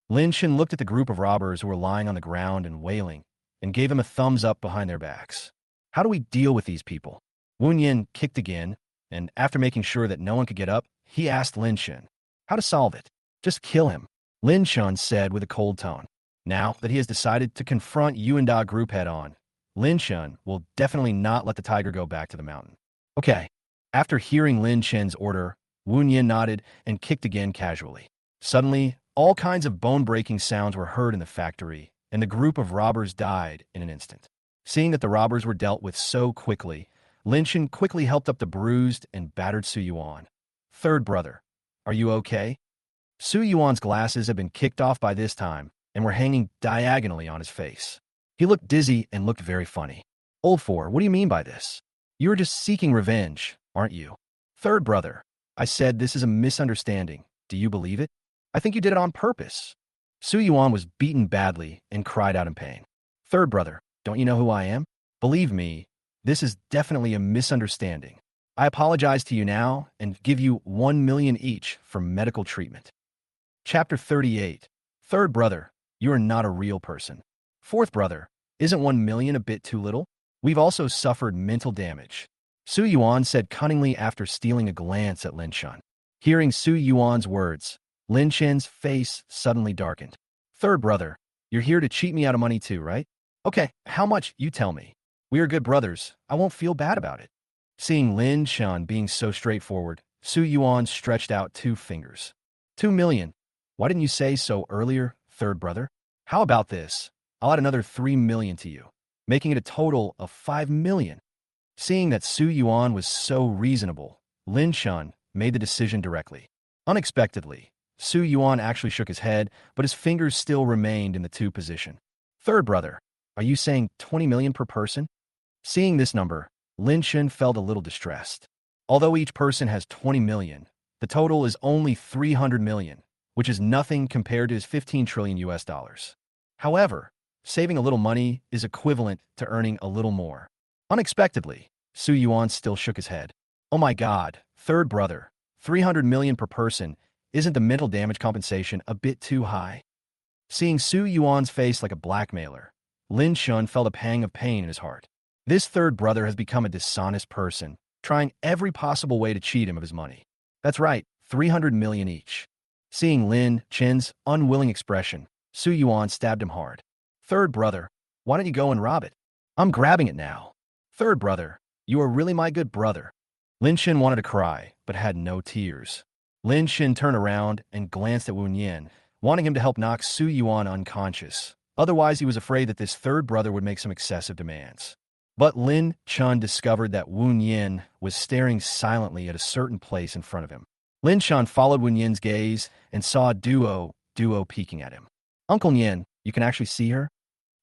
Lin Chen looked at the group of robbers who were lying on the ground and wailing, and gave him a thumbs up behind their backs. How do we deal with these people? Wu Nyen kicked again, and after making sure that no one could get up, he asked Lin Chen how to solve it. Just kill him, Lin Chen said with a cold tone. Now that he has decided to confront Yuenda group head-on, Lin Chen will definitely not let the tiger go back to the mountain. Okay. After hearing Lin Chen's order, Wu Nyen nodded and kicked again casually. Suddenly, all kinds of bone-breaking sounds were heard in the factory, and the group of robbers died in an instant. Seeing that the robbers were dealt with so quickly, Lin Chen quickly helped up the bruised and battered Su Yuan. Third brother, are you okay? Su Yuan's glasses had been kicked off by this time and were hanging diagonally on his face. He looked dizzy and looked very funny. Old Four, what do you mean by this? You are just seeking revenge, aren't you? Third brother, I said this is a misunderstanding. Do you believe it? I think you did it on purpose. Su Yuan was beaten badly and cried out in pain. Third brother, don't you know who I am? Believe me, this is definitely a misunderstanding. I apologize to you now and give you 1 million each for medical treatment. Chapter 38. Third brother, you are not a real person. Fourth brother, isn't 1 million a bit too little? We've also suffered mental damage. Su Yuan said cunningly after stealing a glance at Lin Chen. Hearing Su Yuan's words, Lin Chen's face suddenly darkened. Third brother, you're here to cheat me out of money too, right? Okay, how much? You tell me. We are good brothers. I won't feel bad about it. Seeing Lin Chen being so straightforward, Su Yuan stretched out 2 fingers. 2 million. Why didn't you say so earlier, third brother? How about this? I'll add another 3 million to you, making it a total of 5 million. Seeing that Su Yuan was so reasonable, Lin Chen made the decision directly. Unexpectedly, Su Yuan actually shook his head, but his fingers still remained in the 2 position. Third brother, are you saying 20 million per person? Seeing this number, Lin Chen felt a little distressed. Although each person has 20 million, the total is only 300 million, which is nothing compared to his 15 trillion US dollars. However, saving a little money is equivalent to earning a little more. Unexpectedly, Su Yuan still shook his head. Oh my god, third brother, 300 million per person, isn't the mental damage compensation a bit too high? Seeing Su Yuan's face like a blackmailer, Lin Chen felt a pang of pain in his heart. This third brother has become a dishonest person, trying every possible way to cheat him of his money. That's right, 300 million each. Seeing Lin Chen's unwilling expression, Su Yuan stabbed him hard. Third brother, why don't you go and rob it? I'm grabbing it now. Third brother, you are really my good brother. Lin Chen wanted to cry, but had no tears. Lin Chen turned around and glanced at Wu Yin, wanting him to help knock Su Yuan unconscious. Otherwise, he was afraid that this third brother would make some excessive demands. But Lin Chen discovered that Wu Yin was staring silently at a certain place in front of him. Lin Chen followed Wu Yin's gaze and saw Duo peeking at him. Uncle Yin, you can actually see her?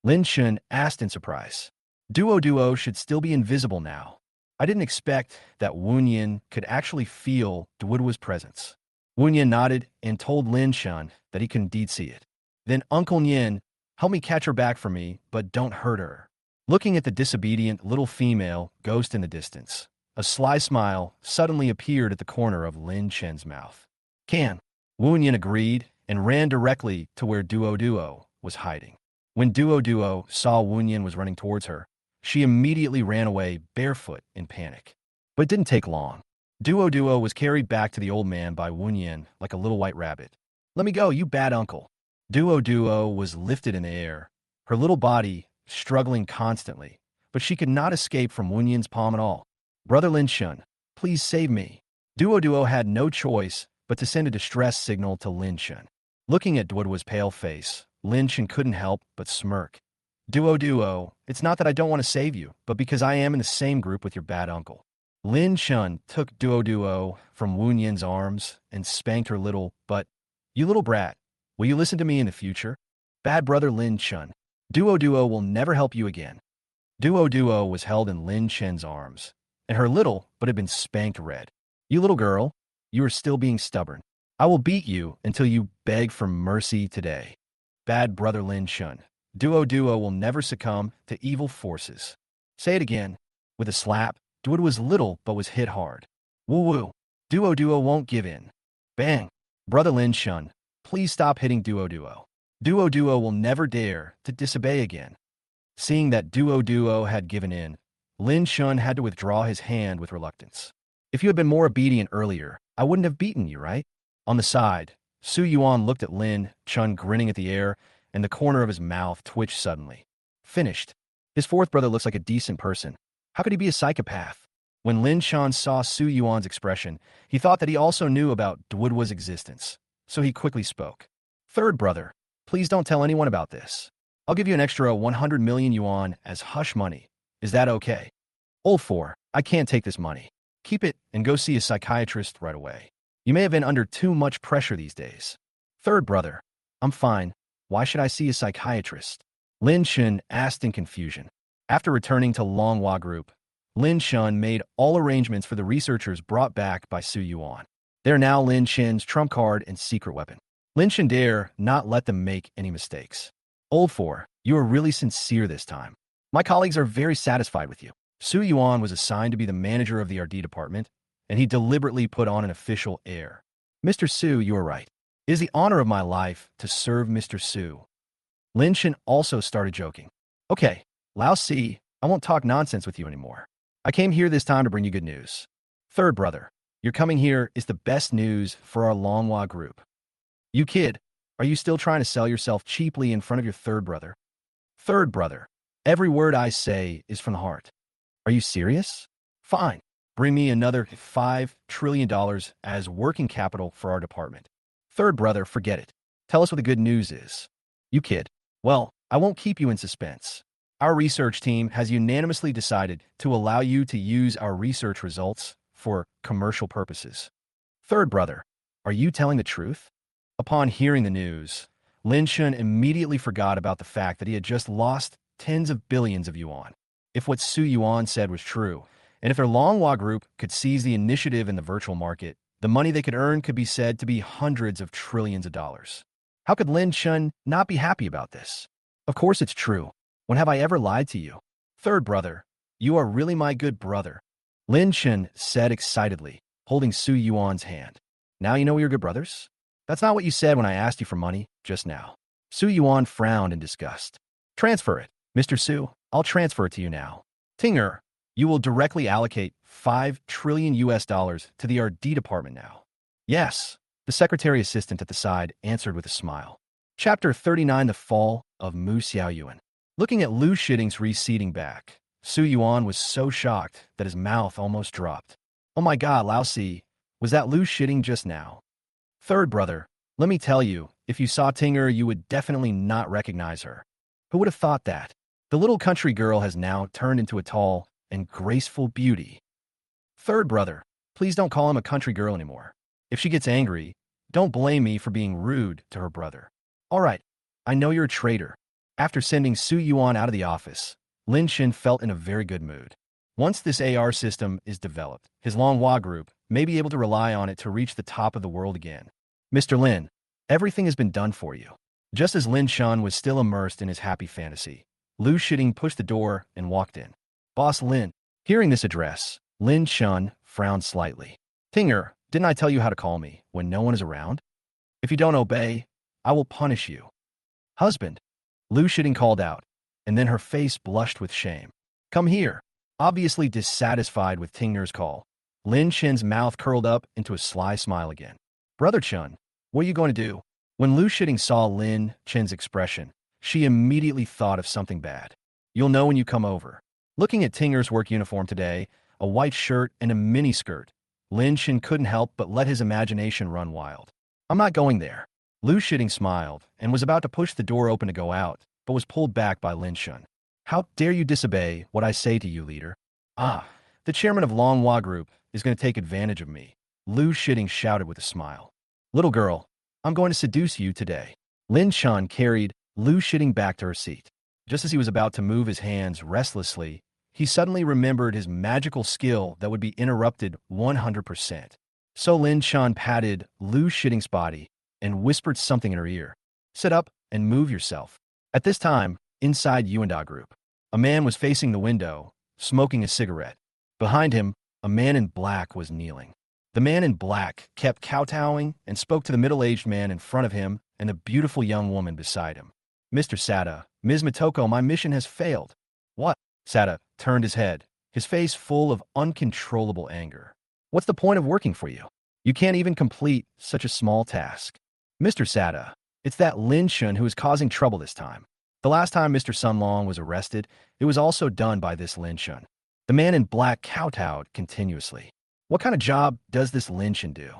Lin Chen asked in surprise. Duo should still be invisible now. I didn't expect that Wu Yin could actually feel Duo's presence. Wu Yin nodded and told Lin Chen that he could indeed see it. Then Uncle Yin, help me catch her back for me, but don't hurt her. Looking at the disobedient little female ghost in the distance, a sly smile suddenly appeared at the corner of Lin Chen's mouth. Can. Wu Yin agreed and ran directly to where Duo was hiding. When Duo saw Wu Yin was running towards her, she immediately ran away barefoot in panic. But it didn't take long. Duo was carried back to the old man by Wu Yin like a little white rabbit. Let me go, you bad uncle. Duo was lifted in the air, her little body struggling constantly, but she could not escape from Wu Yin's palm at all. Brother Lin Chen, please save me. Duo had no choice but to send a distress signal to Lin Chen. Looking at Duo's pale face, Lin Chen couldn't help but smirk. Duo, it's not that I don't want to save you, but because I am in the same group with your bad uncle. Lin Chen took Duo from Wu Yin's arms and spanked her little butt. You little brat, will you listen to me in the future? Bad brother Lin Chen. Duo will never help you again. Duo was held in Lin Chen's arms, and her little but had been spanked red. You little girl, you are still being stubborn. I will beat you until you beg for mercy today. Bad brother Lin Chen. Duo will never succumb to evil forces. Say it again. With a slap, Duo was little but was hit hard. Woo. Duo won't give in. Bang. Brother Lin Chen, please stop hitting Duo. Duo will never dare to disobey again. Seeing that Duo had given in, Lin Chen had to withdraw his hand with reluctance. If you had been more obedient earlier, I wouldn't have beaten you, right? On the side, Su Yuan looked at Lin Chen grinning at the air, and the corner of his mouth twitched suddenly. Finished. His fourth brother looks like a decent person. How could he be a psychopath? When Lin Chen saw Su Yuan's expression, he thought that he also knew about Duo's existence, so he quickly spoke. Third brother, please don't tell anyone about this. I'll give you an extra 100 million yuan as hush money. Is that okay? Old four, I can't take this money. Keep it and go see a psychiatrist right away. You may have been under too much pressure these days. Third brother, I'm fine. Why should I see a psychiatrist? Lin Chen asked in confusion. After returning to Longhua Group, Lin Chen made all arrangements for the researchers brought back by Su Yuan. They are now Lin Chen's trump card and secret weapon. Lin Chen dare not let them make any mistakes. Old four, you are really sincere this time. My colleagues are very satisfied with you. Su Yuan was assigned to be the manager of the RD department, and he deliberately put on an official air. Mr. Su, you are right. It is the honor of my life to serve Mr. Su. Lin Chen also started joking. Okay, Lao Si, I won't talk nonsense with you anymore. I came here this time to bring you good news. Third brother, your coming here is the best news for our Longhua Group. You kid, are you still trying to sell yourself cheaply in front of your third brother? Third brother, every word I say is from the heart. Are you serious? Fine. Bring me another $5 trillion as working capital for our department. Third brother, forget it. Tell us what the good news is. You kid. Well, I won't keep you in suspense. Our research team has unanimously decided to allow you to use our research results for commercial purposes. Third brother, are you telling the truth? Upon hearing the news, Lin Shun immediately forgot about the fact that he had just lost tens of billions of yuan. If what Su Yuan said was true, and if their Longhua group could seize the initiative in the virtual market, the money they could earn could be said to be hundreds of trillions of dollars. How could Lin Shun not be happy about this? Of course it's true. When have I ever lied to you? Third brother, you are really my good brother, Lin Shun said excitedly, holding Su Yuan's hand. Now you know we're good brothers? That's not what you said when I asked you for money just now. Su Yuan frowned in disgust. Transfer it, Mr. Su. I'll transfer it to you now. Tinger, you will directly allocate $5 trillion to the R&D department now. Yes, the secretary assistant at the side answered with a smile. Chapter 39, The Fall of Mu Xiaoyuan. Looking at Lu Shitting's receding back, Su Yuan was so shocked that his mouth almost dropped. Oh my god, Lao Si, was that Lu Shitting just now? Third brother, let me tell you, if you saw Tinger, you would definitely not recognize her. Who would have thought that? The little country girl has now turned into a tall and graceful beauty. Third brother, please don't call him a country girl anymore. If she gets angry, don't blame me for being rude to her brother. All right, I know you're a traitor. After sending Su Yuan out of the office, Lin Shin felt in a very good mood. Once this AR system is developed, his Longhua group may be able to rely on it to reach the top of the world again. Mr. Lin, everything has been done for you. Just as Lin Shun was still immersed in his happy fantasy, Lu Shitting pushed the door and walked in. Boss Lin. Hearing this address, Lin Shun frowned slightly. Tinger, didn't I tell you how to call me when no one is around? If you don't obey, I will punish you. Husband, Lu Shitting called out, and then her face blushed with shame. Come here. Obviously dissatisfied with Tinger's call, Lin Shin's mouth curled up into a sly smile again. Brother Chun, what are you going to do? When Lu Shitting saw Lin Chin's expression, she immediately thought of something bad. You'll know when you come over. Looking at Tinger's work uniform today, a white shirt and a miniskirt, Lin Shin couldn't help but let his imagination run wild. I'm not going there. Lu Shitting smiled and was about to push the door open to go out, but was pulled back by Lin Shun. How dare you disobey what I say to you, leader? Ah, the chairman of Longhua Group is going to take advantage of me, Lu Shitting shouted with a smile. Little girl, I'm going to seduce you today. Lin Shun carried Lu Shitting back to her seat. Just as he was about to move his hands restlessly, he suddenly remembered his magical skill that would be interrupted 100%. So Lin Shun patted Lu Shitting's body and whispered something in her ear. Sit up and move yourself. At this time, inside Yuenda Group, a man was facing the window, smoking a cigarette. Behind him, a man in black was kneeling. The man in black kept kowtowing and spoke to the middle-aged man in front of him and the beautiful young woman beside him. Mr. Sata, Ms. Motoko, my mission has failed. What? Sata turned his head, his face full of uncontrollable anger. What's the point of working for you? You can't even complete such a small task. Mr. Sata, it's that Lin Shun who is causing trouble this time. The last time Mr. Sun Long was arrested, it was also done by this Lin Shun. The man in black kowtowed continuously. What kind of job does this Lin Shun do?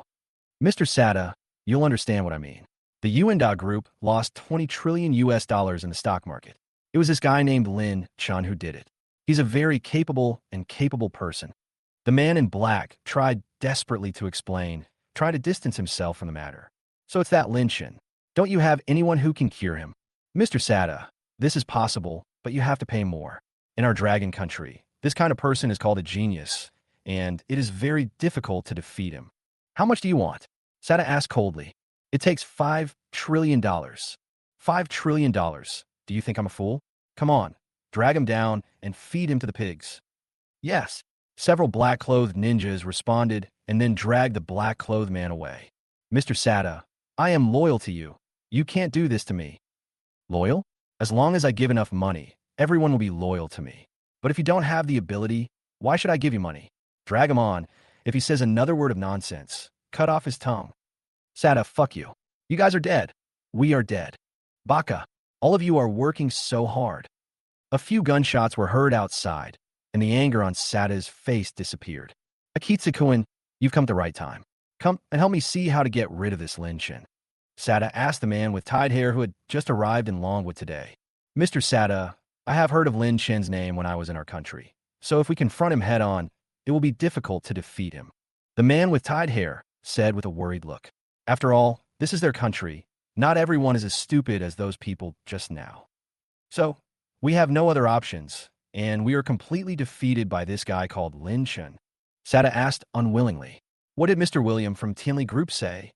Mr. Sata, you'll understand what I mean. The Yuenda Group lost $20 trillion in the stock market. It was this guy named Lin Chun who did it. He's a very capable person. The man in black tried desperately to explain, tried to distance himself from the matter. So it's that Lin Shun. Don't you have anyone who can cure him? Mr. Sata, this is possible, but you have to pay more. In our dragon country, this kind of person is called a genius, and it is very difficult to defeat him. How much do you want? Sata asked coldly. It takes $5 trillion. $5 trillion. Do you think I'm a fool? Come on, drag him down and feed him to the pigs. Yes. Several black-clothed ninjas responded and then dragged the black-clothed man away. Mr. Sata, I am loyal to you. You can't do this to me. Loyal? As long as I give enough money, everyone will be loyal to me. But if you don't have the ability, why should I give you money? Drag him on. If he says another word of nonsense, cut off his tongue. Sata, fuck you. You guys are dead. We are dead. Baka, all of you are working so hard. A few gunshots were heard outside, and the anger on Sata's face disappeared. Akitsukuin, you've come at the right time. Come and help me see how to get rid of this Linchin. Sata asked the man with tied hair who had just arrived in Longwood today. Mr. Sata, I have heard of Lin Chen's name when I was in our country, so if we confront him head-on, it will be difficult to defeat him. The man with tied hair said with a worried look. After all, this is their country. Not everyone is as stupid as those people just now. So, we have no other options, and we are completely defeated by this guy called Lin Chen. Sata asked unwillingly. What did Mr. William from Tinley Group say?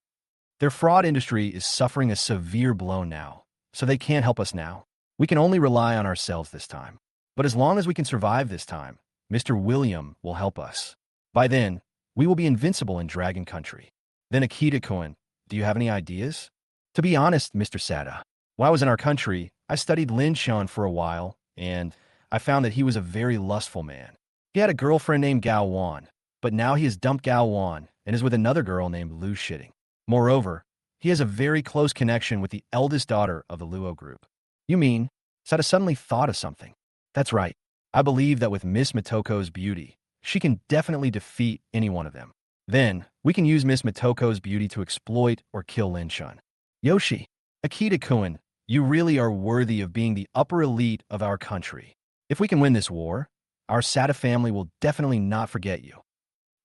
Their fraud industry is suffering a severe blow now, so they can't help us now. We can only rely on ourselves this time. But as long as we can survive this time, Mr. William will help us. By then, we will be invincible in Dragon Country. Then Akita-kun, do you have any ideas? To be honest, Mr. Sata, while I was in our country, I studied Lin Shan for a while, and I found that he was a very lustful man. He had a girlfriend named Gao Wan, but now he has dumped Gao Wan and is with another girl named Lu Shitting. Moreover, he has a very close connection with the eldest daughter of the Luo group. You mean? Sata suddenly thought of something. That's right. I believe that with Miss Mitoko's beauty, she can definitely defeat any one of them. Then, we can use Miss Mitoko's beauty to exploit or kill Lin Shun. Yoshi, Akita-kun, you really are worthy of being the upper elite of our country. If we can win this war, our Sata family will definitely not forget you.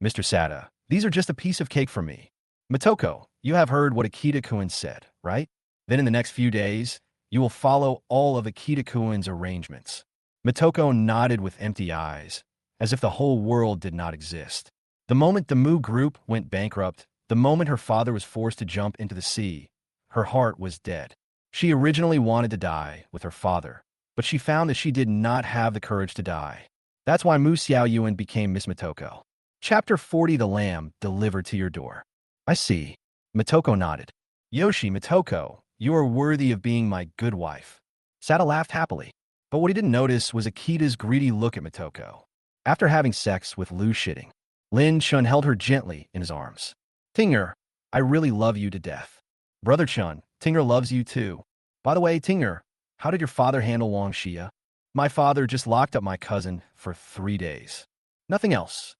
Mr. Sata, these are just a piece of cake for me. Mitoko, you have heard what Akita-kun said, right? Then in the next few days, you will follow all of Akita-kun's arrangements. Mitoko nodded with empty eyes, as if the whole world did not exist. The moment the Mu group went bankrupt, the moment her father was forced to jump into the sea, her heart was dead. She originally wanted to die with her father, but she found that she did not have the courage to die. That's why Mu Xiaoyuan became Miss Mitoko. Chapter 40, The Lamb Delivered to Your Door. I see. Mitoko nodded. Yoshi, Mitoko, you are worthy of being my good wife. Sata laughed happily, but what he didn't notice was Akita's greedy look at Mitoko. After having sex with Lu Shitting, Lin Chun held her gently in his arms. Tinger, I really love you to death. Brother Chun, Tinger loves you too. By the way, Tinger, how did your father handle Wang Xia? My father just locked up my cousin for 3 days. Nothing else.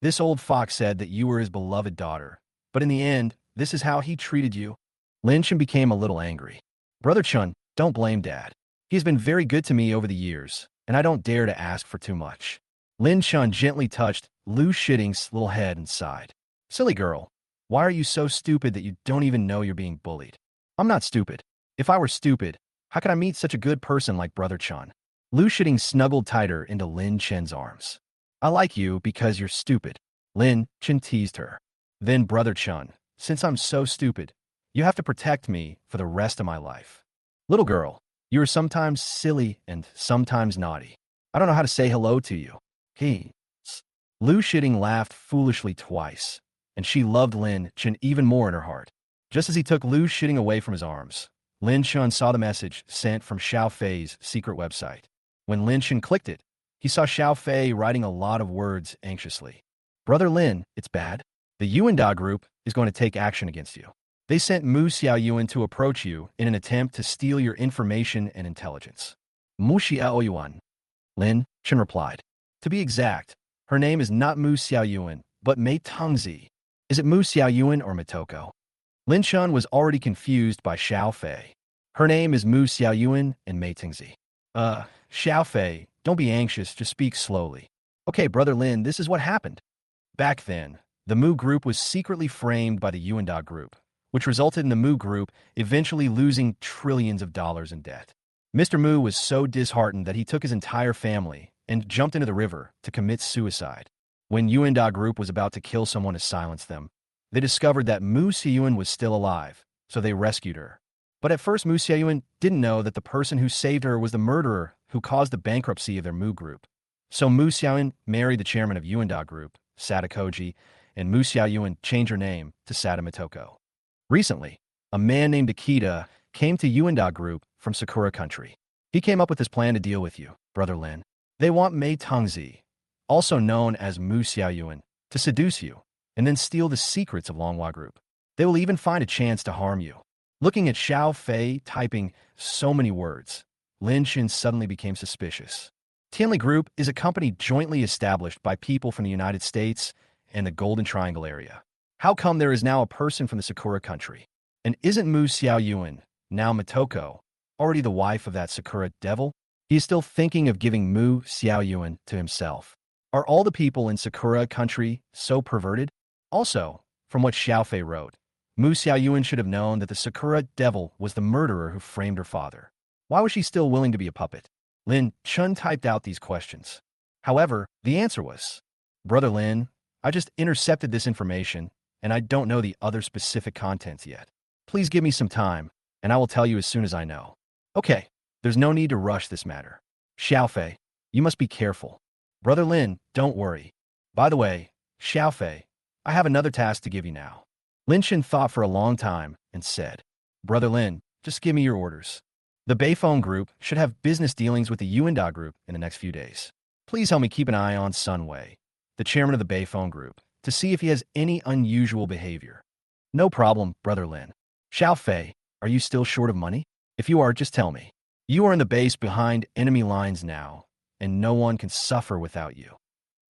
This old fox said that you were his beloved daughter, but in the end, this is how he treated you. Lin Chun became a little angry. Brother Chun, don't blame Dad. He has been very good to me over the years, and I don't dare to ask for too much. Lin Chun gently touched Lu Shitting's little head and sighed. Silly girl, why are you so stupid that you don't even know you're being bullied? I'm not stupid. If I were stupid, how could I meet such a good person like Brother Chun? Lu Shitting snuggled tighter into Lin Chen's arms. I like you because you're stupid. Lin Chen teased her. Then Brother Chun, since I'm so stupid, you have to protect me for the rest of my life. Little girl, you are sometimes silly and sometimes naughty. I don't know how to say hello to you. He. Lu Shitting laughed foolishly twice, and she loved Lin Chen even more in her heart. Just as he took Lu Shitting away from his arms, Lin Chun saw the message sent from Xiao Fei's secret website. When Lin Chen clicked it, he saw Xiao Fei writing a lot of words anxiously. Brother Lin, it's bad. The Yuenda group is going to take action against you. They sent Mu Xiaoyuan to approach you in an attempt to steal your information and intelligence. Mu Xiaoyuan. Lin Chen replied. To be exact, her name is not Mu Xiaoyuan, but Mei Tongzi. Is it Mu Xiaoyuan or Mitoko? Lin Chun was already confused by Xiao Fei. Her name is Mu Xiaoyuan and Mei Tongzi. Xiao Fei, don't be anxious, just speak slowly. Okay, Brother Lin, this is what happened. Back then, the Mu group was secretly framed by the Yuenda group, which resulted in the Mu group eventually losing trillions of dollars in debt. Mr. Mu was so disheartened that he took his entire family and jumped into the river to commit suicide. When Yuenda group was about to kill someone to silence them, they discovered that Mu Xiaoyuan was still alive, so they rescued her. But at first, Mu Xiaoyuan didn't know that the person who saved her was the murderer who caused the bankruptcy of their Mu group. So Mu Xiaoyuan married the chairman of Yuenda group, Sata Koji, and Mu Xiaoyuan changed her name to Sata Mitoko. Recently, a man named Akita came to Yuenda group from Sakura country. He came up with this plan to deal with you, Brother Lin. They want Mei Tongzi, also known as Mu Xiaoyuan, to seduce you and then steal the secrets of Longhua group. They will even find a chance to harm you. Looking at Xiao Fei typing so many words, Lin Xin suddenly became suspicious. Tianli Group is a company jointly established by people from the United States and the Golden Triangle area. How come there is now a person from the Sakura country? And isn't Mu Xiaoyuan, now Motoko, already the wife of that Sakura devil? He is still thinking of giving Mu Xiaoyuan to himself. Are all the people in Sakura country so perverted? Also, from what Xiaofei wrote, Mu Xiaoyuan should have known that the Sakura devil was the murderer who framed her father. Why was she still willing to be a puppet? Lin Chun typed out these questions. However, the answer was, Brother Lin, I just intercepted this information, and I don't know the other specific contents yet. Please give me some time, and I will tell you as soon as I know. Okay, there's no need to rush this matter. Xiaofei, you must be careful. Brother Lin, don't worry. By the way, Xiaofei, I have another task to give you now. Lin Xin thought for a long time and said, Brother Lin, just give me your orders. The Beifeng Group should have business dealings with the Yuenda Group in the next few days. Please help me keep an eye on Sunway, the chairman of the Beifeng Group, to see if he has any unusual behavior. No problem, Brother Lin. Xiaofei, are you still short of money? If you are, just tell me. You are in the base behind enemy lines now, and no one can suffer without you.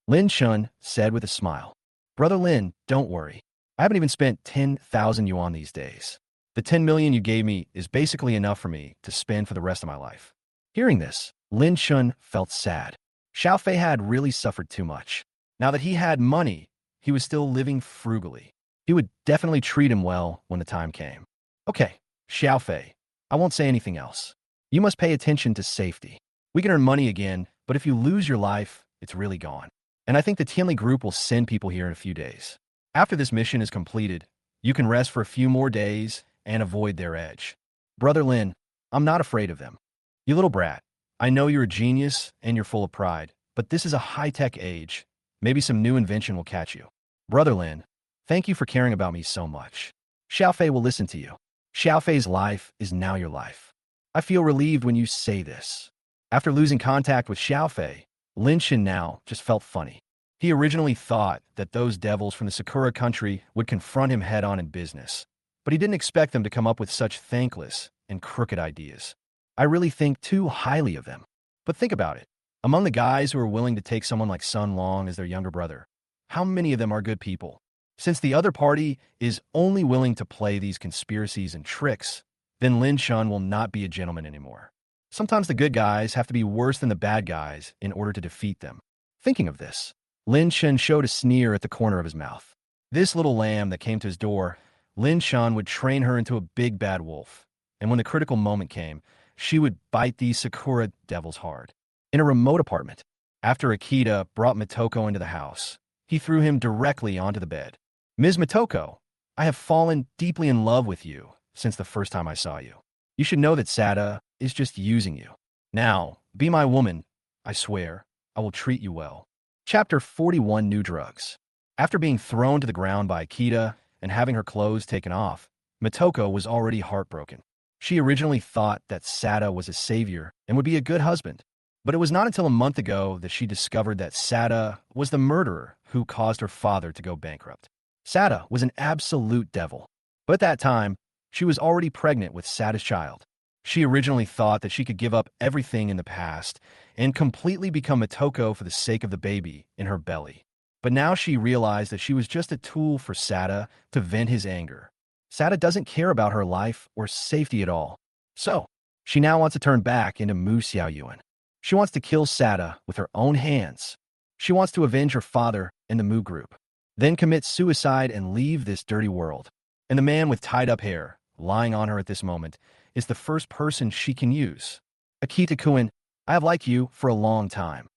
Lin Chun said with a smile. Brother Lin, don't worry. I haven't even spent 10,000 yuan these days. The 10 million you gave me is basically enough for me to spend for the rest of my life. Hearing this, Lin Chun felt sad. Xiaofei had really suffered too much. Now that he had money, he was still living frugally. He would definitely treat him well when the time came. Okay, Xiaofei, I won't say anything else. You must pay attention to safety. We can earn money again, but if you lose your life, it's really gone. And I think the Tianli Group will send people here in a few days. After this mission is completed, you can rest for a few more days and avoid their edge. Brother Lin, I'm not afraid of them. You little brat, I know you're a genius and you're full of pride, but this is a high-tech age. Maybe some new invention will catch you. Brother Lin, thank you for caring about me so much. Xiaofei will listen to you. Xiaofei's life is now your life. I feel relieved when you say this. After losing contact with Xiaofei, Lin Xin now just felt funny. He originally thought that those devils from the Sakura country would confront him head-on in business, but he didn't expect them to come up with such thankless and crooked ideas. I really think too highly of them. But think about it. Among the guys who are willing to take someone like Sun Long as their younger brother, how many of them are good people? Since the other party is only willing to play these conspiracies and tricks, then Lin Chun will not be a gentleman anymore. Sometimes the good guys have to be worse than the bad guys in order to defeat them. Thinking of this, Lin Chun showed a sneer at the corner of his mouth. This little lamb that came to his door, Lin Chun would train her into a big bad wolf, and when the critical moment came, she would bite these Sakura devils hard. In a remote apartment, after Akita brought Motoko into the house, he threw him directly onto the bed. Ms. Motoko, I have fallen deeply in love with you since the first time I saw you. You should know that Sata is just using you. Now, be my woman. I swear, I will treat you well. Chapter 41 New Drugs. After being thrown to the ground by Akita and having her clothes taken off, Motoko was already heartbroken. She originally thought that Sata was a savior and would be a good husband. But it was not until a month ago that she discovered that Sata was the murderer who caused her father to go bankrupt. Sata was an absolute devil. But at that time, she was already pregnant with Sata's child. She originally thought that she could give up everything in the past and completely become Motoko for the sake of the baby in her belly. But now she realized that she was just a tool for Sata to vent his anger. Sata doesn't care about her life or safety at all. So, she now wants to turn back into Mu Xiaoyuan. She wants to kill Sata with her own hands. She wants to avenge her father and the Mu group, then commit suicide and leave this dirty world. And the man with tied-up hair, lying on her at this moment, is the first person she can use. Akita-kun, I have liked you for a long time.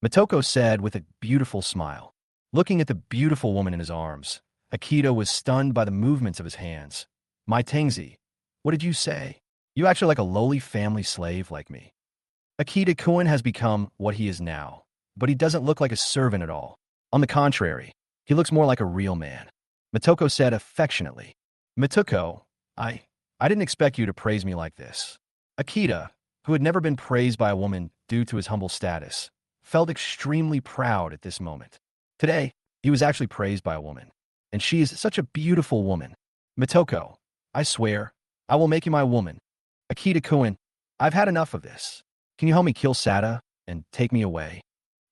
Motoko said with a beautiful smile. Looking at the beautiful woman in his arms, Akita was stunned by the movements of his hands. My Tengzi, what did you say? You actually like a lowly family slave like me. Akita-kun has become what he is now, but he doesn't look like a servant at all. On the contrary, he looks more like a real man. Motoko said affectionately. Motoko, I didn't expect you to praise me like this. Akita, who had never been praised by a woman due to his humble status, felt extremely proud at this moment. Today, he was actually praised by a woman, and she is such a beautiful woman. Motoko, I swear, I will make you my woman. Akita Koen, I've had enough of this. Can you help me kill Sata and take me away?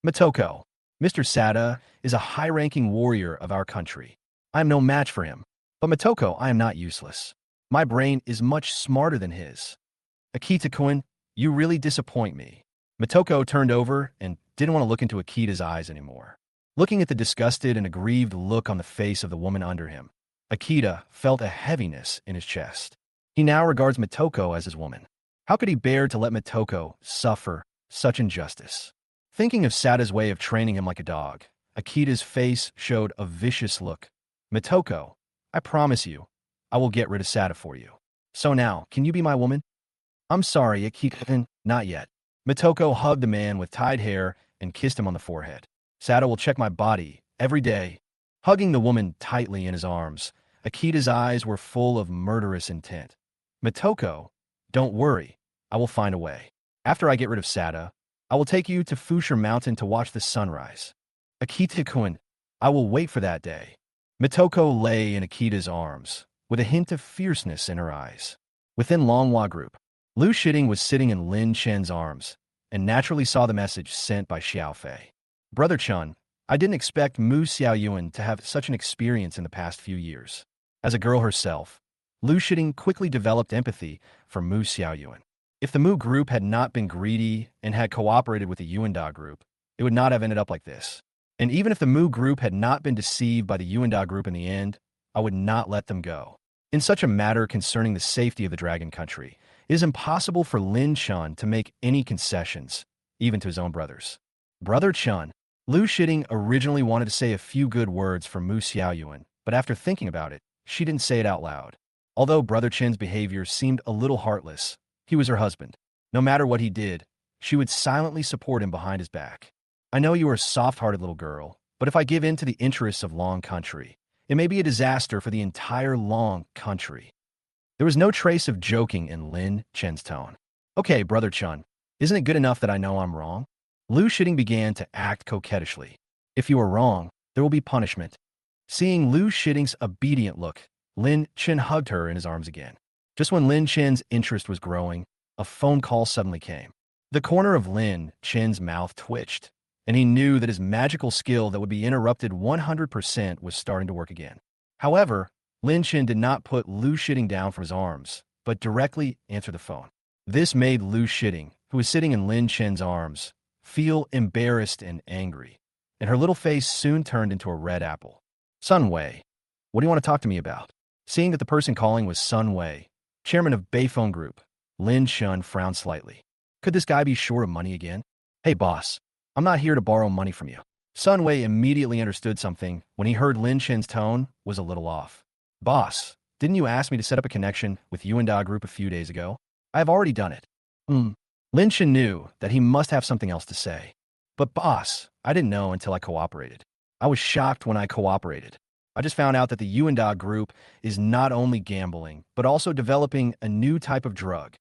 Motoko, Mr. Sata is a high-ranking warrior of our country. I am no match for him. But Motoko, I am not useless. My brain is much smarter than his. Akita Koen, you really disappoint me. Motoko turned over and didn't want to look into Akita's eyes anymore. Looking at the disgusted and aggrieved look on the face of the woman under him, Akita felt a heaviness in his chest. He now regards Motoko as his woman. How could he bear to let Motoko suffer such injustice? Thinking of Sata's way of training him like a dog, Akita's face showed a vicious look. Motoko, I promise you, I will get rid of Sata for you. So now, can you be my woman? I'm sorry, Akita, not yet. Motoko hugged the man with tied hair and kissed him on the forehead. Sata will check my body every day. Hugging the woman tightly in his arms, Akita's eyes were full of murderous intent. Motoko, don't worry, I will find a way. After I get rid of Sata, I will take you to Fushur Mountain to watch the sunrise. Akita-kun, I will wait for that day. Motoko lay in Akita's arms, with a hint of fierceness in her eyes. Within Longhua Group, Liu Shiting was sitting in Lin Chen's arms, and naturally saw the message sent by Xiaofei. Brother Chun, I didn't expect Mu Xiaoyuan to have such an experience in the past few years. As a girl herself, Liu Shiting quickly developed empathy for Mu Xiaoyuan. If the Mu group had not been greedy and had cooperated with the Yuenda group, it would not have ended up like this. And even if the Mu group had not been deceived by the Yuenda group in the end, I would not let them go. In such a matter concerning the safety of the Dragon Country, it is impossible for Lin Chun to make any concessions, even to his own brothers. Brother Chun, Liu Shiting originally wanted to say a few good words for Mu Xiaoyuan, but after thinking about it, she didn't say it out loud. Although Brother Chen's behavior seemed a little heartless, he was her husband. No matter what he did, she would silently support him behind his back. I know you are a soft-hearted little girl, but if I give in to the interests of Long Country, it may be a disaster for the entire Long Country. There was no trace of joking in Lin Chen's tone. Okay, Brother Chun, isn't it good enough that I know I'm wrong? Liu Shiting began to act coquettishly. If you are wrong, there will be punishment. Seeing Liu Shiting's obedient look, Lin Chen hugged her in his arms again. Just when Lin Chen's interest was growing, a phone call suddenly came. The corner of Lin Chen's mouth twitched, and he knew that his magical skill that would be interrupted 100% was starting to work again. However, Lin Chen did not put Liu Shiting down from his arms, but directly answered the phone. This made Liu Shiting, who was sitting in Lin Chen's arms, feel embarrassed and angry, and her little face soon turned into a red apple. Sunway, what do you want to talk to me about? Seeing that the person calling was Sunway, chairman of Beifeng Group, Lin Chun frowned slightly. Could this guy be short of money again? Hey boss, I'm not here to borrow money from you. Sunway immediately understood something when he heard Lin Chen's tone was a little off. Boss, didn't you ask me to set up a connection with Yuenda Group a few days ago? I have already done it. Lin Chen knew that he must have something else to say. But boss, I didn't know until I cooperated. I was shocked when I cooperated. I just found out that the Yuenda Group is not only gambling, but also developing a new type of drug.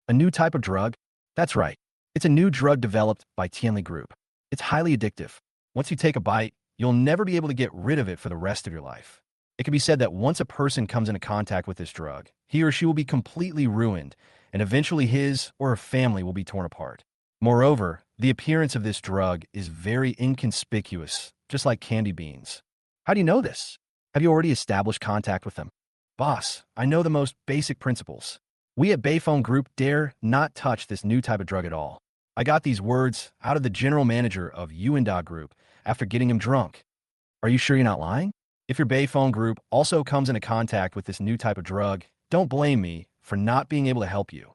A new type of drug? That's right. It's a new drug developed by Tianli Group. It's highly addictive. Once you take a bite, you'll never be able to get rid of it for the rest of your life. It can be said that once a person comes into contact with this drug, he or she will be completely ruined, and eventually his or her family will be torn apart. Moreover, the appearance of this drug is very inconspicuous, just like candy beans. How do you know this? Have you already established contact with them? Boss, I know the most basic principles. We at Beifeng Group dare not touch this new type of drug at all. I got these words out of the general manager of Yuenda Group after getting him drunk. Are you sure you're not lying? If your Beifeng Group also comes into contact with this new type of drug, don't blame me for not being able to help you.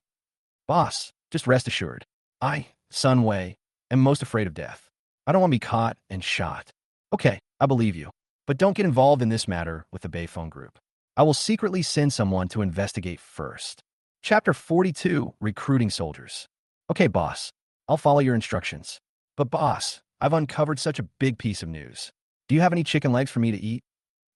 Boss, just rest assured. I, Sunway, am most afraid of death. I don't want to be caught and shot. Okay, I believe you. But don't get involved in this matter with the Beifeng Group. I will secretly send someone to investigate first. Chapter 42, Recruiting Soldiers. Okay, boss, I'll follow your instructions. But boss, I've uncovered such a big piece of news. Do you have any chicken legs for me to eat?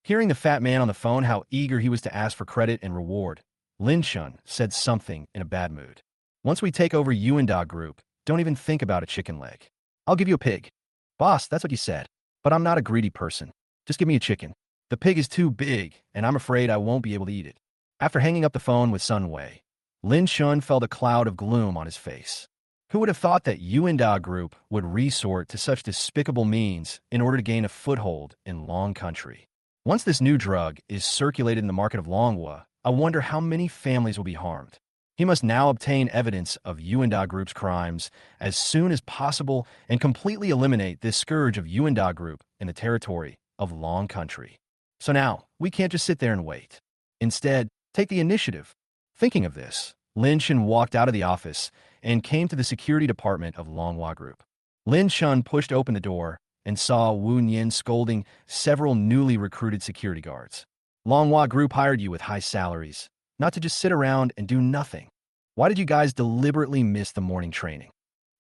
Hearing the fat man on the phone how eager he was to ask for credit and reward, Lin Chun said something in a bad mood. Once we take over Yuenda Group, don't even think about a chicken leg. I'll give you a pig. Boss, that's what you said. But I'm not a greedy person. Just give me a chicken. The pig is too big, and I'm afraid I won't be able to eat it. After hanging up the phone with Sunway, Lin Shun felt a cloud of gloom on his face. Who would have thought that Yuenda Group would resort to such despicable means in order to gain a foothold in Long Country? Once this new drug is circulated in the market of Manhwa, I wonder how many families will be harmed. He must now obtain evidence of Yuenda Group's crimes as soon as possible and completely eliminate this scourge of Yuenda Group in the territory of Long Country. So now, we can't just sit there and wait. Instead, take the initiative. Thinking of this, Lin Shun walked out of the office and came to the security department of Longhua Group. Lin Shun pushed open the door and saw Wu Nian scolding several newly recruited security guards. Longhua Group hired you with high salaries, not to just sit around and do nothing. Why did you guys deliberately miss the morning training?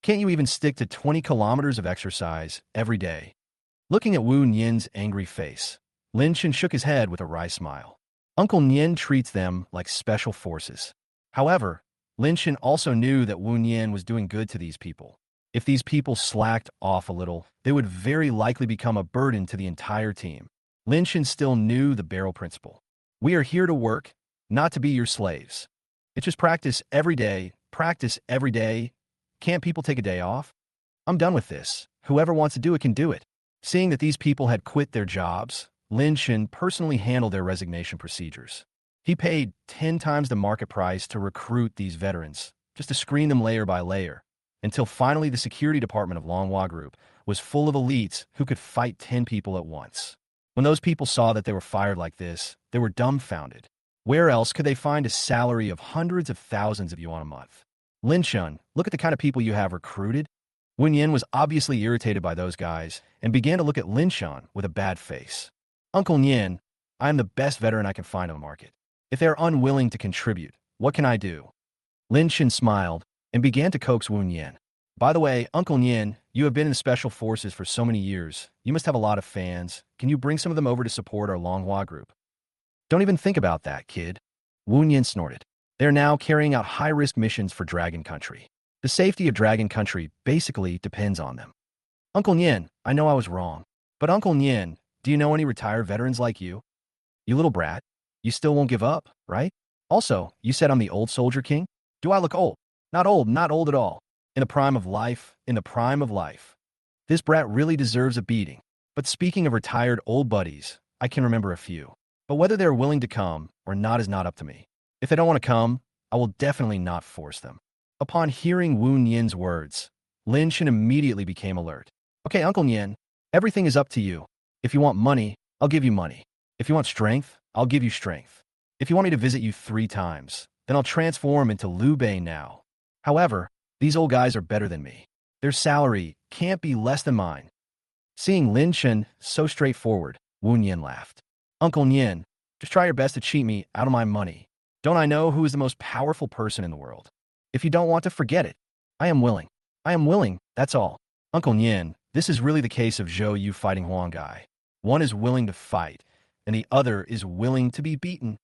Can't you even stick to 20 kilometers of exercise every day? Looking at Wu Nian's angry face, Lin Shun shook his head with a wry smile. Uncle Nian treats them like special forces. However, Lin Shun also knew that Wu Nian was doing good to these people. If these people slacked off a little, they would very likely become a burden to the entire team. Lin Shun still knew the barrel principle. We are here to work, not to be your slaves. It's just practice every day, practice every day. Can't people take a day off? I'm done with this. Whoever wants to do it can do it. Seeing that these people had quit their jobs, Lin Shun personally handled their resignation procedures. He paid 10 times the market price to recruit these veterans, just to screen them layer by layer, until finally the security department of Longhua Group was full of elites who could fight 10 people at once. When those people saw that they were fired like this, they were dumbfounded. Where else could they find a salary of hundreds of thousands of yuan a month? Lin Shun, look at the kind of people you have recruited. Wen Yin was obviously irritated by those guys and began to look at Lin Shun with a bad face. Uncle Nian, I am the best veteran I can find on the market. If they are unwilling to contribute, what can I do? Lin Shun smiled and began to coax Wu Nian. By the way, Uncle Nian, you have been in the special forces for so many years. You must have a lot of fans. Can you bring some of them over to support our Longhua Group? Don't even think about that, kid. Wu Nian snorted. They are now carrying out high-risk missions for Dragon Country. The safety of Dragon Country basically depends on them. Uncle Nian, I know I was wrong. But Uncle Nian, do you know any retired veterans like you? You little brat. You still won't give up, right? Also, you said I'm the old soldier king? Do I look old? Not old at all. In the prime of life, in the prime of life. This brat really deserves a beating. But speaking of retired old buddies, I can remember a few. But whether they're willing to come or not is not up to me. If they don't want to come, I will definitely not force them. Upon hearing Wu Nian's words, Lin Shun immediately became alert. Okay, Uncle Nian, everything is up to you. If you want money, I'll give you money. If you want strength, I'll give you strength. If you want me to visit you 3 times, then I'll transform into Liu Bei now. However, these old guys are better than me. Their salary can't be less than mine. Seeing Lin Shun so straightforward, Wu Nian laughed. Uncle Nian, just try your best to cheat me out of my money. Don't I know who is the most powerful person in the world? If you don't want to, forget it. I am willing. I am willing, that's all. Uncle Nian, this is really the case of Zhou Yu fighting Huang Gai. One is willing to fight, and the other is willing to be beaten.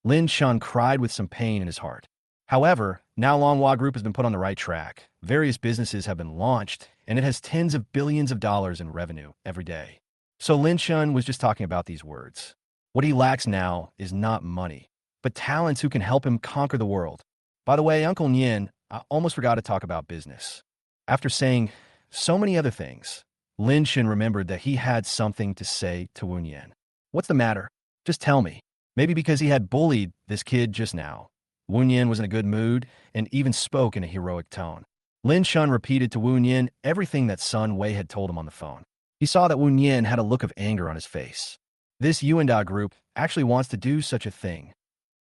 Lin Shun cried with some pain in his heart. However, now Longhua Group has been put on the right track. Various businesses have been launched, and it has tens of billions of dollars in revenue every day. So Lin Shun was just talking about these words. What he lacks now is not money, but talents who can help him conquer the world. By the way, Uncle Nian, I almost forgot to talk about business. After saying so many other things, Lin Shun remembered that he had something to say to Wu Nian. What's the matter? Just tell me. Maybe because he had bullied this kid just now. Wu Nian was in a good mood and even spoke in a heroic tone. Lin Shun repeated to Wu Nian everything that Sunway had told him on the phone. He saw that Wu Nian had a look of anger on his face. This Yuenda group actually wants to do such a thing.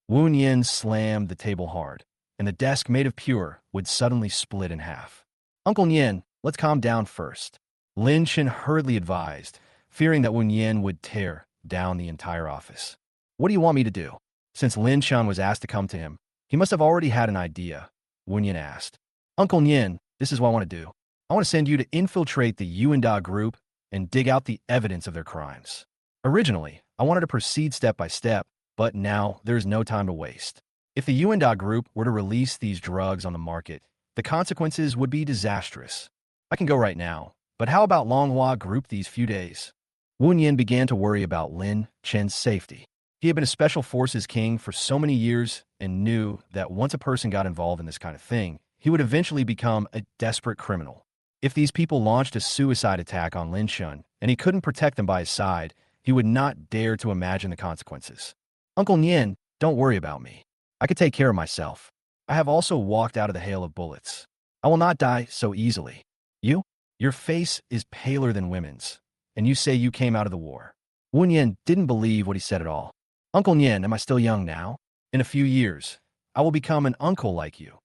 Wu Nian slammed the table hard, and the desk made of pure would suddenly split in half. Uncle Nian, let's calm down first. Lin Shun hurriedly advised, fearing that Wu Nian would tear down the entire office. What do you want me to do? Since Lin Shun was asked to come to him, he must have already had an idea. Wu Nian asked. Uncle Nian, this is what I want to do. I want to send you to infiltrate the Yuenda group and dig out the evidence of their crimes. Originally, I wanted to proceed step by step, but now there is no time to waste. If the Yuenda group were to release these drugs on the market, the consequences would be disastrous. I can go right now, but how about Longhua Group these few days? Wu Yin began to worry about Lin Chen's safety. He had been a special forces king for so many years and knew that once a person got involved in this kind of thing, he would eventually become a desperate criminal. If these people launched a suicide attack on Lin Chen and he couldn't protect them by his side, he would not dare to imagine the consequences. Uncle Nien, don't worry about me. I could take care of myself. I have also walked out of the hail of bullets. I will not die so easily. You? Your face is paler than women's, and you say you came out of the war. Wu Nian didn't believe what he said at all. Uncle Nian, am I still young now? In a few years, I will become an uncle like you.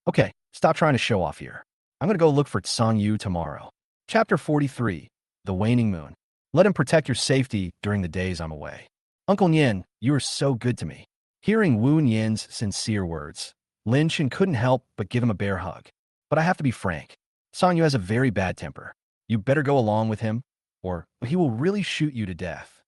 Okay, stop trying to show off here. I'm going to go look for Tsang Yu tomorrow. Chapter 43, The Waning Moon. Let him protect your safety during the days I'm away. Uncle Nian, you are so good to me. Hearing Wu Nian's sincere words, Lin Chen couldn't help but give him a bear hug. But I have to be frank. Tsang Yu has a very bad temper. You better go along with him, or he will really shoot you to death.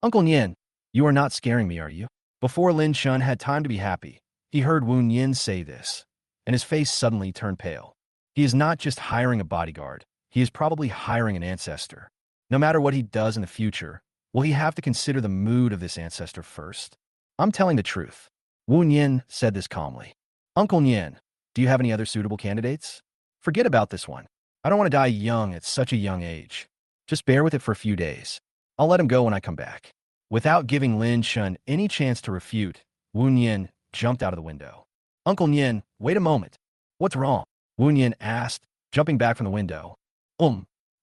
Uncle Nian, you are not scaring me, are you? Before Lin Chen had time to be happy, he heard Wu Nian say this, and his face suddenly turned pale. He is not just hiring a bodyguard. He is probably hiring an ancestor. No matter what he does in the future, will he have to consider the mood of this ancestor first? I'm telling the truth. Wu Nian said this calmly. Uncle Nian, do you have any other suitable candidates? Forget about this one. I don't want to die young at such a young age. Just bear with it for a few days. I'll let him go when I come back. Without giving Lin Chen any chance to refute, Wu Nian jumped out of the window. Uncle Nian, wait a moment. What's wrong? Wu Nian asked, jumping back from the window.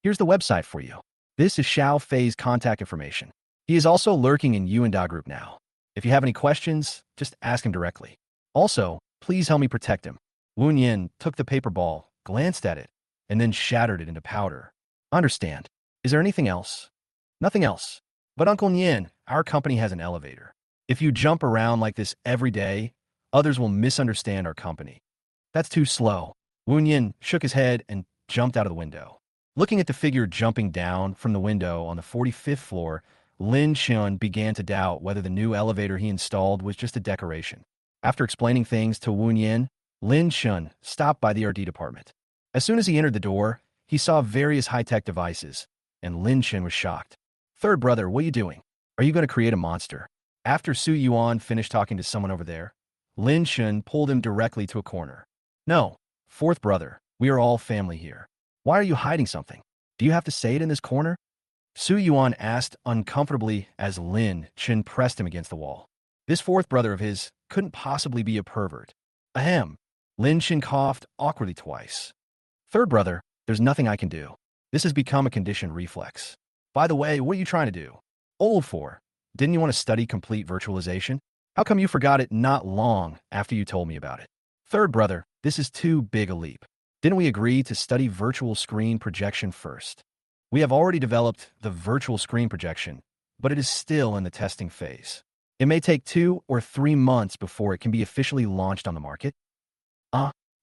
Here's the website for you. This is Xiao Fei's contact information. He is also lurking in Yuenda group now. If you have any questions, just ask him directly. Also, please help me protect him. Wu Nian took the paper ball, glanced at it, and then shattered it into powder. Understand. Is there anything else? Nothing else. But Uncle Nian, our company has an elevator. If you jump around like this every day, others will misunderstand our company. That's too slow. Wu Nian shook his head and jumped out of the window. Looking at the figure jumping down from the window on the 45th floor, Lin Chen began to doubt whether the new elevator he installed was just a decoration. After explaining things to Wu Nian, Lin Chen stopped by the RD department. As soon as he entered the door, he saw various high-tech devices, and Lin Chen was shocked. Third brother, what are you doing? Are you going to create a monster? After Su Yuan finished talking to someone over there, Lin Chen pulled him directly to a corner. No, fourth brother, we are all family here. Why are you hiding something? Do you have to say it in this corner? Su Yuan asked uncomfortably as Lin Chen pressed him against the wall. This fourth brother of his couldn't possibly be a pervert. Ahem. Lin Chen coughed awkwardly twice. Third brother, there's nothing I can do. This has become a conditioned reflex. By the way, what are you trying to do? Old for. Didn't you want to study complete virtualization? How come you forgot it not long after you told me about it? Third brother, this is too big a leap. Didn't we agree to study virtual screen projection first? We have already developed the virtual screen projection, but it is still in the testing phase. It may take 2 or 3 months before it can be officially launched on the market.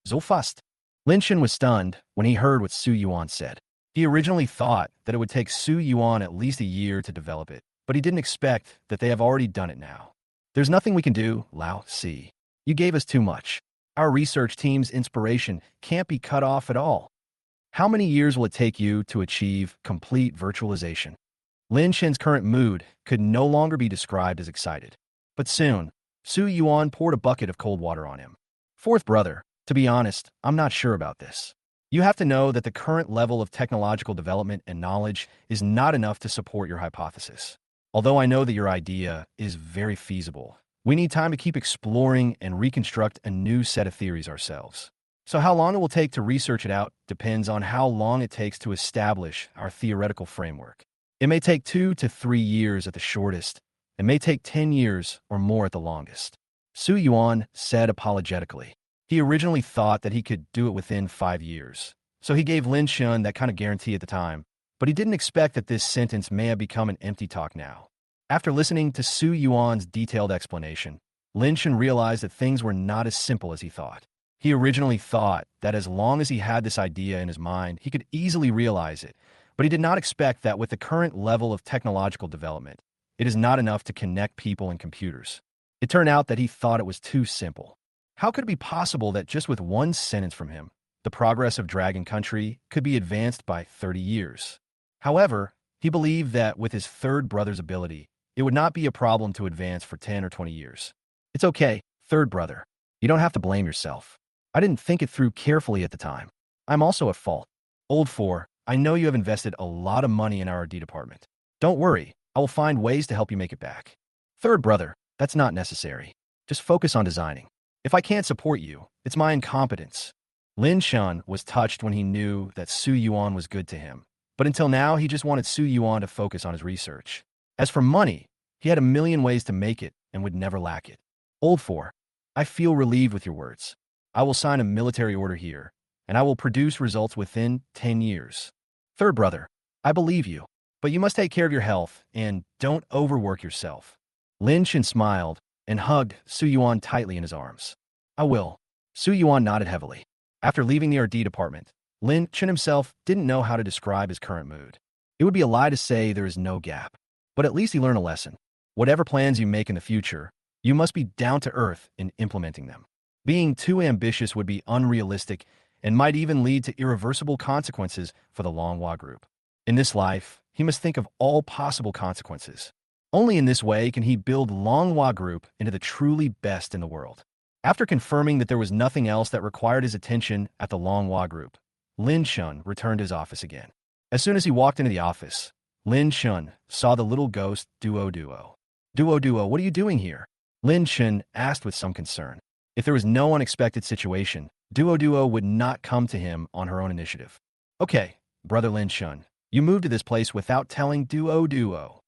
So fast. Lin Chen was stunned when he heard what Su Yuan said. He originally thought that it would take Su Yuan at least a year to develop it, but he didn't expect that they have already done it now. There's nothing we can do, Lao Si. You gave us too much. Our research team's inspiration can't be cut off at all. How many years will it take you to achieve complete virtualization? Lin Chen's current mood could no longer be described as excited. But soon, Su Yuan poured a bucket of cold water on him. Fourth brother, to be honest, I'm not sure about this. You have to know that the current level of technological development and knowledge is not enough to support your hypothesis. Although I know that your idea is very feasible, we need time to keep exploring and reconstruct a new set of theories ourselves. So how long it will take to research it out depends on how long it takes to establish our theoretical framework. It may take 2 to 3 years at the shortest. It may take 10 years or more at the longest. Su Yuan said apologetically. He originally thought that he could do it within 5 years. So he gave Lin Chen that kind of guarantee at the time, but he didn't expect that this sentence may have become an empty talk now. After listening to Su Yuan's detailed explanation, Lin Chen realized that things were not as simple as he thought. He originally thought that as long as he had this idea in his mind, he could easily realize it, but he did not expect that with the current level of technological development, it is not enough to connect people and computers. It turned out that he thought it was too simple. How could it be possible that just with one sentence from him, the progress of Dragon Country could be advanced by 30 years? However, He believed that with his third brother's ability, it would not be a problem to advance for 10 or 20 years. It's okay, third brother. You don't have to blame yourself. I didn't think it through carefully at the time. I'm also at fault. Old four, I know you have invested a lot of money in our R&D department. Don't worry, I will find ways to help you make it back. Third brother, that's not necessary. Just focus on designing. If I can't support you, it's my incompetence. Lin Shun was touched when he knew that Su Yuan was good to him. But until now, he just wanted Su Yuan to focus on his research. As for money, he had a million ways to make it and would never lack it. Old four, I feel relieved with your words. I will sign a military order here, and I will produce results within 10 years. Third brother, I believe you, but you must take care of your health and don't overwork yourself. Lin Shin smiled and hugged Su Yuan tightly in his arms. I will. Su Yuan nodded heavily. After leaving the R&D department, Lin Shin himself didn't know how to describe his current mood. It would be a lie to say there is no gap, but at least he learned a lesson. Whatever plans you make in the future, you must be down to earth in implementing them. Being too ambitious would be unrealistic and might even lead to irreversible consequences for the Longhua group. In this life, he must think of all possible consequences. Only in this way can he build Longhua group into the truly best in the world. After confirming that there was nothing else that required his attention at the Longhua group, Lin Shun returned to his office again. As soon as he walked into the office, Lin Shun saw the little ghost Duo Duo. Duo Duo, what are you doing here? Lin Shun asked with some concern. If there was no unexpected situation, Duo Duo would not come to him on her own initiative. Okay, brother Lin Shun, you moved to this place without telling Duo Duo.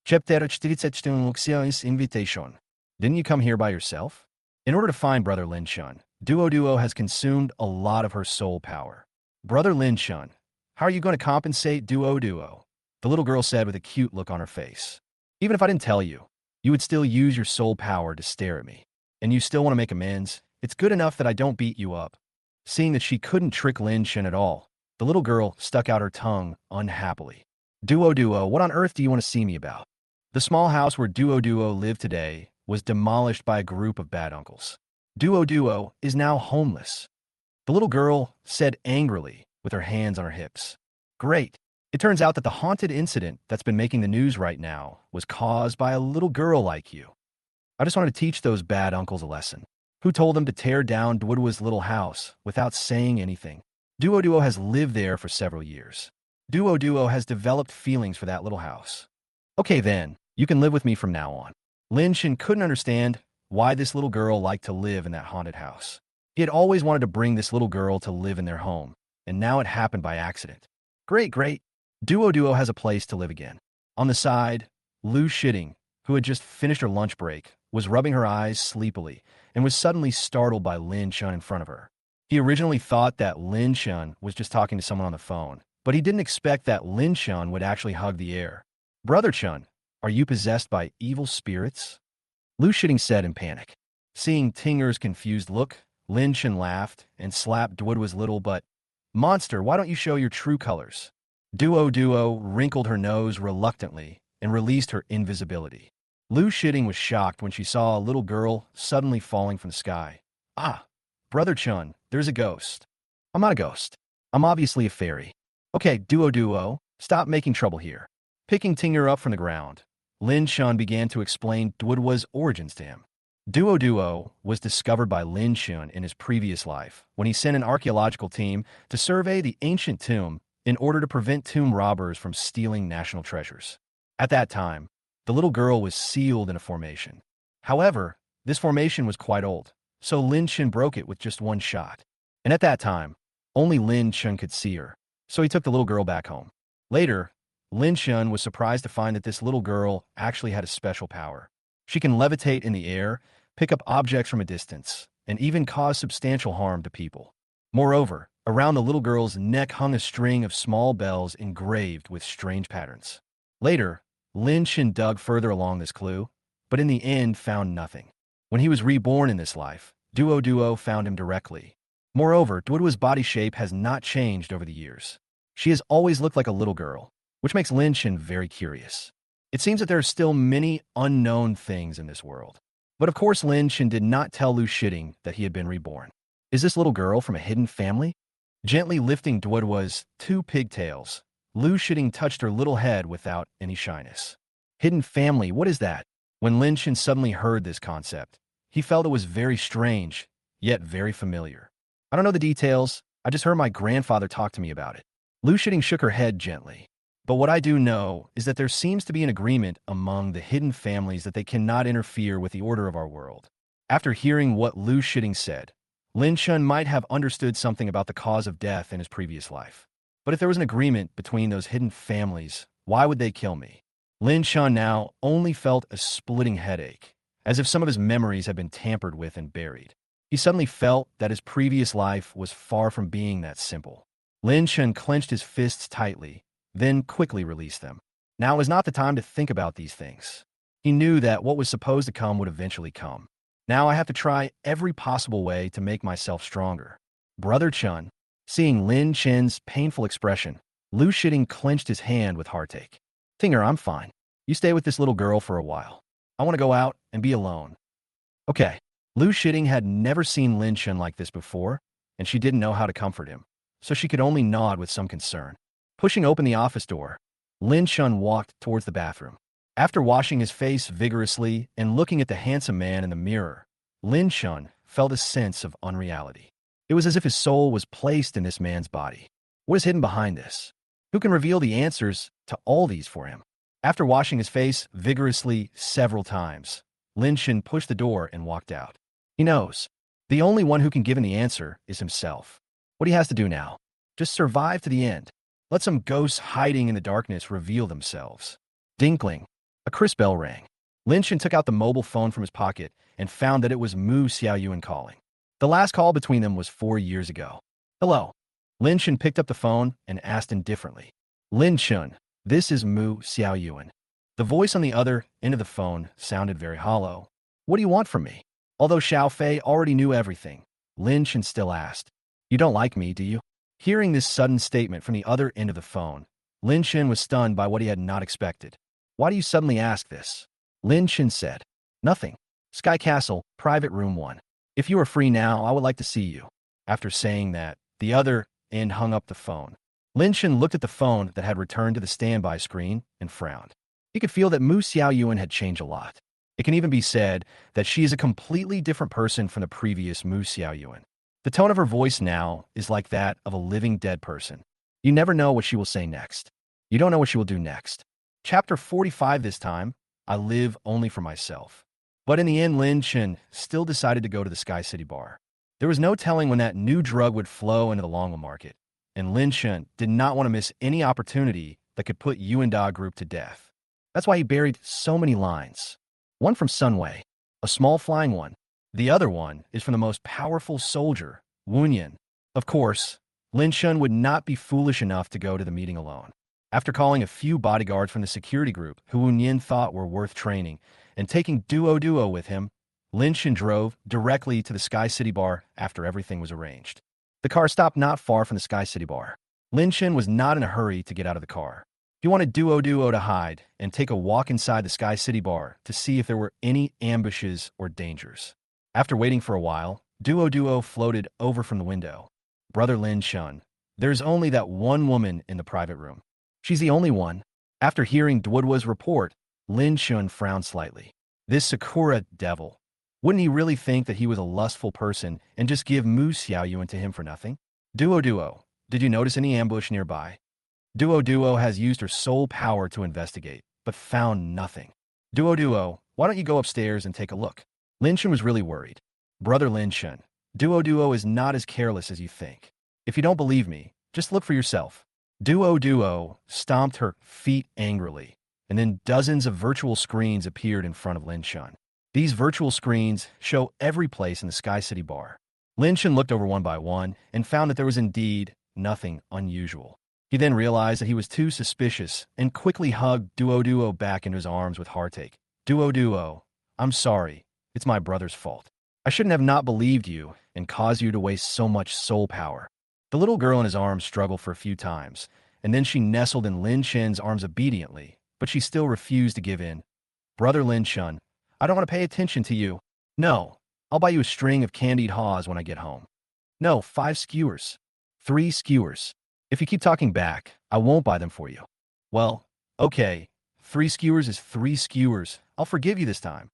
Chapter 47 invitation. Didn't you come here by yourself? In order to find brother Lin Shun, Duo Duo has consumed a lot of her soul power. Brother Lin Shun, how are you going to compensate Duo Duo? The little girl said with a cute look on her face. Even if I didn't tell you, you would still use your soul power to stare at me. And you still want to make amends? It's good enough that I don't beat you up. Seeing that she couldn't trick Lin Shun at all, the little girl stuck out her tongue unhappily. Duo Duo, what on earth do you want to see me about? The small house where Duo Duo lived today was demolished by a group of bad uncles. Duo Duo is now homeless. The little girl said angrily with her hands on her hips. Great. It turns out that the haunted incident that's been making the news right now was caused by a little girl like you. I just wanted to teach those bad uncles a lesson. Who told them to tear down Duoduo's little house without saying anything? Duo Duo has lived there for several years. Duo Duo has developed feelings for that little house. Okay then, you can live with me from now on. Lin Shin couldn't understand why this little girl liked to live in that haunted house. He had always wanted to bring this little girl to live in their home, and now it happened by accident. Great. Duo Duo has a place to live again. On the side, Lu Shitting, who had just finished her lunch break, was rubbing her eyes sleepily and was suddenly startled by Lin Shun in front of her. He originally thought that Lin Shun was just talking to someone on the phone, but he didn't expect that Lin Shun would actually hug the air. Brother Chun, are you possessed by evil spirits? Lu Shitting said in panic. Seeing Tinger's confused look, Lin Shun laughed and slapped Duoduo's little butt. Monster, why don't you show your true colors? Duo Duo wrinkled her nose reluctantly and released her invisibility. Lu Shitting was shocked when she saw a little girl suddenly falling from the sky. Ah, Brother Chun, there's a ghost. I'm not a ghost. I'm obviously a fairy. Okay, Duo Duo, stop making trouble here. Picking Tinger up from the ground, Lin Shun began to explain Duoduo's origins to him. Duo Duo was discovered by Lin Shun in his previous life when he sent an archaeological team to survey the ancient tomb in order to prevent tomb robbers from stealing national treasures. At that time, the little girl was sealed in a formation. However, this formation was quite old, so Lin Shun broke it with just one shot. And at that time, only Lin Shun could see her, so he took the little girl back home. Later, Lin Shun was surprised to find that this little girl actually had a special power. She can levitate in the air, pick up objects from a distance, and even cause substantial harm to people. Moreover, around the little girl's neck hung a string of small bells engraved with strange patterns. Later, Lin Shun dug further along this clue, but in the end found nothing. When he was reborn in this life, Duo Duo found him directly. Moreover, Duoduo's body shape has not changed over the years. She has always looked like a little girl, which makes Lin Shun very curious. It seems that there are still many unknown things in this world. But of course Lin Shun did not tell Lu Shitting that he had been reborn. Is this little girl from a hidden family? Gently lifting Duoduo's two pigtails, Luo Chong touched her little head without any shyness. Hidden family, what is that? When Lin Chen suddenly heard this concept, he felt it was very strange, yet very familiar. I don't know the details, I just heard my grandfather talk to me about it. Luo Chong shook her head gently. But what I do know is that there seems to be an agreement among the hidden families that they cannot interfere with the order of our world. After hearing what Luo Chong said, Lin Chen might have understood something about the cause of death in his previous life. But if there was an agreement between those hidden families, why would they kill me? Lin Chen now only felt a splitting headache, as if some of his memories had been tampered with and buried. He suddenly felt that his previous life was far from being that simple. Lin Chen clenched his fists tightly, then quickly released them. Now is not the time to think about these things. He knew that what was supposed to come would eventually come. Now I have to try every possible way to make myself stronger. Brother Chun, seeing Lin Chen's painful expression, Luo Chong clenched his hand with heartache. Tinger, I'm fine. You stay with this little girl for a while. I want to go out and be alone. Okay. Luo Chong had never seen Lin Chen like this before, and she didn't know how to comfort him, so she could only nod with some concern. Pushing open the office door, Lin Chen walked towards the bathroom. After washing his face vigorously and looking at the handsome man in the mirror, Lin Chen felt a sense of unreality. It was as if his soul was placed in this man's body. What is hidden behind this? Who can reveal the answers to all these for him? After washing his face vigorously several times, Lin Chen pushed the door and walked out. He knows. The only one who can give him the answer is himself. What he has to do now? Just survive to the end. Let some ghosts hiding in the darkness reveal themselves. Dinkling. A crisp bell rang. Lin Chen took out the mobile phone from his pocket and found that it was Mu Xiaoyuan calling. The last call between them was 4 years ago. Hello. Lin Chen picked up the phone and asked indifferently. Lin Chen, this is Mu Xiaoyuan. The voice on the other end of the phone sounded very hollow. What do you want from me? Although Xiao Fei already knew everything, Lin Chen still asked. You don't like me, do you? Hearing this sudden statement from the other end of the phone, Lin Chen was stunned by what he had not expected. Why do you suddenly ask this? Lin Chen said. Nothing. Sky Castle, private room 1. If you are free now, I would like to see you. After saying that, the other end hung up the phone. Lin Chen looked at the phone that had returned to the standby screen and frowned. He could feel that Mu Xiaoyuan had changed a lot. It can even be said that she is a completely different person from the previous Mu Xiaoyuan. The tone of her voice now is like that of a living dead person. You never know what she will say next. You don't know what she will do next. Chapter 45 this time, I live only for myself. But in the end, Lin Chen still decided to go to the Sky City bar. There was no telling when that new drug would flow into the Longwa market, and Lin Chen did not want to miss any opportunity that could put Yuenda group to death. That's why he buried so many lines. One from Sunway, a small flying one. The other one is from the most powerful soldier, Wunyan. Of course, Lin Chen would not be foolish enough to go to the meeting alone. After calling a few bodyguards from the security group who Wunyan thought were worth training and taking Duo with him, Lin Chen drove directly to the Sky City bar after everything was arranged. The car stopped not far from the Sky City bar. Lin Chen was not in a hurry to get out of the car. He wanted Duo to hide and take a walk inside the Sky City bar to see if there were any ambushes or dangers. After waiting for a while, Duo floated over from the window. Brother Lin Chen, there's only that one woman in the private room. She's the only one. After hearing Duo's report, Lin Chen frowned slightly. This Sakura devil. Wouldn't he really think that he was a lustful person and just give Mu Xiaoyuan to him for nothing? Duo, did you notice any ambush nearby? Duo has used her soul power to investigate, but found nothing. Duo, why don't you go upstairs and take a look? Lin Chen was really worried. Brother Lin Chen, Duo is not as careless as you think. If you don't believe me, just look for yourself. Duo stomped her feet angrily, and then dozens of virtual screens appeared in front of Lin Chen. These virtual screens show every place in the Sky City bar. Lin Chen looked over one by one and found that there was indeed nothing unusual. He then realized that he was too suspicious and quickly hugged Duo back into his arms with heartache. Duo, I'm sorry. It's my brother's fault. I shouldn't have not believed you and caused you to waste so much soul power. The little girl in his arms struggled for a few times, and then she nestled in Lin Chen's arms obediently, but she still refused to give in. Brother Lin Chen, I don't want to pay attention to you. No, I'll buy you a string of candied haws when I get home. No, 5 skewers. 3 skewers. If you keep talking back, I won't buy them for you. Well, okay. 3 skewers is 3 skewers. I'll forgive you this time.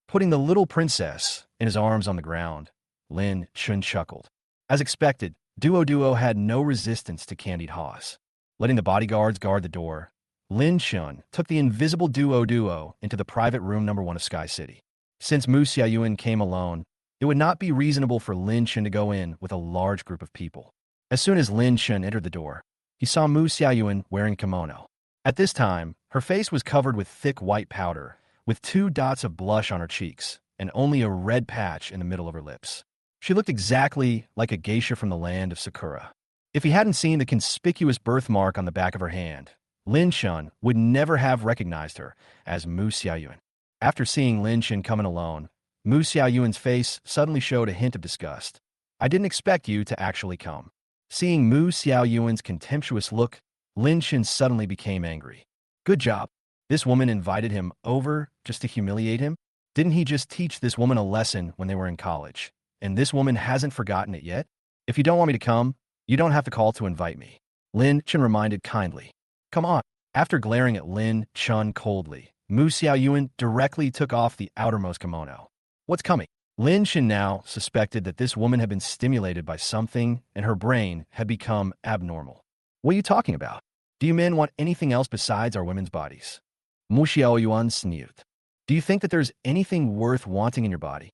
Putting the little princess in his arms on the ground, Lin Chun chuckled. As expected, Duo had no resistance to Candied Haws. Letting the bodyguards guard the door, Lin Chun took the invisible Duo into the private room number 1 of Sky City. Since Mu Xiaoyuan came alone, it would not be reasonable for Lin Chun to go in with a large group of people. As soon as Lin Chun entered the door, he saw Mu Xiaoyuan wearing kimono. At this time, her face was covered with thick white powder, with 2 dots of blush on her cheeks, and only a red patch in the middle of her lips. She looked exactly like a geisha from the land of Sakura. If he hadn't seen the conspicuous birthmark on the back of her hand, Lin Chun would never have recognized her as Mu Xiaoyuan. After seeing Lin Chun come in alone, Mu Xiaoyuan's face suddenly showed a hint of disgust. I didn't expect you to actually come. Seeing Mu Xiaoyuan's contemptuous look, Lin Chun suddenly became angry. Good job. This woman invited him over just to humiliate him? Didn't he just teach this woman a lesson when they were in college? And this woman hasn't forgotten it yet? If you don't want me to come, you don't have to call to invite me. Lin Chun reminded kindly. Come on. After glaring at Lin Chun coldly, Mu Xiaoyuan directly took off the outermost kimono. What's coming? Lin Chun now suspected that this woman had been stimulated by something and her brain had become abnormal. What are you talking about? Do you men want anything else besides our women's bodies? Mu Xiaoyuan sneered. Do you think that there's anything worth wanting in your body?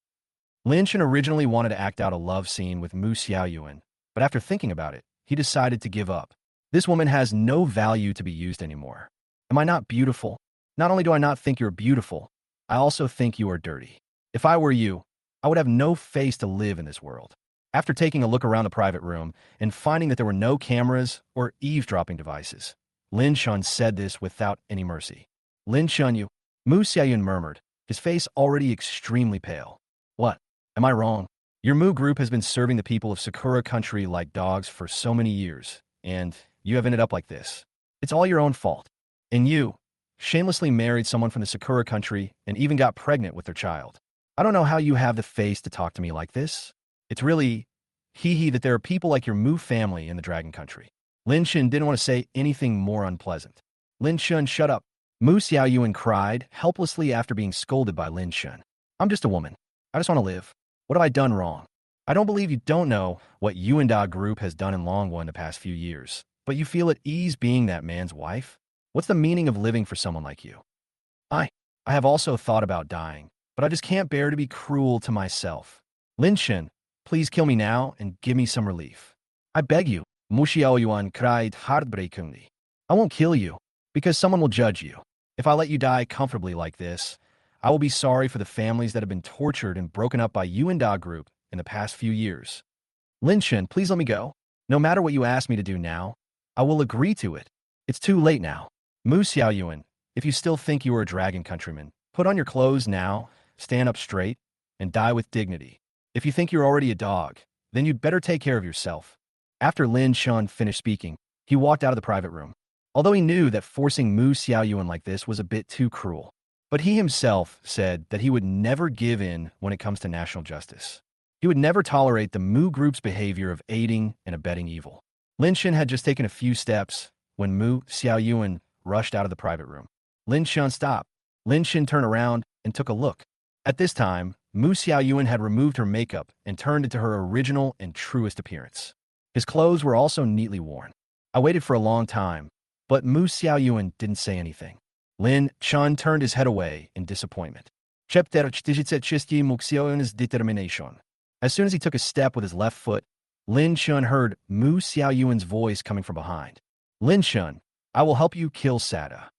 Lin Chun originally wanted to act out a love scene with Mu Xiaoyuan, but after thinking about it, he decided to give up. This woman has no value to be used anymore. Am I not beautiful? Not only do I not think you're beautiful, I also think you are dirty. If I were you, I would have no face to live in this world. After taking a look around the private room and finding that there were no cameras or eavesdropping devices, Lin Chun said this without any mercy. Lin Chun, you, Mu Xiaoyuan murmured, his face already extremely pale. What? Am I wrong? Your Mu group has been serving the people of Sakura country like dogs for so many years, and you have ended up like this. It's all your own fault. And you shamelessly married someone from the Sakura country and even got pregnant with their child. I don't know how you have the face to talk to me like this. It's really hee that there are people like your Mu family in the Dragon Country. Lin Chun didn't want to say anything more unpleasant. Lin Chun, shut up. Mu Xiaoyuan cried helplessly after being scolded by Lin Chun. I'm just a woman. I just want to live. What have I done wrong? I don't believe you don't know what Yuenda group has done in Longwa in the past few years, but you feel at ease being that man's wife? What's the meaning of living for someone like you? I have also thought about dying, but I just can't bear to be cruel to myself. Lin Chun, please kill me now and give me some relief. I beg you. Mu Xiaoyuan cried heartbreakingly. I won't kill you, because someone will judge you. If I let you die comfortably like this, I will be sorry for the families that have been tortured and broken up by Yuenda group in the past few years. Lin Chun, please let me go. No matter what you ask me to do now, I will agree to it. It's too late now. Mu Xiaoyuan, if you still think you are a dragon countryman, put on your clothes now, stand up straight, and die with dignity. If you think you're already a dog, then you'd better take care of yourself. After Lin Chun finished speaking, he walked out of the private room. Although he knew that forcing Mu Xiaoyuan like this was a bit too cruel, but he himself said that he would never give in when it comes to national justice. He would never tolerate the Mu group's behavior of aiding and abetting evil. Lin Chun had just taken a few steps when Mu Xiaoyuan rushed out of the private room. Lin Chun stopped. Lin Chun turned around and took a look. At this time, Mu Xiaoyuan had removed her makeup and turned into her original and truest appearance. His clothes were also neatly worn. I waited for a long time, but Mu Xiaoyuan didn't say anything. Lin Chun turned his head away in disappointment. Determination. As soon as he took a step with his left foot, Lin Chun heard Mu Xiaoyuan's voice coming from behind. Lin Chun, I will help you kill Sata.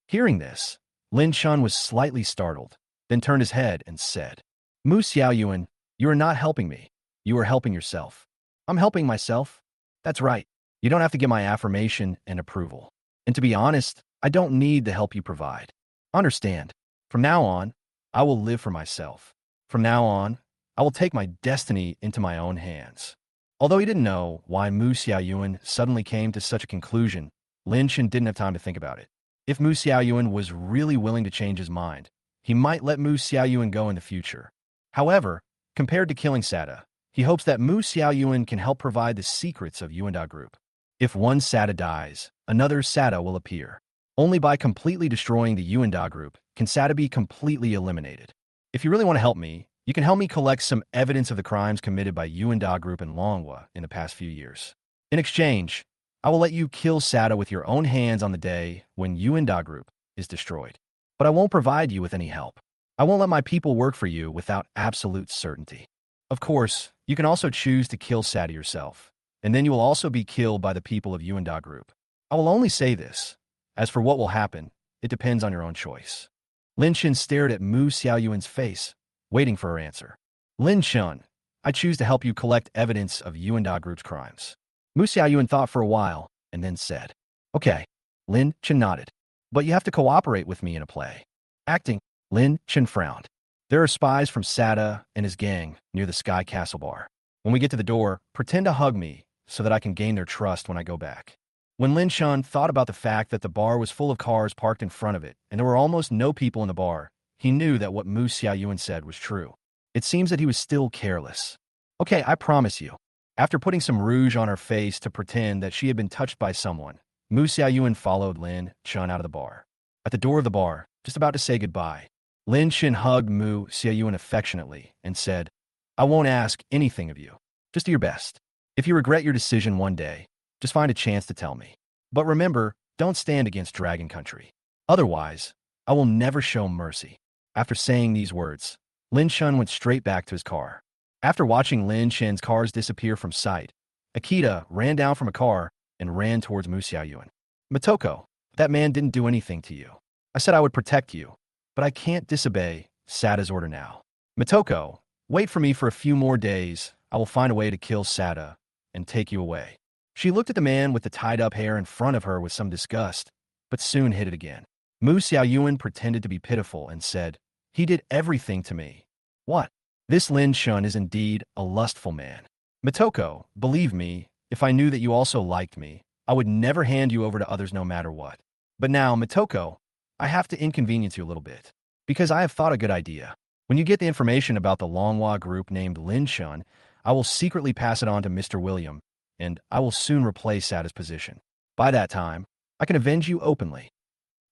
Hearing this, Lin Chun was slightly startled, then turned his head and said, Mu Xiaoyuan, you are not helping me. You are helping yourself. I'm helping myself. That's right. You don't have to get my affirmation and approval. And to be honest, I don't need the help you provide. Understand, from now on, I will live for myself. From now on, I will take my destiny into my own hands. Although he didn't know why Mu Xiaoyuan suddenly came to such a conclusion, Lin Chun didn't have time to think about it. If Mu Xiaoyuan was really willing to change his mind, he might let Mu Xiaoyuan go in the future. However, compared to killing Sata, he hopes that Mu Xiaoyuan can help provide the secrets of Yuenda Group. If one Sata dies, another Sata will appear. Only by completely destroying the Yuenda group can Sata be completely eliminated. If you really want to help me, you can help me collect some evidence of the crimes committed by Yuenda group in Longwa in the past few years. In exchange, I will let you kill Sata with your own hands on the day when Yuenda group is destroyed. But I won't provide you with any help. I won't let my people work for you without absolute certainty. Of course, you can also choose to kill Sata yourself, and then you will also be killed by the people of Yuenda group. I will only say this. As for what will happen, it depends on your own choice. Lin Chen stared at Mu Xiaoyuan's face, waiting for her answer. Lin Chen, I choose to help you collect evidence of Yuenda group's crimes. Mu Xiaoyuan thought for a while, and then said, Okay. Lin Chen nodded. But you have to cooperate with me in a play. Acting, Lin Chen frowned. There are spies from Sata and his gang near the Sky Castle bar. When we get to the door, pretend to hug me so that I can gain their trust when I go back. When Lin Chen thought about the fact that the bar was full of cars parked in front of it and there were almost no people in the bar, he knew that what Mu Xiaoyuan said was true. It seems that he was still careless. Okay, I promise you. After putting some rouge on her face to pretend that she had been touched by someone, Mu Xiaoyuan followed Lin Chen out of the bar. At the door of the bar, just about to say goodbye, Lin Chen hugged Mu Xiaoyuan affectionately and said, I won't ask anything of you. Just do your best. If you regret your decision one day, just find a chance to tell me. But remember, don't stand against Dragon Country. Otherwise, I will never show mercy. After saying these words, Lin Chen went straight back to his car. After watching Lin Chen's cars disappear from sight, Akita ran down from a car and ran towards Mu Xiaoyuan. Motoko, that man didn't do anything to you. I said I would protect you, but I can't disobey Sata's order now. Motoko, wait for me for a few more days. I will find a way to kill Sata and take you away. She looked at the man with the tied-up hair in front of her with some disgust, but soon hid it again. Mu Xiaoyuan pretended to be pitiful and said, He did everything to me. What? This Lin Chen is indeed a lustful man. Motoko, believe me, if I knew that you also liked me, I would never hand you over to others no matter what. But now, Motoko, I have to inconvenience you a little bit, because I have thought a good idea. When you get the information about the Longwa group named Lin Chen, I will secretly pass it on to Mr. William, and I will soon replace Sata's position. By that time, I can avenge you openly.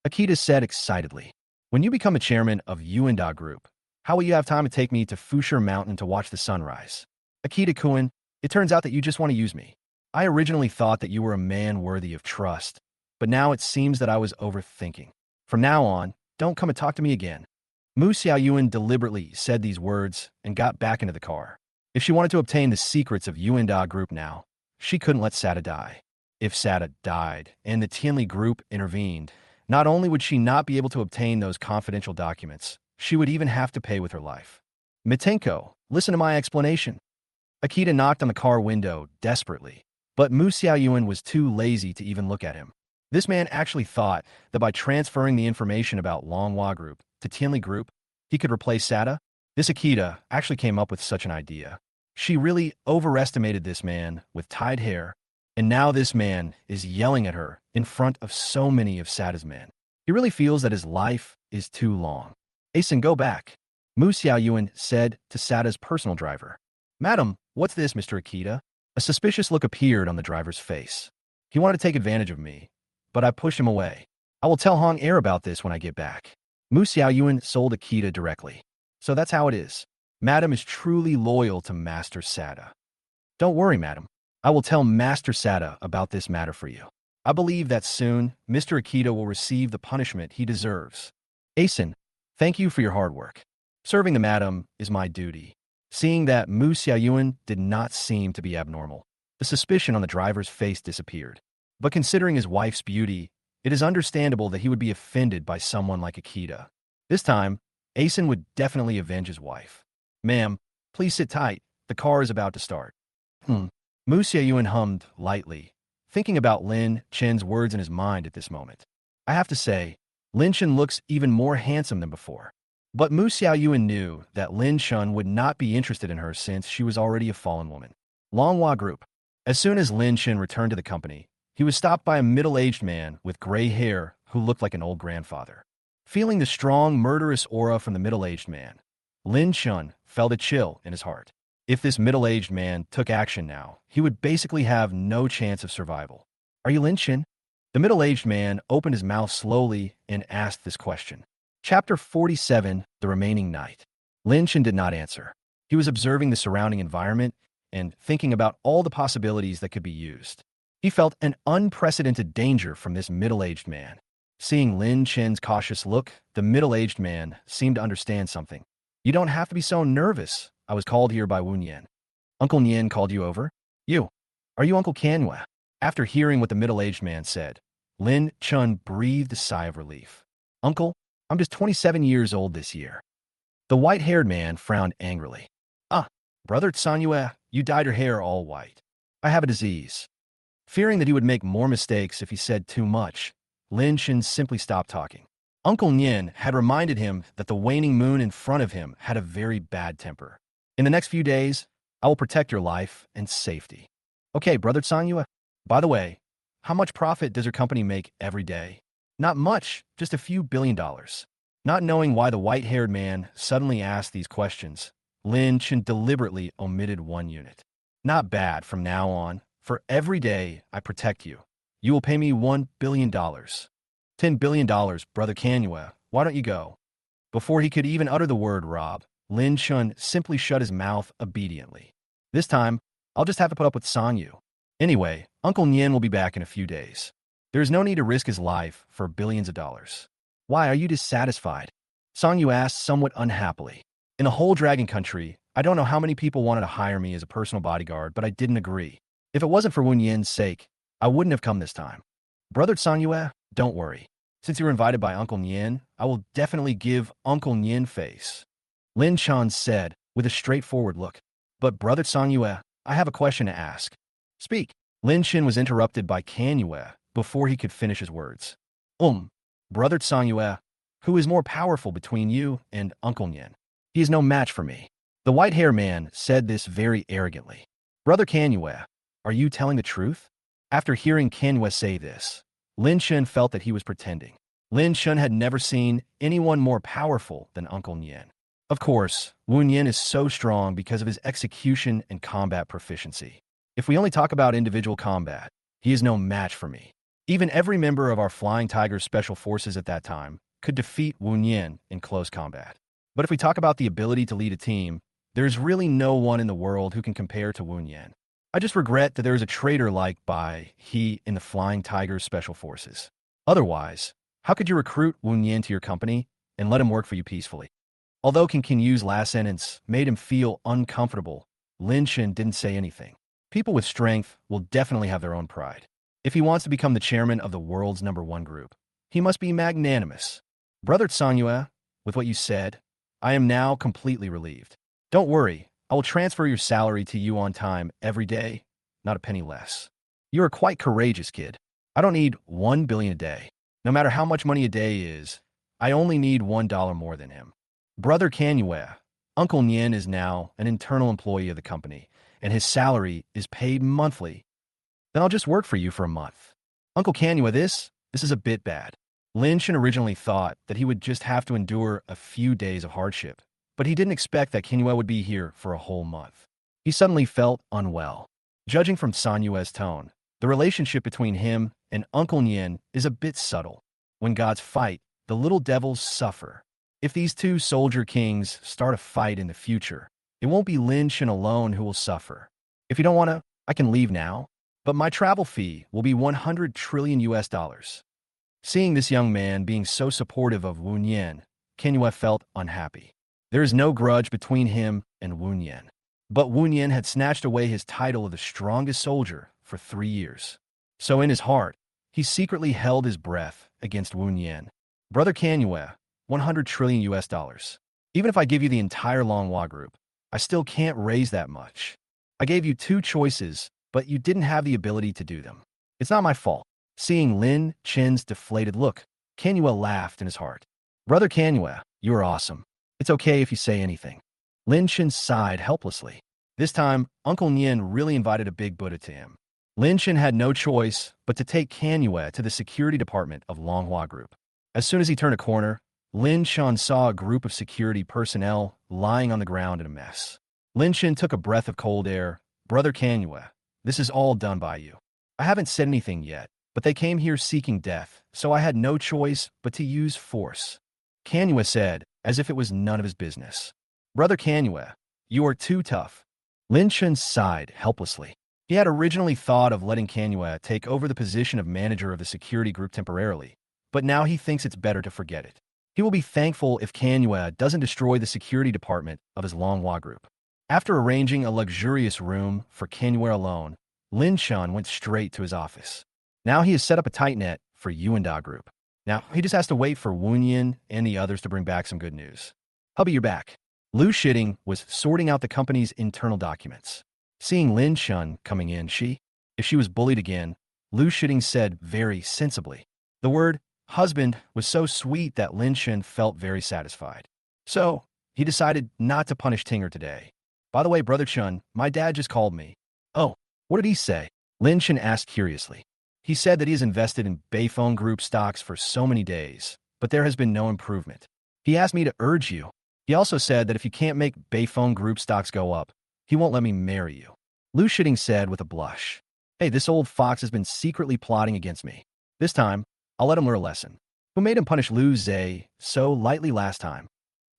Akita said excitedly, When you become a chairman of Yuenda Group, how will you have time to take me to Fushur Mountain to watch the sunrise? Akita-kun, it turns out that you just want to use me. I originally thought that you were a man worthy of trust, but now it seems that I was overthinking. From now on, don't come and talk to me again. Mu Xiaoyuan deliberately said these words and got back into the car. If she wanted to obtain the secrets of Yuenda Group now, she couldn't let Sata die. If Sata died and the Tianli Group intervened, not only would she not be able to obtain those confidential documents, she would even have to pay with her life. Mitenko, listen to my explanation. Akita knocked on the car window desperately, but Mu Xiaoyuan was too lazy to even look at him. This man actually thought that by transferring the information about Longhua Group to Tianli Group, he could replace Sata. This Akita actually came up with such an idea. She really overestimated this man with tied hair, and now this man is yelling at her in front of so many of Sata's men. He really feels that his life is too long. Asen, go back, Mu Xiaoyuan said to Sata's personal driver. Madam, what's this, Mr. Akita? A suspicious look appeared on the driver's face. He wanted to take advantage of me, but I pushed him away. I will tell Hong Air about this when I get back. Mu Xiaoyuan sold Akita directly. So that's how it is. Madam is truly loyal to Master Sata. Don't worry, madam. I will tell Master Sata about this matter for you. I believe that soon, Mr. Akita will receive the punishment he deserves. Asen, thank you for your hard work. Serving the madam is my duty. Seeing that Mu Xiaoyuan did not seem to be abnormal, the suspicion on the driver's face disappeared. But considering his wife's beauty, it is understandable that he would be offended by someone like Akita. This time, Asen would definitely avenge his wife. Ma'am, please sit tight. The car is about to start. Mu Xiaoyuan hummed lightly, thinking about Lin Chen's words in his mind at this moment. I have to say, Lin Chen looks even more handsome than before. But Mu Xiaoyuan knew that Lin Chen would not be interested in her since she was already a fallen woman. Longhua Group. As soon as Lin Chen returned to the company, he was stopped by a middle-aged man with gray hair who looked like an old grandfather. Feeling the strong, murderous aura from the middle-aged man, Lin Chen felt a chill in his heart. If this middle-aged man took action now, he would basically have no chance of survival. Are you Lin Chen? The middle-aged man opened his mouth slowly and asked this question. Chapter 47, The Remaining Night. Lin Chen did not answer. He was observing the surrounding environment and thinking about all the possibilities that could be used. He felt an unprecedented danger from this middle-aged man. Seeing Lin Chen's cautious look, the middle-aged man seemed to understand something. You don't have to be so nervous. I was called here by Wu Nian. Uncle Nian called you over? You. Are you Uncle Keny? After hearing what the middle-aged man said, Lin Chen breathed a sigh of relief. Uncle, I'm just 27 years old this year. The white-haired man frowned angrily. Ah, brother Sunway, you dyed your hair all white. I have a disease. Fearing that he would make more mistakes if he said too much, Lin Chen simply stopped talking. Uncle Nian had reminded him that the waning moon in front of him had a very bad temper. In the next few days, I will protect your life and safety. Okay, brother Sunway. By the way, how much profit does your company make every day? Not much, just a few $1 billion. Not knowing why the white-haired man suddenly asked these questions, Lin Chen deliberately omitted one unit. Not bad from now on. For every day I protect you, you will pay me $1 billion. $10 billion, brother Keny, why don't you go? Before he could even utter the word rob, Lin Chen simply shut his mouth obediently. This time, I'll just have to put up with Sanyu. Anyway, Uncle Nian will be back in a few days. There is no need to risk his life for billions of dollars. Why are you dissatisfied? Sanyu asked somewhat unhappily. In the whole dragon country, I don't know how many people wanted to hire me as a personal bodyguard, but I didn't agree. If it wasn't for Wu Nian's sake, I wouldn't have come this time. Brother Sunway, don't worry. Since you were invited by Uncle Nian, I will definitely give Uncle Nian face. Lin Chen said with a straightforward look. But brother Sunway, I have a question to ask. Speak. Lin Chen was interrupted by Keny before he could finish his words. Brother Sunway, who is more powerful between you and Uncle Nian? He is no match for me. The white-haired man said this very arrogantly. Brother Keny, are you telling the truth? After hearing Keny say this, Lin Chen felt that he was pretending. Lin Chen had never seen anyone more powerful than Uncle Nian. Of course, Wu Nian is so strong because of his execution and combat proficiency. If we only talk about individual combat, he is no match for me. Even every member of our Flying Tiger Special Forces at that time could defeat Wu Nian in close combat. But if we talk about the ability to lead a team, there's really no one in the world who can compare to Wu Nian. I just regret that there is a traitor like he in the Flying Tiger Special Forces. Otherwise, how could you recruit Wu Nian to your company and let him work for you peacefully? Although Kenyu's last sentence made him feel uncomfortable, Lin Chen didn't say anything. People with strength will definitely have their own pride. If he wants to become the chairman of the world's #1 group, he must be magnanimous. Brother Sunway, with what you said, I am now completely relieved. Don't worry, I will transfer your salary to you on time every day, not a penny less. You are quite courageous, kid. I don't need $1 billion a day. No matter how much money a day is, I only need $1 more than him. Brother Keny, Uncle Nian is now an internal employee of the company, and his salary is paid monthly. Then I'll just work for you for a month. Uncle Keny, this is a bit bad. Lin Chen originally thought that he would just have to endure a few days of hardship, but he didn't expect that Keny would be here for a whole month. He suddenly felt unwell. Judging from Sanyue's tone, the relationship between him and Uncle Nian is a bit subtle. When gods fight, the little devils suffer. If these two soldier kings start a fight in the future, it won't be Lin Chen alone who will suffer. If you don't want to, I can leave now, but my travel fee will be $100 trillion. Seeing this young man being so supportive of Wu Nian, Keny felt unhappy. There is no grudge between him and Wu Nian. But Wu Nian had snatched away his title of the strongest soldier for 3 years. So in his heart, he secretly held his breath against Wu Nian. Brother Keny, $100 trillion. Even if I give you the entire Longhua group, I still can't raise that much. I gave you 2 choices, but you didn't have the ability to do them. It's not my fault. Seeing Lin Chen's deflated look, Keny laughed in his heart. Brother Keny, you are awesome. It's okay if you say anything. Lin Chen sighed helplessly. This time, Uncle Nian really invited a big Buddha to him. Lin Chen had no choice but to take Keny to the security department of Longhua Group. As soon as he turned a corner, Lin Chen saw a group of security personnel lying on the ground in a mess. Lin Chen took a breath of cold air. Brother Keny, this is all done by you. I haven't said anything yet, but they came here seeking death, so I had no choice but to use force. Keny said, as if it was none of his business. Brother Keny, you are too tough. Lin Chun sighed helplessly. He had originally thought of letting Keny take over the position of manager of the security group temporarily, but now he thinks it's better to forget it. He will be thankful if Keny doesn't destroy the security department of his Longhua group. After arranging a luxurious room for Keny alone, Lin Chun went straight to his office. Now he has set up a tight net for Yuenda group. Now he just has to wait for Yin and the others to bring back some good news. Hubby, you're back. Lu Shitting was sorting out the company's internal documents. Seeing Lin Chun coming in, if she was bullied again, Lu Shitting said very sensibly. The word husband was so sweet that Lin Chun felt very satisfied. So, he decided not to punish Tinger today. By the way, Brother Chun, my dad just called me. Oh, what did he say? Lin Chun asked curiously. He said that he has invested in Beifeng Group stocks for so many days, but there has been no improvement. He asked me to urge you. He also said that if you can't make Beifeng Group stocks go up, he won't let me marry you. Lu Shitting said with a blush. Hey, this old fox has been secretly plotting against me. This time, I'll let him learn a lesson. Who made him punish Lu Zhe so lightly last time?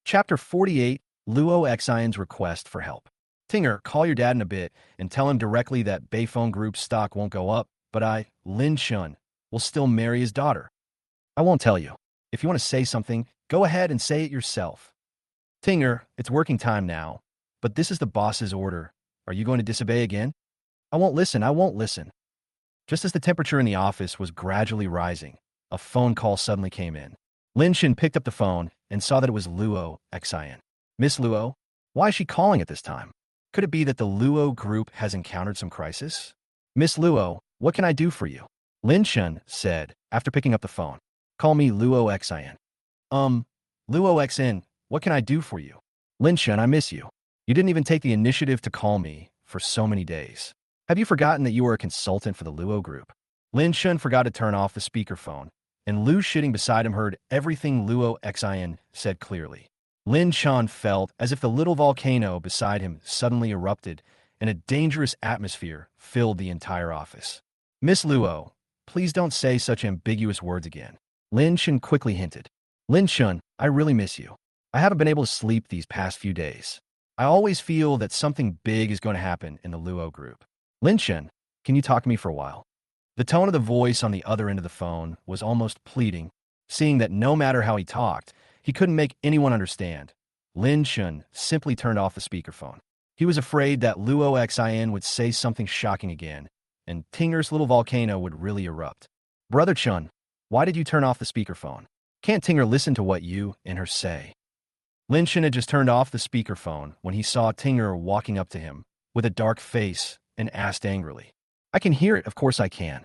Chapter 48, Luo Xian's request for help. Tinger, call your dad in a bit and tell him directly that Beifeng Group's stock won't go up, but I, Lin Chun, will still marry his daughter. I won't tell you. If you want to say something, go ahead and say it yourself. Tinger, it's working time now, but this is the boss's order. Are you going to disobey again? I won't listen. Just as the temperature in the office was gradually rising, a phone call suddenly came in. Lin Chun picked up the phone and saw that it was Luo Xian. Miss Luo, why is she calling at this time? Could it be that the Luo group has encountered some crisis? Miss Luo, what can I do for you? Lin Chun said after picking up the phone. Call me Luo Xian. Luo Xian, what can I do for you? Lin Chun, I miss you. You didn't even take the initiative to call me for so many days. Have you forgotten that you were a consultant for the Luo group? Lin Chun forgot to turn off the speakerphone, and Lu Shitting beside him heard everything Luo Xian said clearly. Lin Chun felt as if the little volcano beside him suddenly erupted, and a dangerous atmosphere filled the entire office. Miss Luo, please don't say such ambiguous words again. Lin Chun quickly hinted. Lin Chun, I really miss you. I haven't been able to sleep these past few days. I always feel that something big is going to happen in the Luo group. Lin Chun, can you talk to me for a while? The tone of the voice on the other end of the phone was almost pleading, seeing that no matter how he talked, he couldn't make anyone understand. Lin Chun simply turned off the speakerphone. He was afraid that Luo Xian would say something shocking again, and Tinger's little volcano would really erupt. Brother Chun, why did you turn off the speakerphone? Can't Tinger listen to what you and her say? Lin Chun had just turned off the speakerphone when he saw Tinger walking up to him with a dark face and asked angrily. I can hear it, of course I can.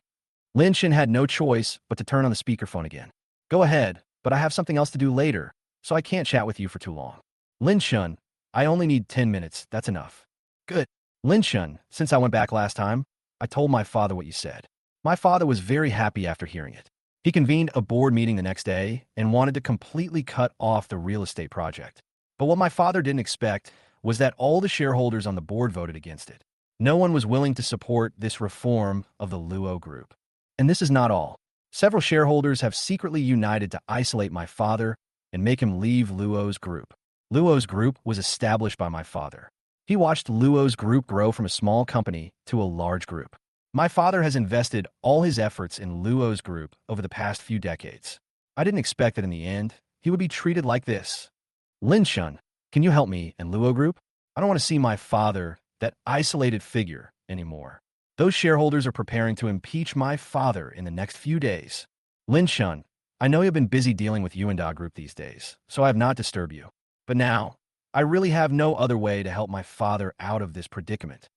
Lin Chun had no choice but to turn on the speakerphone again. Go ahead, but I have something else to do later, so I can't chat with you for too long. Lin Chun, I only need 10 minutes, that's enough. Good. Lin Chun, since I went back last time, I told my father what you said. My father was very happy after hearing it. He convened a board meeting the next day and wanted to completely cut off the real estate project. But what my father didn't expect was that all the shareholders on the board voted against it. No one was willing to support this reform of the Luo group. And this is not all. Several shareholders have secretly united to isolate my father and make him leave Luo's group. Luo's group was established by my father. He watched Luo's group grow from a small company to a large group. My father has invested all his efforts in Luo's group over the past few decades. I didn't expect that in the end, he would be treated like this. Lin Chun, can you help me and Luo group? I don't want to see my father, that isolated figure, anymore. Those shareholders are preparing to impeach my father in the next few days. Lin Chun, I know you've been busy dealing with Yuenda group these days, so I have not disturbed you. But now, I really have no other way to help my father out of this predicament.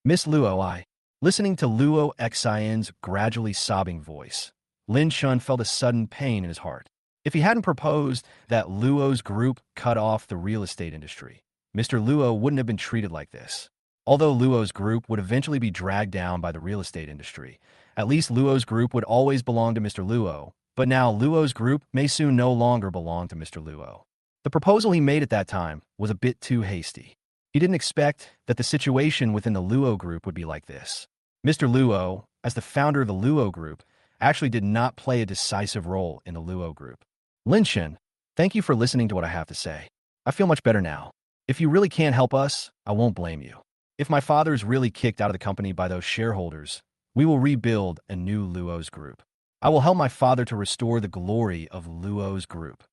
Miss Luo, listening to Luo Xian's gradually sobbing voice, Lin Chun felt a sudden pain in his heart. If he hadn't proposed that Luo's group cut off the real estate industry, Mr. Luo wouldn't have been treated like this. Although Luo's group would eventually be dragged down by the real estate industry, at least Luo's group would always belong to Mr. Luo, but now Luo's group may soon no longer belong to Mr. Luo. The proposal he made at that time was a bit too hasty. He didn't expect that the situation within the Luo group would be like this. Mr. Luo, as the founder of the Luo Group, actually did not play a decisive role in the Luo Group. Lin Shen, thank you for listening to what I have to say. I feel much better now. If you really can't help us, I won't blame you. If my father is really kicked out of the company by those shareholders, we will rebuild a new Luo's Group. I will help my father to restore the glory of Luo's Group.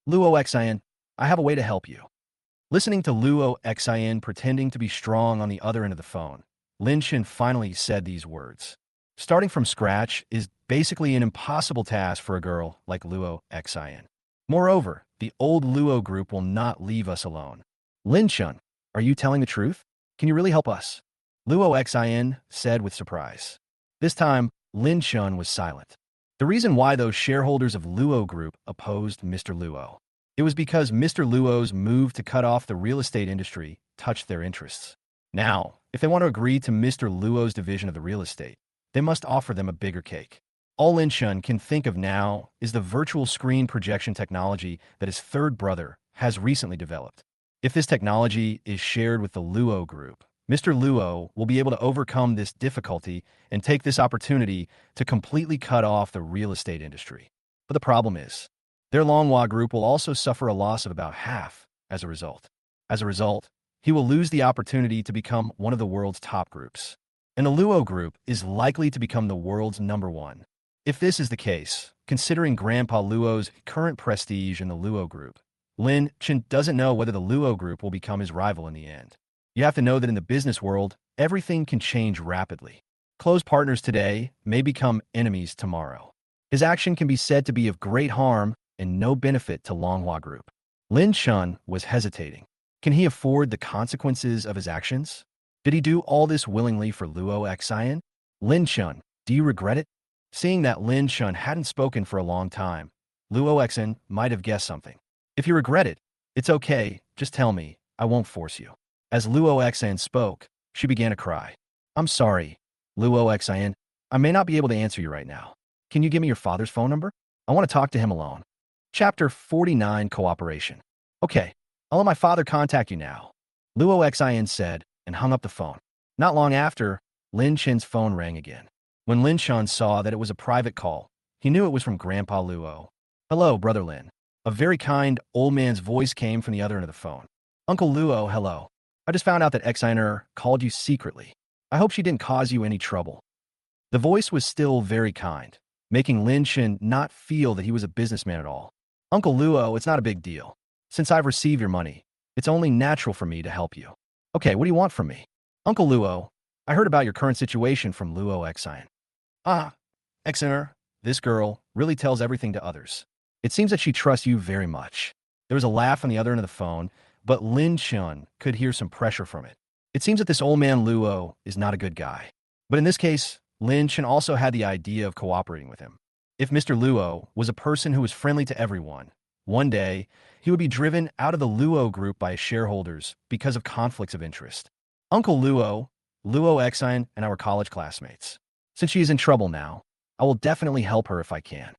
Luo Xin, I have a way to help you. Listening to Luo Xin pretending to be strong on the other end of the phone, Lin Shen finally said these words. Starting from scratch is basically an impossible task for a girl like Luo Xin. Moreover, the old Luo Group will not leave us alone. Lin Shen, are you telling the truth? Can you really help us? Luo Xin said with surprise. This time, Lin Shen was silent. The reason why those shareholders of Luo Group opposed Mr. Luo. It was because Mr. Luo's move to cut off the real estate industry touched their interests. Now, if they want to agree to Mr. Luo's division of the real estate, they must offer them a bigger cake. All Lin Shen can think of now is the virtual screen projection technology that his third brother has recently developed. If this technology is shared with the Luo Group, Mr. Luo will be able to overcome this difficulty and take this opportunity to completely cut off the real estate industry. But the problem is, their Manhwa Group will also suffer a loss of about half as a result. As a result, he will lose the opportunity to become one of the world's top groups. And the Luo Group is likely to become the world's #1. If this is the case, considering Grandpa Luo's current prestige in the Luo Group, Lin Shen doesn't know whether the Luo Group will become his rival in the end. You have to know that in the business world, everything can change rapidly. Close partners today may become enemies tomorrow. His action can be said to be of great harm and no benefit to Manhwa Group. Lin Shen was hesitating. Can he afford the consequences of his actions? Did he do all this willingly for Luo Xin? Lin Shen, do you regret it? Seeing that Lin Shen hadn't spoken for a long time, Luo Xin might have guessed something. If you regret it, it's okay, just tell me, I won't force you. As Luo Xin spoke, she began to cry. I'm sorry, Luo Xin, I may not be able to answer you right now. Can you give me your father's phone number? I want to talk to him alone. Chapter 49, Cooperation. Okay, I'll let my father contact you now, Luo Xin said and hung up the phone. Not long after, Lin Shen's phone rang again. When Lin Shen saw that it was a private call, he knew it was from Grandpa Luo. Hello, Brother Lin. A very kind old man's voice came from the other end of the phone. Uncle Luo, hello. I just found out that Xiner called you secretly. I hope she didn't cause you any trouble. The voice was still very kind, making Lin Shen not feel that he was a businessman at all. Uncle Luo, it's not a big deal. Since I've received your money, it's only natural for me to help you. Okay, what do you want from me? Uncle Luo, I heard about your current situation from Luo Xin. Ah, Xiner, this girl really tells everything to others. It seems that she trusts you very much. There was a laugh on the other end of the phone, but Lin Shen could hear some pressure from it. It seems that this old man Luo is not a good guy. But in this case, Lin Shen also had the idea of cooperating with him. If Mr. Luo was a person who was friendly to everyone, one day he would be driven out of the Luo Group by his shareholders because of conflicts of interest. Uncle Luo, Luo Xin, and our college classmates. Since she is in trouble now, I will definitely help her if I can.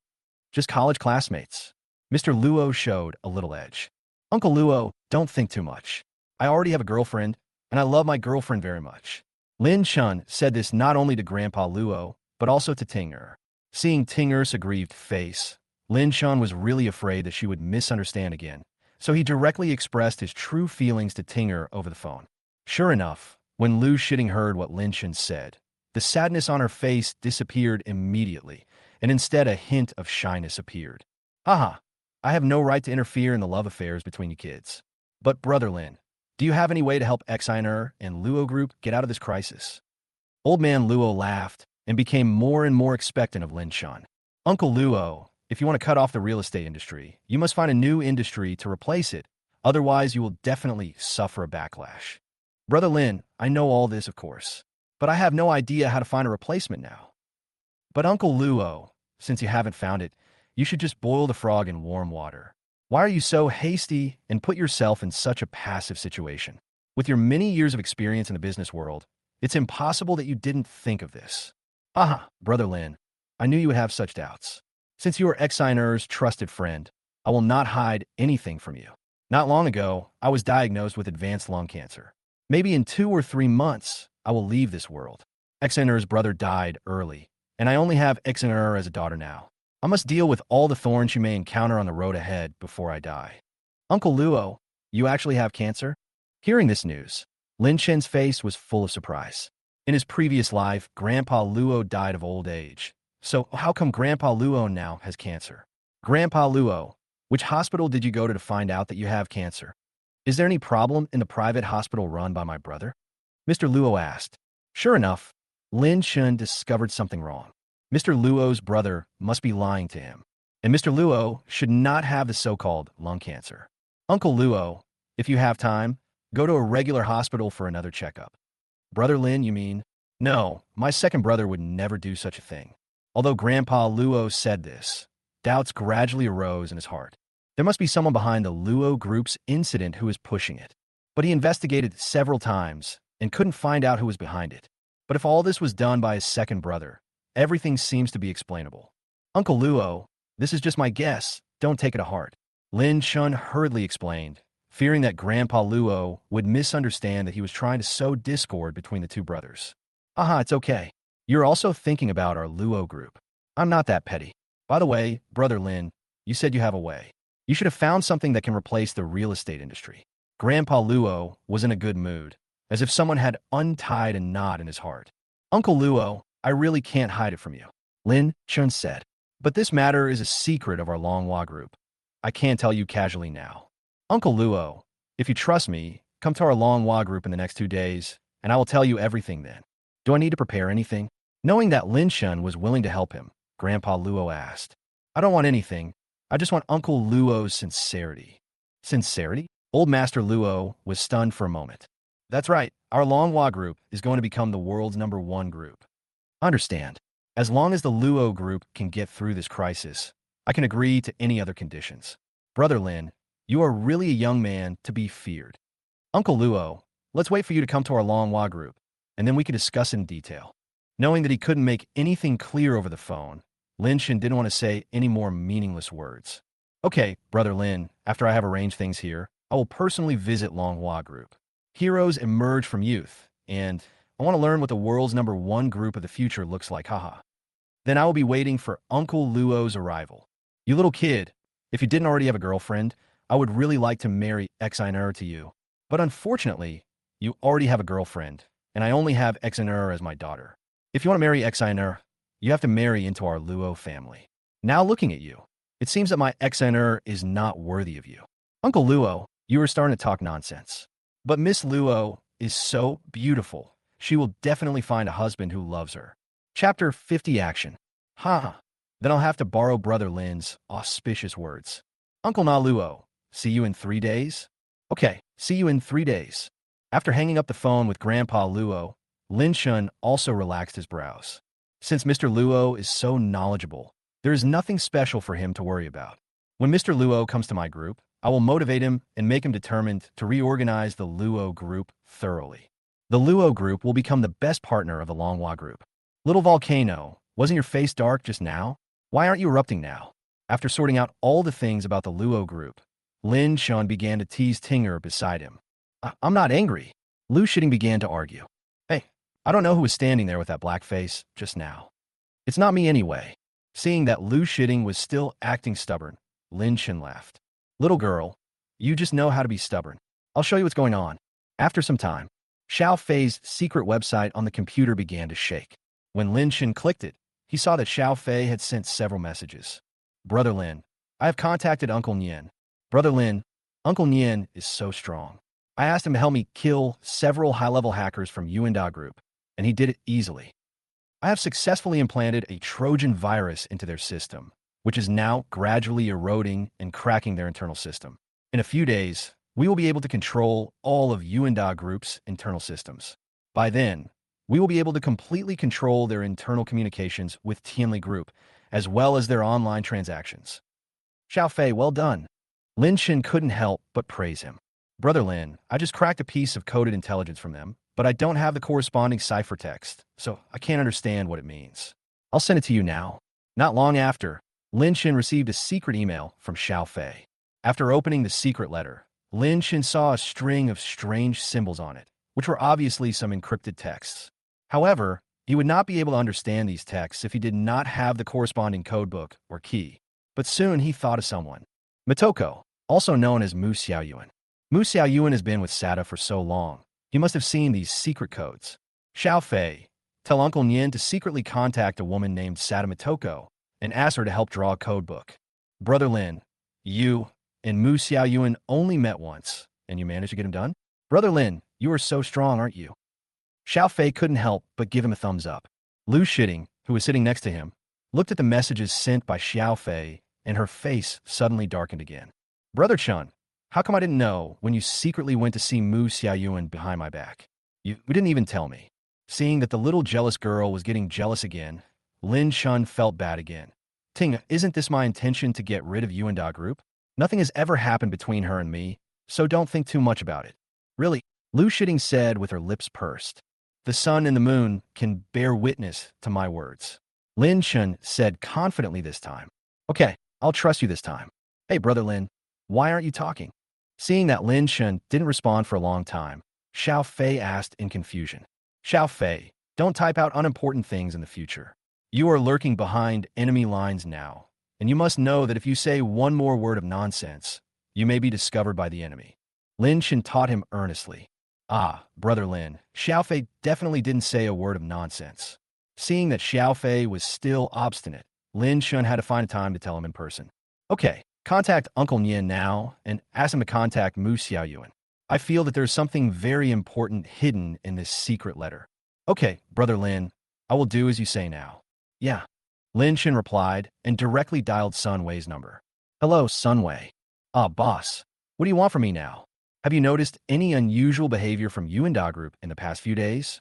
Just college classmates. Mr. Luo showed a little edge. Uncle Luo, don't think too much. I already have a girlfriend, and I love my girlfriend very much. Lin Shen said this not only to Grandpa Luo, but also to Tinger. Seeing Tinger's aggrieved face, Lin Shen was really afraid that she would misunderstand again, so he directly expressed his true feelings to Tinger over the phone. Sure enough, when Lu Shitting heard what Lin Shen said, the sadness on her face disappeared immediately, and instead a hint of shyness appeared. Haha, I have no right to interfere in the love affairs between you kids. But Brother Lin, do you have any way to help Xiner and Luo Group get out of this crisis? Old man Luo laughed and became more and more expectant of Lin Shen. Uncle Luo, if you want to cut off the real estate industry, you must find a new industry to replace it. Otherwise, you will definitely suffer a backlash. Brother Lin, I know all this, of course, but I have no idea how to find a replacement now. But Uncle Luo, since you haven't found it, you should just boil the frog in warm water. Why are you so hasty and put yourself in such a passive situation? With your many years of experience in the business world, it's impossible that you didn't think of this. Aha, Brother Lin, I knew you would have such doubts. Since you are Xiner's trusted friend, I will not hide anything from you. Not long ago, I was diagnosed with advanced lung cancer. Maybe in 2 or 3 months, I will leave this world. Xner's brother died early, and I only have Xner as a daughter now. I must deal with all the thorns she may encounter on the road ahead before I die. Uncle Luo, you actually have cancer? Hearing this news, Lin Shen's face was full of surprise. In his previous life, Grandpa Luo died of old age. So how come Grandpa Luo now has cancer? Grandpa Luo, which hospital did you go to find out that you have cancer? Is there any problem in the private hospital run by my brother? Mr. Luo asked. Sure enough, Lin Shen discovered something wrong. Mr. Luo's brother must be lying to him, and Mr. Luo should not have the so-called lung cancer. Uncle Luo, if you have time, go to a regular hospital for another checkup. Brother Lin, you mean? No, my second brother would never do such a thing. Although Grandpa Luo said this, doubts gradually arose in his heart. There must be someone behind the Luo group's incident who is pushing it. But he investigated several times and couldn't find out who was behind it. But if all this was done by his second brother, everything seems to be explainable. Uncle Luo, this is just my guess. Don't take it to heart. Lin Chun hurriedly explained, fearing that Grandpa Luo would misunderstand that he was trying to sow discord between the two brothers. Aha, it's okay. You're also thinking about our Luo group. I'm not that petty. By the way, Brother Lin, you said you have a way. You should have found something that can replace the real estate industry. Grandpa Luo was in a good mood, as if someone had untied a knot in his heart. Uncle Luo, I really can't hide it from you, Lin Chun said. But this matter is a secret of our Longhua group. I can't tell you casually now. Uncle Luo, if you trust me, come to our Longhua group in the next 2 days, and I will tell you everything then. Do I need to prepare anything? Knowing that Lin Chun was willing to help him, Grandpa Luo asked. I don't want anything. I just want Uncle Luo's sincerity. Sincerity? Old Master Luo was stunned for a moment. That's right. Our Longhua group is going to become the world's #1 group. Understand. As long as the Luo group can get through this crisis, I can agree to any other conditions. Brother Lin, you are really a young man to be feared. Uncle Luo, let's wait for you to come to our Longhua group, and then we can discuss in detail. Knowing that he couldn't make anything clear over the phone, Lin Shen didn't want to say any more meaningless words. Okay, Brother Lin, after I have arranged things here, I will personally visit Longhua group. Heroes emerge from youth, and I want to learn what the world's #1 group of the future looks like, haha. Then I will be waiting for Uncle Luo's arrival. You little kid, if you didn't already have a girlfriend, I would really like to marry Xiner to you. But unfortunately, you already have a girlfriend, and I only have Xiner as my daughter. If you want to marry Xiner, you have to marry into our Luo family. Now looking at you, it seems that my Xiner is not worthy of you. Uncle Luo, you are starting to talk nonsense. But Miss Luo is so beautiful. She will definitely find a husband who loves her. Chapter 50 Action. Ha! Then I'll have to borrow Brother Lin's auspicious words. Uncle Na Luo, see you in 3 days? Okay, see you in 3 days. After hanging up the phone with Grandpa Luo, Lin Shun also relaxed his brows. Since Mr. Luo is so knowledgeable, there is nothing special for him to worry about. When Mr. Luo comes to my group, I will motivate him and make him determined to reorganize the Luo group thoroughly. The Luo group will become the best partner of the Longhua group. Little Volcano, wasn't your face dark just now? Why aren't you erupting now? After sorting out all the things about the Luo group, Lin Shun began to tease Tinger beside him. I'm not angry. Lu Shitting began to argue. Hey, I don't know who was standing there with that black face just now. It's not me anyway. Seeing that Lu Shitting was still acting stubborn, Lin Shun laughed. Little girl, you just know how to be stubborn. I'll show you what's going on. After some time, Xiao Fei's secret website on the computer began to shake. When Lin Shun clicked it, he saw that Xiao Fei had sent several messages. Brother Lin, I have contacted Uncle Nian. Brother Lin, Uncle Nian is so strong. I asked him to help me kill several high-level hackers from Yuenda group, and he did it easily. I have successfully implanted a Trojan virus into their system, which is now gradually eroding and cracking their internal system. In a few days, we will be able to control all of Yuenda Group's internal systems. By then, we will be able to completely control their internal communications with Tianli Group, as well as their online transactions. Xiao Fei, well done. Lin Shin couldn't help but praise him. Brother Lin, I just cracked a piece of coded intelligence from them, but I don't have the corresponding ciphertext, so I can't understand what it means. I'll send it to you now. Not long after, Lin Shin received a secret email from Xiao Fei. After opening the secret letter, Lin Shin saw a string of strange symbols on it, which were obviously some encrypted texts. However, He would not be able to understand these texts if he did not have the corresponding codebook or key. But soon he thought of someone. Motoko, also known as Mu Xiaoyuan. Mu Xiaoyuan has been with Sata for so long. He must have seen these secret codes. Xiao Fei, tell Uncle Nien to secretly contact a woman named Sata Motoko and ask her to help draw a codebook. Brother Lin, you and Mu Xiaoyuan only met once, and you managed to get him done? Brother Lin, you are so strong, aren't you? Xiao Fei couldn't help but give him a thumbs up. Lu Shitting, who was sitting next to him, looked at the messages sent by Xiao Fei, and her face suddenly darkened again. Brother Chun, how come I didn't know when you secretly went to see Mu Xiaoyuan behind my back? You didn't even tell me. Seeing that the little jealous girl was getting jealous again, Lin Chun felt bad again. Tinger, isn't this my intention to get rid of Yuenda group? Nothing has ever happened between her and me, so don't think too much about it. Really, Lu Shitting said with her lips pursed. The sun and the moon can bear witness to my words. Lin Chun said confidently this time. Okay, I'll trust you this time. Hey, Brother Lin, why aren't you talking? Seeing that Lin Chun didn't respond for a long time, Xiao Fei asked in confusion. Xiao Fei, don't type out unimportant things in the future. You are lurking behind enemy lines now, and you must know that if you say one more word of nonsense, you may be discovered by the enemy. Lin Chun taught him earnestly. Ah, Brother Lin, Xiao Fei definitely didn't say a word of nonsense. Seeing that Xiao Fei was still obstinate, Lin Chun had to find a time to tell him in person. Okay, contact Uncle Nien now and ask him to contact Mu Xiaoyuan. I feel that there's something very important hidden in this secret letter. Okay, Brother Lin, I will do as you say now. Yeah. Lin Chun replied and directly dialed Sunway's number. Hello, Sunway. Ah, boss. What do you want from me now? Have you noticed any unusual behavior from Yuenda group in the past few days?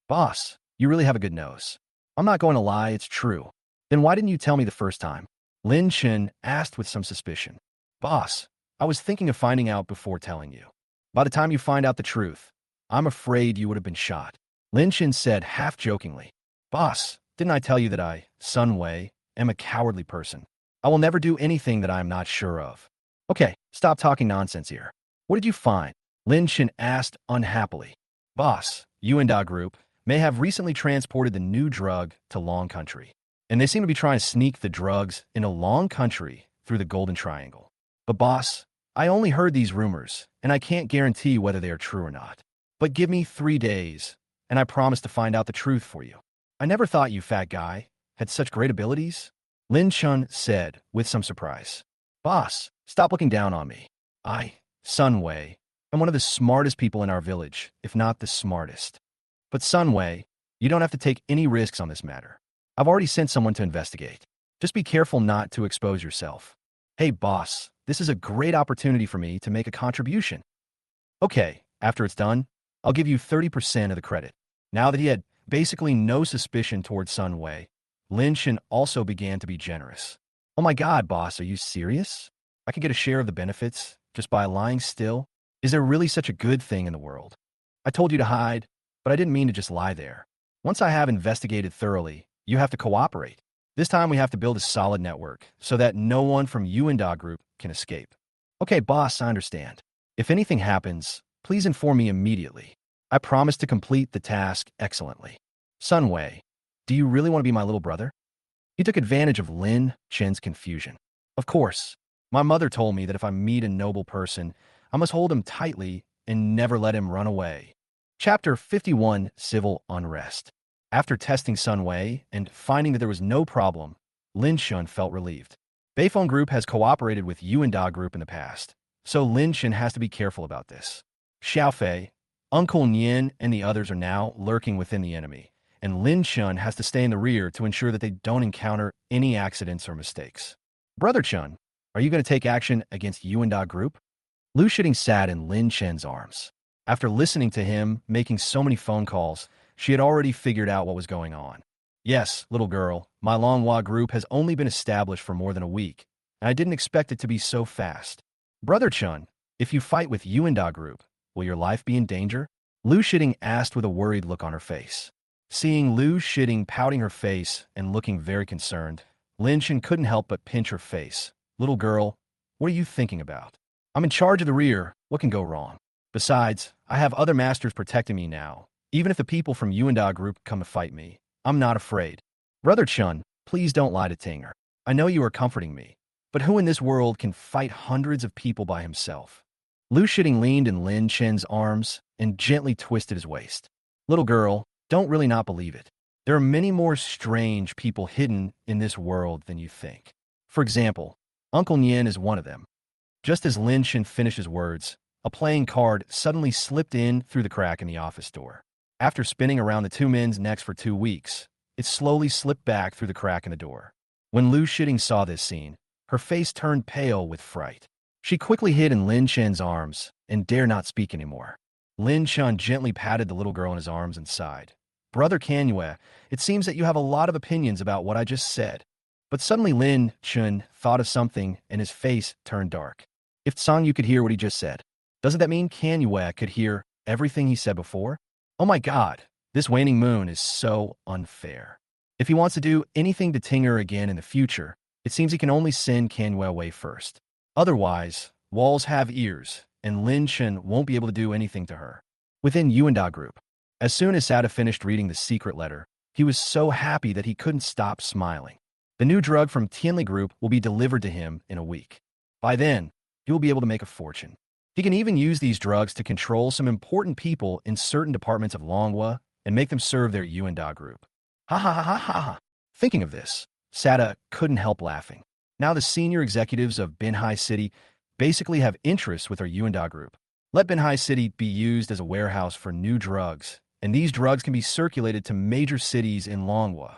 Boss, you really have a good nose. I'm not going to lie, it's true. Then why didn't you tell me the first time? Lin Chun asked with some suspicion. Boss, I was thinking of finding out before telling you. By the time you find out the truth, I'm afraid you would have been shot. Lin Chun said half-jokingly. Boss, didn't I tell you that I, Sunway, am a cowardly person? I will never do anything that I am not sure of. Okay, stop talking nonsense here. What did you find? Lin Chun asked unhappily. Boss, Yuenda Group may have recently transported the new drug to Long Country, and they seem to be trying to sneak the drugs into Long Country through the Golden Triangle. But boss, I only heard these rumors, and I can't guarantee whether they are true or not. But give me 3 days, and I promise to find out the truth for you. I never thought you, fat guy, had such great abilities, Lin Chun said with some surprise. Boss, stop looking down on me. Sunway, I'm one of the smartest people in our village, if not the smartest. But Sunway, you don't have to take any risks on this matter. I've already sent someone to investigate. Just be careful not to expose yourself. Hey boss, this is a great opportunity for me to make a contribution. Okay, after it's done, I'll give you 30% of the credit. Now that he had basically no suspicion towards Sunway, Lin Chun also began to be generous. Oh my god, boss, are you serious? I could get a share of the benefits just by lying still? Is there really such a good thing in the world? I told you to hide, but I didn't mean to just lie there. Once I have investigated thoroughly, you have to cooperate. This time we have to build a solid network so that no one from Yuenda Group can escape. Okay, boss, I understand. If anything happens, please inform me immediately. I promise to complete the task excellently. Sunway, do you really want to be my little brother? He took advantage of Lin Chun's confusion. Of course. My mother told me that if I meet a noble person, I must hold him tightly and never let him run away. Chapter 51, Civil Unrest. After testing Sunway and finding that there was no problem, Lin Chun felt relieved. Beifeng Group has cooperated with Yuenda Group in the past, so Lin Chun has to be careful about this. Xiao Fei, Uncle Nien, and the others are now lurking within the enemy, and Lin Chun has to stay in the rear to ensure that they don't encounter any accidents or mistakes. Brother Chun, are you going to take action against Yuenda Group? Lu Shitting sat in Lin Chun's arms. After listening to him making so many phone calls, she had already figured out what was going on. Yes, little girl, my Manhwa group has only been established for more than a week, and I didn't expect it to be so fast. Brother Chun, if you fight with Yuenda Group, will your life be in danger? Lu Shitting asked with a worried look on her face. Seeing Lu Shitting pouting her face and looking very concerned, Lin Chun couldn't help but pinch her face. Little girl, what are you thinking about? I'm in charge of the rear. What can go wrong? Besides, I have other masters protecting me now. Even if the people from Yuenda Group come to fight me, I'm not afraid. Brother Chun, please don't lie to Tinger. I know you are comforting me, but who in this world can fight hundreds of people by himself? Lu Shitting leaned in Lin Chen's arms and gently twisted his waist. Little girl, don't really not believe it. There are many more strange people hidden in this world than you think. For example, Uncle Nien is one of them. Just as Lin Chen finished his words, a playing card suddenly slipped in through the crack in the office door. After spinning around the two men's necks for 2 weeks, it slowly slipped back through the crack in the door. When Lu Shitting saw this scene, her face turned pale with fright. She quickly hid in Lin Chen's arms and dare not speak anymore. Lin Chen gently patted the little girl in his arms and sighed. Brother Keny, it seems that you have a lot of opinions about what I just said. But suddenly Lin Chen thought of something and his face turned dark. If Song you could hear what he just said, doesn't that mean Keny could hear everything he said before? Oh my god, this waning moon is so unfair. If he wants to do anything to Tinger again in the future, it seems he can only send Keny away first. Otherwise, walls have ears, and Lin Chen won't be able to do anything to her. Within Yuenda Group, as soon as Sata finished reading the secret letter, he was so happy that he couldn't stop smiling. The new drug from Tianli Group will be delivered to him in a week. By then, he will be able to make a fortune. He can even use these drugs to control some important people in certain departments of Manhwa and make them serve their Yuenda Group. Ha ha ha ha ha ha. Thinking of this, Sata couldn't help laughing. Now the senior executives of Binhai City basically have interests with our Yuenda Group. Let Binhai City be used as a warehouse for new drugs, and these drugs can be circulated to major cities in Longwa.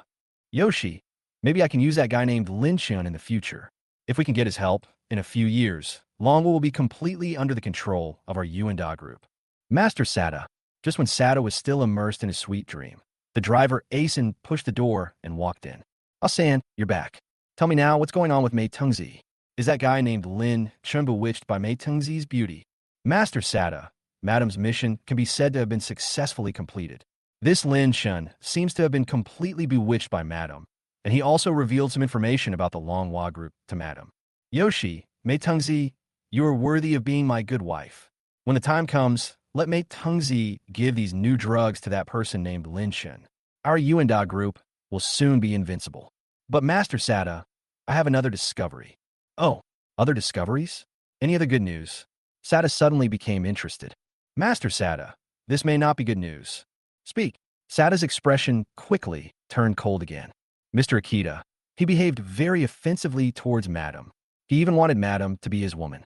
Yoshi, maybe I can use that guy named Lin Chen in the future. If we can get his help, in a few years, Longwa will be completely under the control of our Yuenda Group. Master Sata, just when Sata was still immersed in his sweet dream, the driver Asen pushed the door and walked in. San, you're back. Tell me now what's going on with Mei Tengzi. Is that guy named Lin Chen bewitched by Mei Tengzi's beauty? Master Sata, Madam's mission can be said to have been successfully completed. This Lin Chen seems to have been completely bewitched by Madam, and he also revealed some information about the Longhua Group to Madam. Yoshi, Mei Tengzi, you are worthy of being my good wife. When the time comes, let Mei Tengzi give these new drugs to that person named Lin Chen. Our Yuenda Group will soon be invincible. But Master Sata, I have another discovery. Oh, other discoveries? Any other good news? Sata suddenly became interested. Master Sata, this may not be good news. Speak. Sata's expression quickly turned cold again. Mr. Akita, he behaved very offensively towards Madam. He even wanted Madam to be his woman.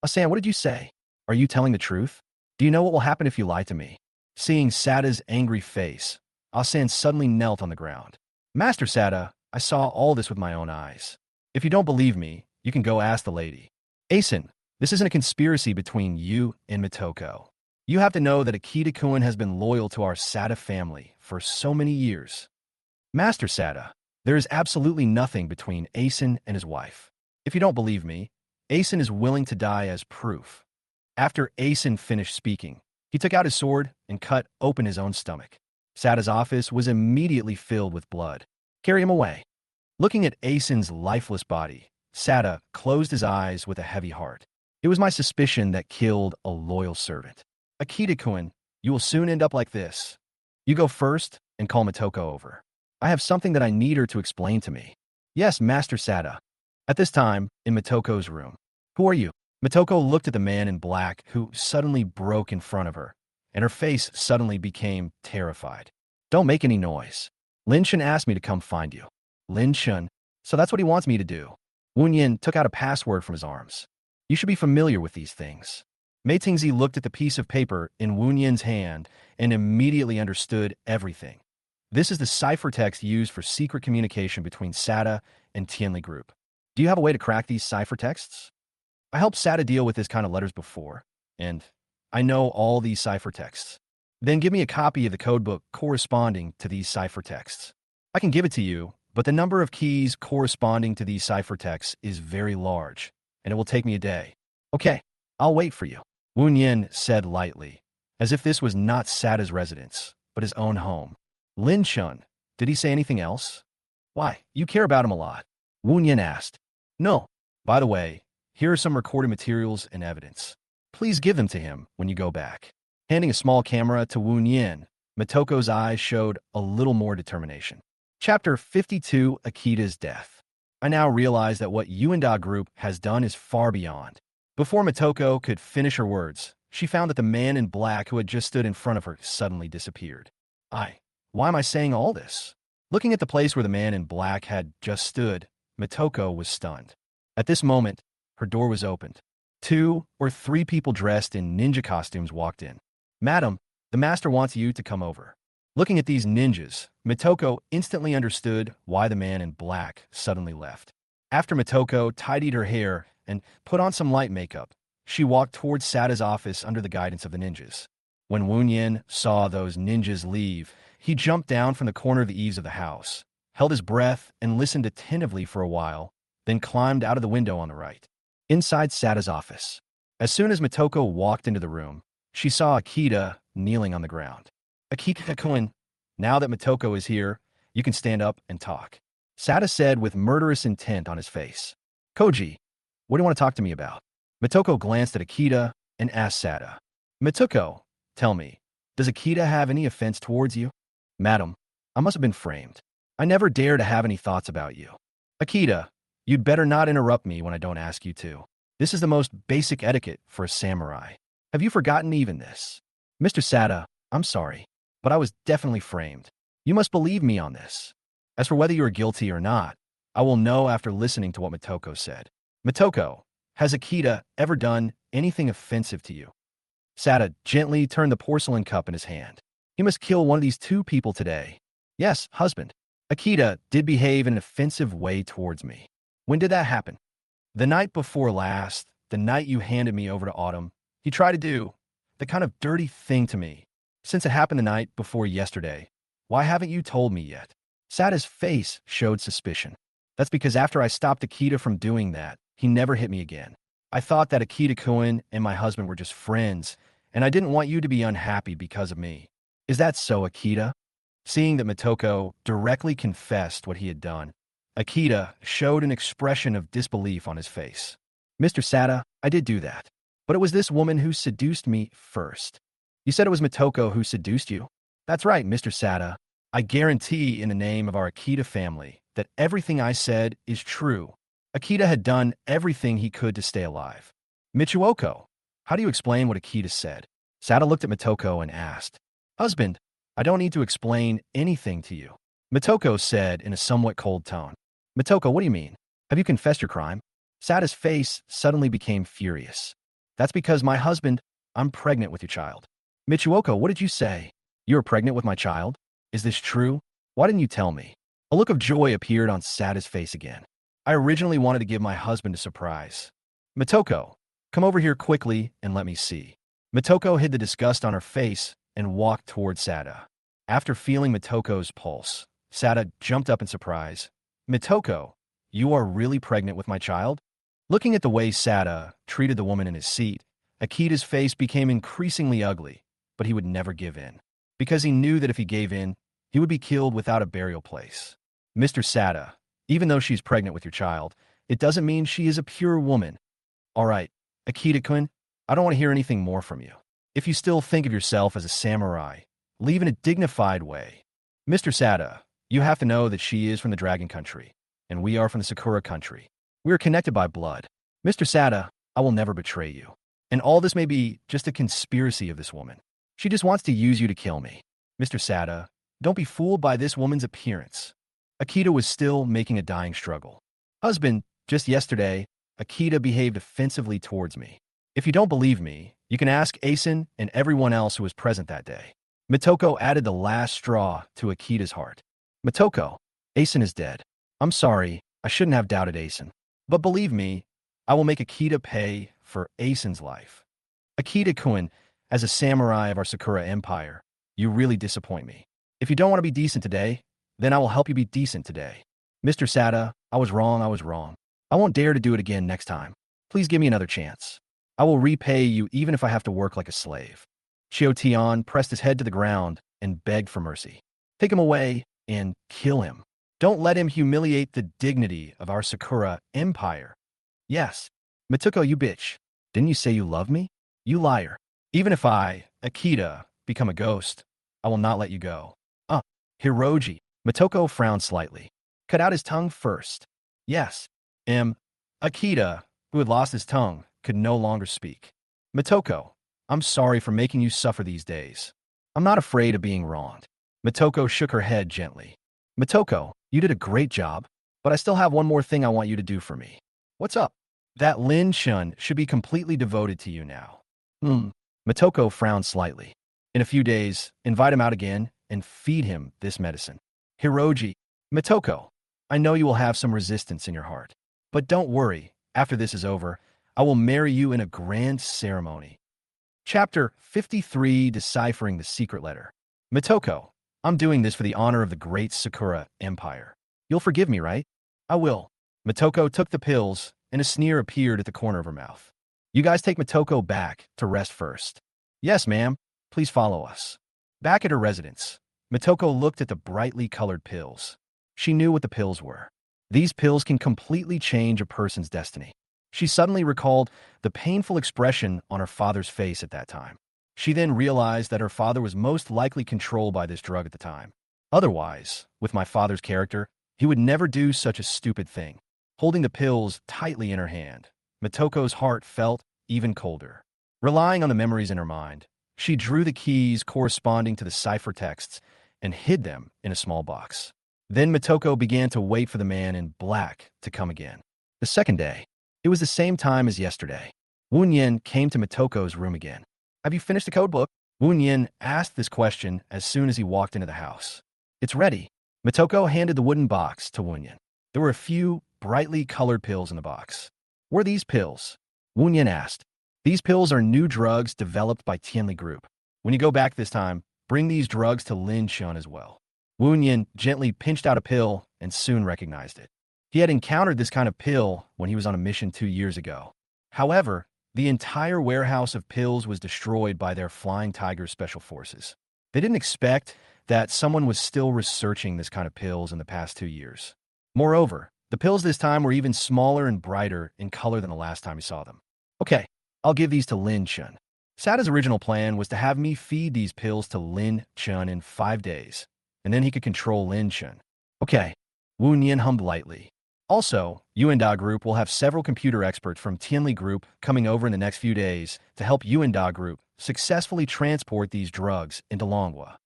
San, what did you say? Are you telling the truth? Do you know what will happen if you lie to me? Seeing Sata's angry face, Asan suddenly knelt on the ground. Master Sata, I saw all this with my own eyes. If you don't believe me, you can go ask the lady. Asen, this isn't a conspiracy between you and Mitoko. You have to know that Akita-kun has been loyal to our Sata family for so many years. Master Sata, there is absolutely nothing between Asen and his wife. If you don't believe me, Asen is willing to die as proof. After Asen finished speaking, he took out his sword and cut open his own stomach. Sata's office was immediately filled with blood. Carry him away. Looking at Asen's lifeless body, Sata closed his eyes with a heavy heart. It was my suspicion that killed a loyal servant. Akita-kun, you will soon end up like this. You go first and call Mitoko over. I have something that I need her to explain to me. Yes, Master Sata. At this time, in Mitoko's room. Who are you? Mitoko looked at the man in black who suddenly broke in front of her, and her face suddenly became terrified. Don't make any noise. Lin Chen asked me to come find you. Lin Chen? So that's what he wants me to do. Wu Yin took out a password from his arms. You should be familiar with these things. Mei Tingzi looked at the piece of paper in Wu Yin's hand and immediately understood everything. This is the ciphertext used for secret communication between Sata and Tianli Group. Do you have a way to crack these ciphertexts? I helped Sata deal with this kind of letters before, and I know all these ciphertexts. Then give me a copy of the codebook corresponding to these ciphertexts. I can give it to you, but the number of keys corresponding to these ciphertexts is very large, and it will take me a day. Okay, I'll wait for you. Wu Yin said lightly, as if this was not Sata's residence, but his own home. Lin Chen, did he say anything else? Why, you care about him a lot. Wu Yin asked. No. By the way, here are some recorded materials and evidence. Please give them to him when you go back. Handing a small camera to Wu Yin, Mitoko's eyes showed a little more determination. Chapter 52, Akita's Death. I now realize that what Yuenda group has done is far beyond. Before Mitoko could finish her words, she found that the man in black who had just stood in front of her suddenly disappeared. Why am I saying all this? Looking at the place where the man in black had just stood, Mitoko was stunned. At this moment, her door was opened. 2 or 3 people dressed in ninja costumes walked in. Madam, the master wants you to come over. Looking at these ninjas, Mitoko instantly understood why the man in black suddenly left. After Mitoko tidied her hair and put on some light makeup, she walked towards Sata's office under the guidance of the ninjas. When Wunyan saw those ninjas leave, he jumped down from the corner of the eaves of the house, held his breath, and listened attentively for a while, then climbed out of the window on the right. Inside Sata's office. As soon as Mitoko walked into the room, she saw Akita kneeling on the ground. Akita-kun, now that Mitoko is here, you can stand up and talk. Sata said with murderous intent on his face. Koji, what do you want to talk to me about? Mitoko glanced at Akita and asked Sata. Mitoko, tell me, does Akita have any offense towards you? Madam, I must have been framed. I never dare to have any thoughts about you. Akita, you'd better not interrupt me when I don't ask you to. This is the most basic etiquette for a samurai. Have you forgotten even this? Mr. Sata, I'm sorry, but I was definitely framed. You must believe me on this. As for whether you are guilty or not, I will know after listening to what Mitoko said. Mitoko, has Akita ever done anything offensive to you? Sata gently turned the porcelain cup in his hand. He must kill one of these 2 people today. Yes, husband. Akita did behave in an offensive way towards me. When did that happen? The night before last, the night you handed me over to Autumn. He tried to do the kind of dirty thing to me. Since it happened the night before yesterday, why haven't you told me yet? Sata's face showed suspicion. That's because after I stopped Akita from doing that, he never hit me again. I thought that Akita-kun and my husband were just friends, and I didn't want you to be unhappy because of me. Is that so, Akita? Seeing that Mitoko directly confessed what he had done, Akita showed an expression of disbelief on his face. Mr. Sata, I did do that. But it was this woman who seduced me first. You said it was Mitoko who seduced you? That's right, Mr. Sata. I guarantee in the name of our Akita family that everything I said is true. Akita had done everything he could to stay alive. Michuoko, how do you explain what Akita said? Sata looked at Mitoko and asked. Husband, I don't need to explain anything to you. Mitoko said in a somewhat cold tone. Mitoko, what do you mean? Have you confessed your crime? Sata's face suddenly became furious. That's because my husband, I'm pregnant with your child. Michuoko, what did you say? You are pregnant with my child? Is this true? Why didn't you tell me? A look of joy appeared on Sata's face again. I originally wanted to give my husband a surprise. Mitoko, come over here quickly and let me see. Mitoko hid the disgust on her face and walked toward Sata. After feeling Mitoko's pulse, Sata jumped up in surprise. Mitoko, you are really pregnant with my child? Looking at the way Sata treated the woman in his seat, Akita's face became increasingly ugly, but he would never give in. Because he knew that if he gave in, he would be killed without a burial place. Mr. Sata, even though she's pregnant with your child, it doesn't mean she is a pure woman. All right, Akita-kun, I don't want to hear anything more from you. If you still think of yourself as a samurai, leave in a dignified way. Mr. Sata, you have to know that she is from the Dragon Country, and we are from the Sakura Country. We are connected by blood. Mr. Sata, I will never betray you. And all this may be just a conspiracy of this woman. She just wants to use you to kill me. Mr. Sata, don't be fooled by this woman's appearance. Akita was still making a dying struggle. Husband, just yesterday, Akita behaved offensively towards me. If you don't believe me, you can ask Asen and everyone else who was present that day. Mitoko added the last straw to Akita's heart. Mitoko, Asen is dead. I'm sorry, I shouldn't have doubted Asen. But believe me, I will make Akita pay for Asen's life. Akita-kun, as a samurai of our Sakura Empire, you really disappoint me. If you don't want to be decent today, then I will help you be decent today. Mr. Sata, I was wrong. I won't dare to do it again next time. Please give me another chance. I will repay you even if I have to work like a slave. Chio Tian pressed his head to the ground and begged for mercy. Take him away and kill him. Don't let him humiliate the dignity of our Sakura Empire. Yes. Mitoko, you bitch. Didn't you say you love me? You liar. Even if I, Akita, become a ghost, I will not let you go. Uh, Hiroji. Motoko frowned slightly. Cut out his tongue first. Yes. Akita, who had lost his tongue, could no longer speak. Motoko, I'm sorry for making you suffer these days. I'm not afraid of being wronged. Motoko shook her head gently. Motoko, you did a great job, but I still have one more thing I want you to do for me. What's up? That Lin Shun should be completely devoted to you now. Motoko frowned slightly. In a few days, invite him out again and feed him this medicine. Hiroji, Motoko, I know you will have some resistance in your heart. But don't worry, after this is over, I will marry you in a grand ceremony. Chapter 53, Deciphering the Secret Letter. Motoko, I'm doing this for the honor of the great Sakura Empire. You'll forgive me, right? I will. Motoko took the pills, and a sneer appeared at the corner of her mouth. You guys take Motoko back to rest first. Yes, ma'am. Please follow us. Back at her residence, Motoko looked at the brightly colored pills. She knew what the pills were. These pills can completely change a person's destiny. She suddenly recalled the painful expression on her father's face at that time. She then realized that her father was most likely controlled by this drug at the time. Otherwise, with my father's character, he would never do such a stupid thing. Holding the pills tightly in her hand, Motoko's heart felt even colder. Relying on the memories in her mind, she drew the keys corresponding to the cipher texts and hid them in a small box. Then Motoko began to wait for the man in black to come again. The second day, it was the same time as yesterday. Woon Yin came to Motoko's room again. Have you finished the code book? Woon Yin asked this question as soon as he walked into the house. It's ready. Motoko handed the wooden box to Woon Yin. There were a few brightly colored pills in the box. What are these pills? Woon Yin asked. These pills are new drugs developed by Tianli Group. When you go back this time, bring these drugs to Lin Shun as well. Woon Yin gently pinched out a pill and soon recognized it. He had encountered this kind of pill when he was on a mission 2 years ago. However, the entire warehouse of pills was destroyed by their Flying Tiger special forces. They didn't expect that someone was still researching this kind of pills in the past 2 years. Moreover, the pills this time were even smaller and brighter in color than the last time he saw them. Okay, I'll give these to Lin Chun. Sata's original plan was to have me feed these pills to Lin Chun in 5 days, and then he could control Lin Chun. Okay, Woon Yin hummed lightly. Also, Yuenda Group will have several computer experts from Tianli Group coming over in the next few days to help Yuenda Group successfully transport these drugs into Longwa.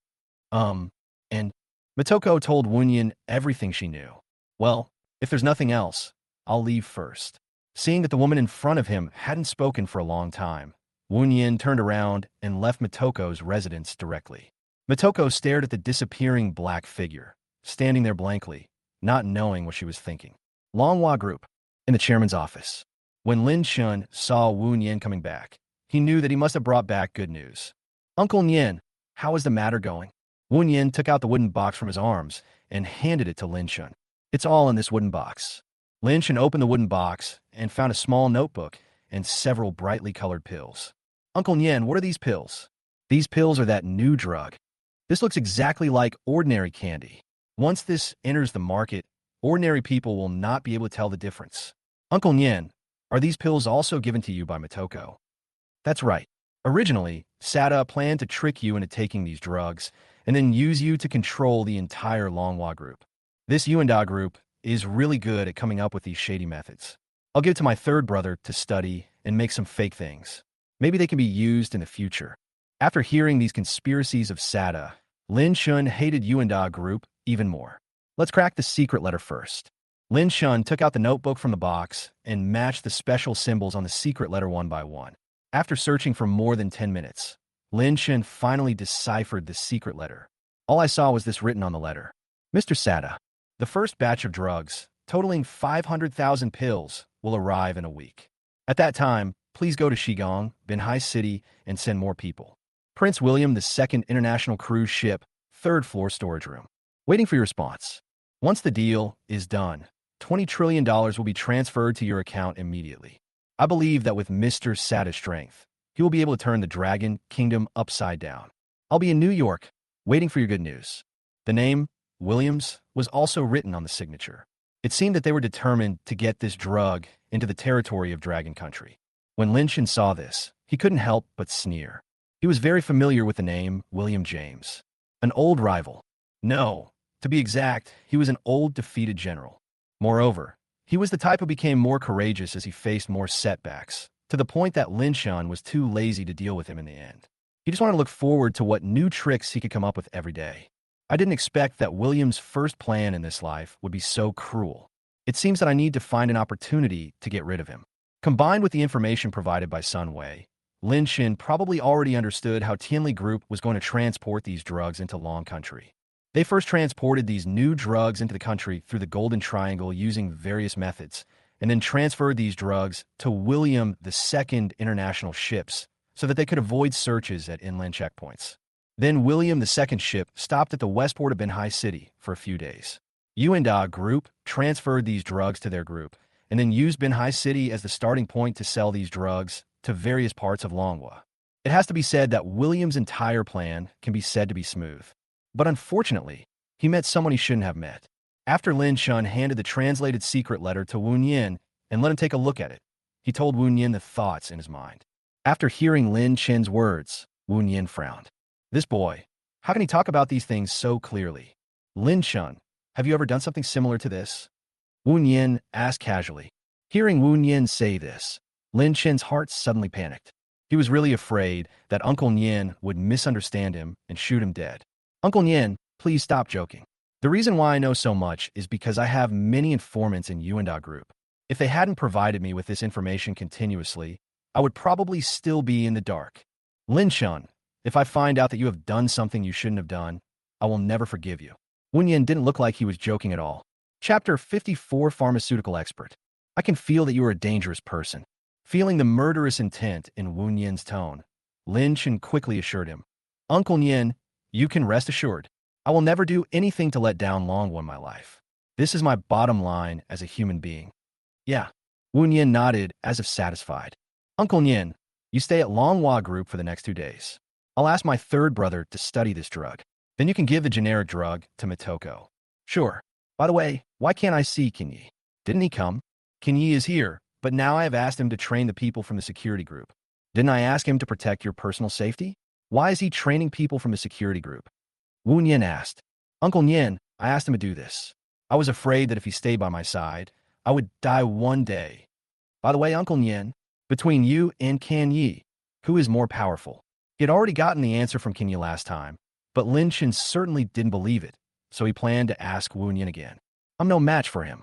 And Motoko told Woon Yin everything she knew. Well, if there's nothing else, I'll leave first. Seeing that the woman in front of him hadn't spoken for a long time, Woon Yin turned around and left Motoko's residence directly. Motoko stared at the disappearing black figure, standing there blankly, not knowing what she was thinking. Longhua Group, in the chairman's office. When Lin Shun saw Woon Yin coming back, he knew that he must have brought back good news. Uncle Nien, how is the matter going? Woon Yin took out the wooden box from his arms and handed it to Lin Shun. It's all in this wooden box. Lin Shun opened the wooden box and found a small notebook and several brightly colored pills. Uncle Nien, what are these pills? These pills are that new drug. This looks exactly like ordinary candy. Once this enters the market, ordinary people will not be able to tell the difference. Uncle Nien, are these pills also given to you by Motoko? That's right. Originally, Sata planned to trick you into taking these drugs and then use you to control the entire Longhua Group. This Yuenda Group is really good at coming up with these shady methods. I'll give it to my third brother to study and make some fake things. Maybe they can be used in the future. After hearing these conspiracies of Sata, Lin Shun hated Yuenda Group even more. Let's crack the secret letter first. Lin Shun took out the notebook from the box and matched the special symbols on the secret letter one by one. After searching for more than 10 minutes, Lin Shun finally deciphered the secret letter. All I saw was this written on the letter. Mr. Sata, the first batch of drugs, totaling 500,000 pills, will arrive in a week. At that time, please go to Shigong, Binhai City, and send more people. Prince William II International Cruise Ship, 3rd floor storage room. Waiting for your response. Once the deal is done, $20 trillion will be transferred to your account immediately. I believe that with Mr. Sata's strength, he will be able to turn the Dragon Kingdom upside down. I'll be in New York, waiting for your good news. The name, Williams, was also written on the signature. It seemed that they were determined to get this drug into the territory of Dragon Country. When Lin Shun saw this, he couldn't help but sneer. He was very familiar with the name William James. An old rival. No. To be exact, he was an old defeated general. Moreover, he was the type who became more courageous as he faced more setbacks, to the point that Lin Shun was too lazy to deal with him in the end. He just wanted to look forward to what new tricks he could come up with every day. I didn't expect that William's first plan in this life would be so cruel. It seems that I need to find an opportunity to get rid of him. Combined with the information provided by Sunway, Lin Shin probably already understood how Tianli Group was going to transport these drugs into Long Country. They first transported these new drugs into the country through the Golden Triangle using various methods, and then transferred these drugs to William II international ships so that they could avoid searches at inland checkpoints. Then William II ship stopped at the west port of Banhai City for a few days. Yuenda Group transferred these drugs to their group, and then used Banhai City as the starting point to sell these drugs to various parts of Manhwa. It has to be said that William's entire plan can be said to be smooth. But unfortunately, he met someone he shouldn't have met. After Lin Shun handed the translated secret letter to Wu Yin and let him take a look at it, he told Wu Yin the thoughts in his mind. After hearing Lin Chen's words, Wu Yin frowned. This boy, how can he talk about these things so clearly? Lin Shun, have you ever done something similar to this? Wu Yin asked casually. Hearing Wu Yin say this, Lin Chen's heart suddenly panicked. He was really afraid that Uncle Nien would misunderstand him and shoot him dead. Uncle Nien, please stop joking. The reason why I know so much is because I have many informants in Yuenda Group. If they hadn't provided me with this information continuously, I would probably still be in the dark. Lin Shun, if I find out that you have done something you shouldn't have done, I will never forgive you. Wu Yin didn't look like he was joking at all. Chapter 54 Pharmaceutical Expert. I can feel that you are a dangerous person. Feeling the murderous intent in Wu Yin's tone, Lin Chen quickly assured him, Uncle Yin, you can rest assured. I will never do anything to let down Longwa in my life. This is my bottom line as a human being. Yeah. Wu Yin nodded as if satisfied. Uncle Yin, you stay at Longhua Group for the next 2 days. I'll ask my third brother to study this drug. Then you can give the generic drug to Motoko. Sure. By the way, why can't I see Keny? Didn't he come? Keny is here, but now I have asked him to train the people from the security group. Didn't I ask him to protect your personal safety? Why is he training people from the security group? Wu Yin asked. Uncle Nien, I asked him to do this. I was afraid that if he stayed by my side, I would die one day. By the way, Uncle Nien, between you and Keny, who is more powerful? He had already gotten the answer from Keny last time, but Lin Chen certainly didn't believe it, so he planned to ask Wu Yin again. I'm no match for him,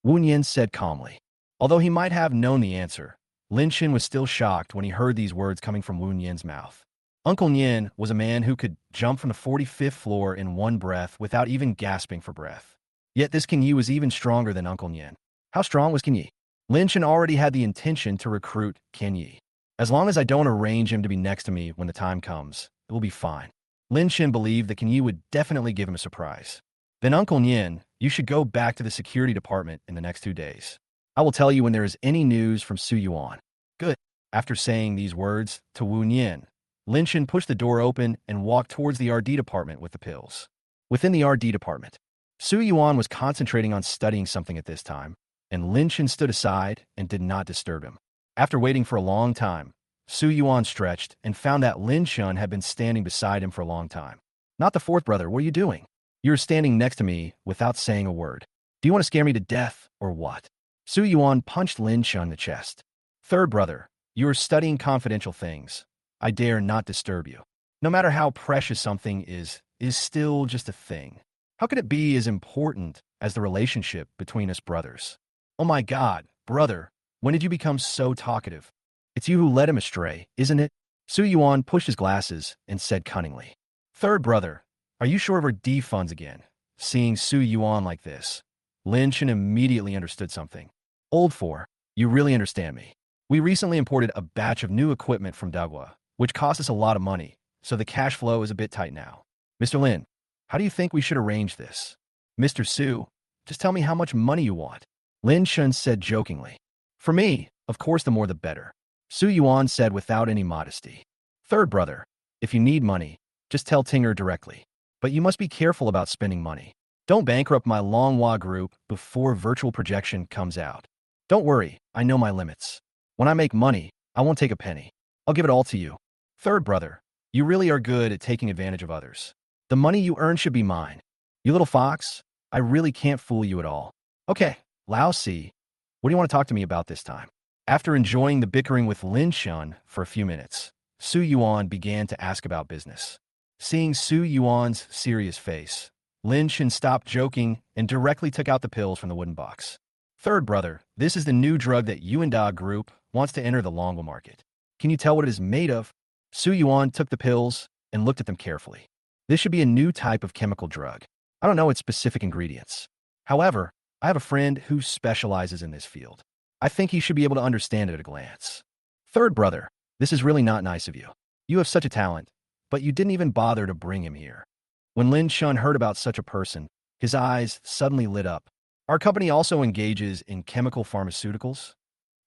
Wu Yin said calmly. Although he might have known the answer, Lin Chen was still shocked when he heard these words coming from Wu Yin's mouth. Uncle Nien was a man who could jump from the 45th floor in one breath without even gasping for breath. Yet this Keny was even stronger than Uncle Nien. How strong was Keny? Lin Chen already had the intention to recruit Keny. As long as I don't arrange him to be next to me when the time comes, it will be fine. Lin Chen believed that Keny would definitely give him a surprise. Then Uncle Nien, you should go back to the security department in the next 2 days. I will tell you when there is any news from Su Yuan. Good. After saying these words to Wu Yin, Lin Chen pushed the door open and walked towards the RD department with the pills. Within the RD department, Su Yuan was concentrating on studying something at this time, and Lin Chen stood aside and did not disturb him. After waiting for a long time, Su Yuan stretched and found that Lin Chen had been standing beside him for a long time. Not the fourth brother, what are you doing? You're standing next to me without saying a word. Do you want to scare me to death, or what? Su Yuan punched Lin Chen in the chest. Third brother, you are studying confidential things. I dare not disturb you. No matter how precious something is still just a thing. How could it be as important as the relationship between us brothers? Oh my God, brother, when did you become so talkative? It's you who led him astray, isn't it? Su Yuan pushed his glasses and said cunningly. Third brother, are you sure of our D funds again? Seeing Su Yuan like this, Lin Chen immediately understood something. Old four, you really understand me. We recently imported a batch of new equipment from Dagwa, which cost us a lot of money, so the cash flow is a bit tight now. Mr. Lin, how do you think we should arrange this? Mr. Su, just tell me how much money you want. Lin Chen said jokingly. For me, of course the more the better. Su Yuan said without any modesty. Third brother, if you need money, just tell Tinger directly. But you must be careful about spending money. Don't bankrupt my Longhua group before virtual projection comes out. Don't worry, I know my limits. When I make money, I won't take a penny. I'll give it all to you. Third brother, you really are good at taking advantage of others. The money you earn should be mine. You little fox, I really can't fool you at all. Okay, Lao Si, what do you want to talk to me about this time? After enjoying the bickering with Lin Shun for a few minutes, Su Yuan began to ask about business. Seeing Su Yuan's serious face, Lin Shun stopped joking and directly took out the pills from the wooden box. Third brother, this is the new drug that Yuenda Group wants to enter the Longwa market. Can you tell what it is made of? Su Yuan took the pills and looked at them carefully. This should be a new type of chemical drug. I don't know its specific ingredients. However, I have a friend who specializes in this field. I think he should be able to understand it at a glance. Third brother, this is really not nice of you. You have such a talent, but you didn't even bother to bring him here. When Lin Shun heard about such a person, his eyes suddenly lit up. Our company also engages in chemical pharmaceuticals.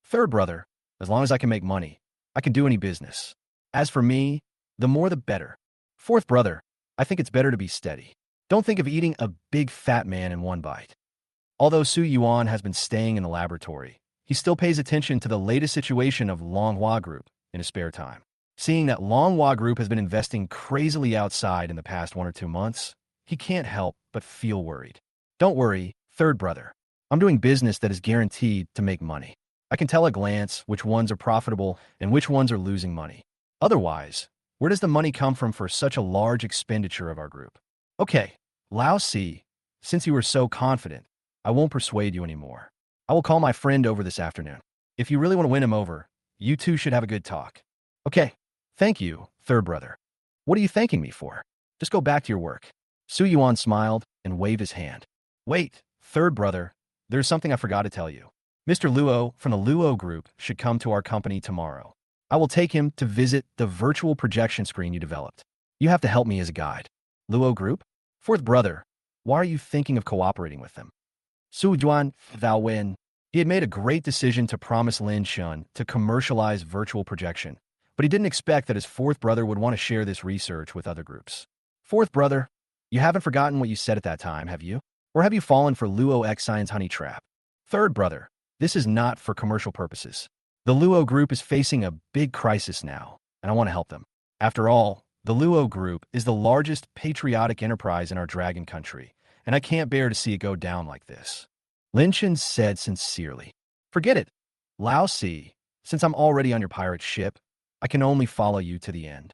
Third brother, as long as I can make money, I can do any business. As for me, the more the better. Fourth brother, I think it's better to be steady. Don't think of eating a big fat man in one bite. Although Su Yuan has been staying in the laboratory, he still pays attention to the latest situation of Longhua Group in his spare time. Seeing that Longhua Group has been investing crazily outside in the past 1 or 2 months, he can't help but feel worried. Don't worry, third brother. I'm doing business that is guaranteed to make money. I can tell at a glance which ones are profitable and which ones are losing money. Otherwise, where does the money come from for such a large expenditure of our group? Okay, Lao Si, since you were so confident, I won't persuade you anymore. I will call my friend over this afternoon. If you really want to win him over, you two should have a good talk. Okay, thank you, third brother. What are you thanking me for? Just go back to your work. Su Yuan smiled and waved his hand. Wait, third brother, there's something I forgot to tell you. Mr. Luo from the Luo Group should come to our company tomorrow. I will take him to visit the virtual projection screen you developed. You have to help me as a guide. Luo Group? Fourth brother, why are you thinking of cooperating with them? Su Juan, thou win. He had made a great decision to promise Lin Shun to commercialize virtual projection, but he didn't expect that his fourth brother would want to share this research with other groups. Fourth brother, you haven't forgotten what you said at that time, have you? Or have you fallen for Luo X Science honey trap? Third brother, this is not for commercial purposes. The Luo Group is facing a big crisis now, and I want to help them. After all, the Luo Group is the largest patriotic enterprise in our dragon country, and I can't bear to see it go down like this. Lin Chen said sincerely. Forget it. Lao Si, since I'm already on your pirate ship, I can only follow you to the end.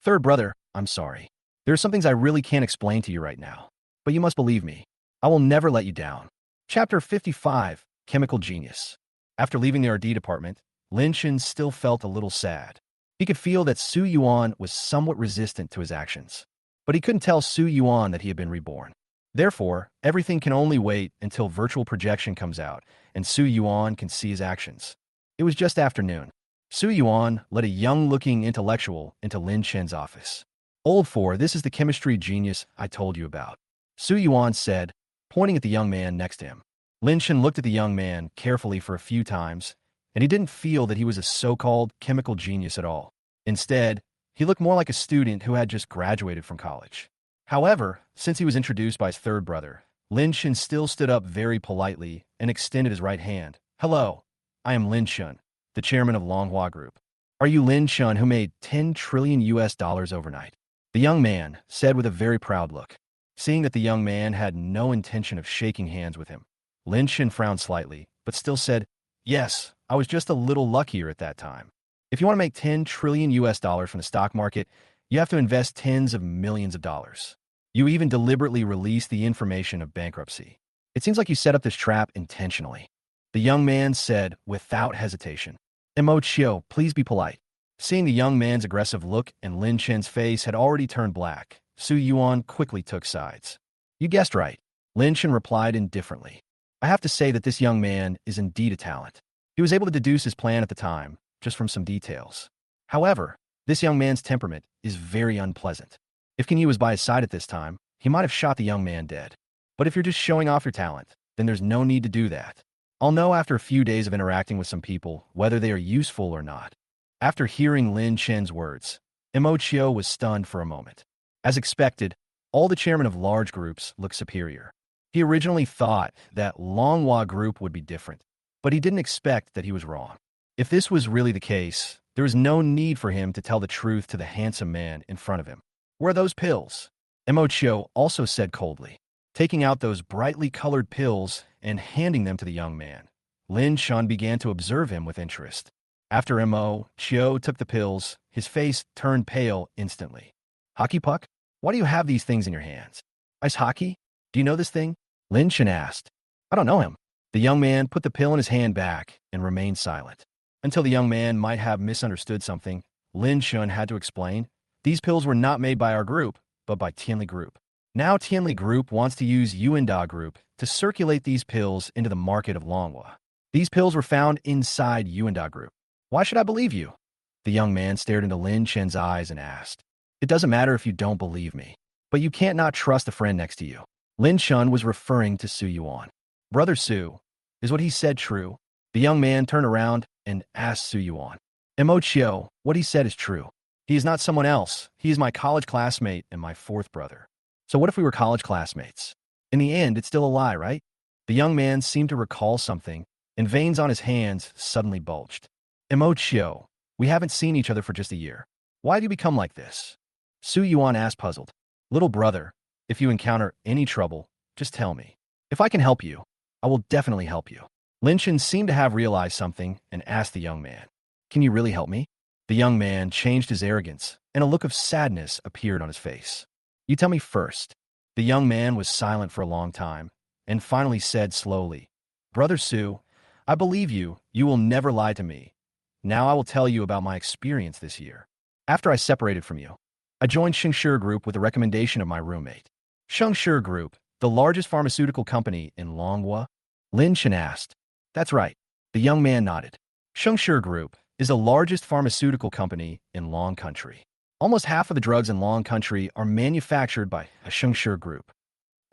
Third brother, I'm sorry. There are some things I really can't explain to you right now, but you must believe me. I will never let you down. Chapter 55, Chemical Genius. After leaving the RD department, Lin Chen still felt a little sad. He could feel that Su Yuan was somewhat resistant to his actions, but he couldn't tell Su Yuan that he had been reborn. Therefore, everything can only wait until virtual projection comes out and Su Yuan can see his actions. It was just afternoon. Su Yuan led a young-looking intellectual into Lin Chen's office. Old four, this is the chemistry genius I told you about, Su Yuan said, pointing at the young man next to him. Lin Chen looked at the young man carefully for a few times, and he didn't feel that he was a so-called chemical genius at all. Instead, he looked more like a student who had just graduated from college. However, since he was introduced by his third brother, Lin Chen still stood up very politely and extended his right hand. Hello, I am Lin Chen, the chairman of Longhua Group. Are you Lin Chen who made 10 trillion US dollars overnight? The young man said with a very proud look. Seeing that the young man had no intention of shaking hands with him, Lin Chen frowned slightly, but still said, yes, I was just a little luckier at that time. If you want to make 10 trillion US dollars from the stock market, you have to invest tens of millions of dollars. You even deliberately released the information of bankruptcy. It seems like you set up this trap intentionally. The young man said without hesitation. Mo, please be polite. Seeing the young man's aggressive look and Lin Chen's face had already turned black, Su Yuan quickly took sides. You guessed right. Lin Chen replied indifferently. I have to say that this young man is indeed a talent. He was able to deduce his plan at the time, just from some details. However, this young man's temperament is very unpleasant. If Keny was by his side at this time, he might have shot the young man dead. But if you're just showing off your talent, then there's no need to do that. I'll know after a few days of interacting with some people whether they are useful or not. After hearing Lin Chen's words, Mo was stunned for a moment. As expected, all the chairmen of large groups looked superior. He originally thought that Longhua Group would be different, but he didn't expect that he was wrong. If this was really the case, there was no need for him to tell the truth to the handsome man in front of him. Where are those pills? Moko also said coldly, taking out those brightly colored pills and handing them to the young man. Lin Shun began to observe him with interest. After Moko took the pills, his face turned pale instantly. Hockey puck? Why do you have these things in your hands? Ice hockey? Do you know this thing? Lin Shun asked. I don't know him. The young man put the pill in his hand back and remained silent. Until the young man might have misunderstood something, Lin Shun had to explain, these pills were not made by our group, but by Tianli Group. Now Tianli Group wants to use Yuenda Group to circulate these pills into the market of Manhwa. These pills were found inside Yuenda Group. Why should I believe you? The young man stared into Lin Chen's eyes and asked. It doesn't matter if you don't believe me, but you can't not trust a friend next to you. Lin Shun was referring to Su Yuan. Brother Su, is what he said true? The young man turned around and asked Su Yuan. Moko, what he said is true. He is not someone else. He is my college classmate and my fourth brother. So what if we were college classmates? In the end, it's still a lie, right? The young man seemed to recall something, and veins on his hands suddenly bulged. Moko, we haven't seen each other for just a year. Why do you become like this? Su Yuan asked, puzzled. Little brother, if you encounter any trouble, just tell me. If I can help you, I will definitely help you. Lin Shen seemed to have realized something and asked the young man, can you really help me? The young man changed his arrogance, and a look of sadness appeared on his face. You tell me first. The young man was silent for a long time, and finally said slowly, Brother Su, I believe you. You will never lie to me. Now I will tell you about my experience this year. After I separated from you, I joined Shura Group with the recommendation of my roommate. Shura Group, the largest pharmaceutical company in Manhwa? Lin Shen asked. That's right. The young man nodded. Shura Group is the largest pharmaceutical company in Long Country. Almost half of the drugs in Long Country are manufactured by a Shura Group.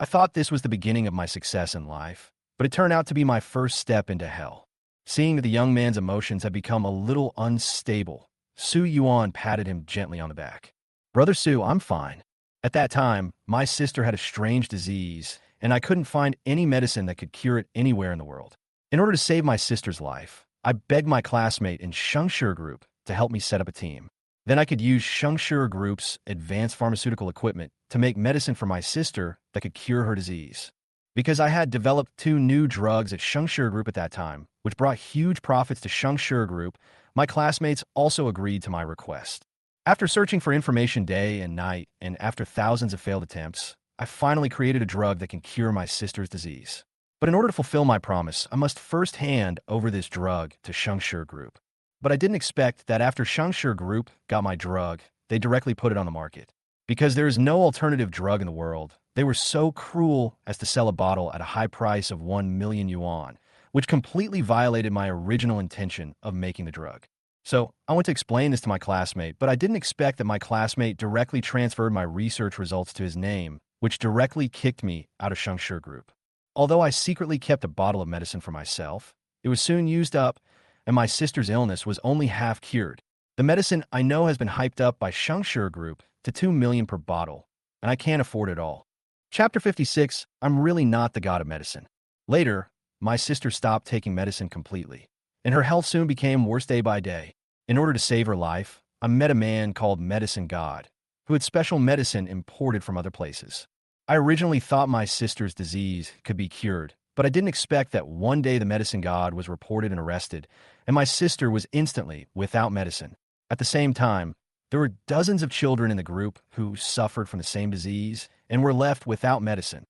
I thought this was the beginning of my success in life, but it turned out to be my first step into hell. Seeing that the young man's emotions had become a little unstable, Su Yuan patted him gently on the back. Brother Su, I'm fine. At that time, my sister had a strange disease, and I couldn't find any medicine that could cure it anywhere in the world. In order to save my sister's life, I begged my classmate in Shura Group to help me set up a team. Then I could use Shura Group's advanced pharmaceutical equipment to make medicine for my sister that could cure her disease. Because I had developed 2 new drugs at Shura Group at that time, which brought huge profits to Shura Group, my classmates also agreed to my request. After searching for information day and night, and after thousands of failed attempts, I finally created a drug that can cure my sister's disease. But in order to fulfill my promise, I must first hand over this drug to Shura Group. But I didn't expect that after Shura Group got my drug, they directly put it on the market. Because there is no alternative drug in the world, they were so cruel as to sell a bottle at a high price of 1 million yuan, which completely violated my original intention of making the drug. So I went to explain this to my classmate, but I didn't expect that my classmate directly transferred my research results to his name, which directly kicked me out of Shura Group. Although I secretly kept a bottle of medicine for myself, it was soon used up, and my sister's illness was only half cured. The medicine I know has been hyped up by Shura Group to 2 million per bottle, and I can't afford it all. Chapter 56, I'm really not the god of medicine. Later, my sister stopped taking medicine completely, and her health soon became worse day by day. In order to save her life, I met a man called Medicine God, who had special medicine imported from other places. I originally thought my sister's disease could be cured, but I didn't expect that one day the Medicine God was reported and arrested, and my sister was instantly without medicine. At the same time, there were dozens of children in the group who suffered from the same disease and were left without medicine.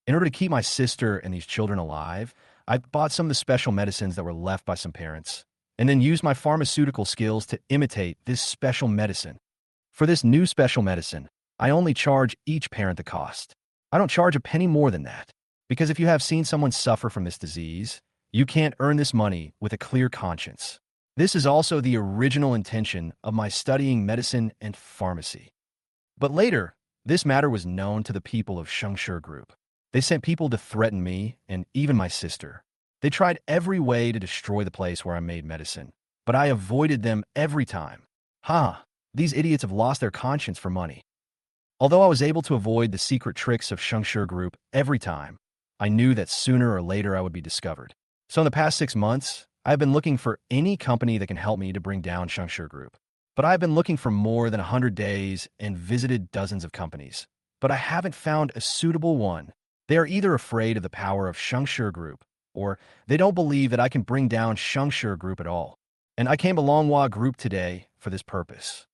In order to keep my sister and these children alive, I bought some of the special medicines that were left by some parents, and then used my pharmaceutical skills to imitate this special medicine. For this new special medicine, I only charge each parent the cost. I don't charge a penny more than that, because if you have seen someone suffer from this disease, you can't earn this money with a clear conscience. This is also the original intention of my studying medicine and pharmacy. But later, this matter was known to the people of Shura Group. They sent people to threaten me and even my sister. They tried every way to destroy the place where I made medicine, but I avoided them every time. These idiots have lost their conscience for money. Although I was able to avoid the secret tricks of Shura Group every time, I knew that sooner or later I would be discovered. So in the past 6 months, I've been looking for any company that can help me to bring down Shura Group. But I've been looking for more than 100 days and visited dozens of companies. but I haven't found a suitable one. They are either afraid of the power of Shengshi Group, or they don't believe that I can bring down Shengshi Group at all. And I came to Longhua Group today for this purpose.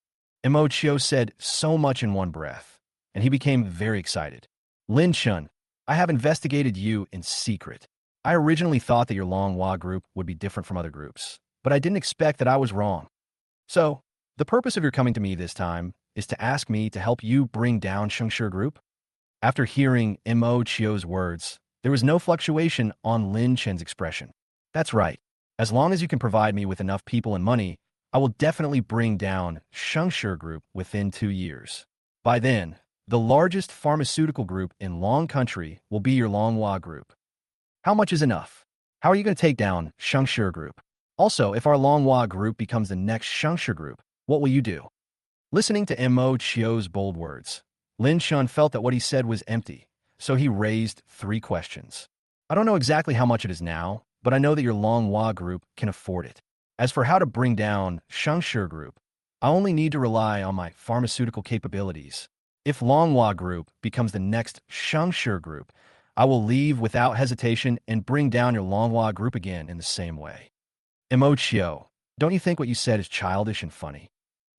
Emochio said so much in one breath, and he became very excited. Lin Chun, I have investigated you in secret. I originally thought that your Longhua Group would be different from other groups, but I didn't expect that I was wrong. So, the purpose of your coming to me this time is to ask me to help you bring down Shengshi Group? After hearing Mo Chio's words, there was no fluctuation on Lin Chen's expression. That's right. As long as you can provide me with enough people and money, I will definitely bring down Shengshi Group within 2 years. By then, the largest pharmaceutical group in Long Country will be your Longhua Group. How much is enough? How are you going to take down Shengshi Group? Also, if our Longhua Group becomes the next Shengshi Group, what will you do? Listening to Mo Chio's bold words, Lin Chun felt that what he said was empty, so he raised 3 questions. I don't know exactly how much it is now, but I know that your Longhua Group can afford it. As for how to bring down Shengshi Group, I only need to rely on my pharmaceutical capabilities. If Longhua Group becomes the next Shengshi Group, I will leave without hesitation and bring down your Longhua Group again in the same way. Emochio, don't you think what you said is childish and funny?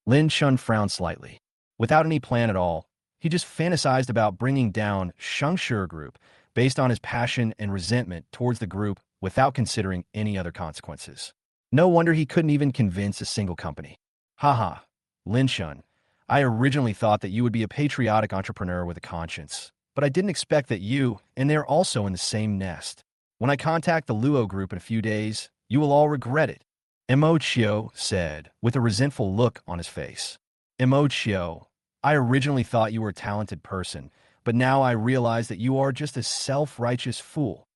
Lin Chun frowned slightly. Without any plan at all, he just fantasized about bringing down Shengshi Group based on his passion and resentment towards the group without considering any other consequences. No wonder he couldn't even convince a single company. Haha, Lin Chun, I originally thought that you would be a patriotic entrepreneur with a conscience, but I didn't expect that you, and they're also in the same nest. When I contact the Luo Group in a few days, you will all regret it. Emochio said, with a resentful look on his face. Emochio, I originally thought you were a talented person, but now I realize that you are just a self-righteous fool.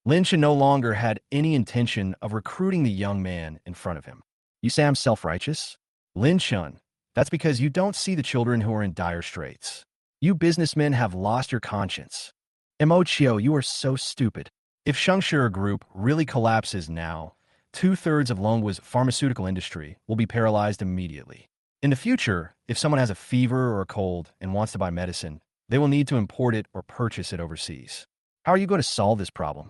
Lin Chun no longer had any intention of recruiting the young man in front of him. You say I'm self-righteous? Lin Chun, that's because you don't see the children who are in dire straits. You businessmen have lost your conscience. Emochio, you are so stupid. If Shengshi Group really collapses now, 2/3 of Longwa's pharmaceutical industry will be paralyzed immediately. In the future, if someone has a fever or a cold and wants to buy medicine, they will need to import it or purchase it overseas. How are you going to solve this problem?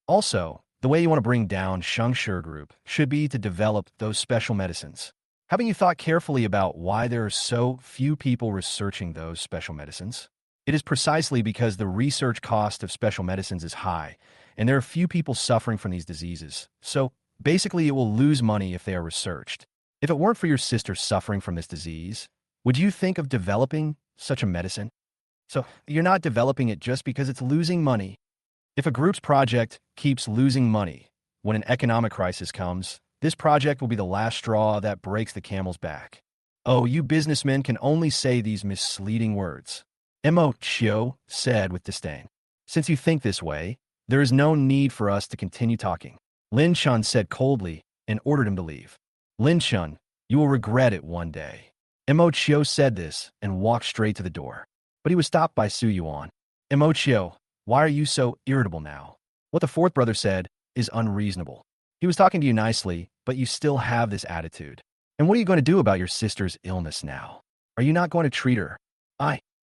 Also, the way you want to bring down Shengshi Group should be to develop those special medicines. Haven't you thought carefully about why there are so few people researching those special medicines? It is precisely because the research cost of special medicines is high, and there are few people suffering from these diseases. So, basically, it will lose money if they are researched. If it weren't for your sister suffering from this disease, would you think of developing such a medicine? So, you're not developing it just because it's losing money. If a group's project keeps losing money, when an economic crisis comes, this project will be the last straw that breaks the camel's back. Oh, you businessmen can only say these misleading words. Emochio said with disdain. Since you think this way, there is no need for us to continue talking. Lin Chun said coldly and ordered him to leave. Lin Chun, you will regret it one day. Emochio said this and walked straight to the door. But he was stopped by Su Yuan. Emochio, why are you so irritable now? What the 4th brother said is unreasonable. He was talking to you nicely, but you still have this attitude. And what are you going to do about your sister's illness now? Are you not going to treat her?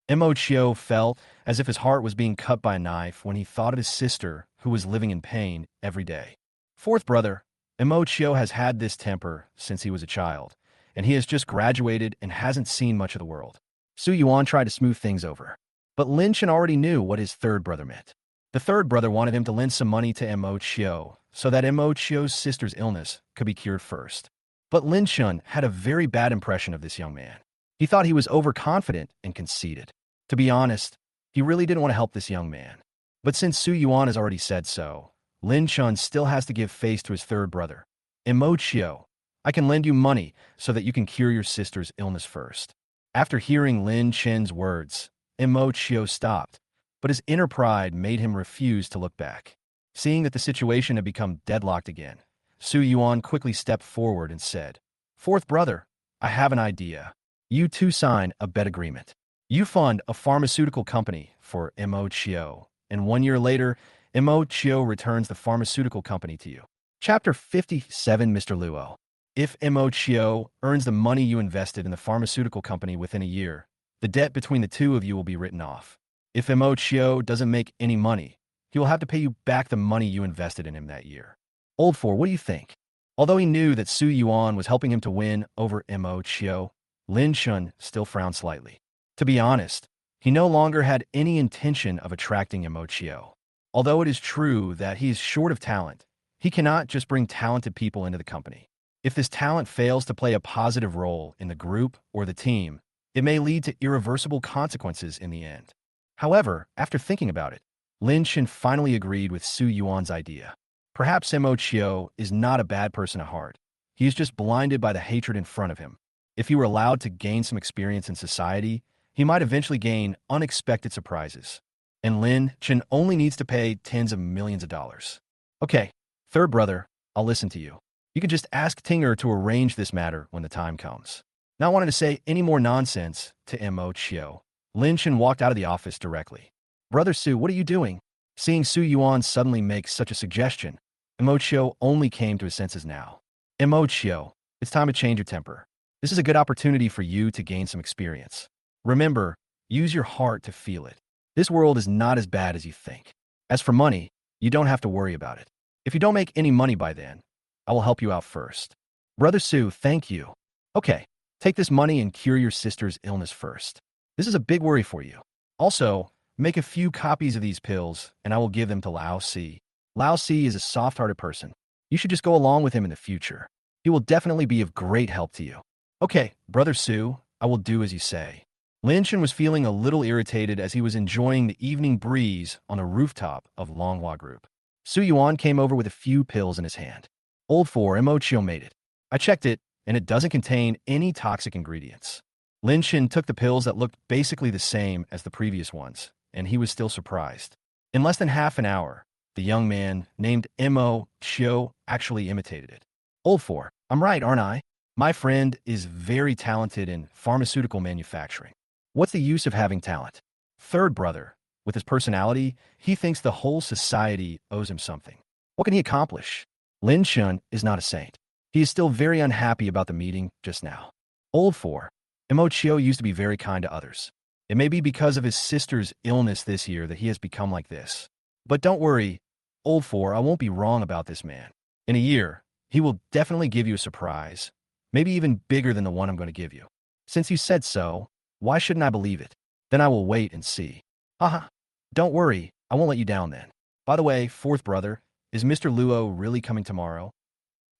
Emochio felt as if his heart was being cut by a knife when he thought of his sister, who was living in pain every day. 4th brother, Emochio has had this temper since he was a child, and he has just graduated and hasn't seen much of the world. Su Yuan tried to smooth things over. But Lin Chun already knew what his 3rd brother meant. The 3rd brother wanted him to lend some money to Emochio so that Emochio's sister's illness could be cured first. But Lin Chun had a very bad impression of this young man. He thought he was overconfident and conceited. To be honest, he really didn't want to help this young man. But since Su Yuan has already said so, Lin Chun still has to give face to his 3rd brother. Emochio, I can lend you money so that you can cure your sister's illness first. After hearing Lin Chun's words, Emochio stopped, but his inner pride made him refuse to look back. Seeing that the situation had become deadlocked again, Su Yuan quickly stepped forward and said, 4th brother, I have an idea. You two sign a bet agreement. You fund a pharmaceutical company for Emochio, and 1 year later, Emochio returns the pharmaceutical company to you. Chapter 57, Mr. Luo. If Emochio earns the money you invested in the pharmaceutical company within a year, The debt between the two of you will be written off. If Mo Chio doesn't make any money, he will have to pay you back the money you invested in him that year. Old Four, what do you think? Although he knew that Su Yuan was helping him to win over Mo Chio, Lin Chun still frowned slightly. To be honest, he no longer had any intention of attracting Mo Chio. Although it is true that he is short of talent, he cannot just bring talented people into the company. If this talent fails to play a positive role in the group or the team, it may lead to irreversible consequences in the end. However, after thinking about it, Lin Chun finally agreed with Su Yuan's idea. Perhaps Mo Chio is not a bad person at heart. He is just blinded by the hatred in front of him. If he were allowed to gain some experience in society, he might eventually gain unexpected surprises. And Lin Chun only needs to pay tens of millions of dollars. Okay, third brother, I'll listen to you. You can just ask Tinger to arrange this matter when the time comes. Not wanting to say any more nonsense to Mo Chio, Lin Chun walked out of the office directly. Brother Su, what are you doing? Seeing Su Yuan suddenly make such a suggestion, Mo Chio only came to his senses now. Mo Chio, it's time to change your temper. This is a good opportunity for you to gain some experience. Remember, use your heart to feel it. This world is not as bad as you think. As for money, you don't have to worry about it. If you don't make any money by then, I will help you out first. Brother Su, thank you. Okay, take this money and cure your sister's illness first. This is a big worry for you. Also, make a few copies of these pills, and I will give them to Lao Si. Lao Si is a soft-hearted person. You should just go along with him in the future. He will definitely be of great help to you. Okay, Brother Su, I will do as you say. Lin Chun was feeling a little irritated as he was enjoying the evening breeze on a rooftop of Longhua Group. Su Yuan came over with a few pills in his hand. Old Four, Mo Chio made it. I checked it, and it doesn't contain any toxic ingredients. Lin Chun took the pills that looked basically the same as the previous ones, and he was still surprised. In less than half an hour, the young man named Mo Chio actually imitated it. Old Four, I'm right, aren't I? My friend is very talented in pharmaceutical manufacturing. What's the use of having talent? Third brother, with his personality, he thinks the whole society owes him something. What can he accomplish? Lin Chun is not a saint. He is still very unhappy about the meeting just now. Old Four, Mo Chio used to be very kind to others. It may be because of his sister's illness this year that he has become like this. But don't worry, Old Four, I won't be wrong about this man. In a year, he will definitely give you a surprise, maybe even bigger than the one I'm going to give you. Since you said so, why shouldn't I believe it? Then I will wait and see. Haha. Don't worry, I won't let you down then. By the way, fourth brother, is Mr. Luo really coming tomorrow?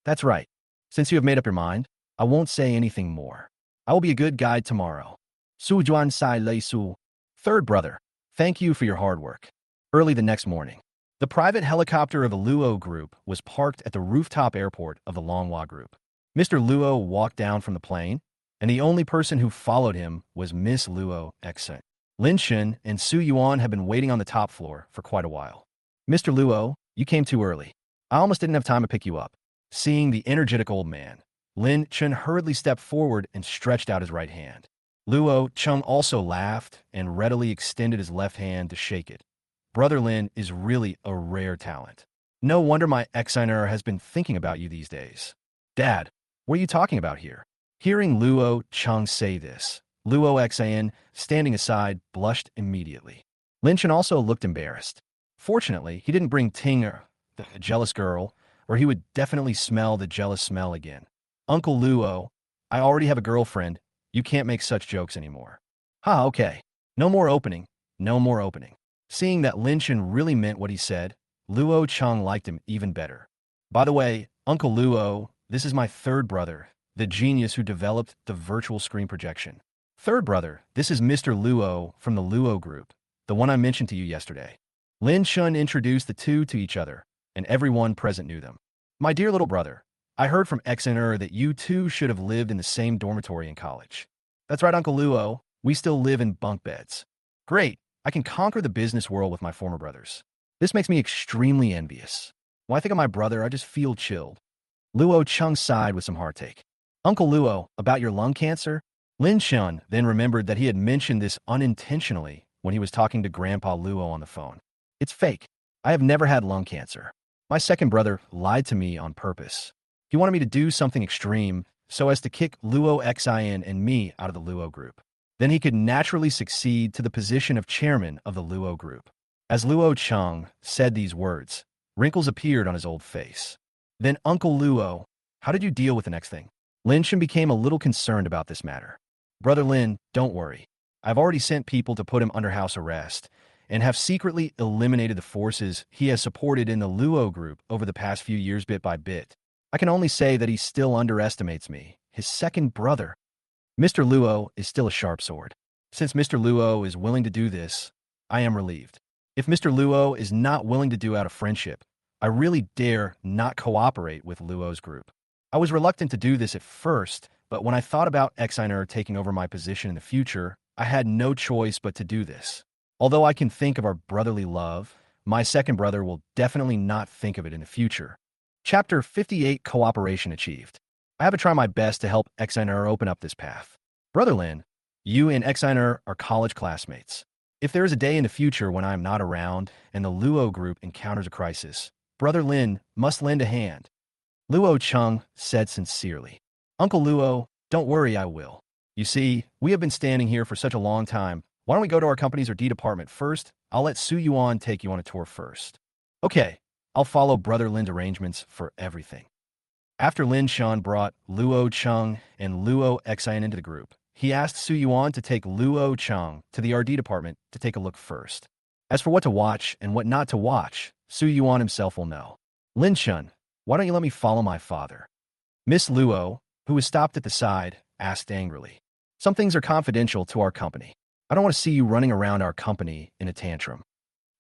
That's right. Since you have made up your mind, I won't say anything more. I will be a good guide tomorrow. Su Juan Sai Lei Su. Third brother, thank you for your hard work. Early the next morning, the private helicopter of the Luo Group was parked at the rooftop airport of the Longhua Group. Mr. Luo walked down from the plane, and the only person who followed him was Miss Luo Exen. Lin Chun and Su Yuan had been waiting on the top floor for quite a while. Mr. Luo, you came too early. I almost didn't have time to pick you up. Seeing the energetic old man, Lin Chun hurriedly stepped forward and stretched out his right hand. Luo Chong also laughed and readily extended his left hand to shake it. Brother Lin is really a rare talent. No wonder my ex-signer has been thinking about you these days. Dad, what are you talking about here? Hearing Luo Chong say this, Luo Xin, standing aside, blushed immediately. Lin Chun also looked embarrassed. Fortunately, he didn't bring Tinger, the jealous girl, or he would definitely smell the jealous smell again. Uncle Luo, I already have a girlfriend. You can't make such jokes anymore. Ha, okay. No more opening. No more opening. Seeing that Lin Chun really meant what he said, Luo Chong liked him even better. By the way, Uncle Luo, this is my third brother, the genius who developed the virtual screen projection. Third brother, this is Mr. Luo from the Luo Group, the one I mentioned to you yesterday. Lin Chun introduced the two to each other, and everyone present knew them. My dear little brother, I heard from Xner that you two should have lived in the same dormitory in college. That's right, Uncle Luo. We still live in bunk beds. Great. I can conquer the business world with my former brothers. This makes me extremely envious. When I think of my brother, I just feel chilled. Luo Chong sighed with some heartache. Uncle Luo, about your lung cancer? Lin Chun then remembered that he had mentioned this unintentionally when he was talking to Grandpa Luo on the phone. It's fake. I have never had lung cancer. My second brother lied to me on purpose. He wanted me to do something extreme so as to kick Luo Xin and me out of the Luo Group. Then he could naturally succeed to the position of chairman of the Luo group. As Luo Chong said these words, wrinkles appeared on his old face. Then, Uncle Luo, how did you deal with the next thing? Lin Shen became a little concerned about this matter. Brother Lin, don't worry. I've already sent people to put him under house arrest and have secretly eliminated the forces he has supported in the Luo group over the past few years bit by bit. I can only say that he still underestimates me, his second brother. Mr. Luo is still a sharp sword. Since Mr. Luo is willing to do this, I am relieved. If Mr. Luo is not willing to do out of friendship, I really dare not cooperate with Luo's group. I was reluctant to do this at first, but when I thought about Xiner taking over my position in the future, I had no choice but to do this. Although I can think of our brotherly love, my second brother will definitely not think of it in the future. Chapter 58 Cooperation Achieved. I have to try my best to help Xiner open up this path. Brother Lin, you and Xiner are college classmates. If there is a day in the future when I am not around and the Luo group encounters a crisis, Brother Lin must lend a hand. Luo Chong said sincerely. Uncle Luo, don't worry, I will. You see, we have been standing here for such a long time. Why don't we go to our company's RD department first? I'll let Su Yuan take you on a tour first. Okay, I'll follow Brother Lin's arrangements for everything. After Lin Shan brought Luo Chong and Luo Xian into the group, he asked Su Yuan to take Luo Chong to the RD department to take a look first. As for what to watch and what not to watch, Su Yuan himself will know. Lin Shan, why don't you let me follow my father? Miss Luo, who was stopped at the side, asked angrily. Some things are confidential to our company. I don't want to see you running around our company in a tantrum.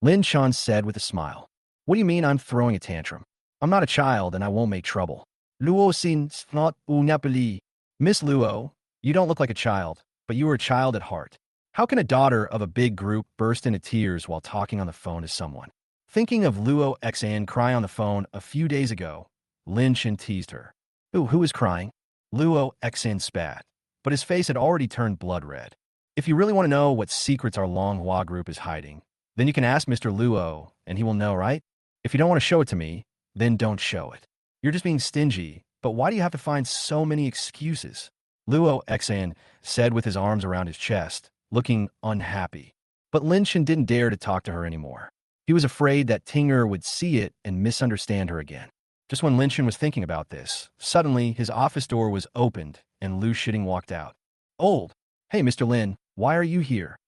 Lin Shan said with a smile. What do you mean I'm throwing a tantrum? I'm not a child and I won't make trouble. Luo sin not unapeli. Miss Luo, you don't look like a child, but you are a child at heart. How can a daughter of a big group burst into tears while talking on the phone to someone? Thinking of Luo Xan crying on the phone a few days ago, Lin Shan teased her. Who is crying? Luo Xan spat, but his face had already turned blood red. If you really want to know what secrets our Manhwa group is hiding, then you can ask Mr. Luo, and he will know, right? If you don't want to show it to me, then don't show it. You're just being stingy, but why do you have to find so many excuses? Luo Xan said with his arms around his chest, looking unhappy. But Lin Shan didn't dare to talk to her anymore. He was afraid that Tinger would see it and misunderstand her again. Just when Lin Shan was thinking about this, suddenly his office door was opened and Lu Shiting walked out. Old. Hey, Mr. Lin, why are you here?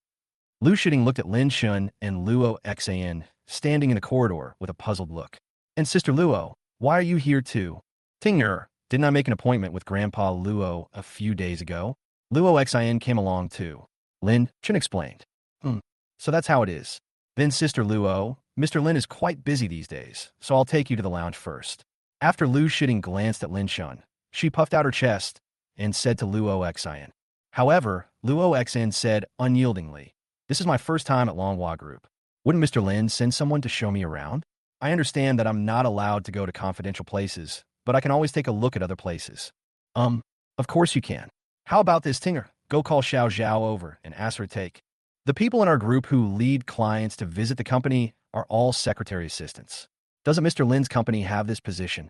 Lu Shiting looked at Lin Shan and Luo Xan, standing in the corridor with a puzzled look. And Sister Luo, why are you here too? Tinger, didn't I make an appointment with Grandpa Luo a few days ago? Luo Xan came along too. Lin Shan explained. So that's how it is. Then Sister Luo, Mr. Lin is quite busy these days, so I'll take you to the lounge first. After Lu Shiting glanced at Lin Shan, she puffed out her chest and said to Luo Xan. However, Luo Xan said unyieldingly, this is my first time at Manhwa Group. Wouldn't Mr. Lin send someone to show me around? I understand that I'm not allowed to go to confidential places, but I can always take a look at other places. Of course you can. How about this, Tinger? Go call Xiao Zhao over and ask her to take. The people in our group who lead clients to visit the company are all secretary assistants. Doesn't Mr. Lin's company have this position?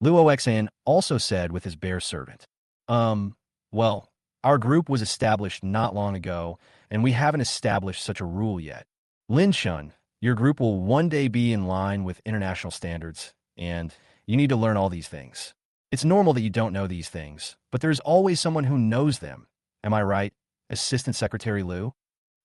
Luo Xan also said with his bear servant. Well, our group was established not long ago, and we haven't established such a rule yet. Lin Shan, your group will one day be in line with international standards, and you need to learn all these things. It's normal that you don't know these things, but there's always someone who knows them. Am I right, Assistant Secretary Lu?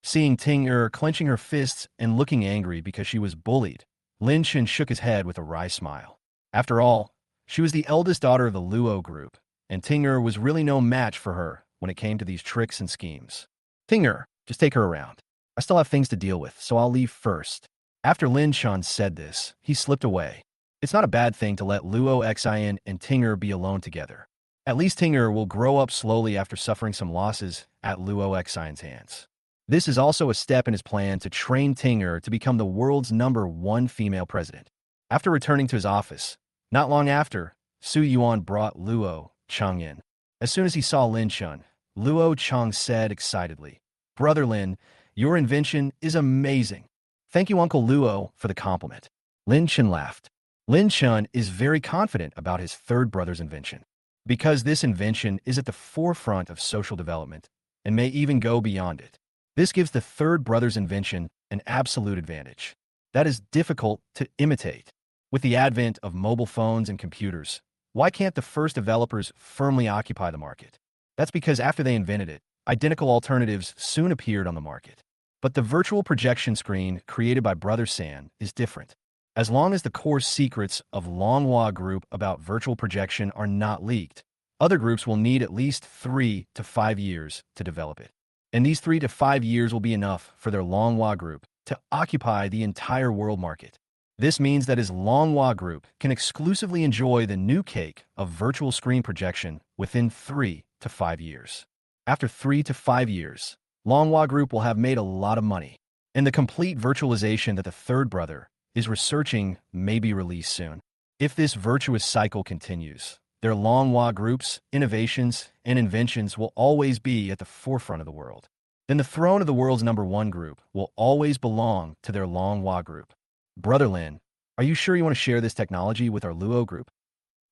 Seeing Tinger clenching her fists and looking angry because she was bullied, Lin Shan shook his head with a wry smile. After all, she was the eldest daughter of the Luo group, and Tinger was really no match for her when it came to these tricks and schemes. Tinger, just take her around. I still have things to deal with, so I'll leave first. After Lin Shan said this, he slipped away. It's not a bad thing to let Luo Xian and Tinger be alone together. At least Tinger will grow up slowly after suffering some losses at Luo Xian's hands. This is also a step in his plan to train Tinger to become the world's #1 female president. After returning to his office, not long after, Su Yuan brought Luo Chong in. As soon as he saw Lin Shan, Luo Chong said excitedly, Brother Lin, your invention is amazing. Thank you, Uncle Luo, for the compliment. Lin Shan laughed. Lin Shan is very confident about his third brother's invention. Because this invention is at the forefront of social development, and may even go beyond it. This gives the third brother's invention an absolute advantage. That is difficult to imitate. With the advent of mobile phones and computers, why can't the first developers firmly occupy the market? That's because after they invented it, identical alternatives soon appeared on the market. But the virtual projection screen created by Brother San is different. As long as the core secrets of MANHWA Group about virtual projection are not leaked, other groups will need at least 3 to 5 years to develop it. And these 3 to 5 years will be enough for their MANHWA Group to occupy the entire world market. This means that his MANHWA Group can exclusively enjoy the new cake of virtual screen projection within 3 to 5 years. After 3 to 5 years, MANHWA Group will have made a lot of money, and the complete virtualization that the third brother is researching may be released soon. If this virtuous cycle continues, their MANHWA Group's innovations and inventions will always be at the forefront of the world. Then the throne of the world's #1 group will always belong to their MANHWA Group. Brother Lin, are you sure you want to share this technology with our Luo Group?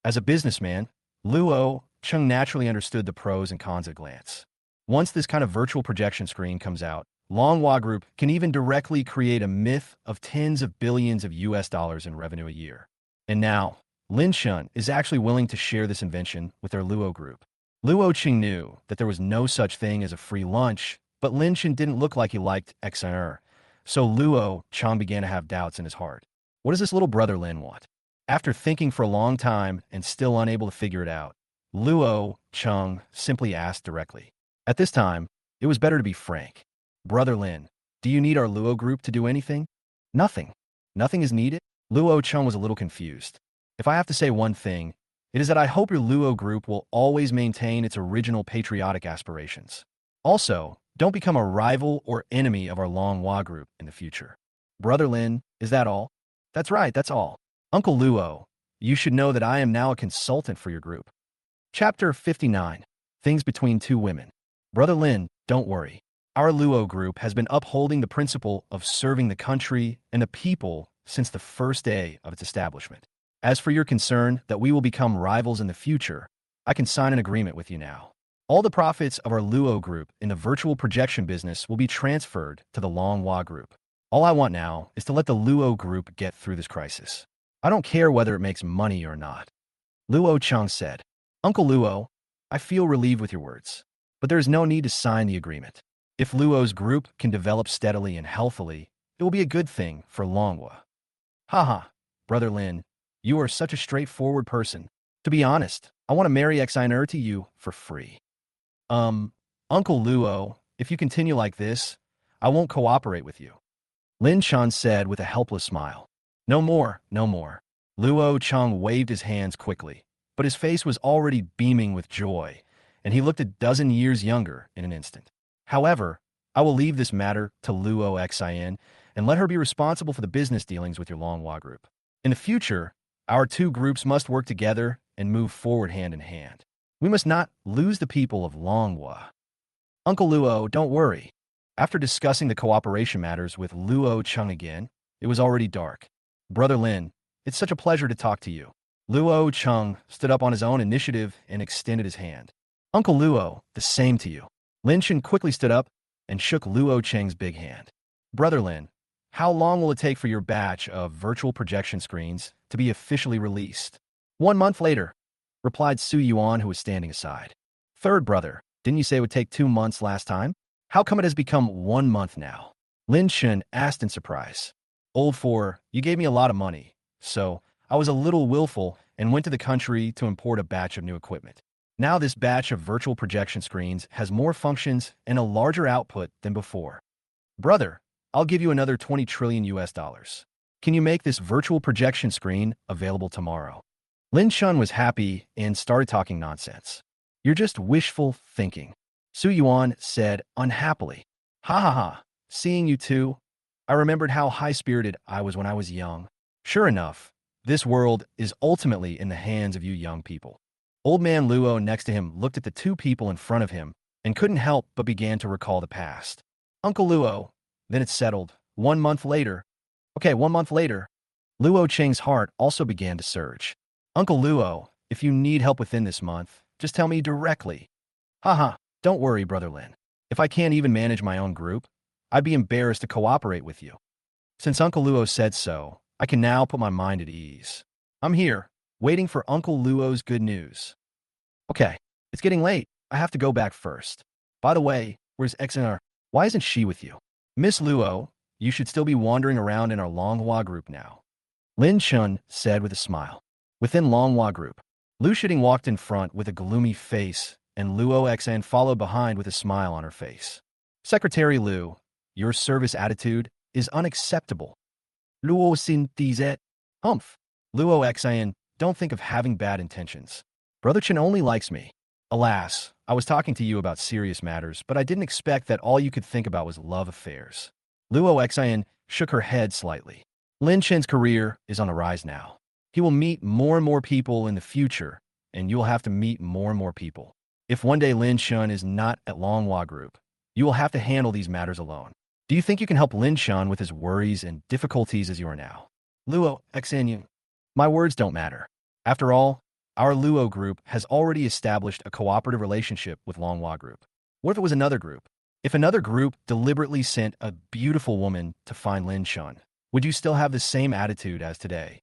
As a businessman, Luo Chong naturally understood the pros and cons at a glance. Once this kind of virtual projection screen comes out, MANHWA Group can even directly create a myth of tens of billions of US dollars in revenue a year. And now, Lin Shun is actually willing to share this invention with their Luo Group. Luo Ching knew that there was no such thing as a free lunch, but Lin Shun didn't look like he liked XIR, so Luo Chong began to have doubts in his heart. What does this little brother Lin want? After thinking for a long time and still unable to figure it out, Luo Chong simply asked directly. At this time, it was better to be frank. Brother Lin, do you need our Luo Group to do anything? Nothing. Nothing is needed? Luo Chong was a little confused. If I have to say one thing, it is that I hope your Luo Group will always maintain its original patriotic aspirations. Also, don't become a rival or enemy of our MANHWA Group in the future. Brother Lin, is that all? That's right, that's all. Uncle Luo, you should know that I am now a consultant for your group. Chapter 59. Things Between Two Women. Brother Lin, don't worry. Our Luo Group has been upholding the principle of serving the country and the people since the first day of its establishment. As for your concern that we will become rivals in the future, I can sign an agreement with you now. All the profits of our Luo Group in the virtual projection business will be transferred to the MANHWA Group. All I want now is to let the Luo Group get through this crisis. I don't care whether it makes money or not. Luo Chong said, Uncle Luo, I feel relieved with your words, but there is no need to sign the agreement. If Luo's group can develop steadily and healthily, it will be a good thing for MANHWA. Haha, Brother Lin, you are such a straightforward person. To be honest, I want to marry Xiner to you for free. Uncle Luo, if you continue like this, I won't cooperate with you. Lin Chan said with a helpless smile. No more, no more. Luo Chong waved his hands quickly, but his face was already beaming with joy, and he looked a dozen years younger in an instant. However, I will leave this matter to Luo Xin and let her be responsible for the business dealings with your MANHWA Group. In the future, our two groups must work together and move forward hand in hand. We must not lose the people of MANHWA. Uncle Luo, don't worry. After discussing the cooperation matters with Luo Chong again, it was already dark. Brother Lin, it's such a pleasure to talk to you. Luo Chong stood up on his own initiative and extended his hand. Uncle Luo, the same to you. Lin Chen quickly stood up and shook Luo Cheng's big hand. Brother Lin, how long will it take for your batch of virtual projection screens to be officially released? 1 month later, replied Su Yuan, who was standing aside. Third brother, didn't you say it would take 2 months last time? How come it has become 1 month now? Lin Chen asked in surprise. Old four, you gave me a lot of money, so I was a little willful and went to the country to import a batch of new equipment. Now this batch of virtual projection screens has more functions and a larger output than before. Brother, I'll give you another 20 trillion US dollars. Can you make this virtual projection screen available tomorrow? Lin Chun was happy and started talking nonsense. You're just wishful thinking, Su Yuan said unhappily. Ha ha ha, seeing you two, I remembered how high-spirited I was when I was young. Sure enough, this world is ultimately in the hands of you young people. Old man Luo next to him looked at the two people in front of him and couldn't help but began to recall the past. Uncle Luo, then it settled. 1 month later. Okay, 1 month later. Luo Cheng's heart also began to surge. Uncle Luo, if you need help within this month, just tell me directly. Haha, don't worry, Brother Lin. If I can't even manage my own group, I'd be embarrassed to cooperate with you. Since Uncle Luo said so, I can now put my mind at ease. I'm here, waiting for Uncle Luo's good news. Okay, it's getting late. I have to go back first. By the way, where's XNR? Why isn't she with you? Miss Luo, you should still be wandering around in our Longhua group now. Lin Chun said with a smile. Within Longhua group, Lu Shiding walked in front with a gloomy face, and Luo Xan followed behind with a smile on her face. Secretary Lu, your service attitude is unacceptable. Luo Xin Dizet. Humph. Luo Xan, don't think of having bad intentions. Brother Chen only likes me. Alas, I was talking to you about serious matters, but I didn't expect that all you could think about was love affairs. Luo Xian shook her head slightly. Lin Chen's career is on the rise now. He will meet more and more people in the future, and you will have to meet more and more people. If one day Lin Chen is not at Longhua Group, you will have to handle these matters alone. Do you think you can help Lin Chen with his worries and difficulties as you are now? Luo Xian, my words don't matter. After all, our Luo group has already established a cooperative relationship with Longhua Group. What if it was another group? If another group deliberately sent a beautiful woman to find Lin Chen, would you still have the same attitude as today?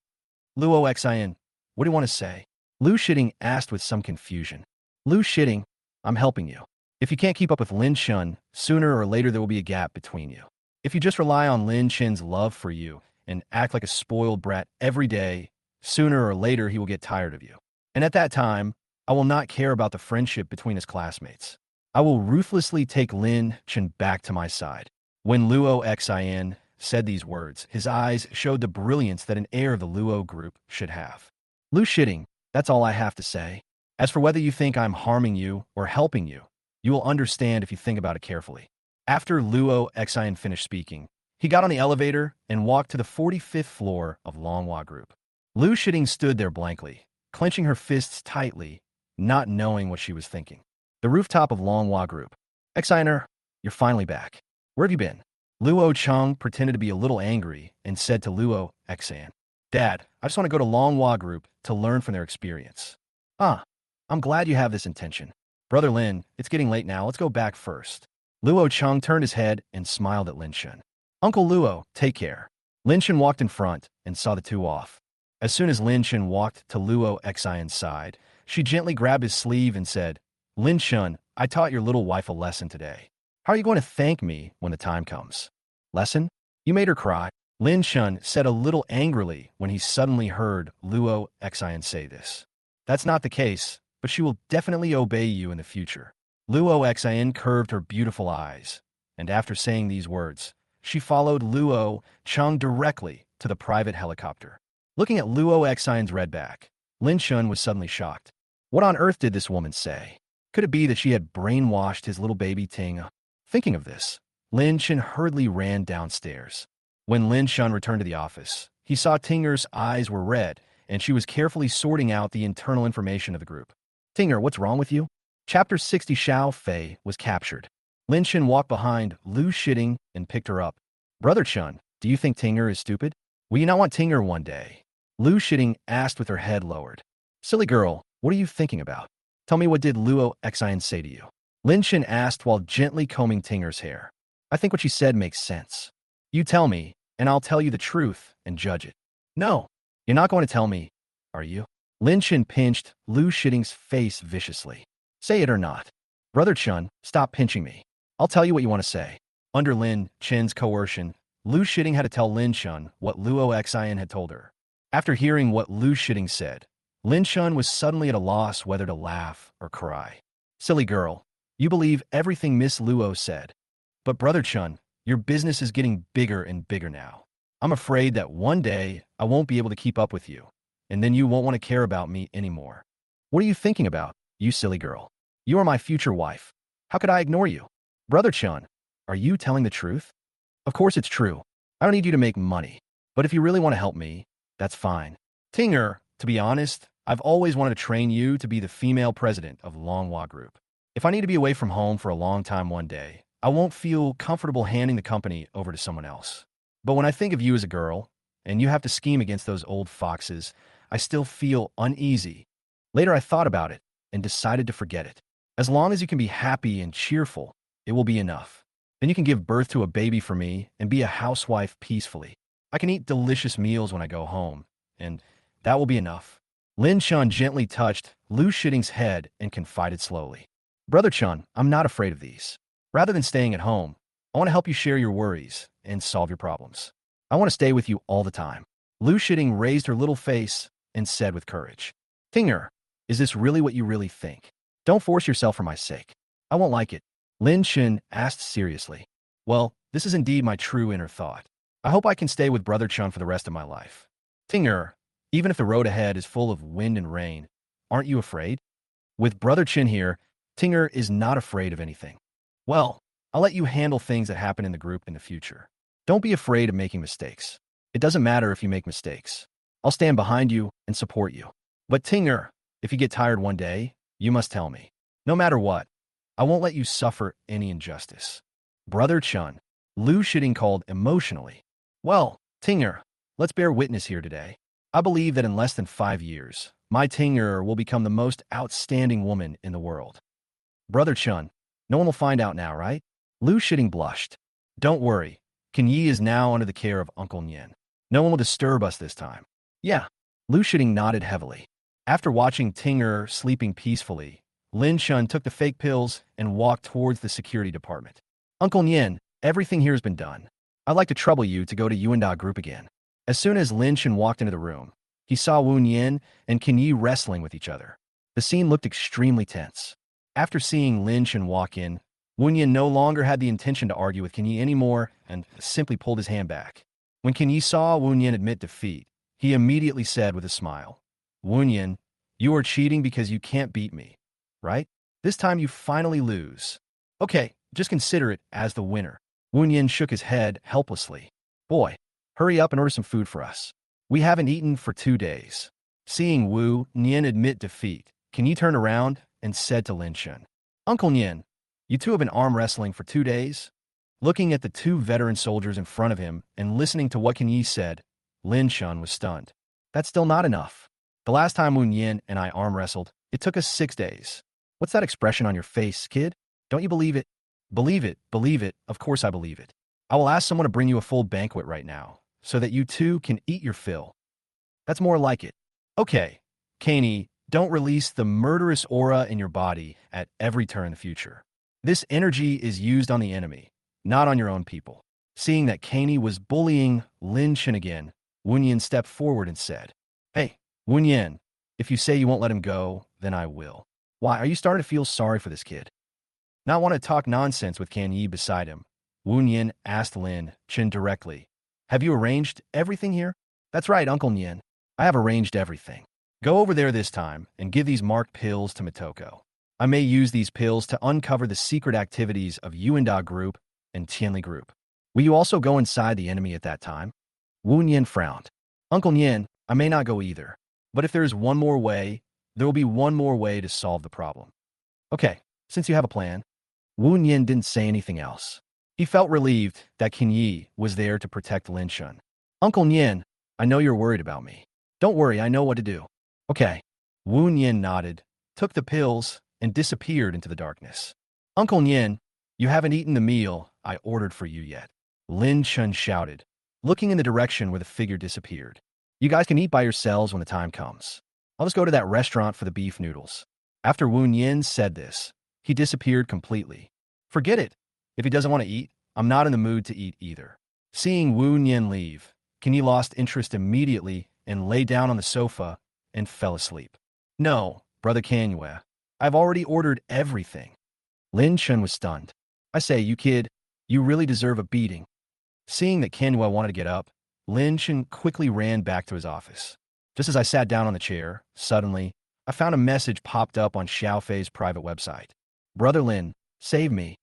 Luo Xian, what do you want to say? Lu Shiding asked with some confusion. Lu Shiding, I'm helping you. If you can't keep up with Lin Chen, sooner or later there will be a gap between you. If you just rely on Lin Chen's love for you and act like a spoiled brat every day, sooner or later he will get tired of you. And at that time, I will not care about the friendship between his classmates. I will ruthlessly take Lin Chen back to my side. When Luo Xian said these words, his eyes showed the brilliance that an heir of the Luo group should have. Lu Shiding, that's all I have to say. As for whether you think I'm harming you or helping you, you will understand if you think about it carefully. After Luo Xian finished speaking, he got on the elevator and walked to the 45th floor of Longhua Group. Lu Shiding stood there blankly, clenching her fists tightly, not knowing what she was thinking. The rooftop of Longhua Group. Xiner, you're finally back. Where have you been? Luo Chong pretended to be a little angry and said to Luo Xian, Dad, I just want to go to Longhua Group to learn from their experience. I'm glad you have this intention. Brother Lin, it's getting late now. Let's go back first. Luo Chong turned his head and smiled at Lin Chen. Uncle Luo, take care. Lin Chen walked in front and saw the two off. As soon as Lin Chen walked to Luo Xian's side, she gently grabbed his sleeve and said, Lin Chen, I taught your little wife a lesson today. How are you going to thank me when the time comes? Lesson? You made her cry. Lin Chen said a little angrily when he suddenly heard Luo Xian say this. That's not the case, but she will definitely obey you in the future. Luo Xian curved her beautiful eyes, and after saying these words, she followed Luo Chong directly to the private helicopter. Looking at Luo Xian's red back, Lin Chen was suddenly shocked. What on earth did this woman say? Could it be that she had brainwashed his little baby Tinger? Thinking of this, Lin Chen hurriedly ran downstairs. When Lin Chen returned to the office, he saw Tinger's eyes were red, and she was carefully sorting out the internal information of the group. Tinger, what's wrong with you? Chapter 60 Xiao Fei was captured. Lin Chen walked behind Lu Shiding and picked her up. Brother Chen, do you think Tinger is stupid? Will you not want Tinger one day? Lu Shiding asked with her head lowered. Silly girl, what are you thinking about? Tell me, what did Luo Xian say to you? Lin Chen asked while gently combing Tinger's hair. I think what she said makes sense. You tell me, and I'll tell you the truth and judge it. No, you're not going to tell me, are you? Lin Chen pinched Lu Shiding's face viciously. Say it or not. Brother Chen, stop pinching me. I'll tell you what you want to say. Under Lin Chen's coercion, Lu Shiding had to tell Lin Chen what Luo Xian had told her. After hearing what Lu Shiding said, Lin Chen was suddenly at a loss whether to laugh or cry. Silly girl, you believe everything Miss Luo said. But Brother Chen, your business is getting bigger and bigger now. I'm afraid that one day I won't be able to keep up with you, and then you won't want to care about me anymore. What are you thinking about, you silly girl? You are my future wife. How could I ignore you? Brother Chen, are you telling the truth? Of course it's true. I don't need you to make money. But if you really want to help me, that's fine. Tinger, to be honest, I've always wanted to train you to be the female president of Longhua Group. If I need to be away from home for a long time one day, I won't feel comfortable handing the company over to someone else. But when I think of you as a girl, and you have to scheme against those old foxes, I still feel uneasy. Later I thought about it and decided to forget it. As long as you can be happy and cheerful, It will be enough. Then you can give birth to a baby for me and be a housewife peacefully. I can eat delicious meals when I go home, and that will be enough. Lin Chun gently touched Lu Shiting's head and confided slowly. Brother Chun, I'm not afraid of these. Rather than staying at home, I want to help you share your worries and solve your problems. I want to stay with you all the time. Lu Shiting raised her little face and said with courage, Tinger, is this really what you really think? Don't force yourself for my sake. I won't like it. Lin Chun asked seriously. Well, this is indeed my true inner thought. I hope I can stay with Brother Chun for the rest of my life. Tinger, even if the road ahead is full of wind and rain, aren't you afraid? With Brother Chin here, Tinger is not afraid of anything. Well, I'll let you handle things that happen in the group in the future. Don't be afraid of making mistakes. It doesn't matter if you make mistakes. I'll stand behind you and support you. But Tinger, if you get tired one day, you must tell me. No matter what, I won't let you suffer any injustice. Brother Chun, Lu Shiting called emotionally. Well, Tinger, let's bear witness here today. I believe that in less than 5 years, my Tinger will become the most outstanding woman in the world. Brother Chun, no one will find out now, right? Lu Shiting blushed. Don't worry, Keny is now under the care of Uncle Nyen. No one will disturb us this time. Yeah, Lu Shiting nodded heavily. After watching Tinger sleeping peacefully, Lin Chun took the fake pills and walked towards the security department. Uncle Nyen, everything here has been done. I'd like to trouble you to go to Yuenda group again. As soon as Lin Chun walked into the room, he saw Wu Nyen and Keny wrestling with each other. The scene looked extremely tense. After seeing Lin Chun walk in, Wu Nyen no longer had the intention to argue with Keny anymore and simply pulled his hand back. When Keny saw Wu Nyen admit defeat, he immediately said with a smile, Wu Nyen, you are cheating because you can't beat me, right? This time you finally lose. Okay, just consider it as the winner. Wu Nyen shook his head helplessly. Boy, hurry up and order some food for us. We haven't eaten for 2 days. Seeing Wu Nyen admit defeat, Keny turned around and said to Lin Chun, Uncle Nyen, you two have been arm wrestling for 2 days? Looking at the 2 veteran soldiers in front of him and listening to what Keny said, Lin Chun was stunned. That's still not enough. The last time Wu Nyen and I arm wrestled, it took us 6 days. What's that expression on your face, kid? Don't you believe it? Believe it, of course I believe it. I will ask someone to bring you a full banquet right now, so that you two can eat your fill. That's more like it. Okay, Keny, don't release the murderous aura in your body at every turn in the future. This energy is used on the enemy, not on your own people. Seeing that Keny was bullying Lin Chun again, Wu Nyen stepped forward and said, Hey, Wu Nyen, if you say you won't let him go, then I will. Why, are you starting to feel sorry for this kid? Not want to talk nonsense with Keny beside him, Wu Nyen asked Lin Chun directly. Have you arranged everything here? That's right, Uncle Nyen. I have arranged everything. Go over there this time and give these marked pills to Motoko. I may use these pills to uncover the secret activities of Yuenda group and Tianli group. Will you also go inside the enemy at that time? Wu Nyen frowned. Uncle Nyen, I may not go either. But if there is one more way, there will be one more way to solve the problem. Okay, since you have a plan. Wu Nyen didn't say anything else. He felt relieved that Keny was there to protect Lin Chun. Uncle Nyen, I know you're worried about me. Don't worry, I know what to do. Okay. Wu Nyen nodded, took the pills, and disappeared into the darkness. Uncle Nyen, you haven't eaten the meal I ordered for you yet. Lin Chun shouted, looking in the direction where the figure disappeared. You guys can eat by yourselves when the time comes. I'll just go to that restaurant for the beef noodles. After Wu Nyen said this, he disappeared completely. Forget it. If he doesn't want to eat, I'm not in the mood to eat either. Seeing Wu Nyen leave, Keny lost interest immediately and lay down on the sofa and fell asleep. No, Brother Keny, I've already ordered everything. Lin Chun was stunned. I say, you kid, you really deserve a beating. Seeing that Keny wanted to get up, Lin Chun quickly ran back to his office. Just as I sat down on the chair, suddenly, I found a message popped up on Xiaofei's private website. Brother Lin, save me.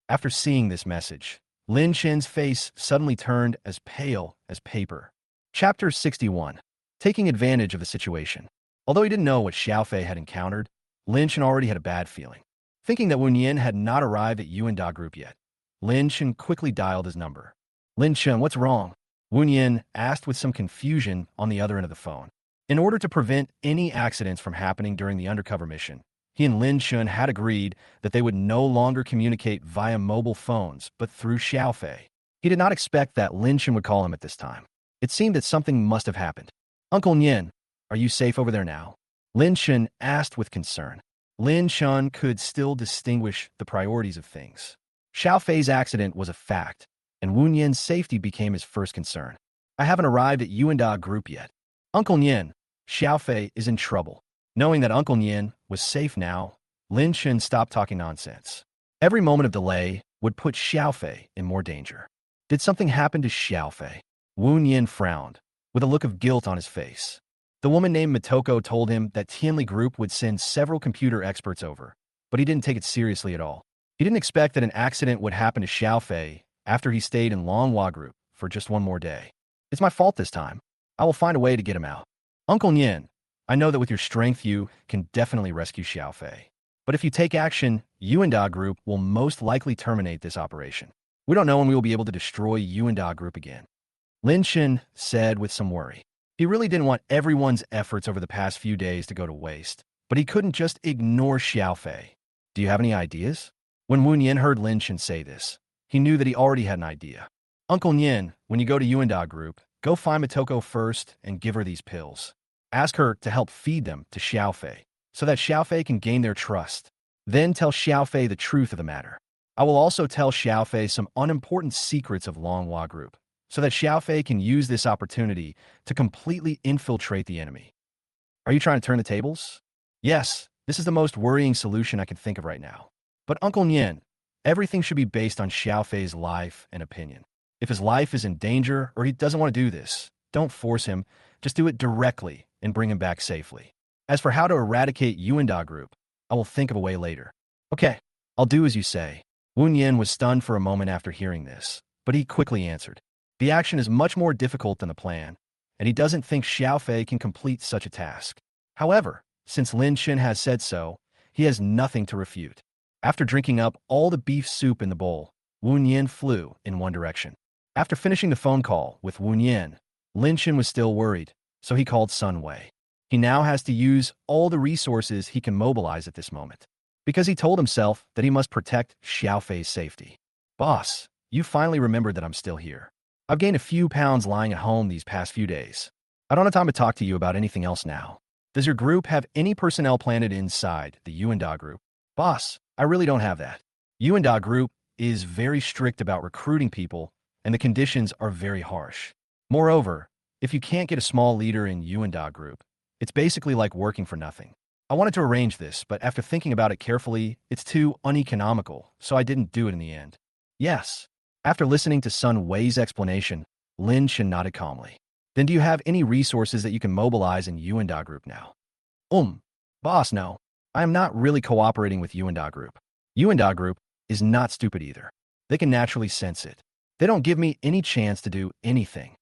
After seeing this message, Lin Chen's face suddenly turned as pale as paper. Chapter 61. Taking advantage of the situation. Although he didn't know what Xiaofei had encountered, Lin Chen already had a bad feeling. Thinking that Wu Nyen had not arrived at Yuenda group yet, Lin Chen quickly dialed his number. Lin Chen, what's wrong? Wu Nyen asked with some confusion on the other end of the phone. In order to prevent any accidents from happening during the undercover mission, He and Lin Chun had agreed that they would no longer communicate via mobile phones, but through Xiaofei. He did not expect that Lin Chun would call him at this time. It seemed that something must have happened. Uncle Nien, are you safe over there now? Lin Chun asked with concern. Lin Chun could still distinguish the priorities of things. Xiaofei's accident was a fact, and Wu Nian's safety became his first concern. I haven't arrived at Yuenda group yet. Uncle Nien, Xiaofei is in trouble. Knowing that Uncle Nien was safe now, Lin Chun stopped talking nonsense. Every moment of delay would put Xiaofei in more danger. Did something happen to Xiaofei? Wu Nian frowned, with a look of guilt on his face. The woman named Moko told him that Tianli Group would send several computer experts over, but he didn't take it seriously at all. He didn't expect that an accident would happen to Xiaofei after he stayed in Longhua Group for just one more day. It's my fault this time. I will find a way to get him out. Uncle Nien, I know that with your strength you can definitely rescue Xiaofei. But if you take action, Yuenda Group will most likely terminate this operation. We don't know when we will be able to destroy Yuenda Group again. Lin Chun said with some worry. He really didn't want everyone's efforts over the past few days to go to waste, but he couldn't just ignore Xiaofei. Do you have any ideas? When Wu Nian heard Lin Chun say this, he knew that he already had an idea. Uncle Nien, when you go to Yuenda Group, go find Moko first and give her these pills. Ask her to help feed them to Xiaofei, so that Xiaofei can gain their trust. Then tell Xiaofei the truth of the matter. I will also tell Xiaofei some unimportant secrets of Longhua Group, so that Xiaofei can use this opportunity to completely infiltrate the enemy. Are you trying to turn the tables? Yes, this is the most worrying solution I can think of right now. But Uncle Nien, everything should be based on Xiaofei's life and opinion. If his life is in danger or he doesn't want to do this, don't force him. Just do it directly and bring him back safely. As for how to eradicate Yuenda Group, I will think of a way later. Okay, I'll do as you say. Wu Nian was stunned for a moment after hearing this, but he quickly answered. The action is much more difficult than the plan, and he doesn't think Xiaofei can complete such a task. However, since Lin Chun has said so, he has nothing to refute. After drinking up all the beef soup in the bowl, Wu Nian flew in one direction. After finishing the phone call with Wu Nian, Lin Chun was still worried, so he called Sunway. He now has to use all the resources he can mobilize at this moment, because he told himself that he must protect Xiaofei's safety. Boss, you finally remembered that I'm still here. I've gained a few pounds lying at home these past few days. I don't have time to talk to you about anything else now. Does your group have any personnel planted inside the Yuenda Group? Boss, I really don't have that. Yuenda Group is very strict about recruiting people, and the conditions are very harsh. Moreover, if you can't get a small leader in Yuenda Group, it's basically like working for nothing. I wanted to arrange this, but after thinking about it carefully, it's too uneconomical, so I didn't do it in the end. Yes. After listening to Sun Wei's explanation, Lin Chun nodded calmly. Then do you have any resources that you can mobilize in Yuenda Group now? Boss, no. I am not really cooperating with Yuenda Group. Yuenda Group is not stupid either. They can naturally sense it. They don't give me any chance to do anything.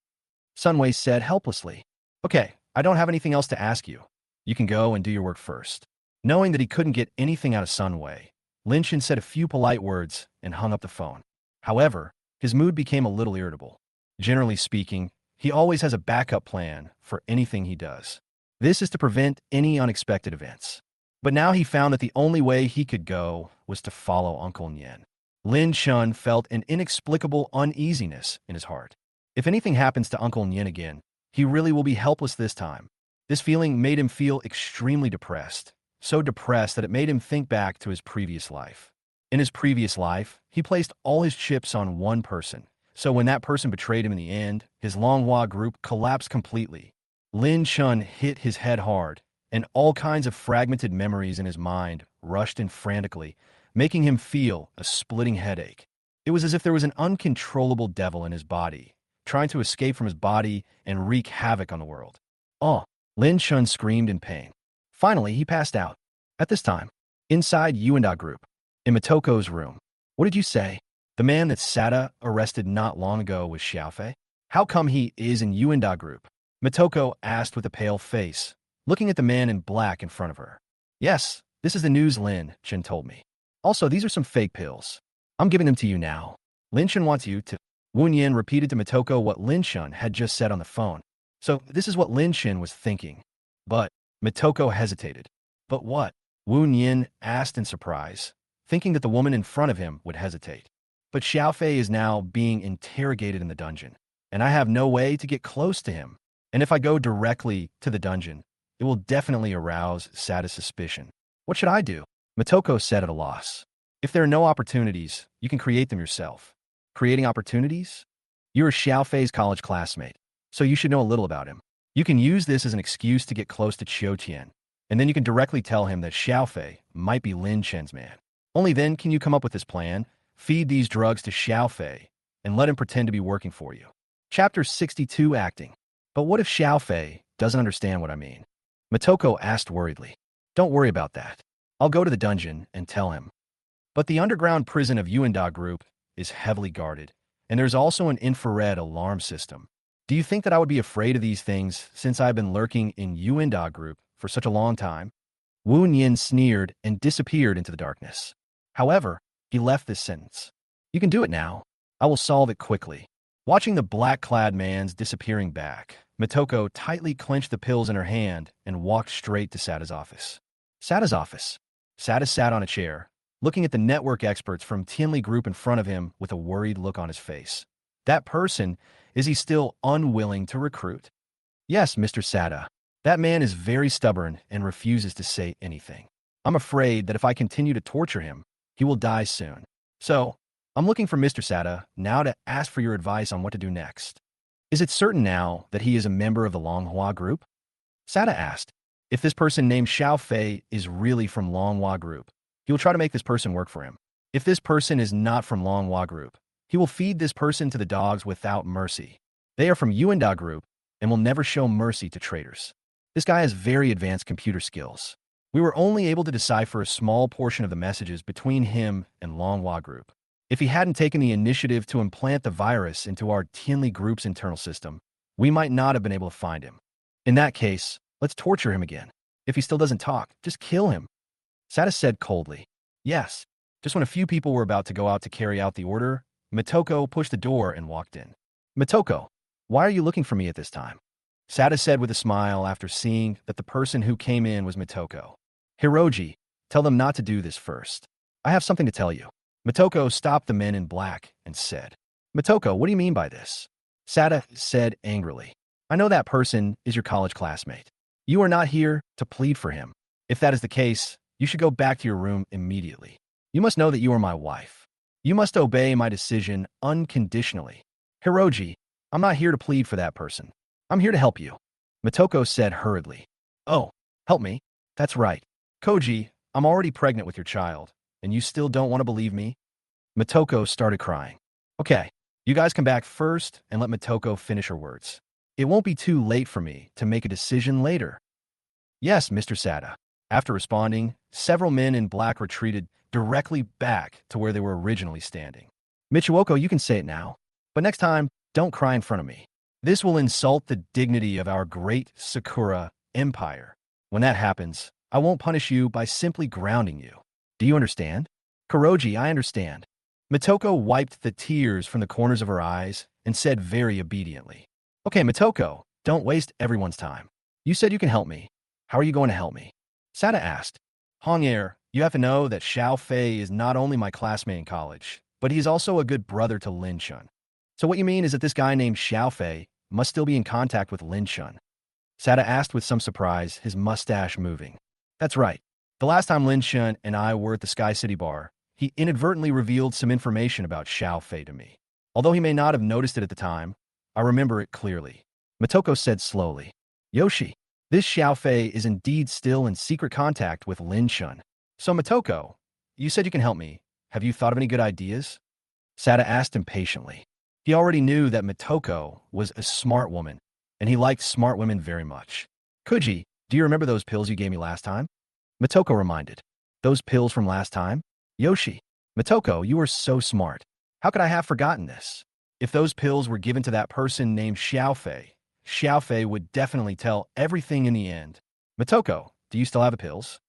Sunway said helplessly. Okay, I don't have anything else to ask you. You can go and do your work first. Knowing that he couldn't get anything out of Sunway, Lin Chun said a few polite words and hung up the phone. However, his mood became a little irritable. Generally speaking, he always has a backup plan for anything he does. This is to prevent any unexpected events. But now he found that the only way he could go was to follow Uncle Nien. Lin Chun felt an inexplicable uneasiness in his heart. If anything happens to Uncle Nien again, he really will be helpless this time. This feeling made him feel extremely depressed, so depressed that it made him think back to his previous life. In his previous life, he placed all his chips on one person, so when that person betrayed him in the end, his Longhua Group collapsed completely. Lin Chun hit his head hard, and all kinds of fragmented memories in his mind rushed in frantically, making him feel a splitting headache. It was as if there was an uncontrollable devil in his body, trying to escape from his body and wreak havoc on the world. Oh! Lin Chun screamed in pain. Finally, he passed out. At this time, inside Yuenda Group, in Motoko's room. What did you say? The man that Sata arrested not long ago was Xiaofei? How come he is in Yuenda Group? Moko asked with a pale face, looking at the man in black in front of her. Yes, this is the news Lin Chun told me. Also, these are some fake pills. I'm giving them to you now. Lin Chun wants you to... Wu Nian repeated to Moko what Lin Chun had just said on the phone. So this is what Lin Chun was thinking. But Moko hesitated. But what? Wu Yin asked in surprise, thinking that the woman in front of him would hesitate. But Xiaofei is now being interrogated in the dungeon, and I have no way to get close to him. And if I go directly to the dungeon, it will definitely arouse Sata's suspicion. What should I do? Motoko said at a loss. If there are no opportunities, you can create them yourself. Creating opportunities? You're Xiaofei's college classmate, so you should know a little about him. You can use this as an excuse to get close to Qiu Tian, and then you can directly tell him that Xiaofei might be Lin Chen's man. Only then can you come up with this plan, feed these drugs to Xiaofei, and let him pretend to be working for you. Chapter 62 Acting. But what if Xiaofei doesn't understand what I mean? Motoko asked worriedly. Don't worry about that. I'll go to the dungeon and tell him. But the underground prison of Yuenda Group is heavily guarded, and there's also an infrared alarm system. Do you think that I would be afraid of these things since I've been lurking in Yuenda Group for such a long time? Wu Yin sneered and disappeared into the darkness. However, he left this sentence. You can do it now. I will solve it quickly. Watching the black-clad man's disappearing back, Motoko tightly clenched the pills in her hand and walked straight to Sata's office. Sata's office. Sata sat on a chair, looking at the network experts from Tianli Group in front of him with a worried look on his face. That person, is he still unwilling to recruit? Yes, Mr. Sata. That man is very stubborn and refuses to say anything. I'm afraid that if I continue to torture him, he will die soon. So, I'm looking for Mr. Sata now to ask for your advice on what to do next. Is it certain now that he is a member of the Manhwa Group? Sata asked. If this person named Xiaofei is really from Manhwa Group, he will try to make this person work for him. If this person is not from Manhwa Group, he will feed this person to the dogs without mercy. They are from Yuenda Group and will never show mercy to traitors. This guy has very advanced computer skills. We were only able to decipher a small portion of the messages between him and Manhwa Group. If he hadn't taken the initiative to implant the virus into our Tianli Group's internal system, we might not have been able to find him. In that case, let's torture him again. If he still doesn't talk, just kill him. Sata said coldly. Yes. Just when a few people were about to go out to carry out the order, Motoko pushed the door and walked in. Motoko, why are you looking for me at this time? Sata said with a smile after seeing that the person who came in was Motoko. Hiroji, tell them not to do this first. I have something to tell you. Motoko stopped the men in black and said, Motoko, what do you mean by this? Sata said angrily. I know that person is your college classmate. You are not here to plead for him. If that is the case, you should go back to your room immediately. You must know that you are my wife. You must obey my decision unconditionally. Hiroji, I'm not here to plead for that person. I'm here to help you. Motoko said hurriedly. Oh, help me? That's right. Koji, I'm already pregnant with your child, and you still don't want to believe me? Motoko started crying. Okay, you guys come back first and let Motoko finish her words. It won't be too late for me to make a decision later. Yes, Mr. Sata. After responding, several men in black retreated directly back to where they were originally standing. Michioka, you can say it now, but next time, don't cry in front of me. This will insult the dignity of our great Sakura empire. When that happens, I won't punish you by simply grounding you. Do you understand? Kuroji, I understand. Motoko wiped the tears from the corners of her eyes and said very obediently. Okay, Motoko, don't waste everyone's time. You said you can help me. How are you going to help me? Sata asked. Hong'er, you have to know that Xiaofei is not only my classmate in college, but he's also a good brother to Lin Chun. So what you mean is that this guy named Xiaofei must still be in contact with Lin Chun? Sata asked with some surprise, his mustache moving. That's right. The last time Lin Chun and I were at the Sky City bar, he inadvertently revealed some information about Xiaofei to me. Although he may not have noticed it at the time, I remember it clearly. Motoko said slowly. Yoshi, this Xiaofei is indeed still in secret contact with Lin Chun. So Motoko, you said you can help me. Have you thought of any good ideas? Sata asked impatiently. He already knew that Motoko was a smart woman, and he liked smart women very much. Kuji, do you remember those pills you gave me last time? Motoko reminded. Those pills from last time? Yoshi, Motoko, you are so smart. How could I have forgotten this? If those pills were given to that person named Xiaofei, Xiaofei would definitely tell everything in the end. Motoko, do you still have the pills?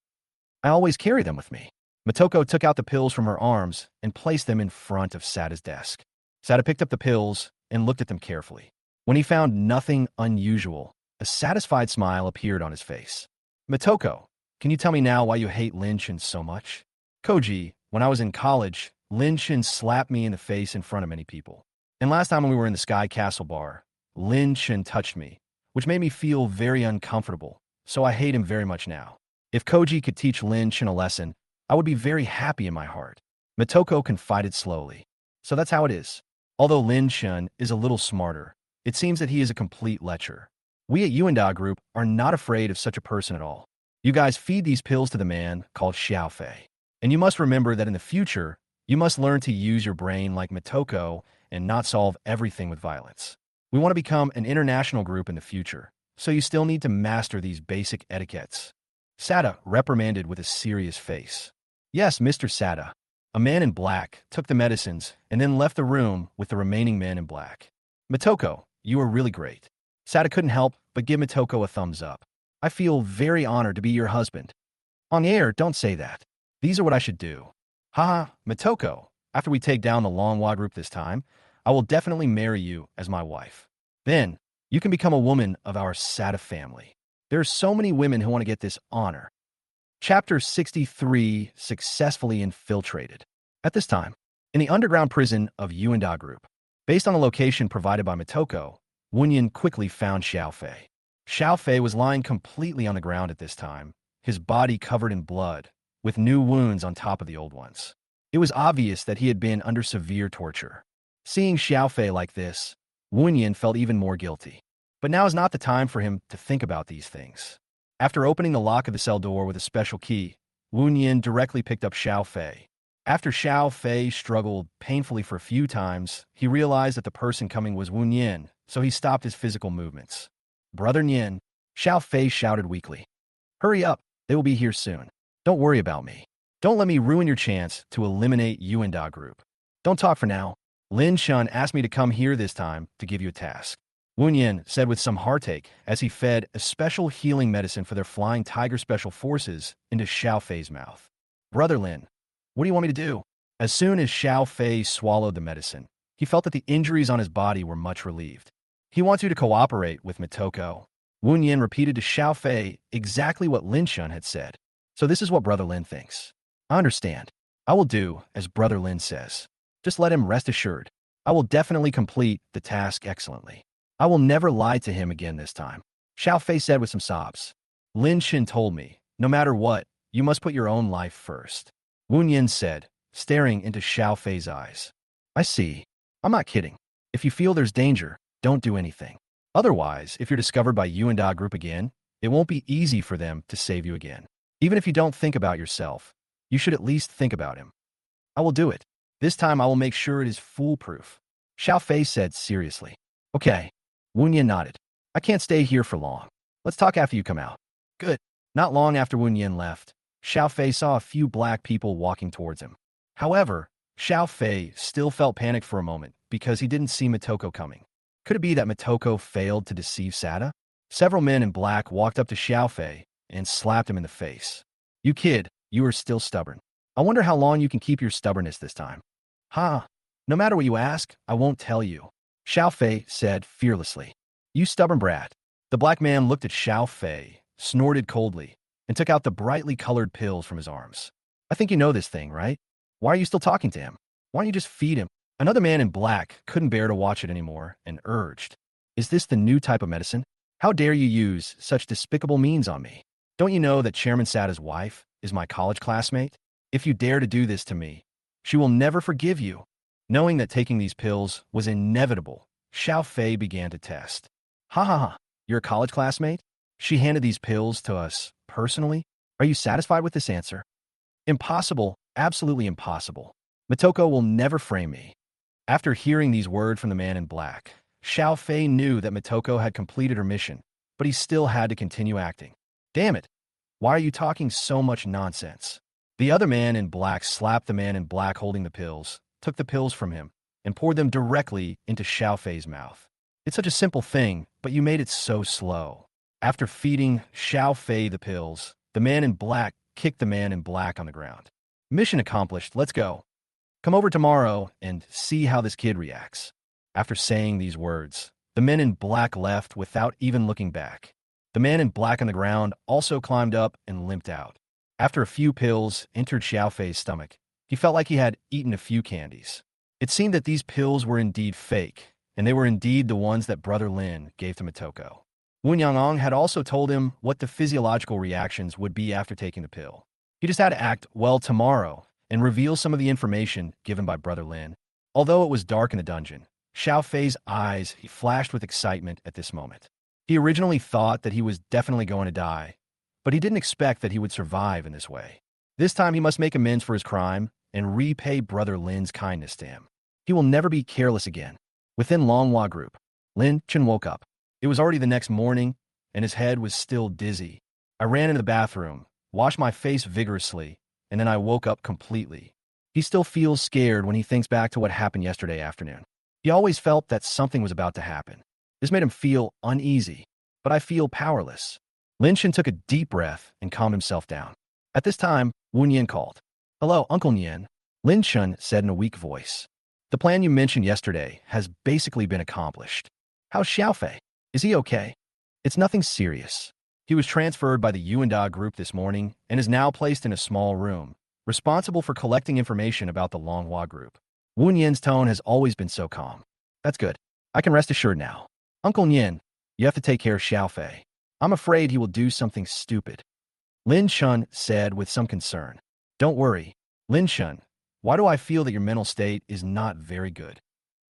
I always carry them with me. Motoko took out the pills from her arms and placed them in front of Sata's desk. Sata picked up the pills and looked at them carefully. When he found nothing unusual, a satisfied smile appeared on his face. Motoko, Can you tell me now why you hate Lin Chen so much? Koji, when I was in college, Lin Chen slapped me in the face in front of many people. And last time when we were in the Sky Castle bar, Lin Chen touched me, which made me feel very uncomfortable, so I hate him very much now. If Koji could teach Lin Chen a lesson, I would be very happy in my heart. Motoko confided slowly. So that's how it is. Although Lin Chen is a little smarter, it seems that he is a complete lecher. We at Yuenda Group are not afraid of such a person at all. You guys feed these pills to the man called Xiaofei. And you must remember that in the future, you must learn to use your brain like Motoko and not solve everything with violence. We want to become an international group in the future, so you still need to master these basic etiquettes. Sata reprimanded with a serious face. Yes, Mr. Sata. A man in black took the medicines and then left the room with the remaining men in black. Motoko, you are really great. Sata couldn't help but give Motoko a thumbs up. I feel very honored to be your husband. On the air, don't say that. These are what I should do. Haha, Motoko, after we take down the Longhua group this time, I will definitely marry you as my wife. Then, you can become a woman of our Sata family. There are so many women who want to get this honor. Chapter 63, Successfully Infiltrated. At this time, in the underground prison of Yuenda Group, based on the location provided by Motoko, Wunyan quickly found Xiaofei. Xiaofei was lying completely on the ground at this time, his body covered in blood, with new wounds on top of the old ones. It was obvious that he had been under severe torture. Seeing Xiaofei like this, Wunyan felt even more guilty. But now is not the time for him to think about these things. After opening the lock of the cell door with a special key, Wunyan directly picked up Xiaofei. After Xiaofei struggled painfully for a few times, he realized that the person coming was Wunyan, so he stopped his physical movements. Brother Nyan, Xiaofei shouted weakly. Hurry up, they will be here soon. Don't worry about me. Don't let me ruin your chance to eliminate Yuenda Group. Don't talk for now. Lin Shun asked me to come here this time to give you a task. Wunyan said with some heartache as he fed a special healing medicine for their Flying Tiger Special Forces into Xiaofei's mouth. Brother Lin, what do you want me to do? As soon as Xiaofei swallowed the medicine, he felt that the injuries on his body were much relieved. He wants you to cooperate with Motoko. Wunyan repeated to Xiaofei exactly what Lin Shun had said. So this is what Brother Lin thinks. I understand. I will do as Brother Lin says. Just let him rest assured. I will definitely complete the task excellently. I will never lie to him again this time. Xiaofei said with some sobs. Lin Shin told me, no matter what, you must put your own life first. Wunyan said, staring into Xiaofei's eyes. I see. I'm not kidding. If you feel there's danger, don't do anything. Otherwise, if you're discovered by Yuenda Group again, it won't be easy for them to save you again. Even if you don't think about yourself, you should at least think about him. I will do it. This time I will make sure it is foolproof. Xiaofei said seriously. Okay. Wunyan nodded. I can't stay here for long. Let's talk after you come out. Good. Not long after Wunyan left, Xiaofei saw a few black people walking towards him. However, Xiaofei still felt panicked for a moment because he didn't see Motoko coming. Could it be that Motoko failed to deceive Sata? Several men in black walked up to Xiaofei and slapped him in the face. You kid, you are still stubborn. I wonder how long you can keep your stubbornness this time. Ha! No matter what you ask, I won't tell you. Xiaofei said fearlessly. You stubborn brat. The black man looked at Xiaofei, snorted coldly, and took out the brightly colored pills from his arms. I think you know this thing, right? Why are you still talking to him? Why don't you just feed him? Another man in black couldn't bear to watch it anymore and urged. Is this the new type of medicine? How dare you use such despicable means on me? Don't you know that Chairman Sata's wife is my college classmate? If you dare to do this to me, she will never forgive you. Knowing that taking these pills was inevitable, Xiaofei began to test. Ha ha ha, you're a college classmate? She handed these pills to us personally? Are you satisfied with this answer? Impossible, absolutely impossible. Motoko will never frame me. After hearing these words from the man in black, Xiaofei knew that Motoko had completed her mission, but he still had to continue acting. Damn it! Why are you talking so much nonsense? The other man in black slapped the man in black holding the pills, took the pills from him, and poured them directly into Xiaofei's mouth. It's such a simple thing, but you made it so slow. After feeding Xiaofei the pills, the man in black kicked the man in black on the ground. Mission accomplished, let's go. Come over tomorrow and see how this kid reacts. After saying these words, the men in black left without even looking back. The man in black on the ground also climbed up and limped out. After a few pills entered Xiaofei's stomach, he felt like he had eaten a few candies. It seemed that these pills were indeed fake, and they were indeed the ones that Brother Lin gave to Motoko. Wu Yangang had also told him what the physiological reactions would be after taking the pill. He just had to act well tomorrow and reveal some of the information given by Brother Lin. Although it was dark in the dungeon, Xiaofei's eyes flashed with excitement at this moment. He originally thought that he was definitely going to die, but he didn't expect that he would survive in this way. This time he must make amends for his crime and repay Brother Lin's kindness to him. He will never be careless again. Within Longhua Group, Lin Chen woke up. It was already the next morning, and his head was still dizzy. I ran into the bathroom, washed my face vigorously, and then I woke up completely. He still feels scared when he thinks back to what happened yesterday afternoon. He always felt that something was about to happen. This made him feel uneasy, but I feel powerless. Lin Chen took a deep breath and calmed himself down. At this time, Wu Nian called. "Hello, Uncle Nian," Lin Chen said in a weak voice. "The plan you mentioned yesterday has basically been accomplished. How's Xiaofei? Is he okay?" "It's nothing serious. He was transferred by the Yuenda group this morning and is now placed in a small room, responsible for collecting information about the Longhua group." Wu Nian's tone has always been so calm. "That's good. I can rest assured now. Uncle Nian, you have to take care of Xiaofei. I'm afraid he will do something stupid," Lin Chen said with some concern. "Don't worry, Lin Chen. Why do I feel that your mental state is not very good?"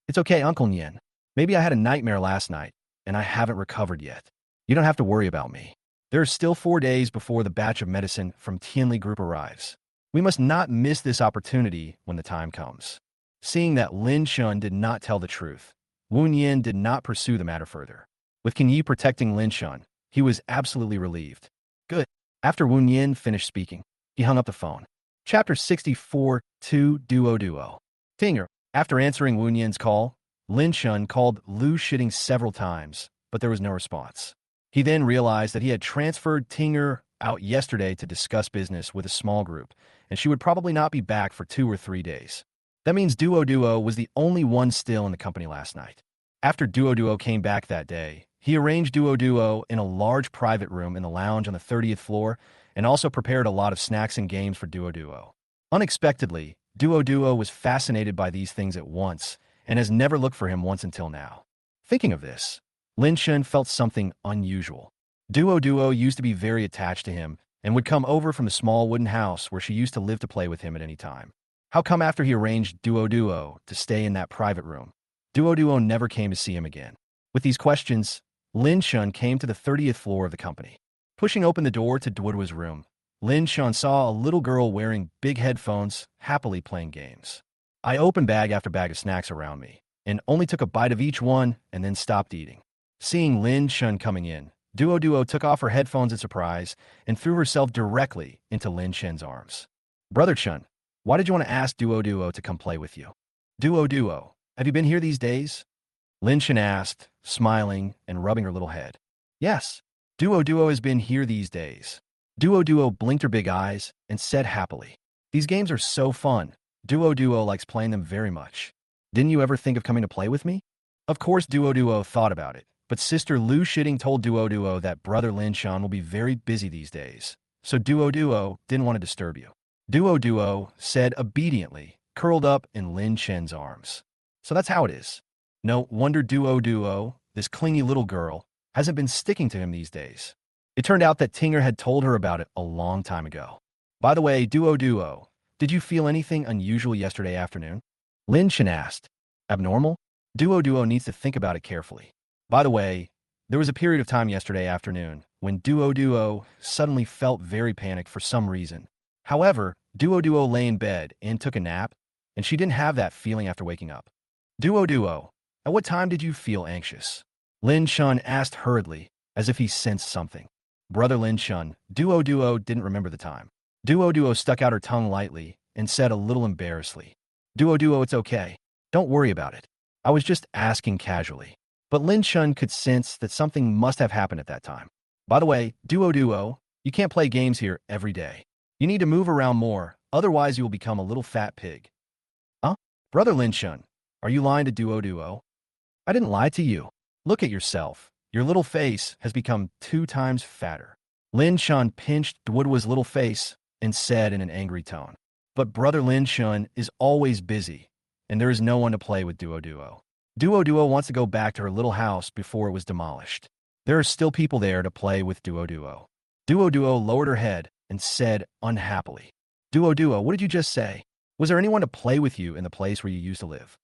"It's okay, Uncle Nian. Maybe I had a nightmare last night, and I haven't recovered yet. You don't have to worry about me. There are still 4 days before the batch of medicine from Tianli Group arrives. We must not miss this opportunity when the time comes." Seeing that Lin Chen did not tell the truth, Wu Nian did not pursue the matter further. With Keny protecting Lin Chen, he was absolutely relieved. Good. After Wu Nian finished speaking, he hung up the phone. Chapter 64, 2 Duo. Tinger. After answering Wu Nian's call, Lin Chen called Lu Shitting several times, but there was no response. He then realized that he had transferred Tinger out yesterday to discuss business with a small group, and she would probably not be back for 2 or 3 days. That means Duo was the only one still in the company last night. After Duo came back that day, he arranged Duo in a large private room in the lounge on the 30th floor and also prepared a lot of snacks and games for Duo. Unexpectedly, Duo was fascinated by these things at once and has never looked for him once until now. Thinking of this, Lin Chen felt something unusual. Duo used to be very attached to him and would come over from the small wooden house where she used to live to play with him at any time. How come after he arranged Duo to stay in that private room, Duo never came to see him again? With these questions, Lin Chen came to the 30th floor of the company. Pushing open the door to Duo's room, Lin Chen saw a little girl wearing big headphones, happily playing games. I opened bag after bag of snacks around me, and only took a bite of each one and then stopped eating. Seeing Lin Chen coming in, Duo took off her headphones in surprise and threw herself directly into Lin Chen's arms. "Brother Chen, why did you want to ask Duo to come play with you?" "Duo, have you been here these days?" Lin Chen asked, smiling and rubbing her little head. "Yes, Duo has been here these days." Duo blinked her big eyes and said happily, "These games are so fun. Duo likes playing them very much. Didn't you ever think of coming to play with me?" Of course Duo thought about it, but Sister Lu Shitting told Duo that Brother Lin Chen will be very busy these days, so Duo didn't want to disturb you. Duo said obediently, curled up in Lin Chen's arms. So that's how it is. No wonder Duo, this clingy little girl, hasn't been sticking to him these days. It turned out that Tinger had told her about it a long time ago. "By the way, Duo, did you feel anything unusual yesterday afternoon?" Lin Chen asked. "Abnormal?" Duo needs to think about it carefully. By the way, there was a period of time yesterday afternoon when Duo suddenly felt very panicked for some reason. However, Duo lay in bed and took a nap, and she didn't have that feeling after waking up. Duo, at what time did you feel anxious?" Lin Chen asked hurriedly, as if he sensed something. Brother Lin Chen, Duo didn't remember the time. Duo stuck out her tongue lightly and said a little embarrassedly, Duo, it's okay. Don't worry about it. I was just asking casually." But Lin Chen could sense that something must have happened at that time. "By the way, Duo, you can't play games here every day. You need to move around more, otherwise you will become a little fat pig." "Huh? Brother Lin Chen, are you lying to Duo? "I didn't lie to you. Look at yourself. Your little face has become 2 times fatter. Lin Shun pinched Duoduo's little face and said in an angry tone. But brother Lin Shun is always busy, and there is no one to play with Duo. Duo wants to go back to her little house before it was demolished. There are still people there to play with Duo. Duo lowered her head and said unhappily, Duo, what did you just say? Was there anyone to play with you in the place where you used to live?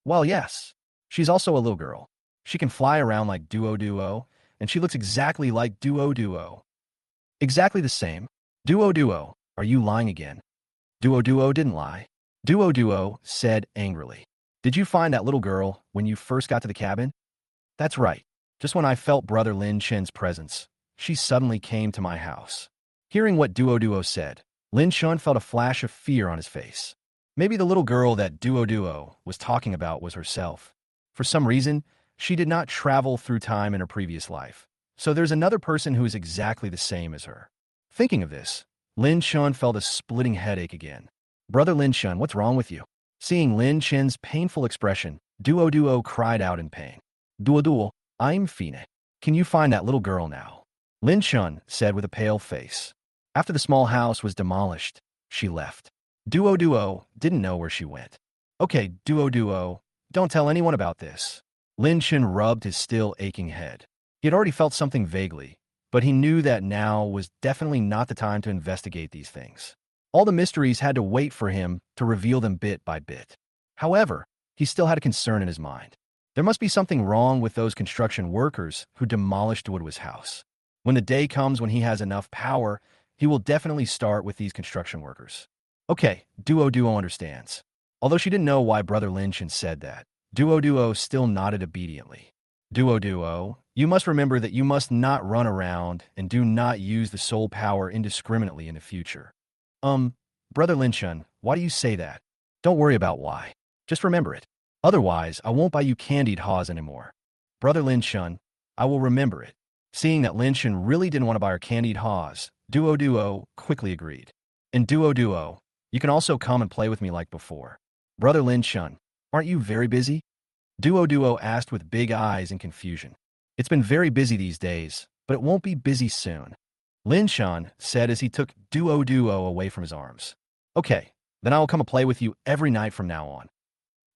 Well, yes. She's also a little girl. She can fly around like Duo, and she looks exactly like Duo. Exactly the same. Duo, are you lying again? Duo didn't lie. Duo said angrily. Did you find that little girl when you first got to the cabin? That's right. Just when I felt brother Lin Chen's presence, she suddenly came to my house. Hearing what Duo said, Lin Shun felt a flash of fear on his face. Maybe the little girl that Duo was talking about was herself. For some reason, she did not travel through time in her previous life. So there's another person who is exactly the same as her. Thinking of this, Lin Shun felt a splitting headache again. Brother Lin Shun, what's wrong with you? Seeing Lin Chen's painful expression, Duo cried out in pain. Duo, I'm Fine. Can you find that little girl now? Lin Shun said with a pale face. After the small house was demolished, she left. Duo didn't know where she went. Okay, Duo, don't tell anyone about this. Lin Shun rubbed his still aching head. He had already felt something vaguely, but he knew that now was definitely not the time to investigate these things. All the mysteries had to wait for him to reveal them bit by bit. However, he still had a concern in his mind. There must be something wrong with those construction workers who demolished Woodward's house. When the day comes when he has enough power, he will definitely start with these construction workers. Okay, Duo understands. Although she didn't know why Brother Lynch said that, Duo still nodded obediently. Duo, you must remember that you must not run around and do not use the soul power indiscriminately in the future. Brother Lynchun, why do you say that? Don't worry about why. Just remember it. Otherwise, I won't buy you candied haws anymore. Brother Lynchun, I will remember it. Seeing that Lynchun really didn't want to buy her candied haws, Duo quickly agreed. And Duo, you can also come and play with me like before. Brother Lynchun, aren't you very busy? Duo asked with big eyes in confusion. It's been very busy these days, but it won't be busy soon. Lin Shan said as he took Duo away from his arms. Okay, then I will come and play with you every night from now on.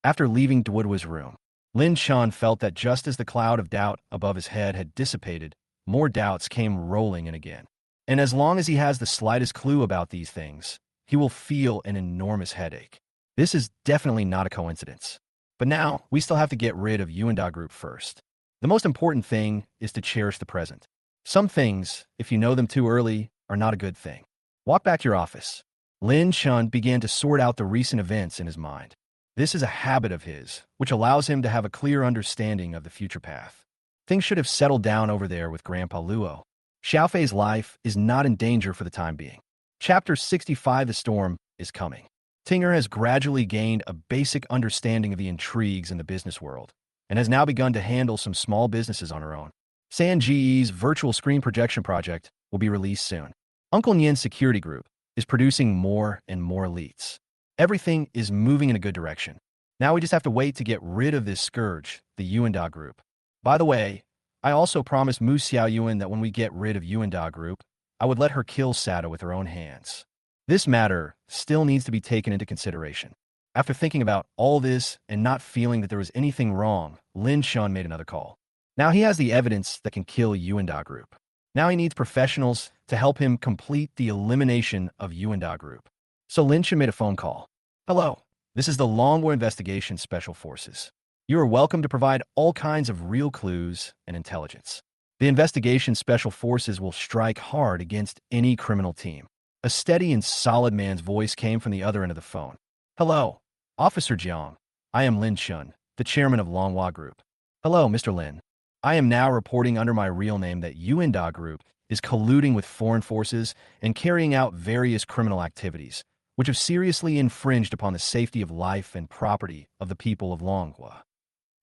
After leaving Duo's room, Lin Shan felt that just as the cloud of doubt above his head had dissipated, more doubts came rolling in again. And as long as he has the slightest clue about these things, he will feel an enormous headache. This is definitely not a coincidence. But now, we still have to get rid of Yuenda group first. The most important thing is to cherish the present. Some things, if you know them too early, are not a good thing. Walk back to your office. Lin Chun began to sort out the recent events in his mind. This is a habit of his, which allows him to have a clear understanding of the future path. Things should have settled down over there with Grandpa Luo. Xiaofei's life is not in danger for the time being. Chapter 65, The Storm, is coming. Tinger has gradually gained a basic understanding of the intrigues in the business world, and has now begun to handle some small businesses on her own. San Ji's virtual screen projection project will be released soon. Uncle Nian's security group is producing more and more elites. Everything is moving in a good direction. Now we just have to wait to get rid of this scourge, the Yuenda group. By the way, I also promised Mu Xiaoyuan that when we get rid of Yuenda group, I would let her kill Sata with her own hands. This matter still needs to be taken into consideration. After thinking about all this and not feeling that there was anything wrong, Lin Shun made another call. Now he has the evidence that can kill Yuenda group. Now he needs professionals to help him complete the elimination of Yuenda group. So Lin Shun made a phone call. Hello, this is the Longwa Investigation Special Forces. You are welcome to provide all kinds of real clues and intelligence. The Investigation Special Forces will strike hard against any criminal team. A steady and solid man's voice came from the other end of the phone. Hello, Officer Jiang. I am Lin Shun, the chairman of Longhua Group. Hello, Mr. Lin. I am now reporting under my real name that Yuenda Group is colluding with foreign forces and carrying out various criminal activities, which have seriously infringed upon the safety of life and property of the people of Longhua.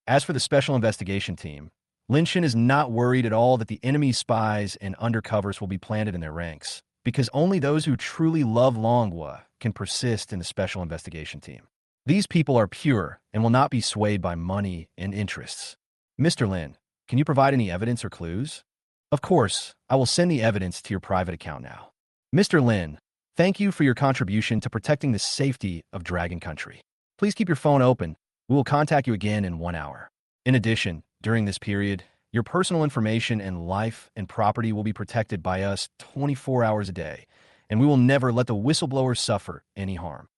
As for the Special Investigation Team, Lin Shun is not worried at all that the enemy spies and undercovers will be planted in their ranks, because only those who truly love Longhua can persist in the Special Investigation Team. These people are pure and will not be swayed by money and interests. Mr. Lin, Can you provide any evidence or clues? Of course, I will send the evidence to your private account now. Mr. Lin, thank you for your contribution to protecting the safety of Dragon Country. Please keep your phone open. We will contact you again in 1 hour. In addition, during this period, your personal information and life and property will be protected by us 24 hours a day, and we will never let the whistleblower suffer any harm.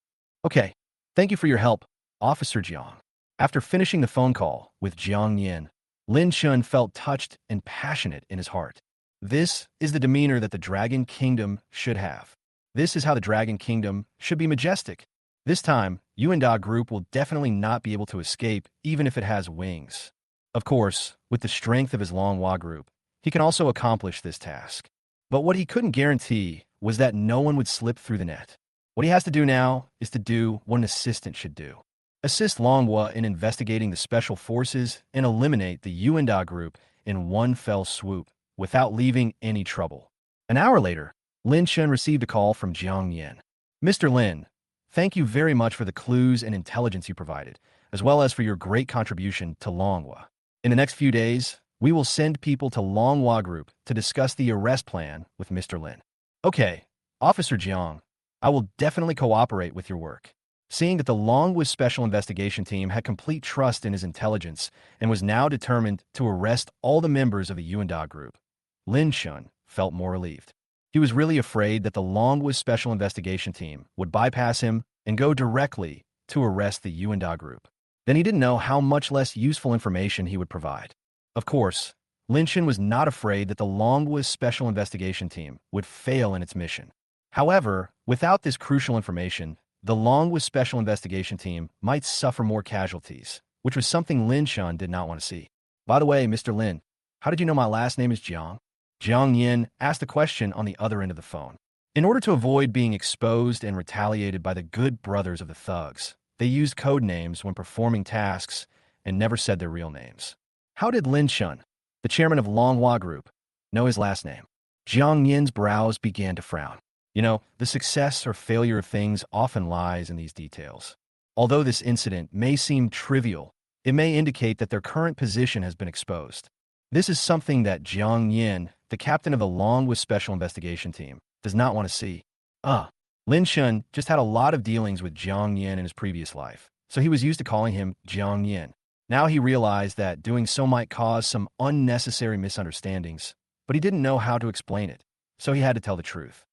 Okay, thank you for your help, Officer Jiang. After finishing the phone call with Jiang Yin, Lin Chun felt touched and passionate in his heart. This is the demeanor that the Dragon Kingdom should have. This is how the Dragon Kingdom should be majestic. This time, Yuenda Group will definitely not be able to escape, even if it has wings. Of course, with the strength of his Longhua Group, he can also accomplish this task. But what he couldn't guarantee was that no one would slip through the net. What he has to do now is to do what an assistant should do. Assist Longhua in investigating the special forces and eliminate the Yuenda Group in one fell swoop, without leaving any trouble. An hour later, Lin Chun received a call from Jiang Yin. Mr. Lin, thank you very much for the clues and intelligence you provided, as well as for your great contribution to Longhua. In the next few days, we will send people to Longhua Group to discuss the arrest plan with Mr. Lin. Okay, Officer Jiang, I will definitely cooperate with your work. Seeing that the Longhua Special Investigation Team had complete trust in his intelligence and was now determined to arrest all the members of the Yuenda Group, Lin Chun felt more relieved. He was really afraid that the Longhua Special Investigation Team would bypass him and go directly to arrest the Yuenda Group. Then he didn't know how much less useful information he would provide. Of course, Lin Chun was not afraid that the Longhua Special Investigation Team would fail in its mission. However, without this crucial information, the Longhua Special Investigation Team might suffer more casualties, which was something Lin Chun did not want to see. By the way, Mr. Lin, how did you know my last name is Jiang? Jiang Yin asked the question on the other end of the phone. In order to avoid being exposed and retaliated by the good brothers of the thugs, they used code names when performing tasks and never said their real names. How did Lin Chun, the chairman of Longhua Group, know his last name? Jiang Yin's brows began to frown. You know, the success or failure of things often lies in these details. Although this incident may seem trivial, it may indicate that their current position has been exposed. This is something that Jiang Yin, the captain of the Longhua Special Investigation Team, does not want to see. Lin Chun just had a lot of dealings with Jiang Yin in his previous life, so he was used to calling him Jiang Yin. Now he realized that doing so might cause some unnecessary misunderstandings, but he didn't know how to explain it, so he had to tell the truth.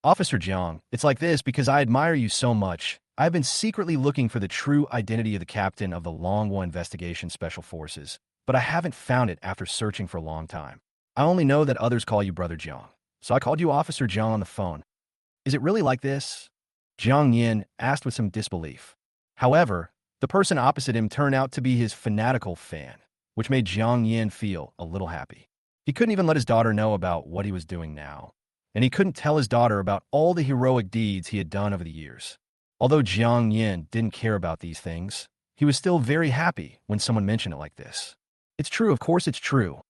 Officer Jiang, it's like this because I admire you so much. I've been secretly looking for the true identity of the captain of the Longhua Investigation Special Forces, but I haven't found it after searching for a long time. I only know that others call you Brother Jiang, so I called you Officer Jiang on the phone. Is it really like this? Jiang Yin asked with some disbelief. However, the person opposite him turned out to be his fanatical fan, which made Jiang Yin feel a little happy. He couldn't even let his daughter know about what he was doing now, and he couldn't tell his daughter about all the heroic deeds he had done over the years. Although Jiang Yin didn't care about these things, he was still very happy when someone mentioned it like this. It's true, of course it's true.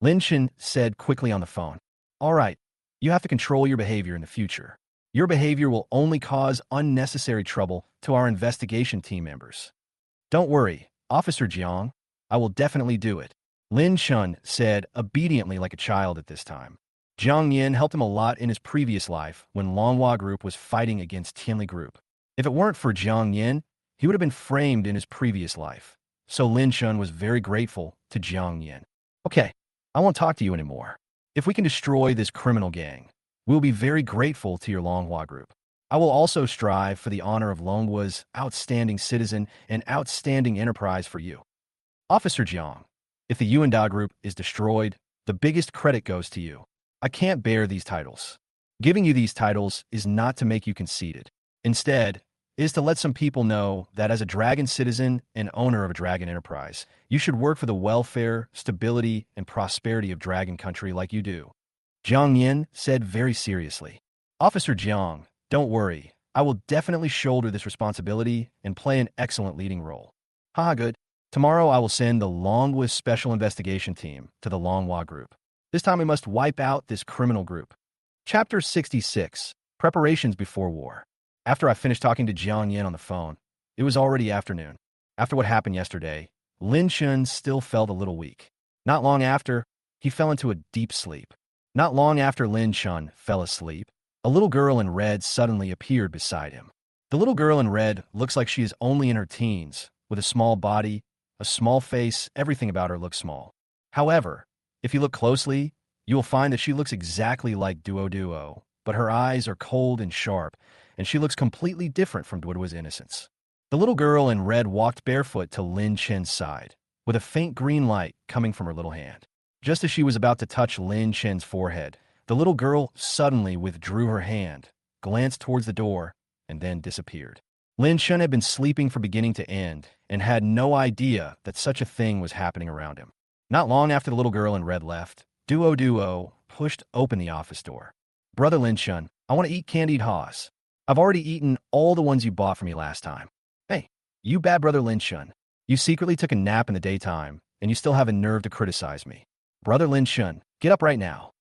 Lin Chun said quickly on the phone. All right, you have to control your behavior in the future. Your behavior will only cause unnecessary trouble to our investigation team members. Don't worry, Officer Jiang. I will definitely do it. Lin Chun said obediently like a child at this time. Jiang Yin helped him a lot in his previous life when Longhua Group was fighting against Tianli Group. If it weren't for Jiang Yin, he would have been framed in his previous life. So Lin Chun was very grateful to Jiang Yin. Okay, I won't talk to you anymore. If we can destroy this criminal gang, we will be very grateful to your Longhua Group. I will also strive for the honor of Longhua's outstanding citizen and outstanding enterprise for you. Officer Jiang, if the Yuenda Group is destroyed, the biggest credit goes to you. I can't bear these titles. Giving you these titles is not to make you conceited. Instead, it is to let some people know that as a dragon citizen and owner of a dragon enterprise, you should work for the welfare, stability, and prosperity of Dragon Country like you do. Jiang Yin said very seriously. Officer Jiang, don't worry. I will definitely shoulder this responsibility and play an excellent leading role. Good. Tomorrow I will send the Longhua Special Investigation Team to the Longhua Group. This time we must wipe out this criminal group. Chapter 66. Preparations Before War. After I finished talking to Jiang Yin on the phone, it was already afternoon. After what happened yesterday, Lin Chun still felt a little weak. Not long after, he fell into a deep sleep. Not long after Lin Chun fell asleep, a little girl in red suddenly appeared beside him. The little girl in red looks like she is only in her teens, with a small body, a small face, everything about her looks small. However, if you look closely, you will find that she looks exactly like Duo, but her eyes are cold and sharp, and she looks completely different from Duo's innocence. The little girl in red walked barefoot to Lin Chen's side, with a faint green light coming from her little hand. Just as she was about to touch Lin Chen's forehead, the little girl suddenly withdrew her hand, glanced towards the door, and then disappeared. Lin Chen had been sleeping from beginning to end and had no idea that such a thing was happening around him. Not long after the little girl in red left, Duo pushed open the office door. Brother Lin Chen, I want to eat candied haws. I've already eaten all the ones you bought for me last time. Hey, you bad brother Lin Chen. You secretly took a nap in the daytime, and you still have a nerve to criticize me. Brother Lin Chen, get up right now.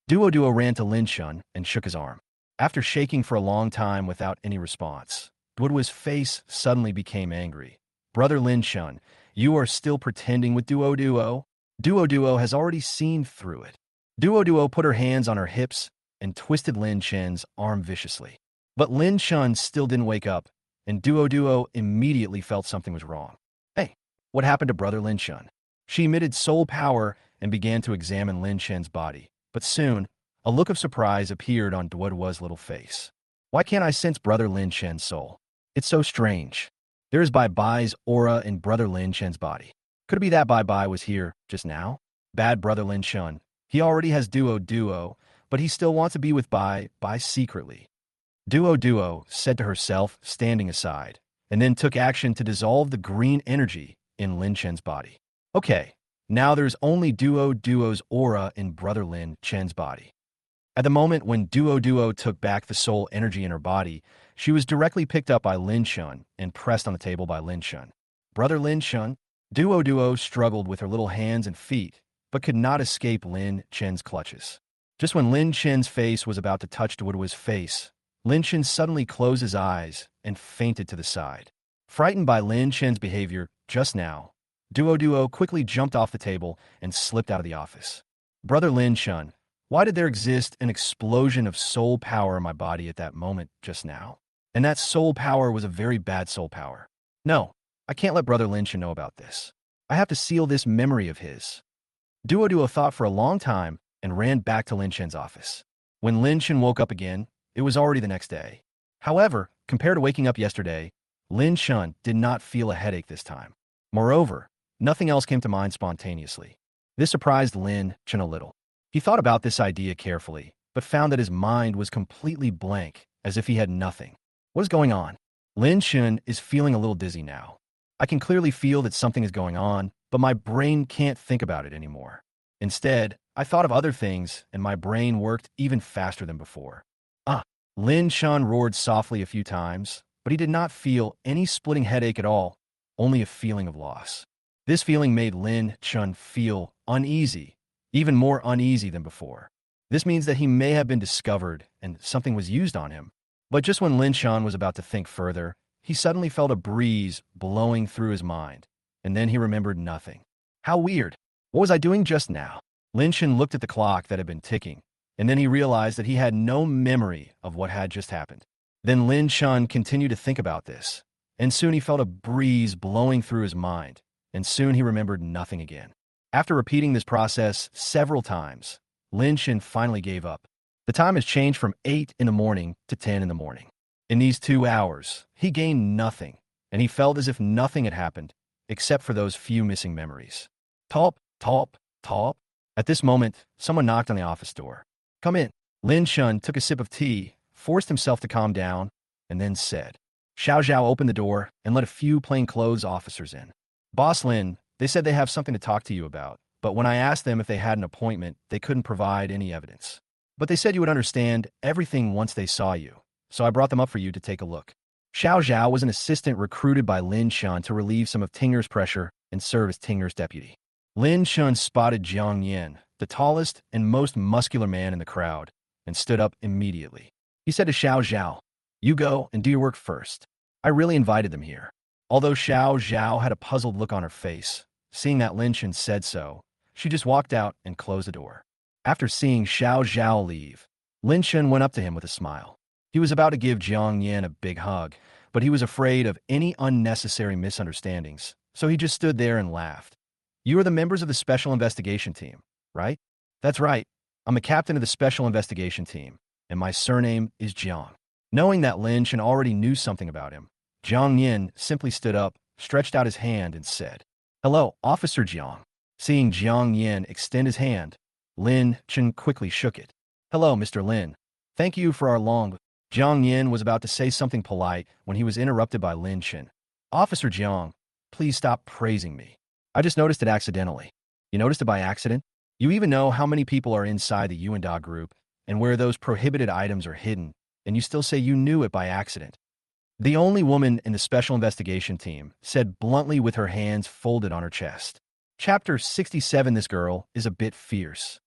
Duo ran to Lin Chen and shook his arm. After shaking for a long time without any response, Duo's face suddenly became angry. Brother Lin Chen, you are still pretending with Duo? Duo has already seen through it. Duo put her hands on her hips and twisted Lin Chen's arm viciously. But Lin Chen still didn't wake up, and Duo immediately felt something was wrong. Hey, what happened to Brother Lin Chen? She emitted soul power and began to examine Lin Chen's body. But soon, a look of surprise appeared on Duo's little face. Why can't I sense Brother Lin Chen's soul? It's so strange. There is Bai's aura in Brother Lin Chen's body. Could it be that Bai was here just now? Bad Brother Lin Chen. He already has Duo, but he still wants to be with Bai secretly. Duo said to herself, standing aside, and then took action to dissolve the green energy in Lin Chen's body. Okay, now there's only Duo's aura in Brother Lin Chen's body. At the moment when Duo took back the soul energy in her body, she was directly picked up by Lin Chen and pressed on the table by Lin Chen. Brother Lin Chen, Duo struggled with her little hands and feet, but could not escape Lin Chen's clutches. Just when Lin Chen's face was about to touch Duo's face, Lin Chen suddenly closed his eyes and fainted to the side. Frightened by Lin Chen's behavior just now, Duo quickly jumped off the table and slipped out of the office. Brother Lin Chen, why did there exist an explosion of soul power in my body at that moment just now? And that soul power was a very bad soul power. No, I can't let Brother Lin Chen know about this. I have to seal this memory of his. Duo thought for a long time and ran back to Lin Chen's office. When Lin Chen woke up again, it was already the next day. However, compared to waking up yesterday, Lin Chen did not feel a headache this time. Moreover, nothing else came to mind spontaneously. This surprised Lin Chen a little. He thought about this idea carefully, but found that his mind was completely blank, as if he had nothing. What is going on? Lin Chen is feeling a little dizzy now. I can clearly feel that something is going on, but my brain can't think about it anymore. Instead, I thought of other things, and my brain worked even faster than before. Lin Chen roared softly a few times, but he did not feel any splitting headache at all, only a feeling of loss. This feeling made Lin Chen feel uneasy, even more uneasy than before. This means that he may have been discovered and something was used on him. But just when Lin Chen was about to think further, he suddenly felt a breeze blowing through his mind, and then he remembered nothing. How weird. What was I doing just now? Lin Chen looked at the clock that had been ticking, and then he realized that he had no memory of what had just happened. Then Lin Chen continued to think about this, and soon he felt a breeze blowing through his mind, and soon he remembered nothing again. After repeating this process several times, Lin Chen finally gave up. The time has changed from 8 in the morning to 10 in the morning. In these 2 hours, he gained nothing, and he felt as if nothing had happened, except for those few missing memories. Top. At this moment, someone knocked on the office door. Come in. Lin Chen took a sip of tea, forced himself to calm down, and then said. Xiao Zhao opened the door and let a few plainclothes officers in. Boss Lin, they said they have something to talk to you about, but when I asked them if they had an appointment, they couldn't provide any evidence. But they said you would understand everything once they saw you, so I brought them up for you to take a look. Xiao Zhao was an assistant recruited by Lin Chen to relieve some of Tinger's pressure and serve as Tinger's deputy. Lin Chen spotted Jiang Yan, the tallest and most muscular man in the crowd, and stood up immediately. He said to Xiao Zhao, you go and do your work first. I really invited them here. Although Xiao Zhao had a puzzled look on her face, seeing that Lin Chen said so, She just walked out and closed the door. After seeing Xiao Zhao leave, Lin Chen went up to him with a smile. He was about to give Jiang Yan a big hug, but he was afraid of any unnecessary misunderstandings, so he just stood there and laughed. You are the members of the Special Investigation Team, right? That's right. I'm a captain of the Special Investigation Team, and my surname is Jiang. Knowing that Lin Chen already knew something about him, Jiang Yan simply stood up, stretched out his hand, and said, "Hello, Officer Jiang." Seeing Jiang Yan extend his hand, Lin Chen quickly shook it. "Hello, Mr. Lin. Thank you for our long..." Jiang Yan was about to say something polite when he was interrupted by Lin Chen. "Officer Jiang, please stop praising me. I just noticed it accidentally." "You noticed it by accident? You even know how many people are inside the Yuenda group and where those prohibited items are hidden, and you still say you knew it by accident." The only woman in the Special Investigation Team said bluntly with her hands folded on her chest. Chapter 67. This girl is a bit fierce.